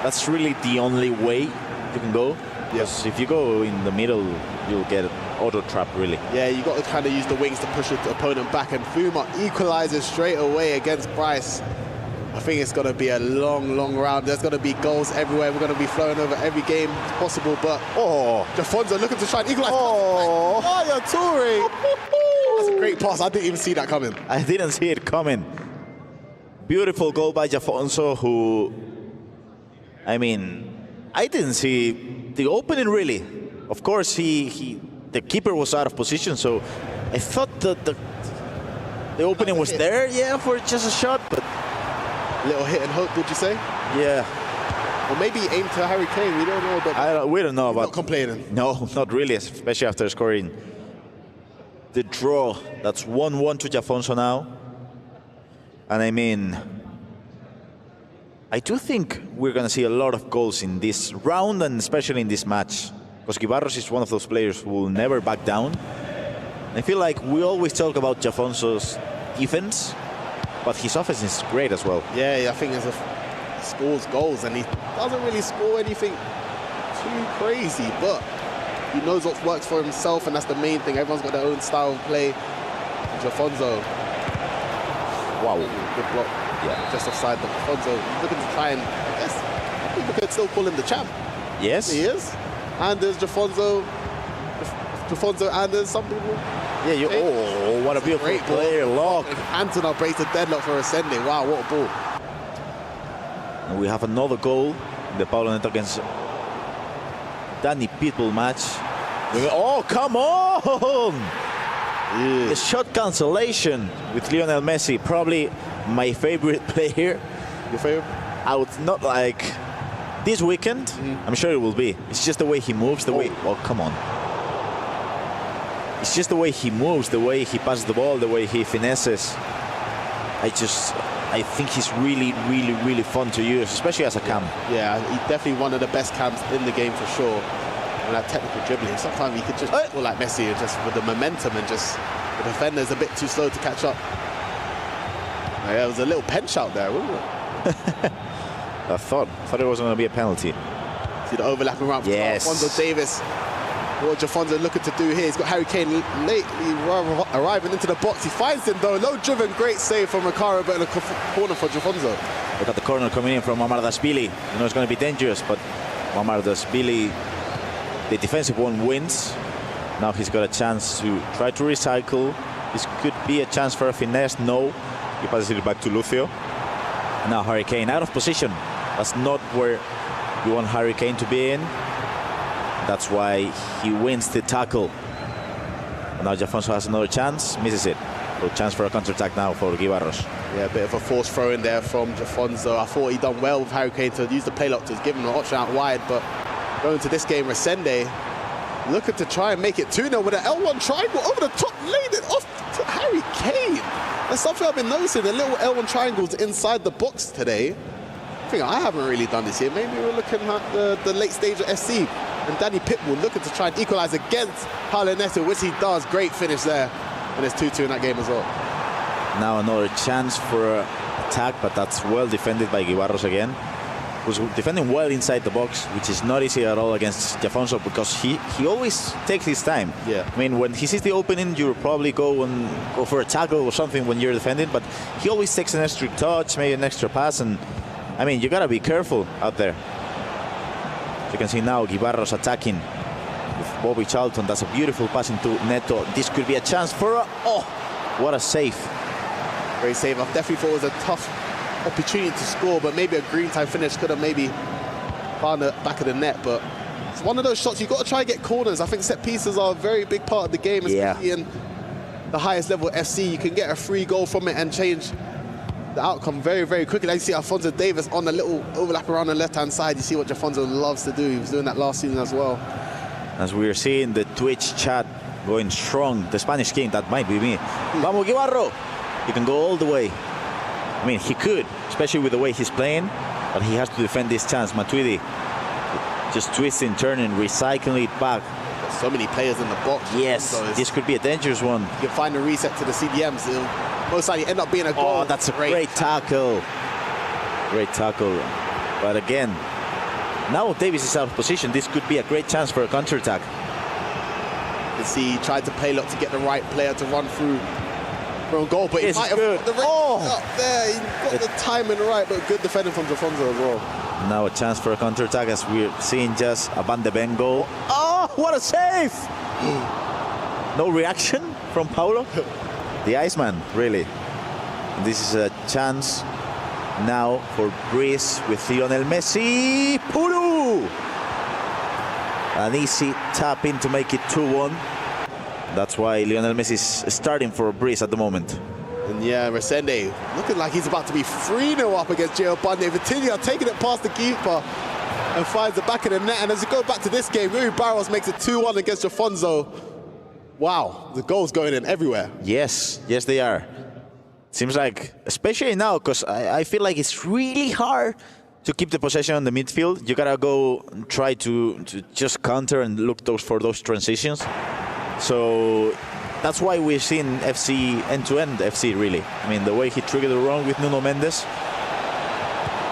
That's really the only way you can go. Because if you go in the middle, you'll get auto trap, really. Yeah, you got to kind of use the wings to push the opponent back, and Fuma equalises straight away against Bryce. I think it's going to be a long, long round. There's going to be goals everywhere. We're going to be flowing over every game possible. But Jafonso looking to try and equalise. Yaya Toure. That's a great pass. I didn't even see that coming. I didn't see it coming. Beautiful goal by Jafonso, who, I mean, I didn't see the opening really. Of course, the keeper was out of position, so I thought that the opening was there, for just a shot, but little hit and hope, would you say? Yeah. Or maybe aim to Harry Kane. We don't know, but we don't know. But not complaining. No, not really, especially after scoring the draw. That's 1-1 to Jafonso now. And I mean, I do think we're going to see a lot of goals in this round, and especially in this match, because Guibarros is one of those players who will never back down. I feel like we always talk about Jafonso's defense, but his offense is great as well. Yeah, I think he scores goals, and he doesn't really score anything too crazy, but he knows what works for himself, and that's the main thing. Everyone's got their own style of play. Jafonso. Wow. Good block. Yeah. Just offside, but Jafonso looking to try and, I guess, people could still call him the champ. Yes. He is. And there's Jafonso and there's some people. Yeah, what a beautiful great player, lock. Antona breaks the deadlock for Ascende. Wow, what a ball. And we have another goal in the Paulo Neto against Danny Pitbull match. Oh, come on! Yeah. The shot cancellation with Lionel Messi, probably my favorite player. Your favorite? I would not like this weekend. I'm sure it will be. It's just the way he moves, the way. Oh, come on! It's just the way he moves, the way he passes the ball, the way he finesses. I think he's really, really, really fun to use, especially as a cam. Yeah, he's definitely one of the best cams in the game for sure. And that technical dribbling, sometimes he could just pull like Messi, and just with the momentum, and just the defender's a bit too slow to catch up. Yeah, it was a little pen shout there, wasn't it? I thought it was going to be a penalty. See the overlapping round from Alphonso Davis. What Jafonso looking to do here? He's got Harry Kane lately arriving into the box. He finds him though, low driven, great save from Ricardo, but in a corner for Jafonso. Look at the corner coming in from Mamardashvili. You know it's going to be dangerous, but Mamardashvili, the defensive one, wins. Now he's got a chance to try to recycle. This could be a chance for a finesse. No, he passes it back to Lucio. And now Harry Kane out of position. That's not where you want Harry Kane to be in. That's why he wins the tackle. And now Jafonso has another chance, misses it. So chance for a counter-attack now for Guibarros. Yeah, a bit of a forced throw in there from Jafonso. I thought he'd done well with Harry Kane to use the play lock to give him an option out wide, but going to this game, Resende looking to try and make it 2-0 with an L1 triangle over the top, laid it off to Harry Kane. That's something I've been noticing, the little L1 triangles inside the box today. I think I haven't really done this here. Maybe we're looking at the late stage of SC. And Danny Pitbull looking to try and equalise against Paulo Neto, which he does. Great finish there. And it's 2-2 in that game as well. Now another chance for attack, but that's well defended by Guibarros again, who's defending well inside the box, which is not easy at all against Jafonso, because he always takes his time. Yeah. I mean, when he sees the opening, you'll probably go for a tackle or something when you're defending, but he always takes an extra touch, maybe an extra pass, and I mean, you gotta be careful out there. You can see now Guibarros attacking with Bobby Charlton. That's a beautiful pass into Neto. This could be a chance for what a save. Great save. I definitely thought it was a tough opportunity to score, but maybe a green time finish could have maybe found the back of the net. But it's one of those shots you've got to try and get corners. I think set pieces are a very big part of the game, especially in the highest level of FC. You can get a free goal from it and change the outcome very, very quickly. Like you see Alphonso Davis on the little overlap around the left-hand side. You see what Jafonso loves to do. He was doing that last season as well. As we are seeing the Twitch chat going strong, the Spanish King, that might be me. Vamos, Guibarro! You can go all the way. I mean, he could, especially with the way he's playing, but he has to defend this chance. Matuidi just twisting, turning, recycling it back. So many players in the box. Yes, this could be a dangerous one. You can find a reset to the CDMs. It'll most likely end up being a goal. Oh, that's a great tackle. Great tackle. But again, now Davis is out of position. This could be a great chance for a counter-attack. You can see he tried to play lock to get the right player to run through for a goal, but he might have got the up there. He got the timing right, but good defending from Jafonso as well. Now a chance for a counter-attack as we're seeing just a Van de Ven goal. Oh, what a save! No reaction from Paulo. The Iceman, really. This is a chance now for Greece with Lionel Messi. Pulu! An easy tap in to make it 2-1. That's why Lionel Messi is starting for Greece at the moment. And yeah, Resende looking like he's about to be 3-0 up against Giovanni. Vitinha taking it past the keeper and finds the back of the net. And as we go back to this game, Rui Barros makes it 2-1 against Jafonso. Wow, the goals going in everywhere. Yes, yes they are. Seems like, especially now, because I feel like it's really hard to keep the possession on the midfield. You gotta go and try to just counter and look for those transitions. So that's why we've seen FC end-to-end FC, really. I mean, the way he triggered the run with Nuno Mendes.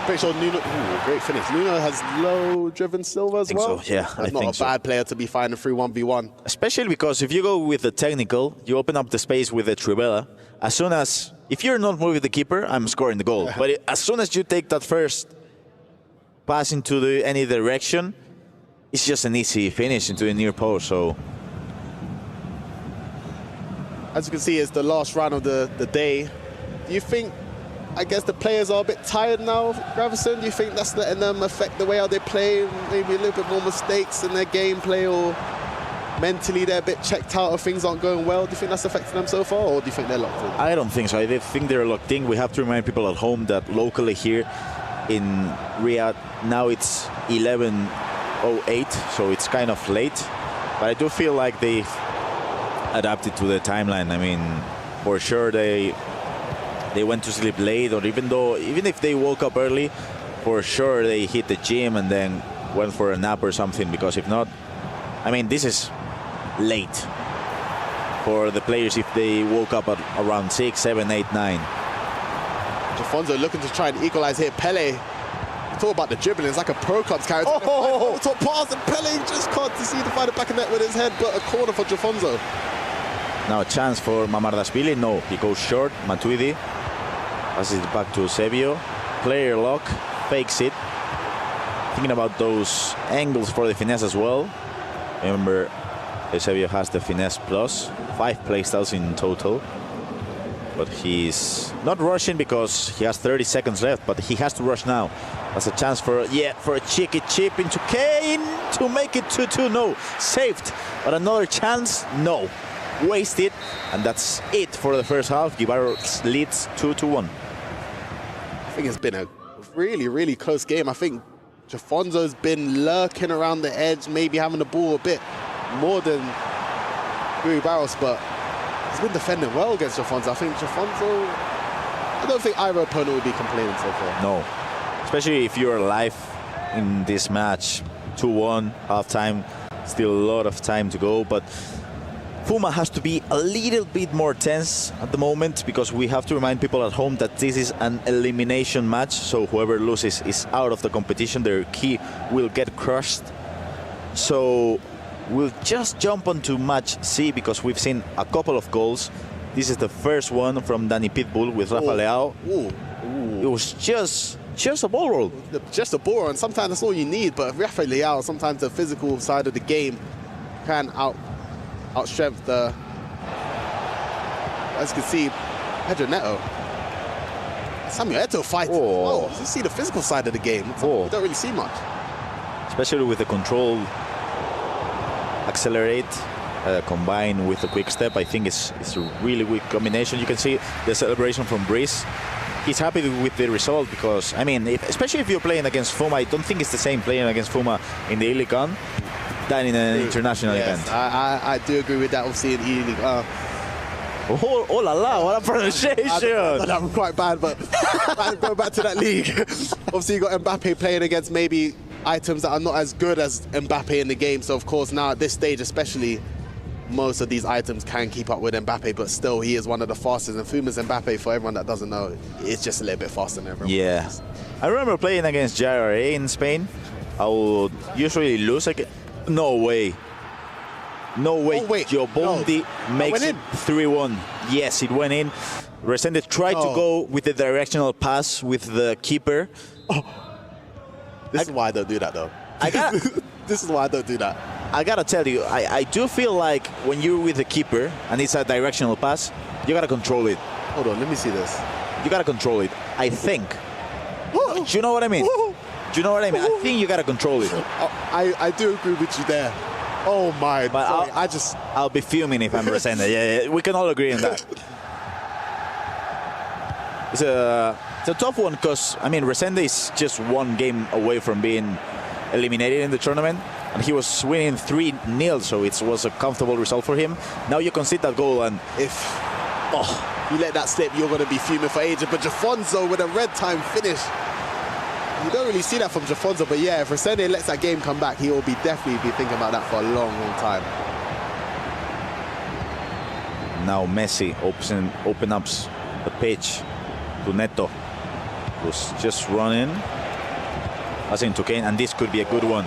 Pretty sure Nuno, great finish. Nuno has low-driven Silva as well. So, yeah, That's not a bad player to be finding through 1v1. Especially because if you go with the technical, you open up the space with the Trivela. As soon as, if you're not moving the keeper, I'm scoring the goal. But as soon as you take that first pass into any direction, it's just an easy finish into the near post. So, as you can see, it's the last round of the day. Do you think, I guess the players are a bit tired now, Gravison? Do you think that's letting them affect the way how they play, maybe a little bit more mistakes in their gameplay, or mentally they're a bit checked out or things aren't going well? Do you think that's affecting them so far, or do you think they're locked in? I don't think so. I think they're locked in. We have to remind people at home that locally here in Riyadh, now it's 11:08, so it's kind of late. But I do feel like they've adapted to the timeline. I mean, for sure they went to sleep late, or even if they woke up early, for sure they hit the gym and then went for a nap or something, because if not, I mean, this is late for the players if they woke up at around 6, 7, 8, 9. Jafonso looking to try and equalize here. Pele, talk about the dribbling, it's like a pro club's character. Oh! Top pass, and Pele just can't see to find the back of net with his head, but a corner for Jafonso. Now a chance for Mamardashvili. No, he goes short. Matuidi passes it back to Eusebio. Player lock, fakes it. Thinking about those angles for the finesse as well. Remember, Eusebio has the finesse plus 5 playstyles in total. But he's not rushing because he has 30 seconds left, but he has to rush now. That's a chance for a cheeky chip into Kane to make it 2-2. No, saved. But another chance, no. Wasted, and that's it for the first half. Gibarros leads 2-1. I think it's been a really, really close game. I think Jafonso's been lurking around the edge, maybe having the ball a bit more than Rui Barros, but he's been defending well against Jafonso. I think Jafonso, I don't think either opponent would be complaining so far. No, especially if you're alive in this match. 2-1, halftime, still a lot of time to go, but Puma has to be a little bit more tense at the moment, because we have to remind people at home that this is an elimination match, so whoever loses is out of the competition. Their key will get crushed. So we'll just jump onto match C, because we've seen a couple of goals. This is the first one from Danny Pitbull with Rafa Leao. It was just a ball roll. Just a ball roll, and sometimes that's all you need, but Rafa Leao, sometimes the physical side of the game can outstrength the, as you can see, Pedro Neto. Samuel Eto'o fighting as well. You see the physical side of the game. You don't really see much. Especially with the control, accelerate, combined with the quick step. I think it's a really weak combination. You can see the celebration from Brice. He's happy with the result, because, I mean, especially if you're playing against Fuma, I don't think it's the same playing against Fuma in the E-League than in an international event. I do agree with that, obviously, in E-League. Oh la la, what a pronunciation! I'm quite bad, but go back to that league. Obviously, you got Mbappe playing against maybe items that are not as good as Mbappe in the game. So, of course, now at this stage especially, most of these items can keep up with Mbappe, but still, he is one of the fastest. And Fuma's Mbappe, for everyone that doesn't know, is just a little bit faster than everyone. Yeah. I remember playing against JRA in Spain. I would usually lose again. No way. No way. Oh, wait. Jobondi makes it 3-1. Yes, it went in. Resende tried to go with the directional pass with the keeper. This is why I don't do that, though. This is why I don't do that. I gotta tell you, I do feel like when you're with the keeper and it's a directional pass, you gotta control it. Hold on, let me see this. You gotta control it, I think. Do you know what I mean? Do you know what I mean? I think you gotta control it. I do agree with you there. Oh my! But sorry, I'll be fuming if I'm Resende. Yeah, we can all agree on that. It's a tough one because I mean Resende is just one game away from being eliminated in the tournament, and he was winning 3-0, so it was a comfortable result for him. Now you concede that goal, and if you let that slip, you're going to be fuming for ages. But Jafonzo with a red time finish. You don't really see that from Jafonzo, but yeah, if Resende lets that game come back, he will definitely be thinking about that for a long, long time. Now Messi open up the pitch to Neto, who's just running. Passing to Kane, and this could be a good one.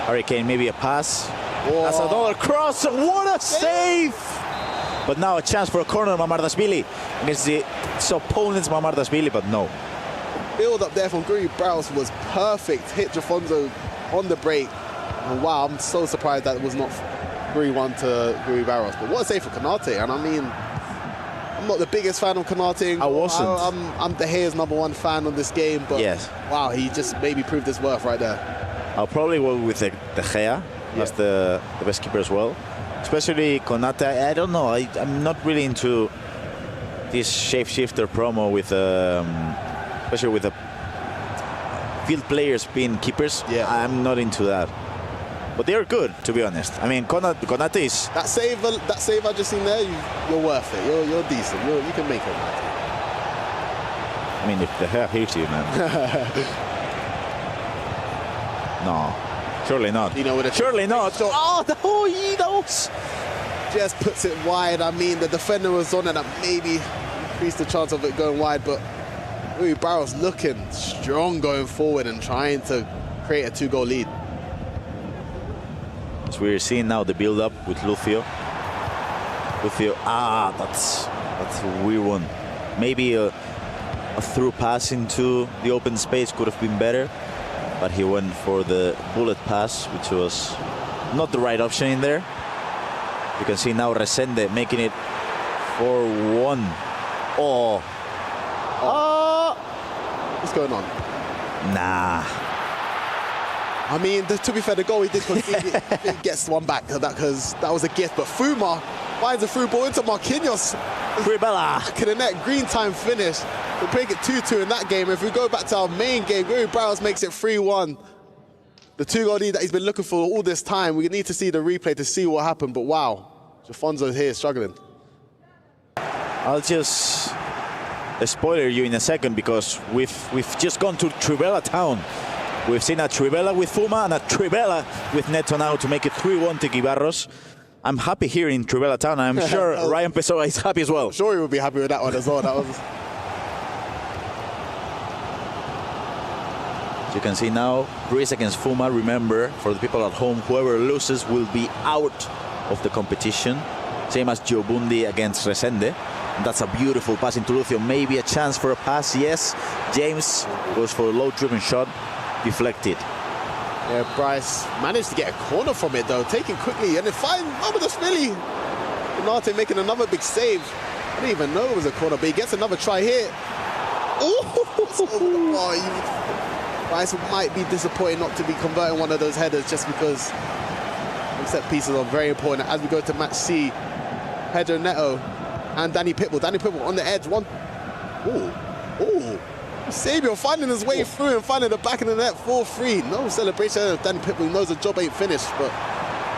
Harry Kane, maybe a pass. Whoa. That's another cross. What a save! But now a chance for a corner, Mamardashvili. Against its opponent's Mamardashvili, but no. Build up there from Guri Braus was perfect. Hit Jafonzo on the break. And wow, I'm so surprised that it was not Guri 1 to Guri Barros. But what a save for Konate. And I mean, I'm not the biggest fan of Konate. I wasn't. I'm De Gea's #1 fan on this game. But yes. Wow, he just maybe proved his worth right there. I'll probably go with De Gea. That's the best keeper as well. Especially Konate. I don't know. I'm not really into this shapeshifter promo with, especially with the field players being keepers. Yeah. I'm not into that. But they're good, to be honest. I mean, Konate is... That save I just seen there, you're worth it. You're decent. You can make it. I mean, if the hair hits you, man. No, surely not. You know what? Surely not. He knows. Just puts it wide. I mean, the defender was on it, and maybe increased the chance of it going wide. But Guri Barros looking strong going forward and trying to create a 2-goal lead. As we're seeing now the build-up with Lucio. That's a weird one. Maybe a through pass into the open space could have been better, but he went for the bullet pass, which was not the right option in there. You can see now Resende making it 4-1. What's going on? Nah. I mean, to be fair, the goal he did concede, he gets one back because that was a gift. But Fuma finds a through ball into Marquinhos. Cribella. Back in the net, green time finish. We'll break it 2-2 in that game. If we go back to our main game, Guri Barros makes it 3-1. The 2-goal lead that he's been looking for all this time. We need to see the replay to see what happened. But wow, Jafonzo here struggling. I'll just spoiler you in a second because we've just gone to Trivella Town. We've seen a Trivella with Fuma and a Trivella with Neto now to make it 3-1 to Gibarros. I'm happy here in Trivella Town. I'm sure Ryan Pessoa is happy as well. I'm sure he would be happy with that one as well. That was... As you can see now, Greece against Fuma. Remember, for the people at home, whoever loses will be out of the competition. Same as Jobundi against Resende. And that's a beautiful pass into Lucio. Maybe a chance for a pass, yes. James goes for a low-driven shot. Deflected. Yeah, Bryce managed to get a corner from it though, taken quickly, and then find Mamardashvili. Konate making another big save. I didn't even know it was a corner, but he gets another try here. Bryce might be disappointed not to be converting one of those headers just because set pieces are very important. As we go to match C, Pedro Neto and Danny Pitbull. Danny Pitbull on the edge. Sabio finding his way through and finding the back of the net 4-3. No celebration of Danny Pitbull. Knows the job ain't finished, but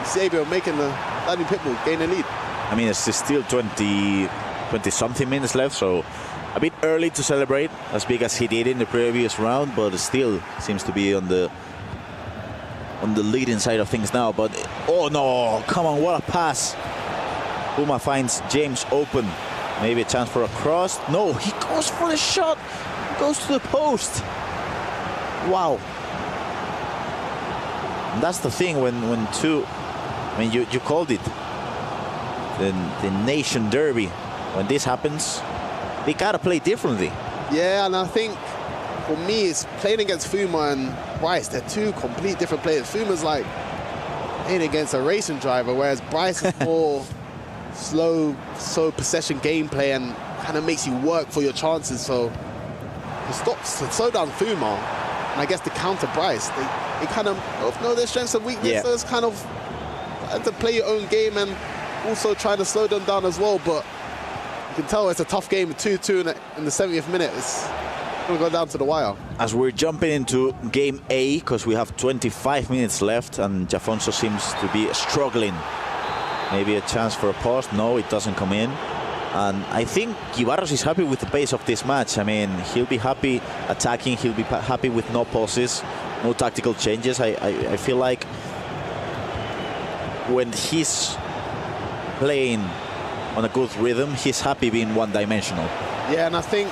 Sabio making the Danny Pitbull gain the lead. I mean, it's still 20 20-something minutes left, so a bit early to celebrate as big as he did in the previous round, but still seems to be on the leading side of things now. But oh no, come on, what a pass. Puma finds James open. Maybe a chance for a cross. No, he goes for the shot. Goes to the post. Wow. And that's the thing when two, I mean, you called it the nation derby. When this happens, they gotta play differently. Yeah, and I think for me, it's playing against Fuma and Bryce. They're two complete different players. Fuma's like playing against a racing driver, whereas Bryce is more slow possession gameplay and kind of makes you work for your chances. So to slow down Fuma, and I guess to counter Bryce, they kind of both know their strengths and weaknesses. Yeah. So it's kind of to play your own game and also try to slow them down as well. But you can tell it's a tough game, 2-2 in the 70th minute. It's going to go down to the wire. As we're jumping into game A, because we have 25 minutes left, and Jafonso seems to be struggling. Maybe a chance for a pause. No, it doesn't come in. And I think Gibarros is happy with the pace of this match. I mean, he'll be happy attacking. He'll be happy with no pauses, no tactical changes. I feel like when he's playing on a good rhythm, he's happy being one-dimensional. Yeah, and I think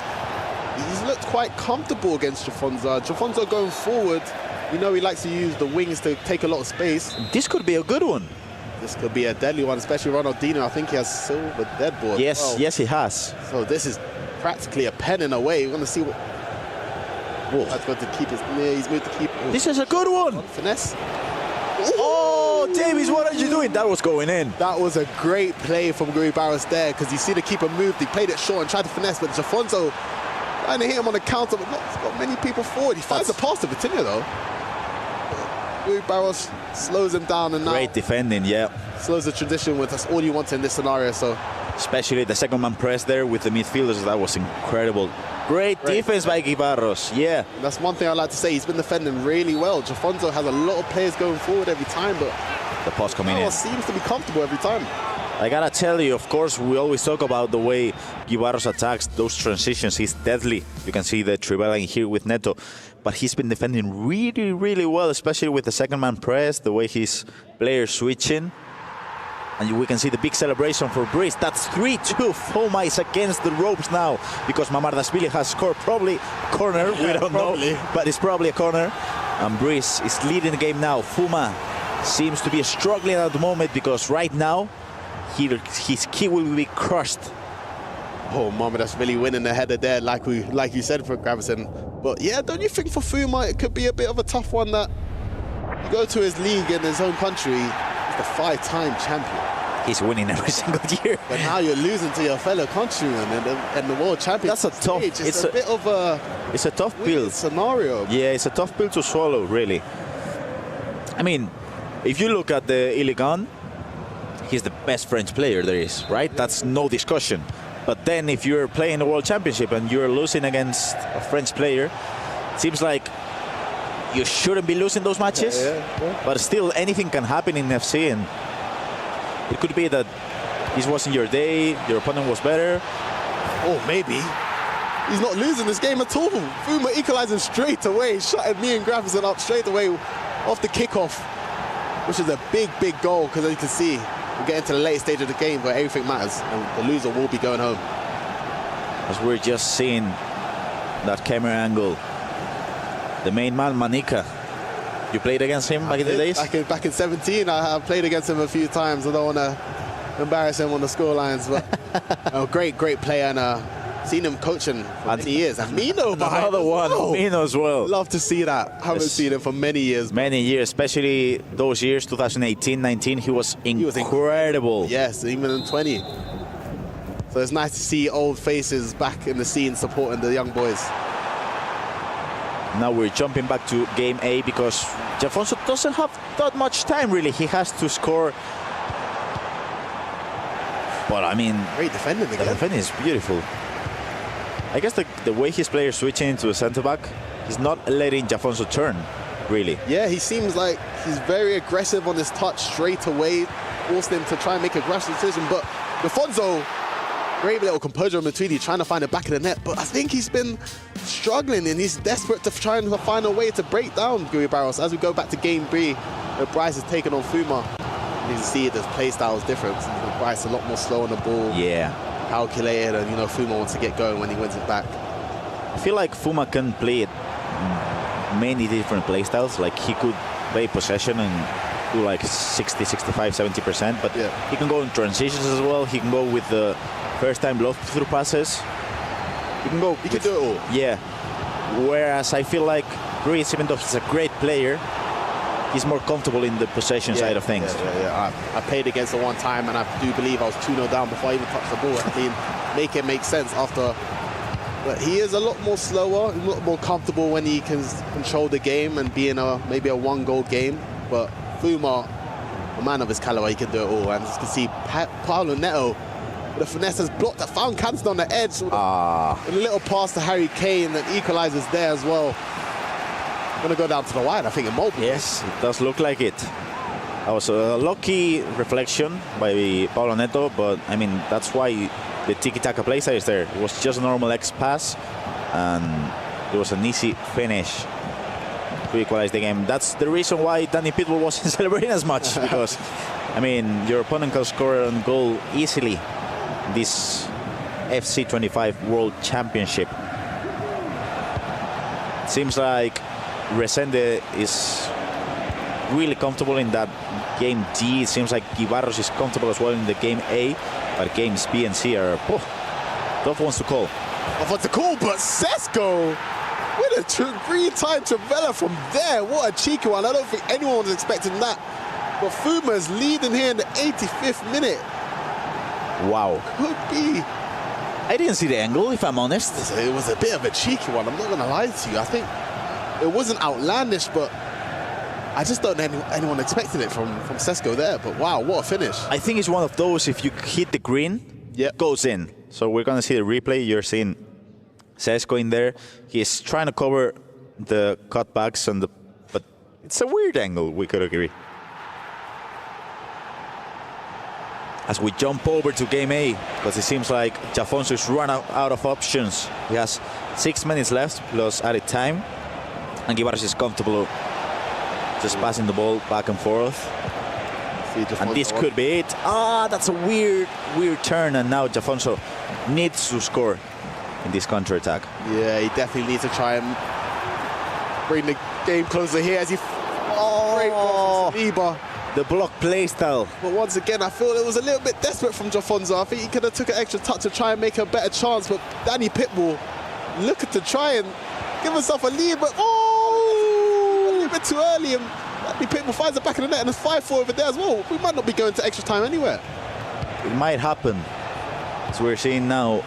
he's looked quite comfortable against Jafonso. Jafonso going forward, we know he likes to use the wings to take a lot of space. This could be a good one. This could be a deadly one, especially Ronaldinho. I think he has silver deadboard. Yes, yes, he has. So this is practically a pen in a way. We're going to see what... That's going to keep his... Yeah, he's moved to keep... This is a good one. Finesse. Oh, Davies, what are you doing? That was going in. That was a great play from Gary Barros there, because you see the keeper moved. He played it short and tried to finesse, but Jafonso trying to hit him on the counter, but not got many people forward. He finds a pass to Vitinha, though. Gary Barros slows him down, and now great defending, yeah. Slows the tradition with us. All you want in this scenario, so. Especially the second man press there with the midfielders. That was incredible. Great defense by Gibarros, yeah. That's one thing I like to say. He's been defending really well. Jafonso has a lot of players going forward every time, but the pass coming in seems to be comfortable every time. I gotta tell you, of course, we always talk about the way Gibarros attacks those transitions. He's deadly. You can see the triveling here with Neto, but he's been defending really, really well, especially with the second man press, the way his players switching. And we can see the big celebration for Brice. That's 3-2. Foma is against the ropes now because Mamardashvili has scored probably corner. We don't know, but it's probably a corner. And Brice is leading the game now. Fuma seems to be struggling at the moment because right now his key will be crushed. Oh, Mamardashvili winning the header there, like you said for Gravison. But yeah, don't you think for Fuma it could be a bit of a tough one that you go to his league in his home country, he's the 5-time champion. He's winning every single year. But now you're losing to your fellow countrymen and the world champion. That's a tough. It's a bit of a. It's a tough pill scenario. Yeah, it's a tough pill to swallow, really. I mean, if you look at the Iligan, he's the best French player there is, right? That's no discussion. But then if you're playing the World Championship and you're losing against a French player, it seems like you shouldn't be losing those matches. Yeah. But still, anything can happen in FC, and it could be that this wasn't your day, your opponent was better. Oh, maybe. He's not losing this game at all. Fuma equalizing straight away, shutting me and Gravison up straight away off the kickoff, which is a big, big goal, because as you can see, we're getting to the late stage of the game where everything matters, and the loser will be going home. As we're just seeing that camera angle, the main man, Manica. You played against him back in the days? Back in 17, I played against him a few times. I don't want to embarrass him on the scorelines, but a great player, and seen him coaching for many years. And Mino behind another one, Mino as well. Love to see that. Haven't seen him for many years. Many years, especially those years, 2018, 19. He was incredible. Yes, even in 20. So it's nice to see old faces back in the scene supporting the young boys. Now we're jumping back to game A because Jafonso doesn't have that much time, really. He has to score. But I mean, great defending again. The defending is beautiful. I guess the way his players switching into a centre back, he's not letting Jafonso turn, really. Yeah, he seems like he's very aggressive on his touch straight away, forcing him to try and make a rash decision. But Jafonso Great little composure in between, trying to find the back of the net, but I think he's been struggling and he's desperate to try and find a way to break down Gui Barros. As we go back to game 3, Bryce has taken on Fuma. You can see the play style is different. Bryce a lot more slow on the ball. Yeah. Calculated, and Fuma wants to get going when he wins it back. I feel like Fuma can play many different play styles. Like he could play possession and do like 60, 65, 70%, but he can go in transitions as well. He can go with the first time loft through passes. He can go. He can do it all. Yeah. Whereas I feel like Greece, even though he's a great player, he's more comfortable in the possession side of things. I played against him one time, and I do believe I was 2-0 down before I even touched the ball. I mean, make it make sense after. But he is a lot more slower, a lot more comfortable when he can control the game and be in maybe a 1-goal game. But Fuma, a man of his caliber, he can do it all. And as you can see, Paulo Neto, the finesse has blocked that, found Canton on the edge. And a little pass to Harry Kane that equalizes there as well. Going to go down to the wide, I think, Immobile. Yes, it does look like it. That was a lucky reflection by Paulo Neto, but I mean, that's why the tiki-taka play style is there. It was just a normal X pass, and it was an easy finish to equalize the game. That's the reason why Danny Pitbull wasn't celebrating as much, because, I mean, your opponent can score a goal easily in this FC 25 World Championship. It seems like Resende is really comfortable in that game D. It seems like Gibarros is comfortable as well in the game A, but games B and C are tough ones to call. Tough ones to call, but Sesko with a green time Travella from there. What a cheeky one. I don't think anyone was expecting that. But Fuma's leading here in the 85th minute. Wow. Could be. I didn't see the angle, if I'm honest. It was a bit of a cheeky one. I'm not going to lie to you. I think it wasn't outlandish, but I just don't know anyone expected it from Sesko there. But wow, what a finish. I think it's one of those, if you hit the green, goes in. So we're going to see the replay. You're seeing Sesko in there. He's trying to cover the cutbacks, but it's a weird angle, we could agree. As we jump over to game A, because it seems like Jafonso is run out of options. He has 6 minutes left plus added time, and Gibarros is comfortable just passing the ball back and forth. And this could be it. That's a weird turn, and now Jafonso needs to score in this counter-attack. Yeah, he definitely needs to try and bring the game closer here as he... great ball from Saliba. The block play style. But once again, I feel it was a little bit desperate from Jafonso. I think he could have took an extra touch to try and make a better chance, but Danny Pitbull looking to try and give himself a lead, but a little bit too early, and Danny Pitbull finds the back of the net, and it's 5-4 over there as well. We might not be going to extra time anywhere. It might happen. As we're seeing now,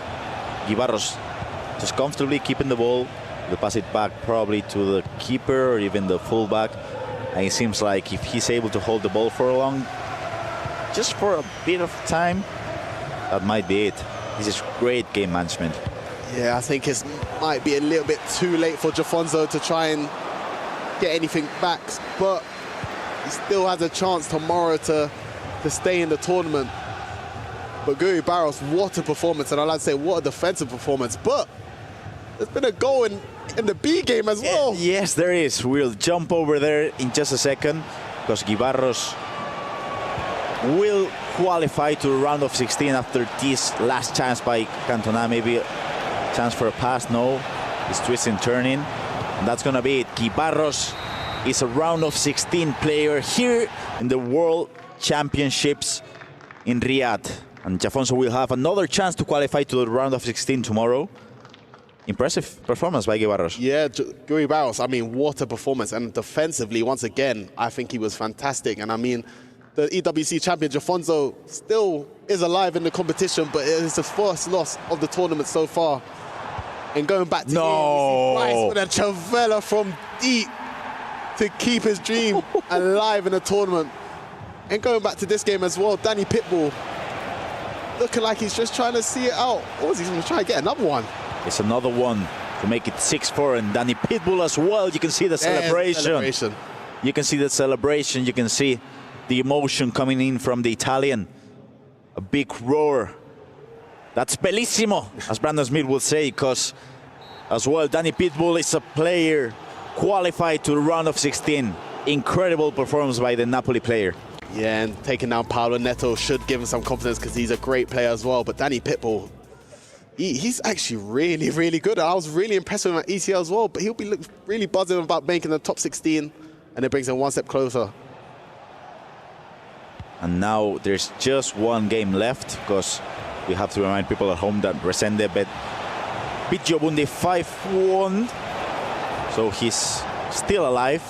Gibarros just comfortably keeping the ball. They'll pass it back probably to the keeper or even the fullback. And it seems like if he's able to hold the ball for just for a bit of time, that might be it. This is great game management. Yeah, I think it might be a little bit too late for Jafonso to try and get anything back, but he still has a chance tomorrow to stay in the tournament. But Gui Barros, what a performance, and I'd like to say what a defensive performance, but there's been a goal in the B game as well. Yes, there is. We'll jump over there in just a second, because Gibarros will qualify to the round of 16 after this last chance by Cantona. Maybe a chance for a pass. No, it's twisting, turning, and that's gonna be it. Gibarros is a round of 16 player here in the World Championships in Riyadh, and Jafonso will have another chance to qualify to the round of 16 tomorrow. Impressive performance by Gibarros. Yeah, Gui Barros, I mean, what a performance. And defensively, once again, I think he was fantastic. And I mean, the EWC champion, Jafonso, still is alive in the competition, but it is the first loss of the tournament so far. And going back to Bryce with a Travella from deep to keep his dream alive in the tournament. And going back to this game as well, Danny Pitbull looking like he's just trying to see it out. Or is he going to try and get another one? It's another one to make it 6-4, and Danny Pitbull as well. You can see the celebration. You can see the celebration. You can see the emotion coming in from the Italian. A big roar That's bellissimo, as Brandon Smith would say, because as well, Danny Pitbull is a player qualified to the round of 16. Incredible performance by the Napoli player. Yeah, and taking down Paolo Neto should give him some confidence because he's a great player as well. But Danny Pitbull, he's actually really, really good. I was really impressed with him at ECL as well, but he'll be really buzzing about making the top 16, and it brings him one step closer. And now there's just one game left, because we have to remind people at home that Resende beat Giobundi 5-1. So he's still alive.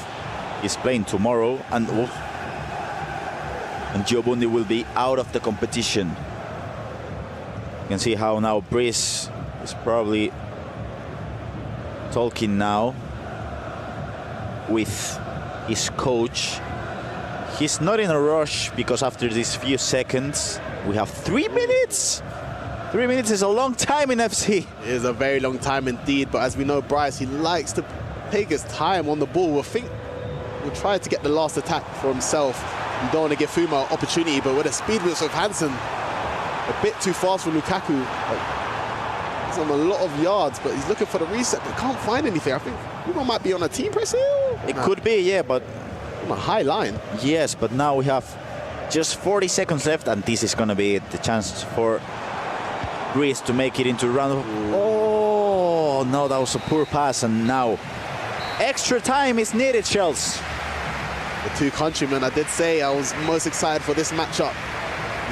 He's playing tomorrow, and Giobundi will be out of the competition. You can see how now Brice is probably talking now with his coach. He's not in a rush, because after these few seconds, we have 3 minutes. 3 minutes is a long time in FC. It is a very long time indeed, but as we know, Bryce, he likes to take his time on the ball. We'll try to get the last attack for himself. You don't want to give Fuma an opportunity, but with a speed with Hansen, a bit too fast for Lukaku. He's on a lot of yards, but he's looking for the reset, but can't find anything. I think Fuma might be on a team press here. It could be, yeah, but on a high line. Yes, but now we have just 40 seconds left, and this is going to be the chance for Greece to make it into round of... Oh, no, that was a poor pass, and now extra time is needed, Shells. The two countrymen, I did say I was most excited for this matchup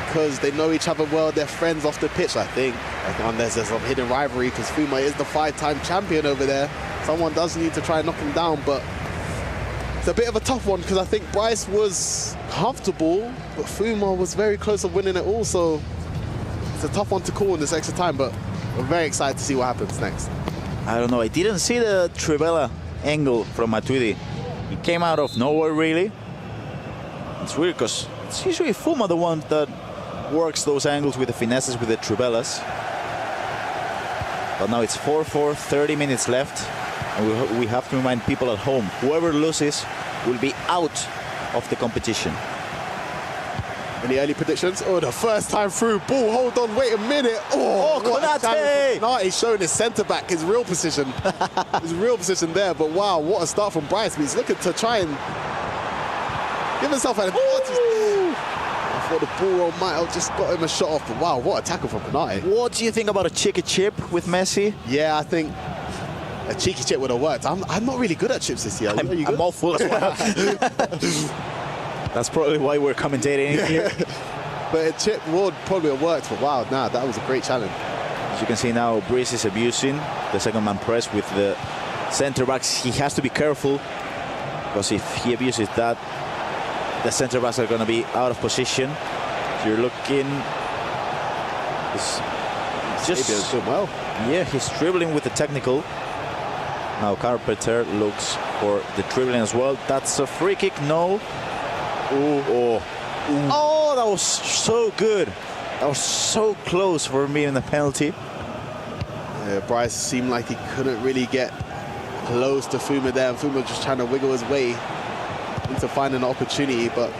because they know each other well, they're friends off the pitch, I think. Unless there's some hidden rivalry, because Fuma is the 5-time champion over there. Someone does need to try and knock him down, but it's a bit of a tough one because I think Bryce was comfortable, but Fuma was very close to winning it all, so it's a tough one to call in this extra time, but we're very excited to see what happens next. I don't know, I didn't see the Trivela angle from Matuidi. He came out of nowhere, really. It's weird because it's usually Fuma the one that works those angles with the finesses, with the Trivelas. But now it's 4-4, 30 minutes left. And we have to remind people at home, whoever loses will be out of the competition. Any early predictions? Oh, the first time through ball. Hold on, wait a minute. Oh, Konate! Konate showing his centre back, his real position. His real position there. But wow, what a start from Bryce. He's looking to try and give himself an advantage. I thought the ball roll might have just got him a shot off. But wow, what a tackle from Konate. What do you think about a cheeky chip with Messi? Yeah, I think a cheeky chip would have worked. I'm not really good at chips this year. I'm all full as well. That's probably why we're commentating here. But a chip would probably have worked, but wow, nah, that was a great challenge. As you can see now, Brice is abusing the second man press with the center backs. He has to be careful, because if he abuses that, the center backs are going to be out of position. So you're looking... He's just doing well. Yeah, he's dribbling with the technical. Now Carpenter looks for the dribbling as well. That's a free kick, no. Oh, that was so good. That was so close for me in the penalty. Yeah, Bryce seemed like he couldn't really get close to Fuma there, and Fuma just trying to wiggle his way into finding an opportunity. But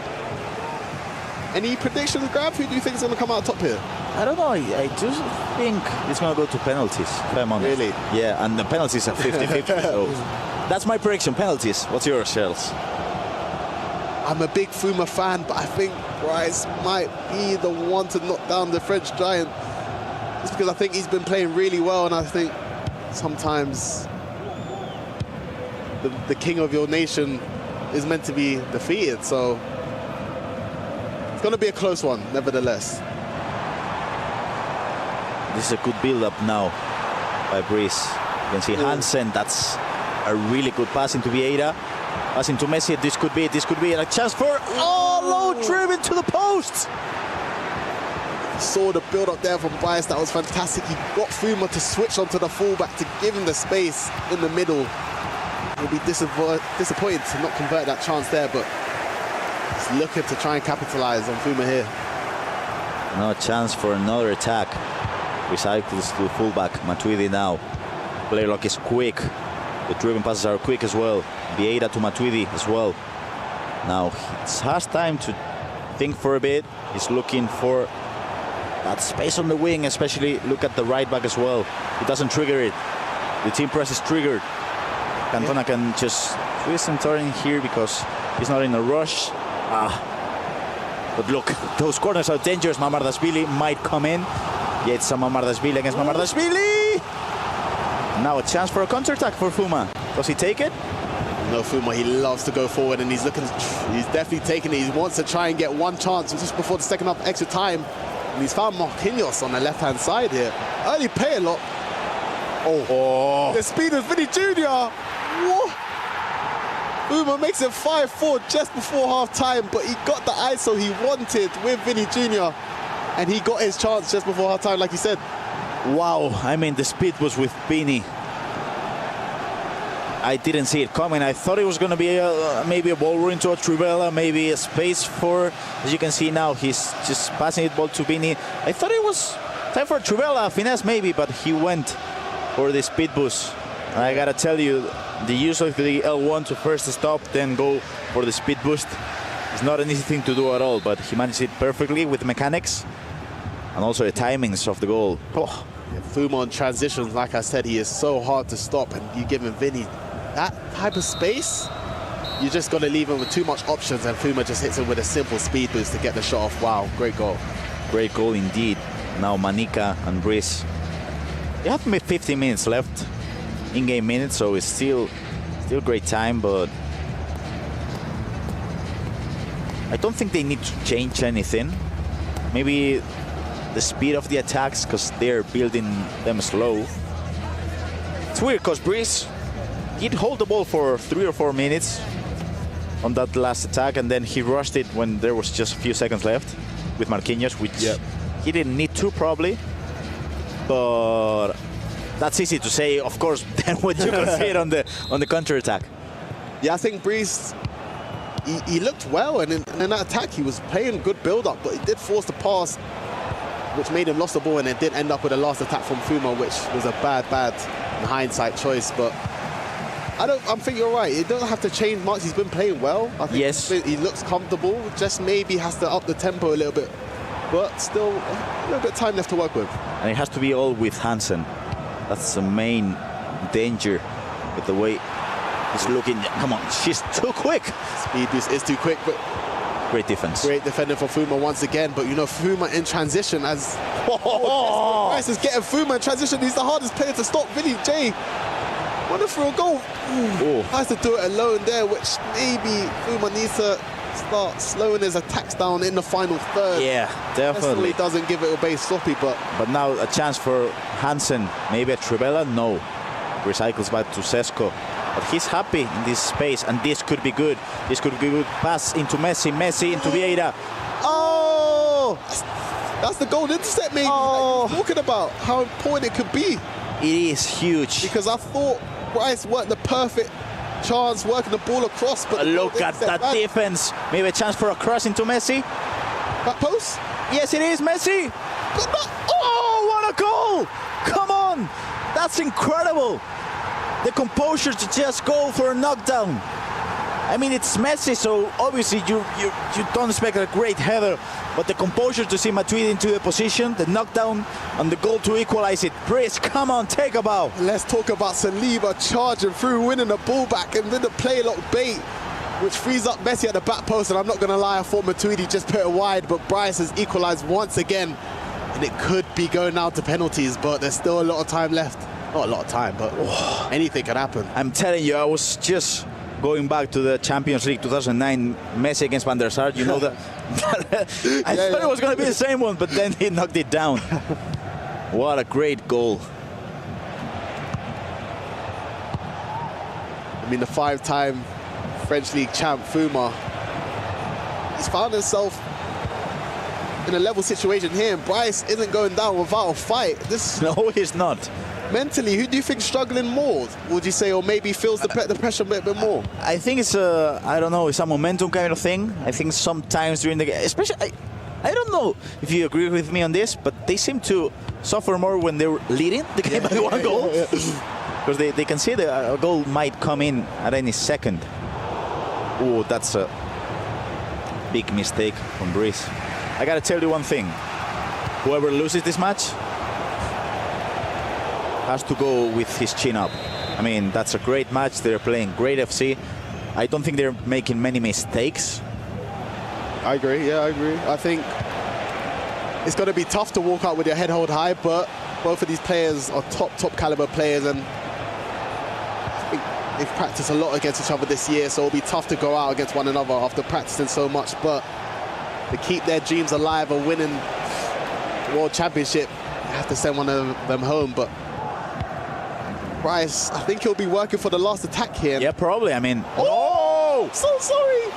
any predictions, Grab? Who do you think is going to come out top here? I don't know. I just think it's going to go to penalties, if I'm honest. Really? Yeah, and the penalties are 50-50. So that's my prediction, penalties. What's yours, Shells? I'm a big Fuma fan, but I think Bryce might be the one to knock down the French giant. Just because I think he's been playing really well, and I think sometimes the king of your nation is meant to be defeated. So it's going to be a close one, nevertheless. This is a good build-up now by Brice. You can see Hansen, that's a really good pass into Vieira. Pass into Messi, this could be a chance for... Oh, low driven to the post! Saw the build-up there from Bryce, that was fantastic. He got Fuma to switch onto the fullback to give him the space in the middle. He'll be disappointed to not convert that chance there, but he's looking to try and capitalize on Fuma here. No chance for another attack. Recycles to the fullback. Matuidi now. Player lock is quick. The driven passes are quick as well. Vieira to Matuidi as well. Now he has time to think for a bit. He's looking for that space on the wing, especially look at the right back as well. He doesn't trigger it. The team press is triggered. Cantona can just twist and turn here because he's not in a rush. But look, those corners are dangerous. Mamardashvili might come in. Yeah, it's a Mamardashvili against Mamardashvili. Now a chance for a counter-attack for Fuma. Does he take it? No, Fuma, he loves to go forward, and he's definitely taking it. He wants to try and get one chance just before the second half extra time. And he's found Marquinhos on the left-hand side here. Early pay a lot. Oh. The speed of Vinny Jr. What? Fuma makes it 5-4 just before half-time, but he got the ISO he wanted with Vinny Jr. And he got his chance just before half-time, like you said. Wow, I mean, the speed was with Vinny. I didn't see it coming. I thought it was going to be maybe a ball into a Trivela, maybe a space for, as you can see now, he's just passing it ball to Vinny. I thought it was time for a Trivela, finesse maybe, but he went for the speed boost. I gotta tell you, the use of the L1 to first stop, then go for the speed boost is not an easy thing to do at all, but he managed it perfectly with the mechanics and also the timings of the goal. Oh. Yeah, Fuma on transitions, like I said, he is so hard to stop, and you give him Vinny that type of space, you just got to leave him with too much options, and Fuma just hits him with a simple speed boost to get the shot off. Wow, great goal. Great goal indeed. Now Manica and Brice. You have 15 minutes left, in-game minutes, so it's still great time, but I don't think they need to change anything. Maybe the speed of the attacks, because they're building them slow. It's weird, because Brice did hold the ball for 3 or 4 minutes on that last attack, and then he rushed it when there was just a few seconds left with Marquinhos, which he didn't need to probably. But that's easy to say, of course, then when you can see it on the counter-attack. Yeah, I think Brice, he looked well, and in that attack he was playing good build-up, but he did force the pass, which made him lost the ball, and it did end up with a last attack from Fuma, which was a bad, in hindsight, choice. But I think you're right. It doesn't have to change much. He's been playing well. I think he looks comfortable. Just maybe has to up the tempo a little bit. But still, a little bit of time left to work with. And it has to be all with Hansen. That's the main danger with the way he's looking. Come on, she's too quick. Speed boost is too quick, but great defense. Great defending for Fuma once again. But you know, Fuma in transition as Brice is getting Fuma in transition. He's the hardest player to stop. Vinny J. Wonderful goal. Has to do it alone there, which maybe Fuma needs to start slowing his attacks down in the final third. Yeah, definitely. He doesn't give it away sloppy, but now a chance for Hansen. Maybe a Trivela? No. Recycles back to Sesko. But he's happy in this space, and this could be good. This could be good. Pass into Messi into Vieira. Oh! That's the goal intercept, maybe, that you were talking about. How important it could be. It is huge. Because I thought Brice worked the perfect chance, working the ball across, but look at that defense. Maybe a chance for a cross into Messi. Back post? Yes, it is Messi. Oh, what a goal! Come on, that's incredible. The composure to just go for a knockdown. I mean, it's Messi, so obviously you don't expect a great header, but the composure to see Matuidi into the position, the knockdown, and the goal to equalize it. Brice, come on, take a bow. Let's talk about Saliba charging through, winning the ball back, and then the play lock bait, which frees up Messi at the back post. And I'm not going to lie, I thought Matuidi just put it wide, but Brice has equalized once again, and it could be going out to penalties, but there's still a lot of time left. Not a lot of time, but anything could happen. I'm telling you, I was just going back to the Champions League 2009, Messi against Van der Sar. You know that I thought it was going to be the same one, but then he knocked it down. What a great goal. I mean, the 5-time French League champ Fuma, he's found himself in a level situation here, and Brice isn't going down without a fight. No, he's not. Mentally, who do you think's struggling more, would you say, or maybe feels the pressure a bit more? I think it's I don't know, it's a momentum kind of thing. I think sometimes during the game, especially, I don't know if you agree with me on this, but they seem to suffer more when they're leading the game by one goal. Because they can see that a goal might come in at any second. Oh, that's a big mistake from Brice. I gotta tell you one thing. whoever loses this match has to go with his chin up. I mean, that's a great match. They're playing great FC. I don't think they're making many mistakes. I agree. Yeah, I agree. I think it's going to be tough to walk out with your head held high, but both of these players are top caliber players, and I think they've practiced a lot against each other this year, so it'll be tough to go out against one another after practicing so much. But to keep their dreams alive of winning the World Championship, you have to send one of them home. But Bryce, I think he'll be working for the last attack here. Yeah, probably. I mean, oh, so sorry.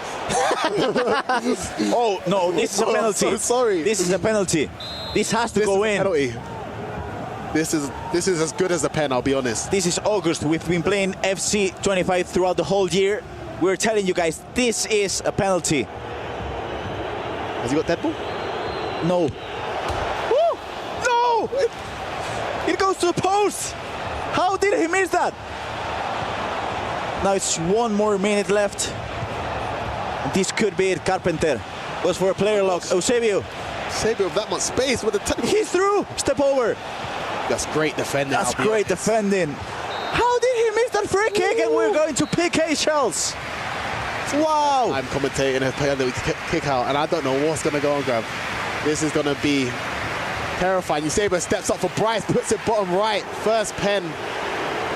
Oh no, this is a penalty. So sorry. This is a penalty. This has to go in. Penalty. This is as good as a pen, I'll be honest. This is August. We've been playing FC 25 throughout the whole year. We're telling you guys, this is a penalty. Has he got Deadpool? No. Woo! No! It goes to the post. How did he miss that? Now it's 1 more minute left. This could be it. Carpenter goes for a player lock. Eusebio. Eusebio with that much space with the he's through. Step over. That's great defending. That's great defending. How did he miss that free kick? And we're going to PK shells. Wow. I'm commentating a player that we kick out, and I don't know what's going to go on, Gav. This is going to be terrifying. Eusebio steps up for Bryce, puts it bottom right. First pen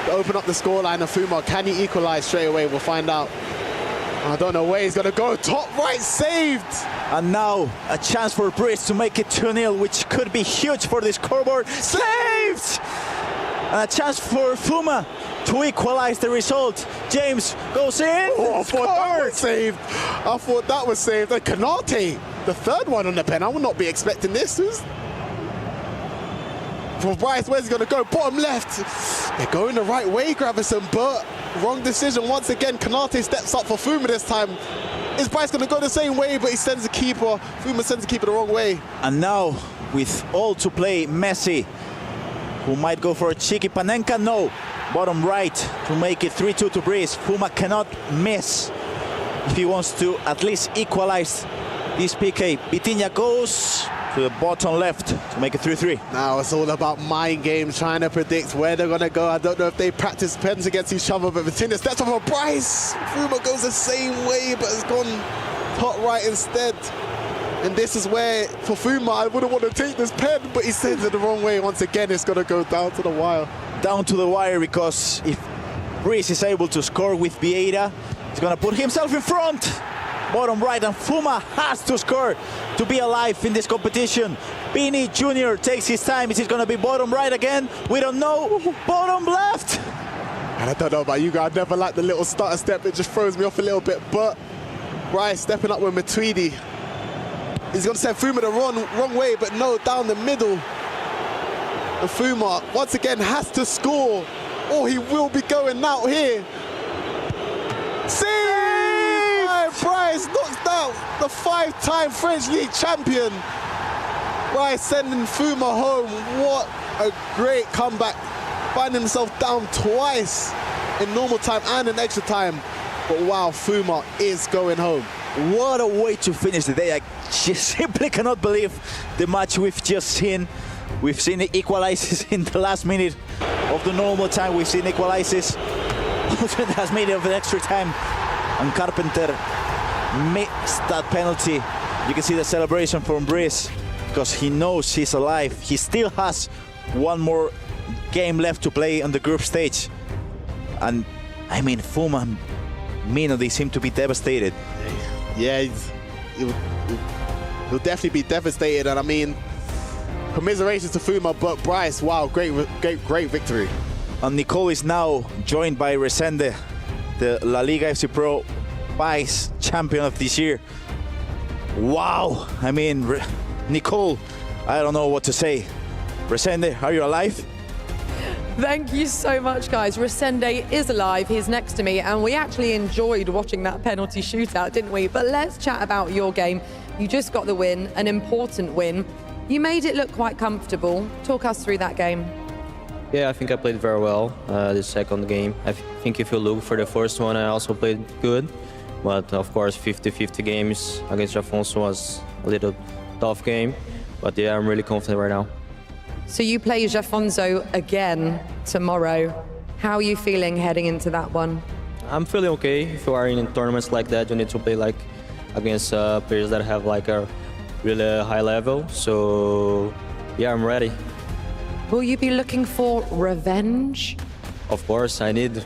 to open up the scoreline of Fuma. Can he equalize straight away? We'll find out. I don't know where he's going to go. Top right saved. And now a chance for Brice to make it 2-0, which could be huge for the scoreboard. Saved! And a chance for Fuma to equalize the result. James goes in. Oh, I thought that was saved. I thought that was saved. And Canate, the third one on the pen. I would not be expecting this. For Bryce, where's he going to go? Bottom left. They're going the right way, Gravison, but wrong decision once again. Canate steps up for Fuma this time. Is Bryce going to go the same way, but he sends the keeper. Fuma sends the keeper the wrong way. And now, with all to play, Messi, who might go for a cheeky Panenka. No. Bottom right to make it 3-2 to Brice. Fuma cannot miss if he wants to at least equalize this PK. Vitinha goes to the bottom left to make it 3-3. Now it's all about mind games, trying to predict where they're going to go. I don't know if they practice pens against each other, but Vitinha steps off for Bryce. Fuma goes the same way, but has gone top right instead. And this is where, for Fuma, I wouldn't want to take this pen, but he sends it the wrong way. Once again, it's going to go down to the wire. Down to the wire, because if Brice is able to score with Vieira, he's going to put himself in front. Bottom right, and Fuma has to score to be alive in this competition. Pini Jr. takes his time. Is it going to be bottom right again? We don't know. Bottom left. And I don't know about you guys. I never like the little stutter step. It just throws me off a little bit. But Bryce stepping up with Matuidi. He's going to send Fuma the wrong way, but no, down the middle. And Fuma, once again, has to score, or he will be going out here. Save! Bryce knocks down the 5-time French League champion. Bryce sending Fuma home. What a great comeback. Finding himself down twice in normal time and in extra time. But wow, Fuma is going home. What a way to finish the day. I just simply cannot believe the match we've just seen. We've seen it equalizes in the last minute of the normal time. We've seen equalizes also in the last minute of the extra time. And Carpenter missed that penalty. You can see the celebration from Brice because he knows he's alive. He still has one more game left to play on the group stage. And I mean, Fuma and Mino, they seem to be devastated. Yeah, he'll definitely be devastated. And I mean, commiserations to Fuma, but Bryce, wow, great victory. And Nicole is now joined by Resende, the La Liga FC Pro vice champion of this year. Wow, I mean, Nicole, I don't know what to say. Resende, are you alive? Thank you so much, guys. Resende is alive. He's next to me, and we actually enjoyed watching that penalty shootout, didn't we? But let's chat about your game. You just got the win, an important win. You made it look quite comfortable. Talk us through that game. Yeah, I think I played very well the second game. I think if you look for the first one, I also played good. But of course, 50-50 games against Afonso was a little tough game. But yeah, I'm really confident right now. So you play Jafonso again tomorrow. How are you feeling heading into that one? I'm feeling okay. If you are in tournaments like that, you need to play like against players that have like a really high level. So yeah, I'm ready. Will you be looking for revenge? Of course, I need.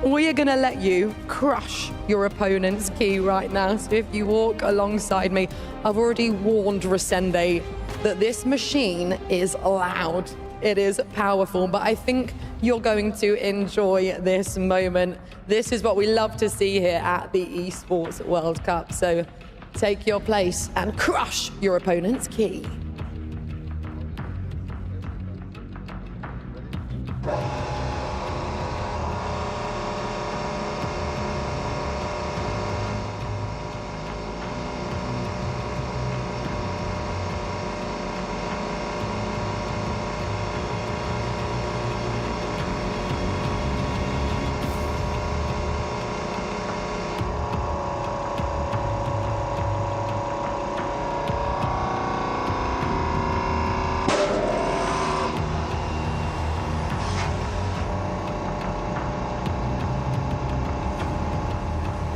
We are going to let you crush your opponent's key right now. So if you walk alongside me, I've already warned Resende that this machine is loud. It is powerful, but I think you're going to enjoy this moment. This is what we love to see here at the Esports World Cup. So take your place and crush your opponent's key.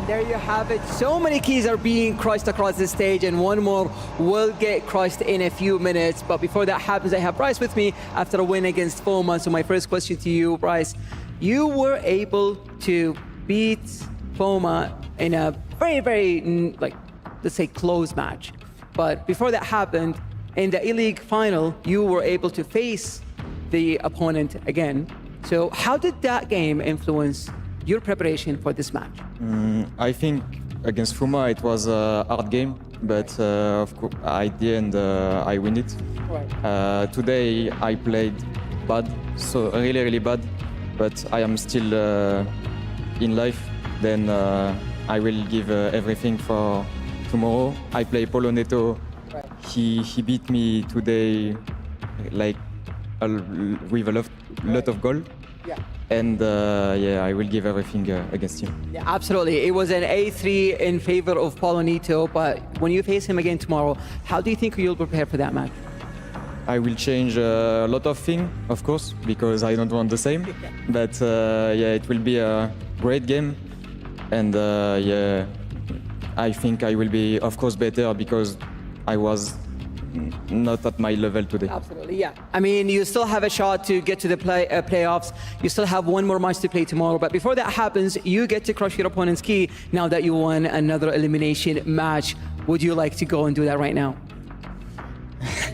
There you have it. So many keys are being crushed across the stage, and one more will get crushed in a few minutes. But before that happens, I have Bryce with me after a win against Foma. So my first question to you, Bryce, you were able to beat Foma in a very, let's say, close match. But before that happened, in the E-League final, you were able to face the opponent again. So how did that game influence your preparation for this match? I think against Fuma it was a hard game, but of course at the end I win it. Today I played bad, so really bad, but I am still in life. Then I will give everything for tomorrow. I play Polo Neto. He beat me today, like with a lot of goal. Yeah. And yeah, I will give everything against him. Yeah, absolutely. It was an A3 in favor of Polonito, but when you face him again tomorrow, how do you think you'll prepare for that match? I will change a lot of things, of course, because I don't want the same. But yeah, it will be a great game. And yeah, I think I will be, of course, better because I was not at my level today. Absolutely, yeah. I mean, you still have a shot to get to the playoffs. You still have one more match to play tomorrow. But before that happens, you get to crush your opponent's key now that you won another elimination match. Would you like to go and do that right now?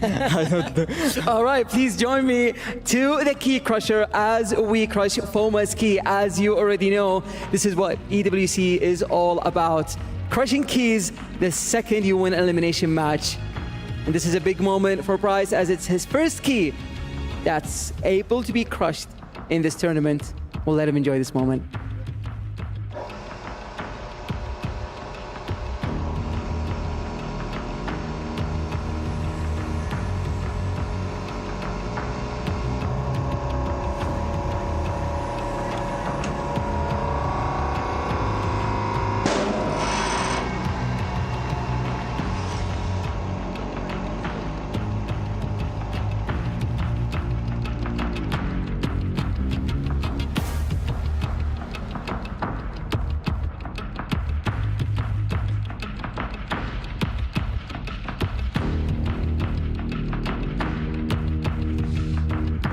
I don't know. All right, please join me to the key crusher as we crush Foma's key. As you already know, this is what EWC is all about. Crushing keys the second you win an elimination match. And this is a big moment for Bryce as it's his first key that's able to be crushed in this tournament. We'll let him enjoy this moment.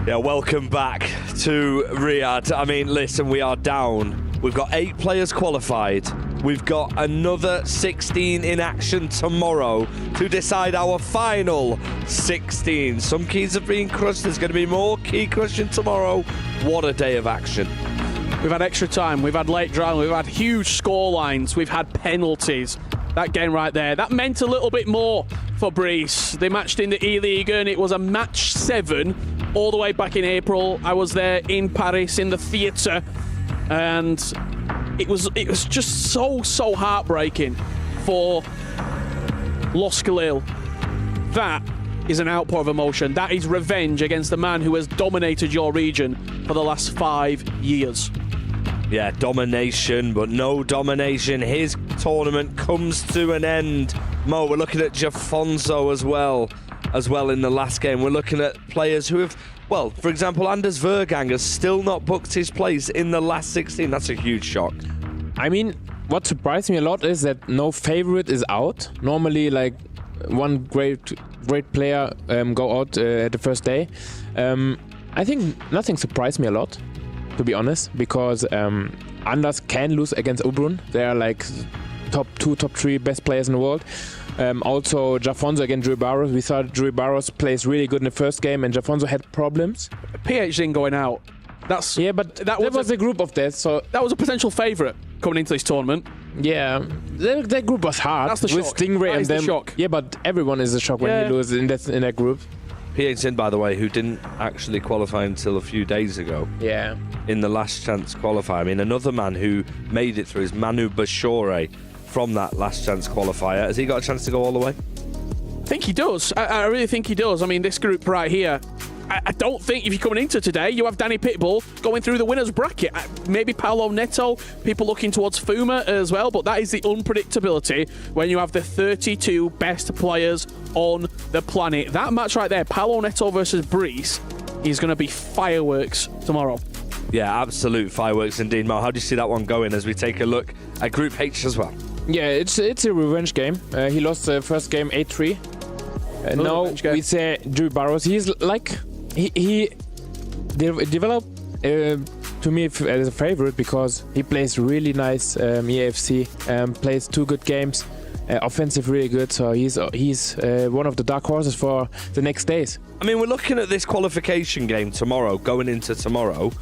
Yeah, welcome back to Riyadh. I mean, listen, we are down. We've got 8 players qualified. We've got another 16 in action tomorrow to decide our final 16. Some keys are being crushed. There's going to be more key crushing tomorrow. What a day of action. We've had extra time, we've had late drawing, we've had huge score lines, we've had penalties. That game right there, that meant a little bit more for Brees. They matched in the E-League and it was a match 7 all the way back in April. I was there in Paris in the theatre and it was just so heartbreaking for Los Khalil. That is an outpour of emotion. That is revenge against the man who has dominated your region for the last 5 years. Yeah, domination, but no domination. His tournament comes to an end. Mo, we're looking at Jafonso as well in the last game. We're looking at players who have, well, for example, Anders Vergang has still not booked his place in the last 16. That's a huge shock. I mean, what surprised me a lot is that no favorite is out. Normally, like, one great player go out at the first day. I think nothing surprised me a lot, to be honest, because Anders can lose against Obrun. They are like top 2, top 3 best players in the world. Also, Jafonso against Drew Barrows. We thought Drew Barrows plays really good in the first game, and Jafonso had problems. PH didn't going out. Yeah, but that was a group of death, so that was a potential favourite coming into this tournament. Yeah, that group was hard. That's the with shock. Stingray That and is them. the shock. Yeah, but everyone is a shock when you lose in that group. PH Zin, by the way, who didn't actually qualify until a few days ago. Yeah. In the last chance qualifier. I mean, another man who made it through is Manu Bashore from that last chance qualifier. Has he got a chance to go all the way? I think he does. I really think he does. I mean, this group right here, I don't think if you're coming into today, you have Danny Pitbull going through the winner's bracket. Maybe Paolo Neto, people looking towards Fuma as well, but that is the unpredictability when you have the 32 best players on the planet. That match right there, Paolo Neto versus Brees, is going to be fireworks tomorrow. Yeah, absolute fireworks indeed, Mo. How do you see that one going as we take a look at Group H as well? Yeah, it's a revenge game. He lost the first game 8-3. Now we say Drew Barrows. He's like he developed to me as a favorite because he plays really nice EAFC. Plays 2 good games. Offensive really good. So he's one of the dark horses for the next days. I mean, we're looking at this qualification game tomorrow, going into tomorrow,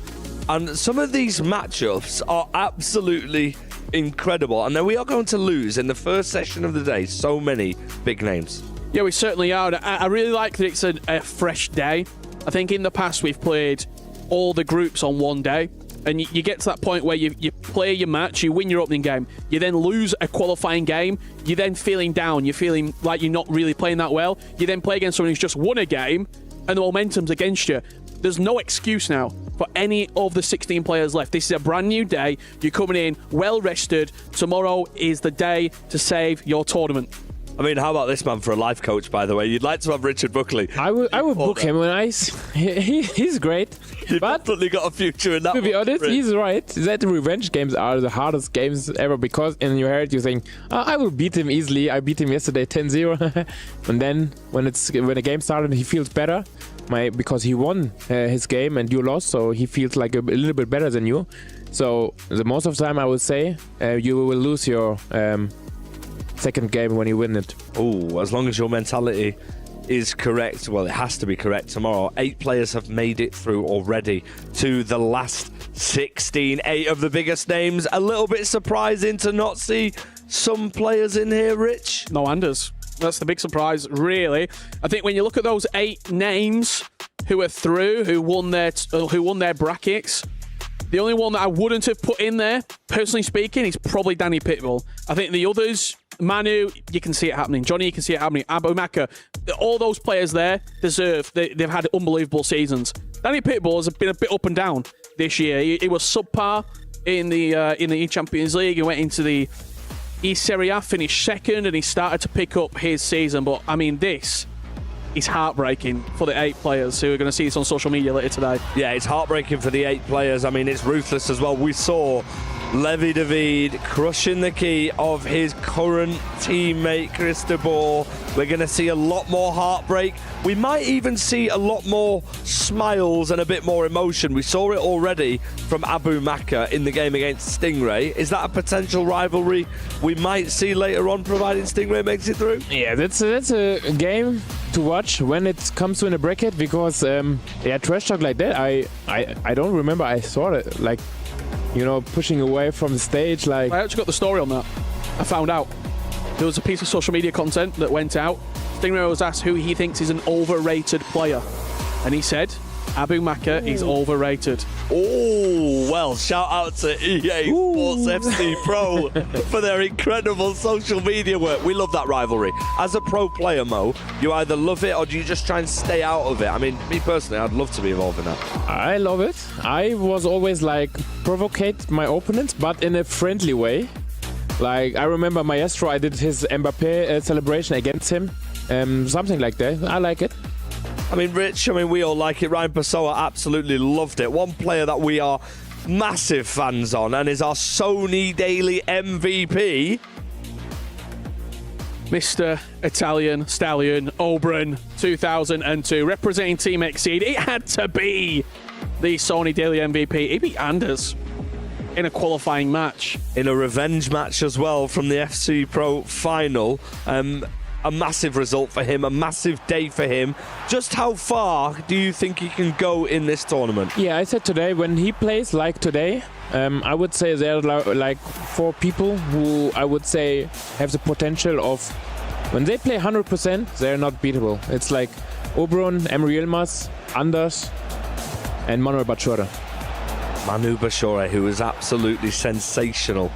and some of these matchups are absolutely incredible. And then we are going to lose in the first session of the day so many big names. Yeah, we certainly are. I really like that it's a fresh day. I think in the past we've played all the groups on one day, and you get to that point where you play your match, you win your opening game, you then lose a qualifying game, you're then feeling down, you're feeling like you're not really playing that well, you then play against someone who's just won a game, and the momentum's against you. There's no excuse now for any of the 16 players left. This is a brand new day. You're coming in well rested. Tomorrow is the day to save your tournament. I mean, how about this man for a life coach, by the way? You'd like to have Richard Buckley. I would book him when he's great. You've but definitely got a future in that. To be honest, he's right. That revenge games are the hardest games ever because in your head you think, I will beat him easily. I beat him yesterday 10-0. And then when the game started, he feels better because he won his game and you lost, so he feels like a little bit better than you. So the most of the time I would say you will lose your second game when you win it. Oh, as long as your mentality is correct, well, it has to be correct tomorrow. 8 players have made it through already to the last 16. 8 of the biggest names. A little bit surprising to not see some players in here, Rich. No Anders. That's the big surprise, really. I think when you look at those 8 names who are through, who won their brackets, the only one that I wouldn't have put in there, personally speaking, is probably Danny Pitbull. I think the others, Manu, you can see it happening. Johnny, you can see it happening. Abu Maka, all those players there deserve. They've had unbelievable seasons. Danny Pitbull has been a bit up and down this year. He was subpar in the Champions League. He went into the East Serie A, finished second, and he started to pick up his season. But I mean, this is heartbreaking for the 8 players who are going to see this on social media later today. Yeah, it's heartbreaking for the 8 players. I mean, it's ruthless as well. We saw Levi David crushing the key of his current teammate, Chris de Boer. We're going to see a lot more heartbreak. We might even see a lot more smiles and a bit more emotion. We saw it already from Abu Maka in the game against Stingray. Is that a potential rivalry we might see later on, providing Stingray makes it through? Yeah, that's a game to watch when it comes to in a bracket because trash talk like that, I don't remember I saw it, like, pushing away from the stage. Like, I actually got the story on that. I found out there was a piece of social media content that went out. Stingray was asked who he thinks is an overrated player, and he said Abu Maka is overrated. Oh, well, shout out to EA Sports FC Pro for their incredible social media work. We love that rivalry. As a pro player, Mo, you either love it or do you just try and stay out of it? I mean, me personally, I'd love to be involved in that. I love it. I was always like provocate my opponents, but in a friendly way. Like I remember Maestro, I did his Mbappe celebration against him. Something like that. I like it. I mean, Rich, we all like it. Ryan Pessoa absolutely loved it. One player that we are massive fans on and is our Sony Daily MVP. Mr. Italian Stallion Oberon 2002, representing Team Exceed. It had to be the Sony Daily MVP. He beat Anders in a qualifying match. In a revenge match as well from the FC Pro final. A massive result for him, a massive day for him. Just how far do you think he can go in this tournament? Yeah, I said today, when he plays like today, I would say there are like 4 people who I would say have the potential of, when they play 100%, they're not beatable. It's like Oberon, Emery Yilmaz, Anders, and Manuel Bachora. Manu Bachora, who was absolutely sensational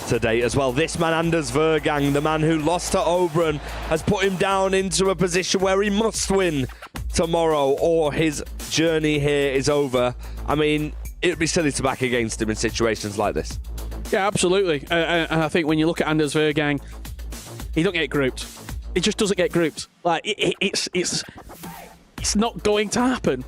today as well. This man, Anders Vergang, the man who lost to Oberon, has put him down into a position where he must win tomorrow or his journey here is over. I mean, it would be silly to back against him in situations like this. Yeah, absolutely. And I think when you look at Anders Vergang, he don't get grouped. He just doesn't get grouped. Like, it's not going to happen.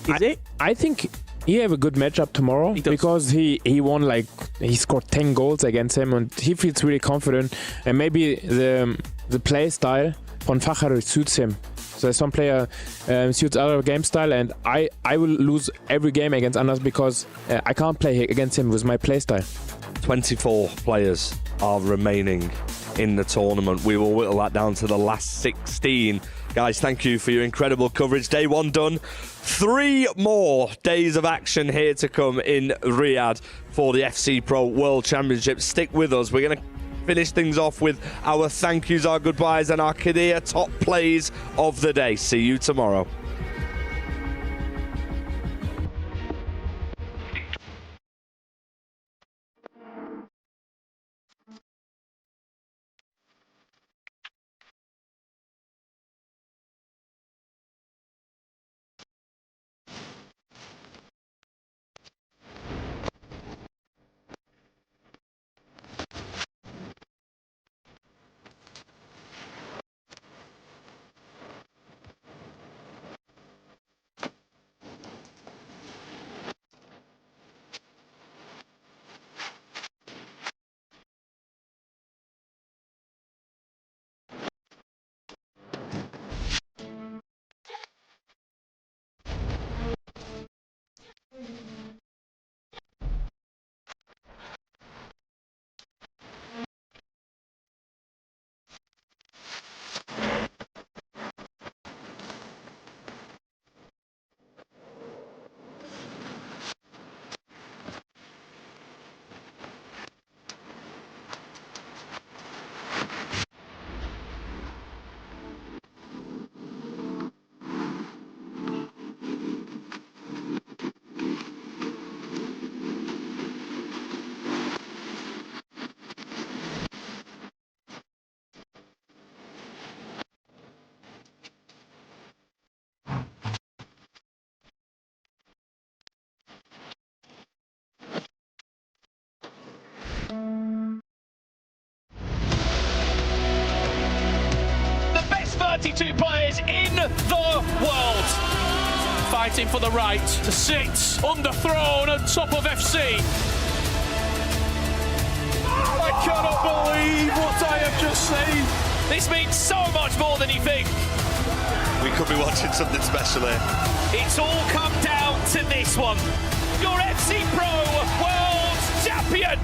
Is it? I think he have a good matchup tomorrow because he won, like, he scored 10 goals against him and he feels really confident, and maybe the play style von Facher suits him. So some player suits other game style, and I will lose every game against Anders because I can't play against him with my play style. 24 players are remaining in the tournament. We will whittle that down to the last 16. Guys, thank you for your incredible coverage. Day 1 done. 3 more days of action here to come in Riyadh for the FC Pro World Championship. Stick with us. We're going to finish things off with our thank yous, our goodbyes, and our Qiddiya top plays of the day. See you tomorrow. The best 32 players in the world fighting for the right to sit on the throne on top of FC. I cannot believe what I have just seen. This means so much more than you think. We could be watching something special here. It's all come down to this one. Your FC Pro World Champion.